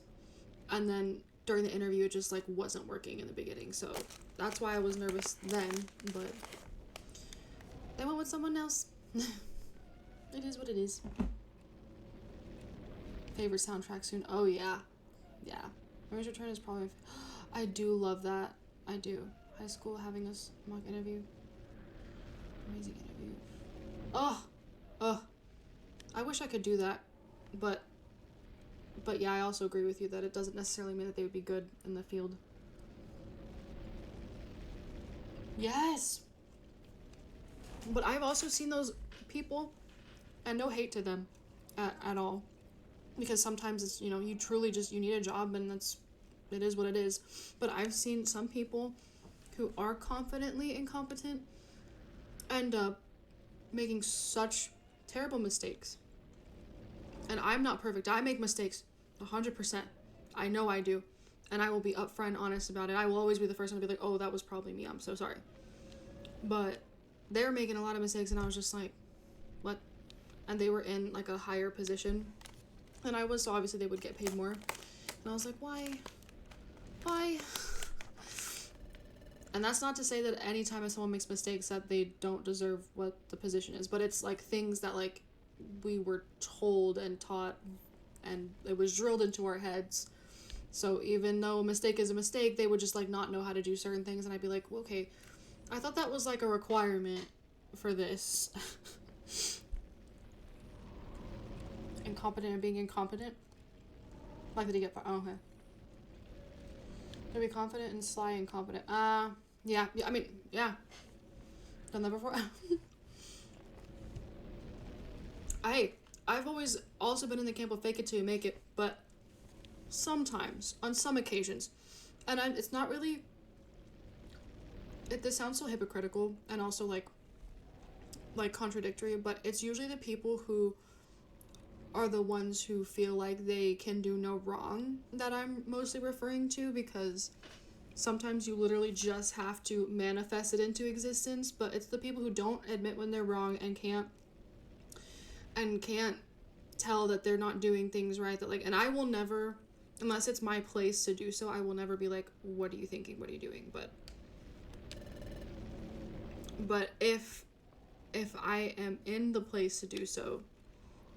And then during the interview, it just like wasn't working in the beginning. So that's why I was nervous then, but I went with someone else. It is what it is. Favorite soundtrack soon? Oh yeah. Mary's Return is probably I do love that. I do. High school having a mock interview. Amazing interview. Oh. I wish I could do that, but yeah, I also agree with you that it doesn't necessarily mean that they would be good in the field. Yes! But I've also seen those people, and no hate to them at all. Because sometimes it's, you know, you truly just, you need a job, and it is what it is. But I've seen some people who are confidently incompetent end up making such terrible mistakes. And I'm not perfect. I make mistakes 100%. I know I do. And I will be upfront and honest about it. I will always be the first one to be like, oh, that was probably me. I'm so sorry. But they're making a lot of mistakes, and I was just like, what? And they were in like a higher position than I was, so obviously they would get paid more. And I was like, why? And that's not to say that anytime someone makes mistakes that they don't deserve what the position is, but it's like things that like we were told and taught, and it was drilled into our heads. So even though a mistake is a mistake, they would just like not know how to do certain things, and I'd be like, well, okay, I thought that was like a requirement for this. Incompetent and being incompetent. Like, did he get fired? Oh, okay. To be confident and sly and confident. Yeah, I mean, yeah. Done that before. I've always also been in the camp of fake it till you make it, but sometimes, on some occasions, and it's not really, this sounds so hypocritical and also like contradictory, but it's usually the people who are the ones who feel like they can do no wrong that I'm mostly referring to, because sometimes you literally just have to manifest it into existence, but it's the people who don't admit when they're wrong and can't tell that they're not doing things right, that like, and I will never, unless it's my place to do so, I will never be like, what are you thinking, what are you doing? But if I am in the place to do so,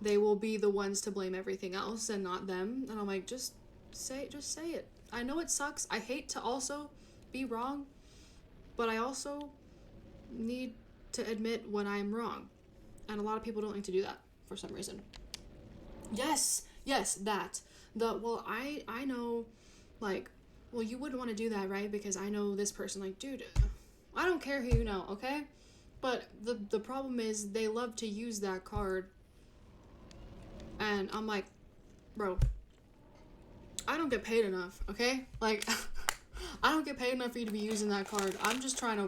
they will be the ones to blame everything else and not them. And I'm like, just say it. I know it sucks. I hate to also be wrong, but I also need to admit when I'm wrong. And a lot of people don't like to do that for some reason. Yes, that. I know, like, well, you wouldn't want to do that, right? Because I know this person. Like, dude, I don't care who you know, okay? But the problem is they love to use that card. And I'm like, bro, I don't get paid enough, okay? Like, I don't get paid enough for you to be using that card. I'm just trying to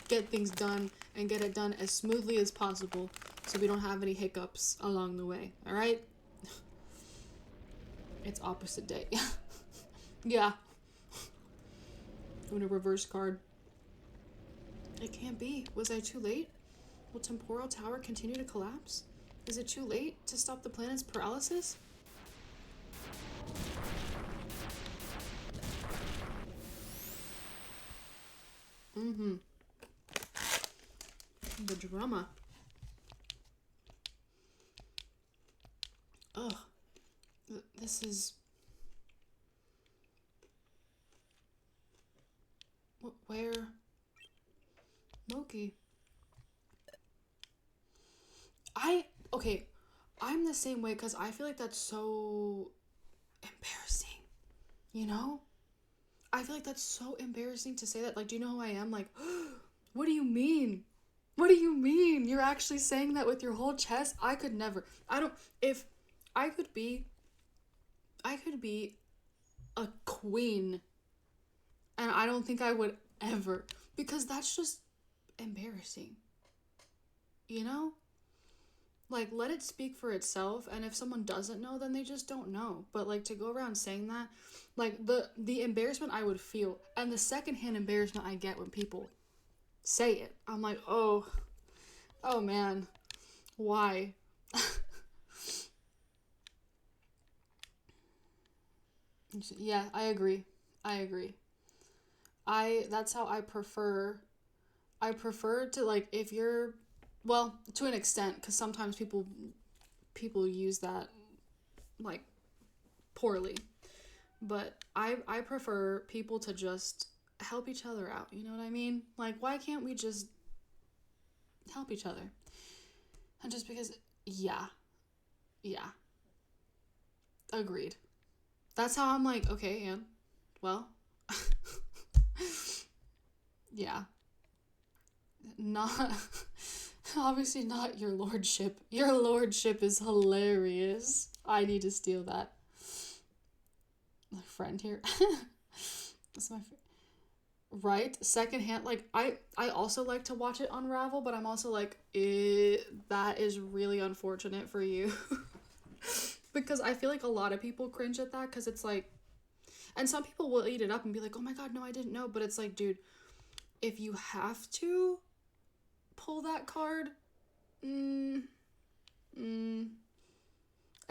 get things done and get it done as smoothly as possible so we don't have any hiccups along the way, all right? It's opposite day. Yeah. Doing a reverse card. It can't be. Was I too late? Will Temporal Tower continue to collapse? Is it too late to stop the planet's paralysis? Mm-hmm. The drama. Ugh. This is... Where? Loki. Okay, I'm the same way because I feel like that's so embarrassing, you know? I feel like that's so embarrassing to say that. Like, do you know who I am? Like, what do you mean? What do you mean? You're actually saying that with your whole chest? I could never. If I could be a queen, and I don't think I would ever, because that's just embarrassing, you know? Like, let it speak for itself, and if someone doesn't know, then they just don't know. But, like, to go around saying that, like, the embarrassment I would feel, and the secondhand embarrassment I get when people say it, I'm like, oh man, why? Yeah, I agree. That's how I prefer to, like, if you're, well, to an extent, because sometimes people use that, like, poorly. But I prefer people to just help each other out, you know what I mean? Like, why can't we just help each other? And just because, yeah. Agreed. That's how I'm like, okay, and, well, yeah. Not... Obviously not your lordship. Your lordship is hilarious. I need to steal that. My friend here. That's my friend. Right? Secondhand, like, I also like to watch it unravel, but I'm also like, that is really unfortunate for you. Because I feel like a lot of people cringe at that because it's like, and some people will eat it up and be like, oh my god, no, I didn't know. But it's like, dude, if you have to pull that card, and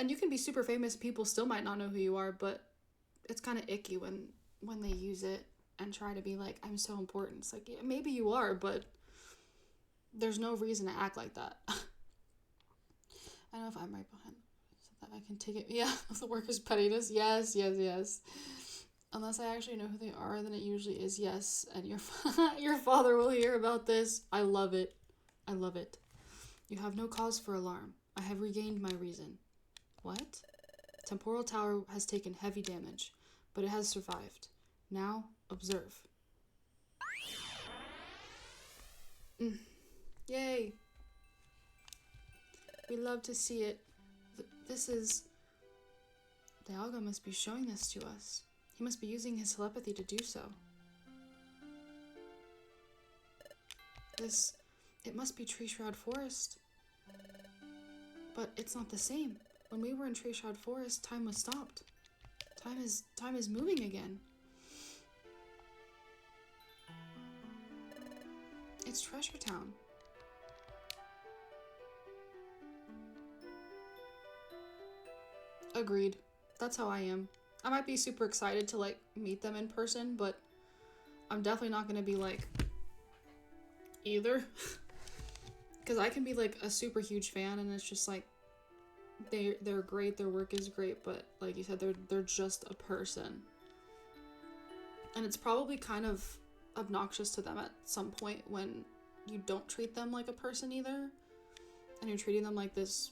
you can be super famous, people still might not know who you are, but it's kind of icky when they use it and try to be like, I'm so important. It's like, yeah, maybe you are, but there's no reason to act like that. I don't know if I'm right behind so that I can take it. Yeah, the workers' pettiness. Yes, yes, yes. Unless I actually know who they are, then it usually is yes. And your father will hear about this. I love it. I love it. You have no cause for alarm. I have regained my reason. What? Temporal Tower has taken heavy damage, but it has survived. Now, observe. Yay! We love to see it. This is... Dialga must be showing this to us. He must be using his telepathy to do so. It must be Tree Shroud Forest. But it's not the same. When we were in Tree Shroud Forest, time was stopped. Time is moving again. It's Treasure Town. Agreed. That's how I am. I might be super excited to like meet them in person, but I'm definitely not gonna be like either. Because I can be like a super huge fan and it's just like they're great, their work is great, but like you said, they're just a person. And it's probably kind of obnoxious to them at some point when you don't treat them like a person either. And you're treating them like this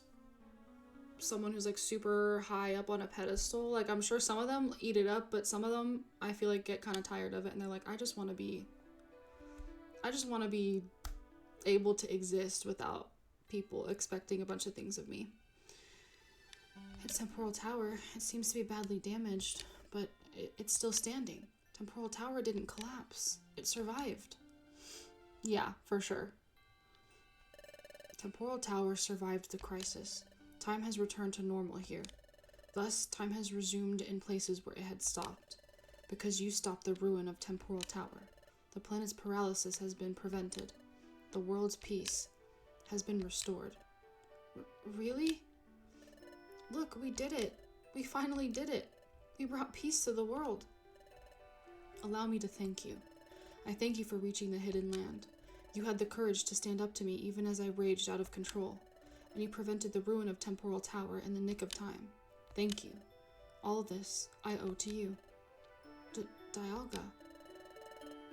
someone who's like super high up on a pedestal. Like I'm sure some of them eat it up, but some of them I feel like get kind of tired of it and they're like, I just want to be able to exist without people expecting a bunch of things of me. It's Temporal Tower. It seems to be badly damaged, but it's still standing. Temporal Tower didn't collapse. It survived. Yeah, for sure. Temporal Tower survived the crisis. Time has returned to normal here. Thus, time has resumed in places where it had stopped. Because you stopped the ruin of Temporal Tower, the planet's paralysis has been prevented. The world's peace has been restored. Really? Look, we did it. We finally did it. We brought peace to the world. Allow me to thank you. I thank you for reaching the hidden land. You had the courage to stand up to me even as I raged out of control. And you prevented the ruin of Temporal Tower in the nick of time. Thank you. All this I owe to you. Dialga.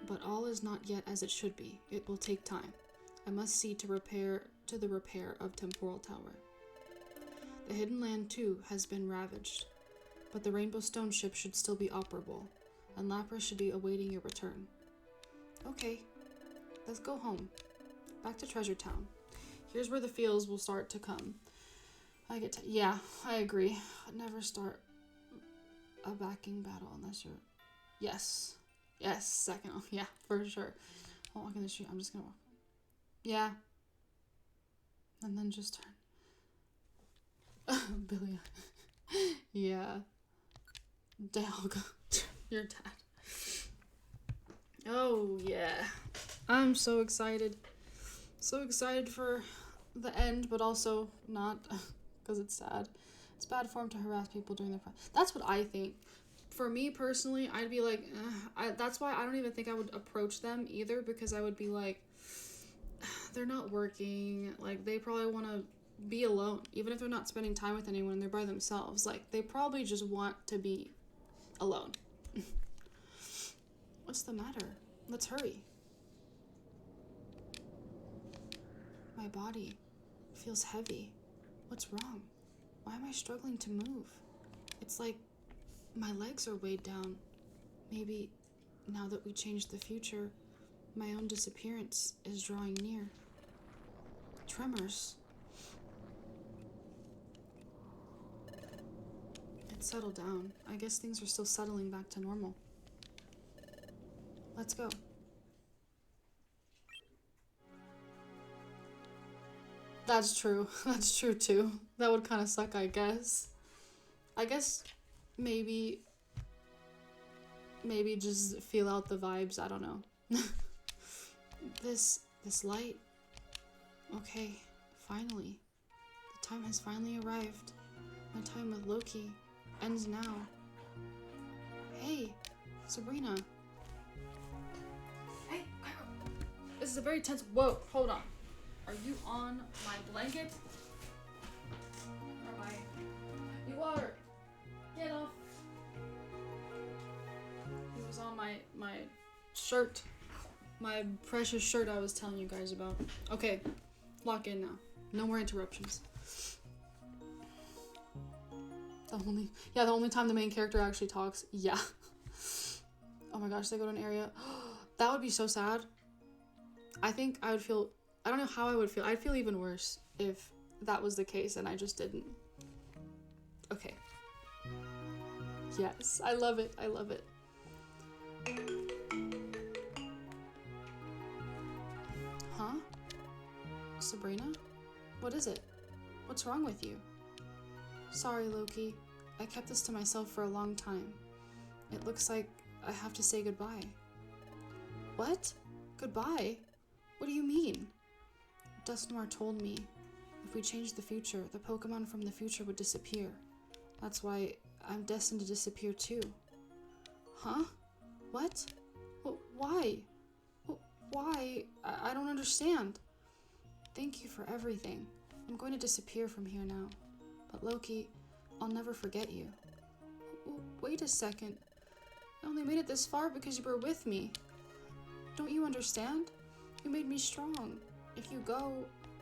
But all is not yet as it should be. It will take time. I must see to the repair of Temporal Tower. The hidden land too has been ravaged, but the Rainbow Stone ship should still be operable, and Lapras should be awaiting your return. Okay, let's go home. Back to Treasure Town. Here's where the feels will start to come. Yeah, I agree. Never start a backing battle unless you're... Yes, second. Oh, yeah, for sure. I'll walk in the street. I'm just gonna walk. Yeah. And then just turn. Billy. Yeah. Dialga. Your dad. Oh, yeah. I'm so excited. So excited for the end, but also not, because it's sad. It's bad form to harass people during their... That's what I think. For me personally, I'd be like, that's why I don't even think I would approach them either, because I would be like, they're not working, like, they probably want to be alone, even if they're not spending time with anyone and they're by themselves, like, they probably just want to be alone. What's the matter? Let's hurry. My body feels heavy. What's wrong? Why am I struggling to move? It's like my legs are weighed down. Maybe now that we changed the future, my own disappearance is drawing near. Tremors. It's settled down. I guess things are still settling back to normal. Let's go. That's true. That's true too. That would kind of suck, I guess. I guess maybe just feel out the vibes. I don't know. This light. Okay, finally. The time has finally arrived. My time with Loki ends now. Hey, Sabrina. Hey, this is a very tense. Whoa, hold on. Are you on my blanket? Or am I? You are. Get off. He was on my shirt. My precious shirt I was telling you guys about. Okay, lock in now. No more interruptions. The only time the main character actually talks. Yeah. Oh my gosh, they go to an area. That would be so sad. I think I would feel, I don't know how I would feel. I'd feel even worse if that was the case and I just didn't. Okay. Yes, I love it. I love it. Huh? Sabrina? What is it? What's wrong with you? Sorry, Loki. I kept this to myself for a long time. It looks like I have to say goodbye. What? Goodbye? What do you mean? Dustnoir told me if we changed the future, the Pokemon from the future would disappear. That's why I'm destined to disappear too. Huh? What? Why? Why? I don't understand. Thank you for everything. I'm going to disappear from here now. But Loki, I'll never forget you. Wait a second. I only made it this far because you were with me. Don't you understand? You made me strong. If you go,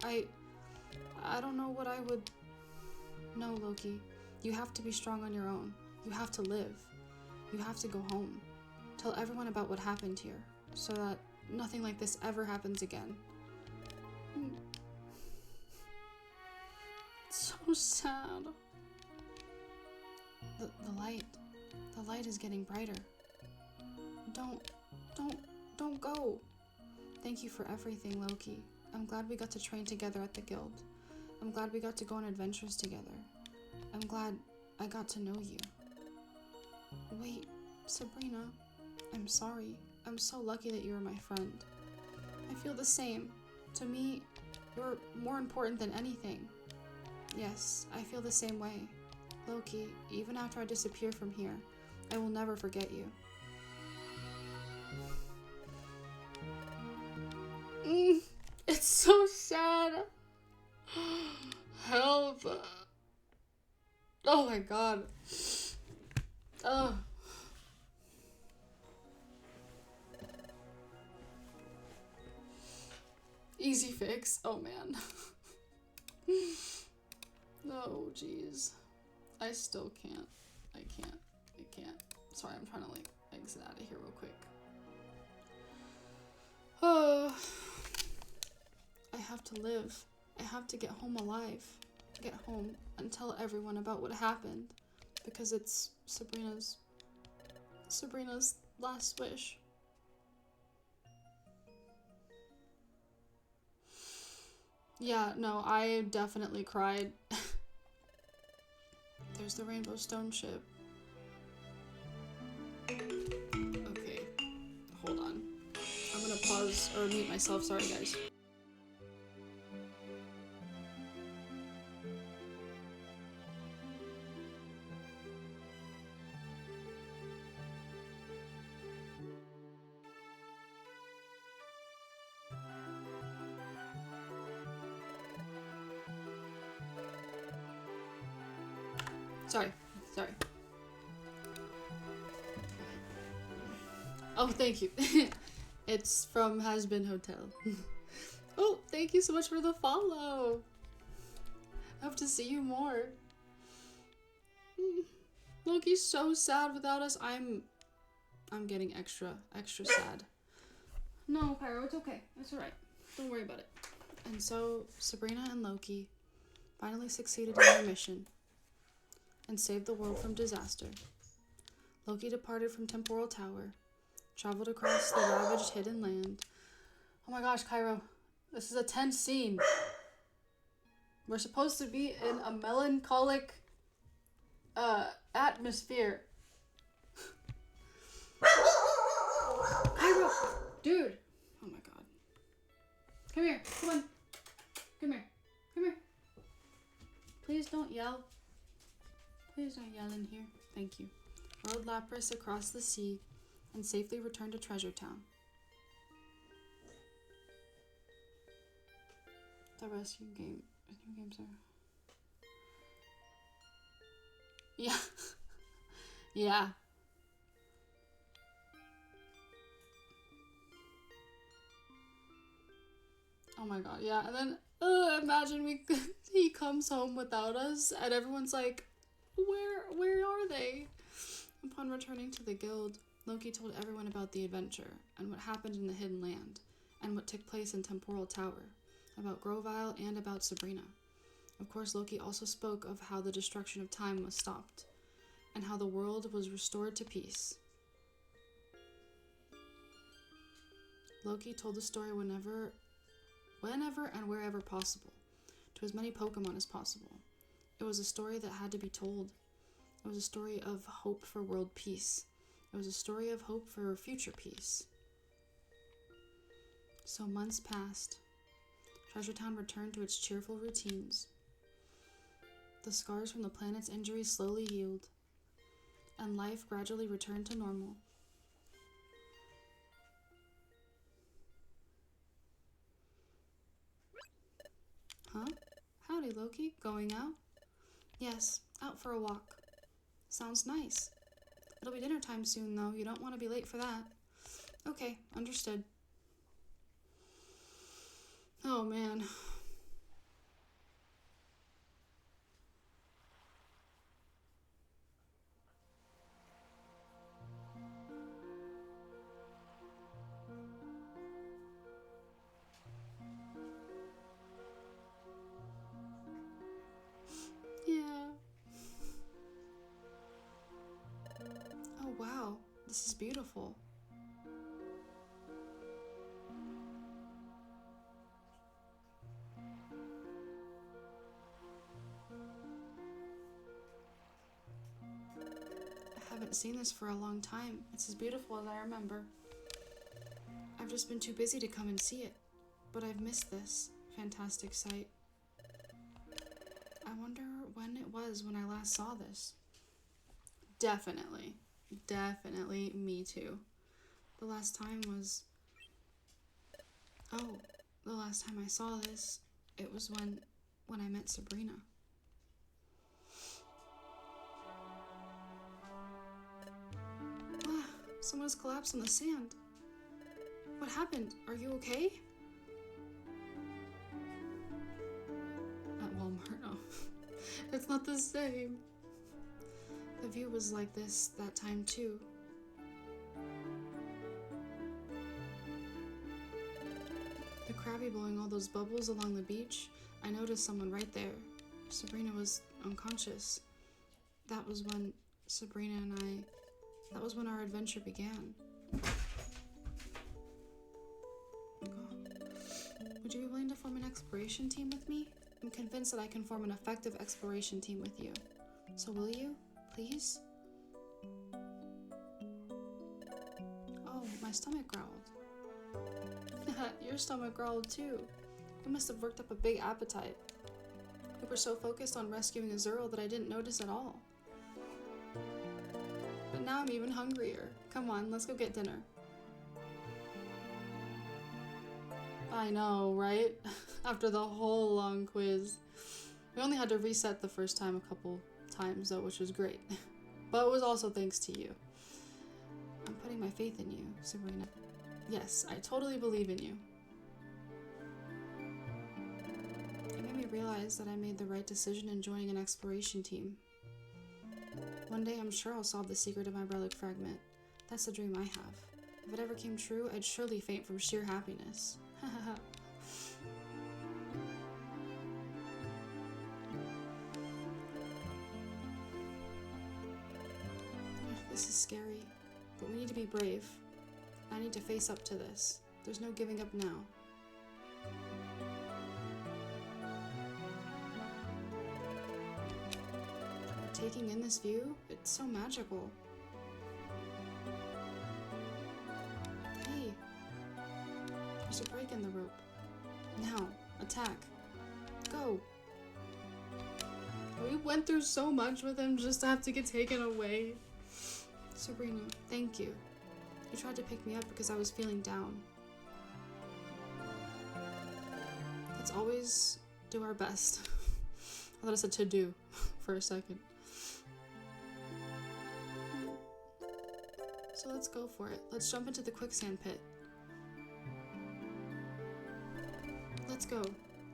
I don't know what I would... No, Loki. You have to be strong on your own. You have to live. You have to go home. Tell everyone about what happened here, so that nothing like this ever happens again. It's so sad. The light is getting brighter. Don't go. Thank you for everything, Loki. I'm glad we got to train together at the guild. I'm glad we got to go on adventures together. I'm glad I got to know you. Wait, Sabrina, I'm sorry. I'm so lucky that you were my friend. I feel the same. To me, you're more important than anything. Yes, I feel the same way. Loki, even after I disappear from here, I will never forget you. It's so sad. Help. Oh my god. Easy fix. Oh man. No, jeez. I still can't. I can't. Sorry, I'm trying to like exit out of here real quick. Oh. I have to live. I have to get home alive. Get home and tell everyone about what happened. Because it's Sabrina's last wish. Yeah, no, I definitely cried. There's the Rainbow Stone ship. Okay, hold on. I'm gonna pause or mute myself. Sorry, guys. Sorry. Oh, thank you. It's from Has Been Hotel. Oh, thank you so much for the follow. I hope to see you more. Loki's so sad without us. I'm getting extra sad. No, Pyro, it's okay. It's alright. Don't worry about it. And so, Sabrina and Loki finally succeeded in their mission and saved the world from disaster. Loki departed from Temporal Tower, traveled across the ravaged hidden land. Oh my gosh, Cairo, this is a tense scene. We're supposed to be in a melancholic atmosphere. Cairo! Dude! Oh my god. Come here. Come on. Come here. Come here. Please don't yell. Please don't yell in here. Thank you. Rode Lapras across the sea and safely returned to Treasure Town. The rescue games are... Yeah. Yeah. Oh my god, yeah. And then, imagine he comes home without us, and everyone's like, where are they? Upon returning to the guild, Loki told everyone about the adventure, and what happened in the Hidden Land, and what took place in Temporal Tower, about Grovyle, and about Sabrina. Of course, Loki also spoke of how the destruction of time was stopped, and how the world was restored to peace. Loki told the story whenever and wherever possible, to as many Pokemon as possible. It was a story that had to be told. It was a story of hope for world peace. It was a story of hope for future peace. So months passed. Treasure Town returned to its cheerful routines. The scars from the planet's injuries slowly healed, and life gradually returned to normal. Huh? Howdy, Loki. Going out? Yes, out for a walk. Sounds nice. It'll be dinner time soon, though. You don't want to be late for that. Okay, understood. Oh, man. Yeah. Oh, wow. This is beautiful. I haven't seen this for a long time. It's as beautiful as I remember. I've just been too busy to come and see it, but I've missed this fantastic sight. I wonder when it was when I last saw this. Definitely me too. The last time was... Oh, the last time I saw this, it was when I met Sabrina. Ah, someone has collapsed on the sand. What happened? Are you okay? At Walmart, oh. It's not the same. The view was like this that time too. The Krabby blowing all those bubbles along the beach, I noticed someone right there. Sabrina was unconscious. That was when that was when our adventure began. Would you be willing to form an exploration team with me? I'm convinced that I can form an effective exploration team with you. So will you, please? Oh, my stomach growled. Your stomach growled too. You must have worked up a big appetite. We were so focused on rescuing Azurill that I didn't notice at all. But now I'm even hungrier. Come on, let's go get dinner. I know, right? After the whole long quiz. We only had to reset the first time a couple times though, which was great. But it was also thanks to you. I'm putting my faith in you, Sabrina. Yes, I totally believe in you. It made me realize that I made the right decision in joining an exploration team. One day I'm sure I'll solve the secret of my relic fragment. That's the dream I have. If it ever came true, I'd surely faint from sheer happiness. This is scary, but we need to be brave. I need to face up to this. There's no giving up now. taking in this view. It's so magical. Hey, there's a break in the rope. Now, attack. Go. We went through so much with him just to have to get taken away. Sabrina, thank you. You tried to pick me up because I was feeling down. Let's always do our best. I thought I said to do for a second. So let's go for it. Let's jump into the quicksand pit. Let's go.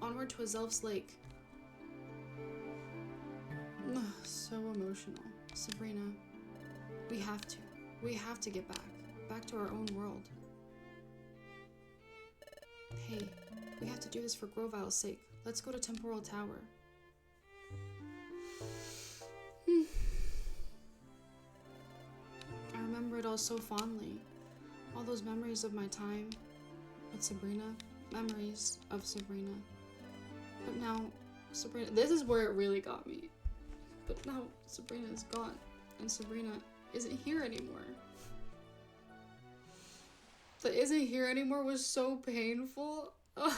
Onward to Azelf's Lake. So emotional. Sabrina, we have to. We have to get back. Back to our own world. Hey, we have to do this for Grovile's sake. Let's go to Temporal Tower. I remember it all so fondly. All those memories of my time with Sabrina. Memories of Sabrina. But now, Sabrina... This is where it really got me. But now, Sabrina is gone. And Sabrina isn't here anymore. The isn't here anymore was so painful. Ugh.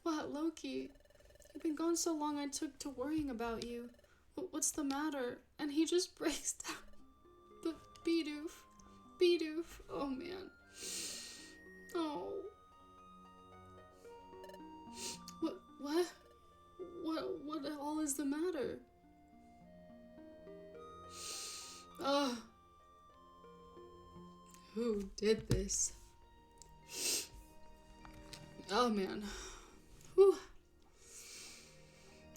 What, Loki? You've been gone so long I took to worrying about you. What's the matter? And he just breaks down. But Bidoof. Bidoof. Oh, man. Oh. What? What all is the matter? Ugh. Who did this? Oh man. Whew.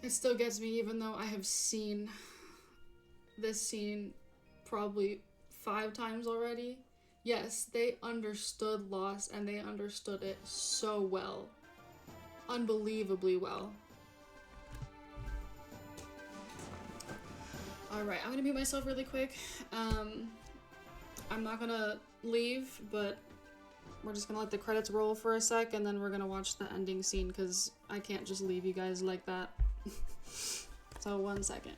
It still gets me even though I have seen this scene probably 5 times already. Yes, they understood loss and they understood it so well. Unbelievably well. Alright, I'm gonna mute myself really quick. I'm not gonna leave, but we're just gonna let the credits roll for a sec and then we're gonna watch the ending scene because I can't just leave you guys like that. So 1 second.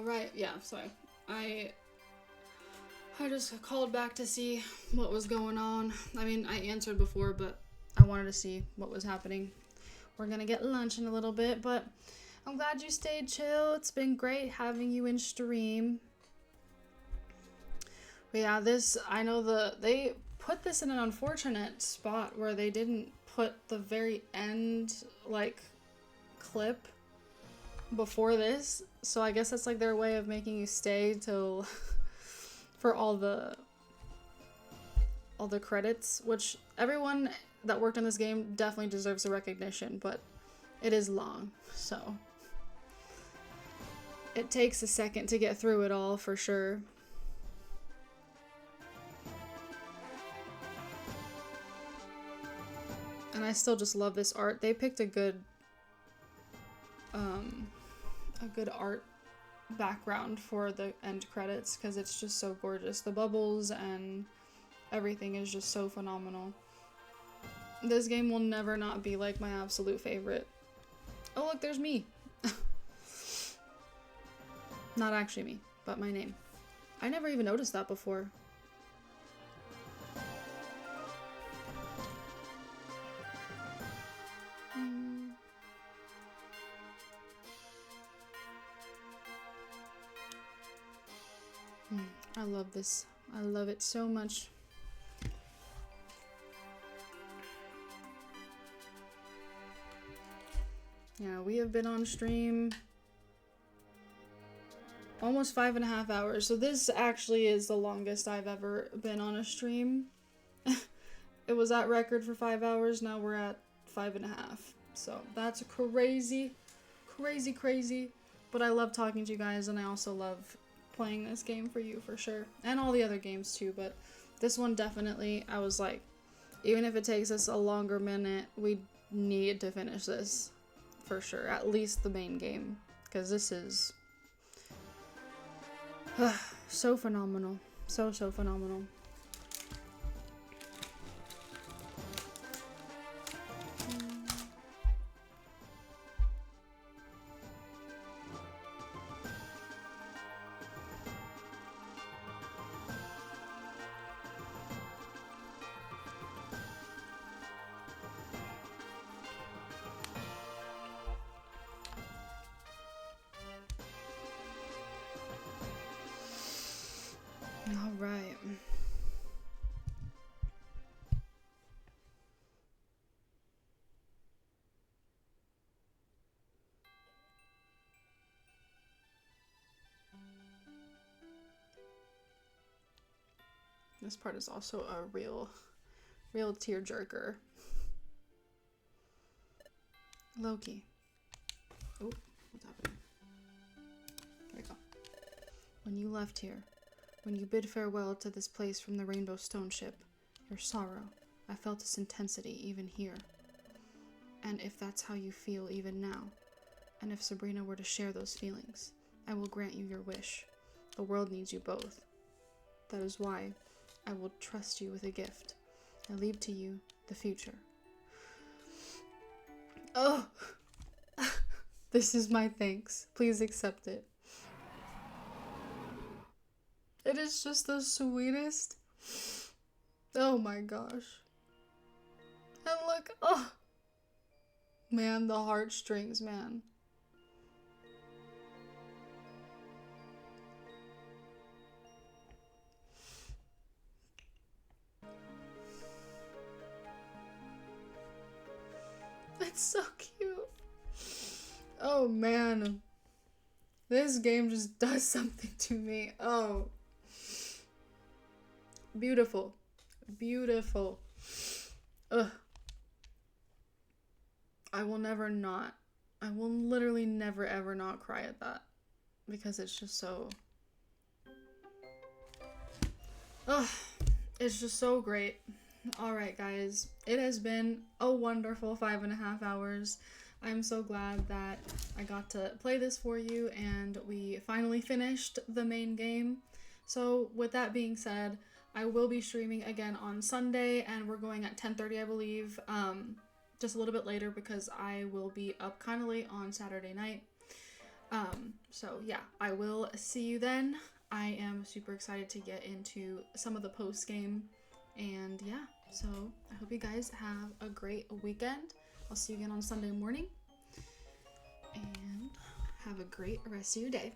Right, yeah, sorry. I just called back to see what was going on. I mean, I answered before, but I wanted to see what was happening. We're gonna get lunch in a little bit, but I'm glad you stayed chill. It's been great having you in stream. But yeah, I know they put this in an unfortunate spot where they didn't put the very end, like, clip before this, so I guess that's like their way of making you stay till for all the credits, which everyone that worked on this game definitely deserves a recognition, but it is long, so it takes a second to get through it all for sure. And I still just love this art. They picked a good art background for the end credits because it's just so gorgeous. The bubbles and everything is just so phenomenal. This game will never not be like my absolute favorite. Oh look, there's me. Not actually me, but my name. I never even noticed that before. I love this. I love it so much. Yeah, we have been on stream almost 5.5 hours. So this actually is the longest I've ever been on a stream. It was at record for 5 hours. Now we're at 5.5. So that's crazy, crazy, crazy. But I love talking to you guys, and I also love playing this game for you for sure. And all the other games too, but this one definitely, I was like, even if it takes us a longer minute, we need to finish this for sure. At least the main game, because this is so phenomenal. So phenomenal. All right. This part is also a real tearjerker. Loki. Oh, what's happening? There we go. When you left here, when you bid farewell to this place from the Rainbow Stone ship, your sorrow, I felt its intensity even here. And if that's how you feel even now, and if Sabrina were to share those feelings, I will grant you your wish. The world needs you both. That is why I will trust you with a gift. I leave to you the future. Oh! This is my thanks. Please accept it. It is just the sweetest. Oh my gosh. And look, oh. Man, the heartstrings, man. It's so cute. Oh man. This game just does something to me. Oh. Beautiful. Beautiful. Ugh. I will literally never ever not cry at that. Because it's just so... Ugh. It's just so great. Alright guys, it has been a wonderful 5.5 hours. I'm so glad that I got to play this for you and we finally finished the main game. So with that being said, I will be streaming again on Sunday and we're going at 10:30 I believe, just a little bit later because I will be up kind of late on Saturday night. So yeah, I will see you then. I am super excited to get into some of the post game. And yeah, so I hope you guys have a great weekend. I'll see you again on Sunday morning. And have a great rest of your day.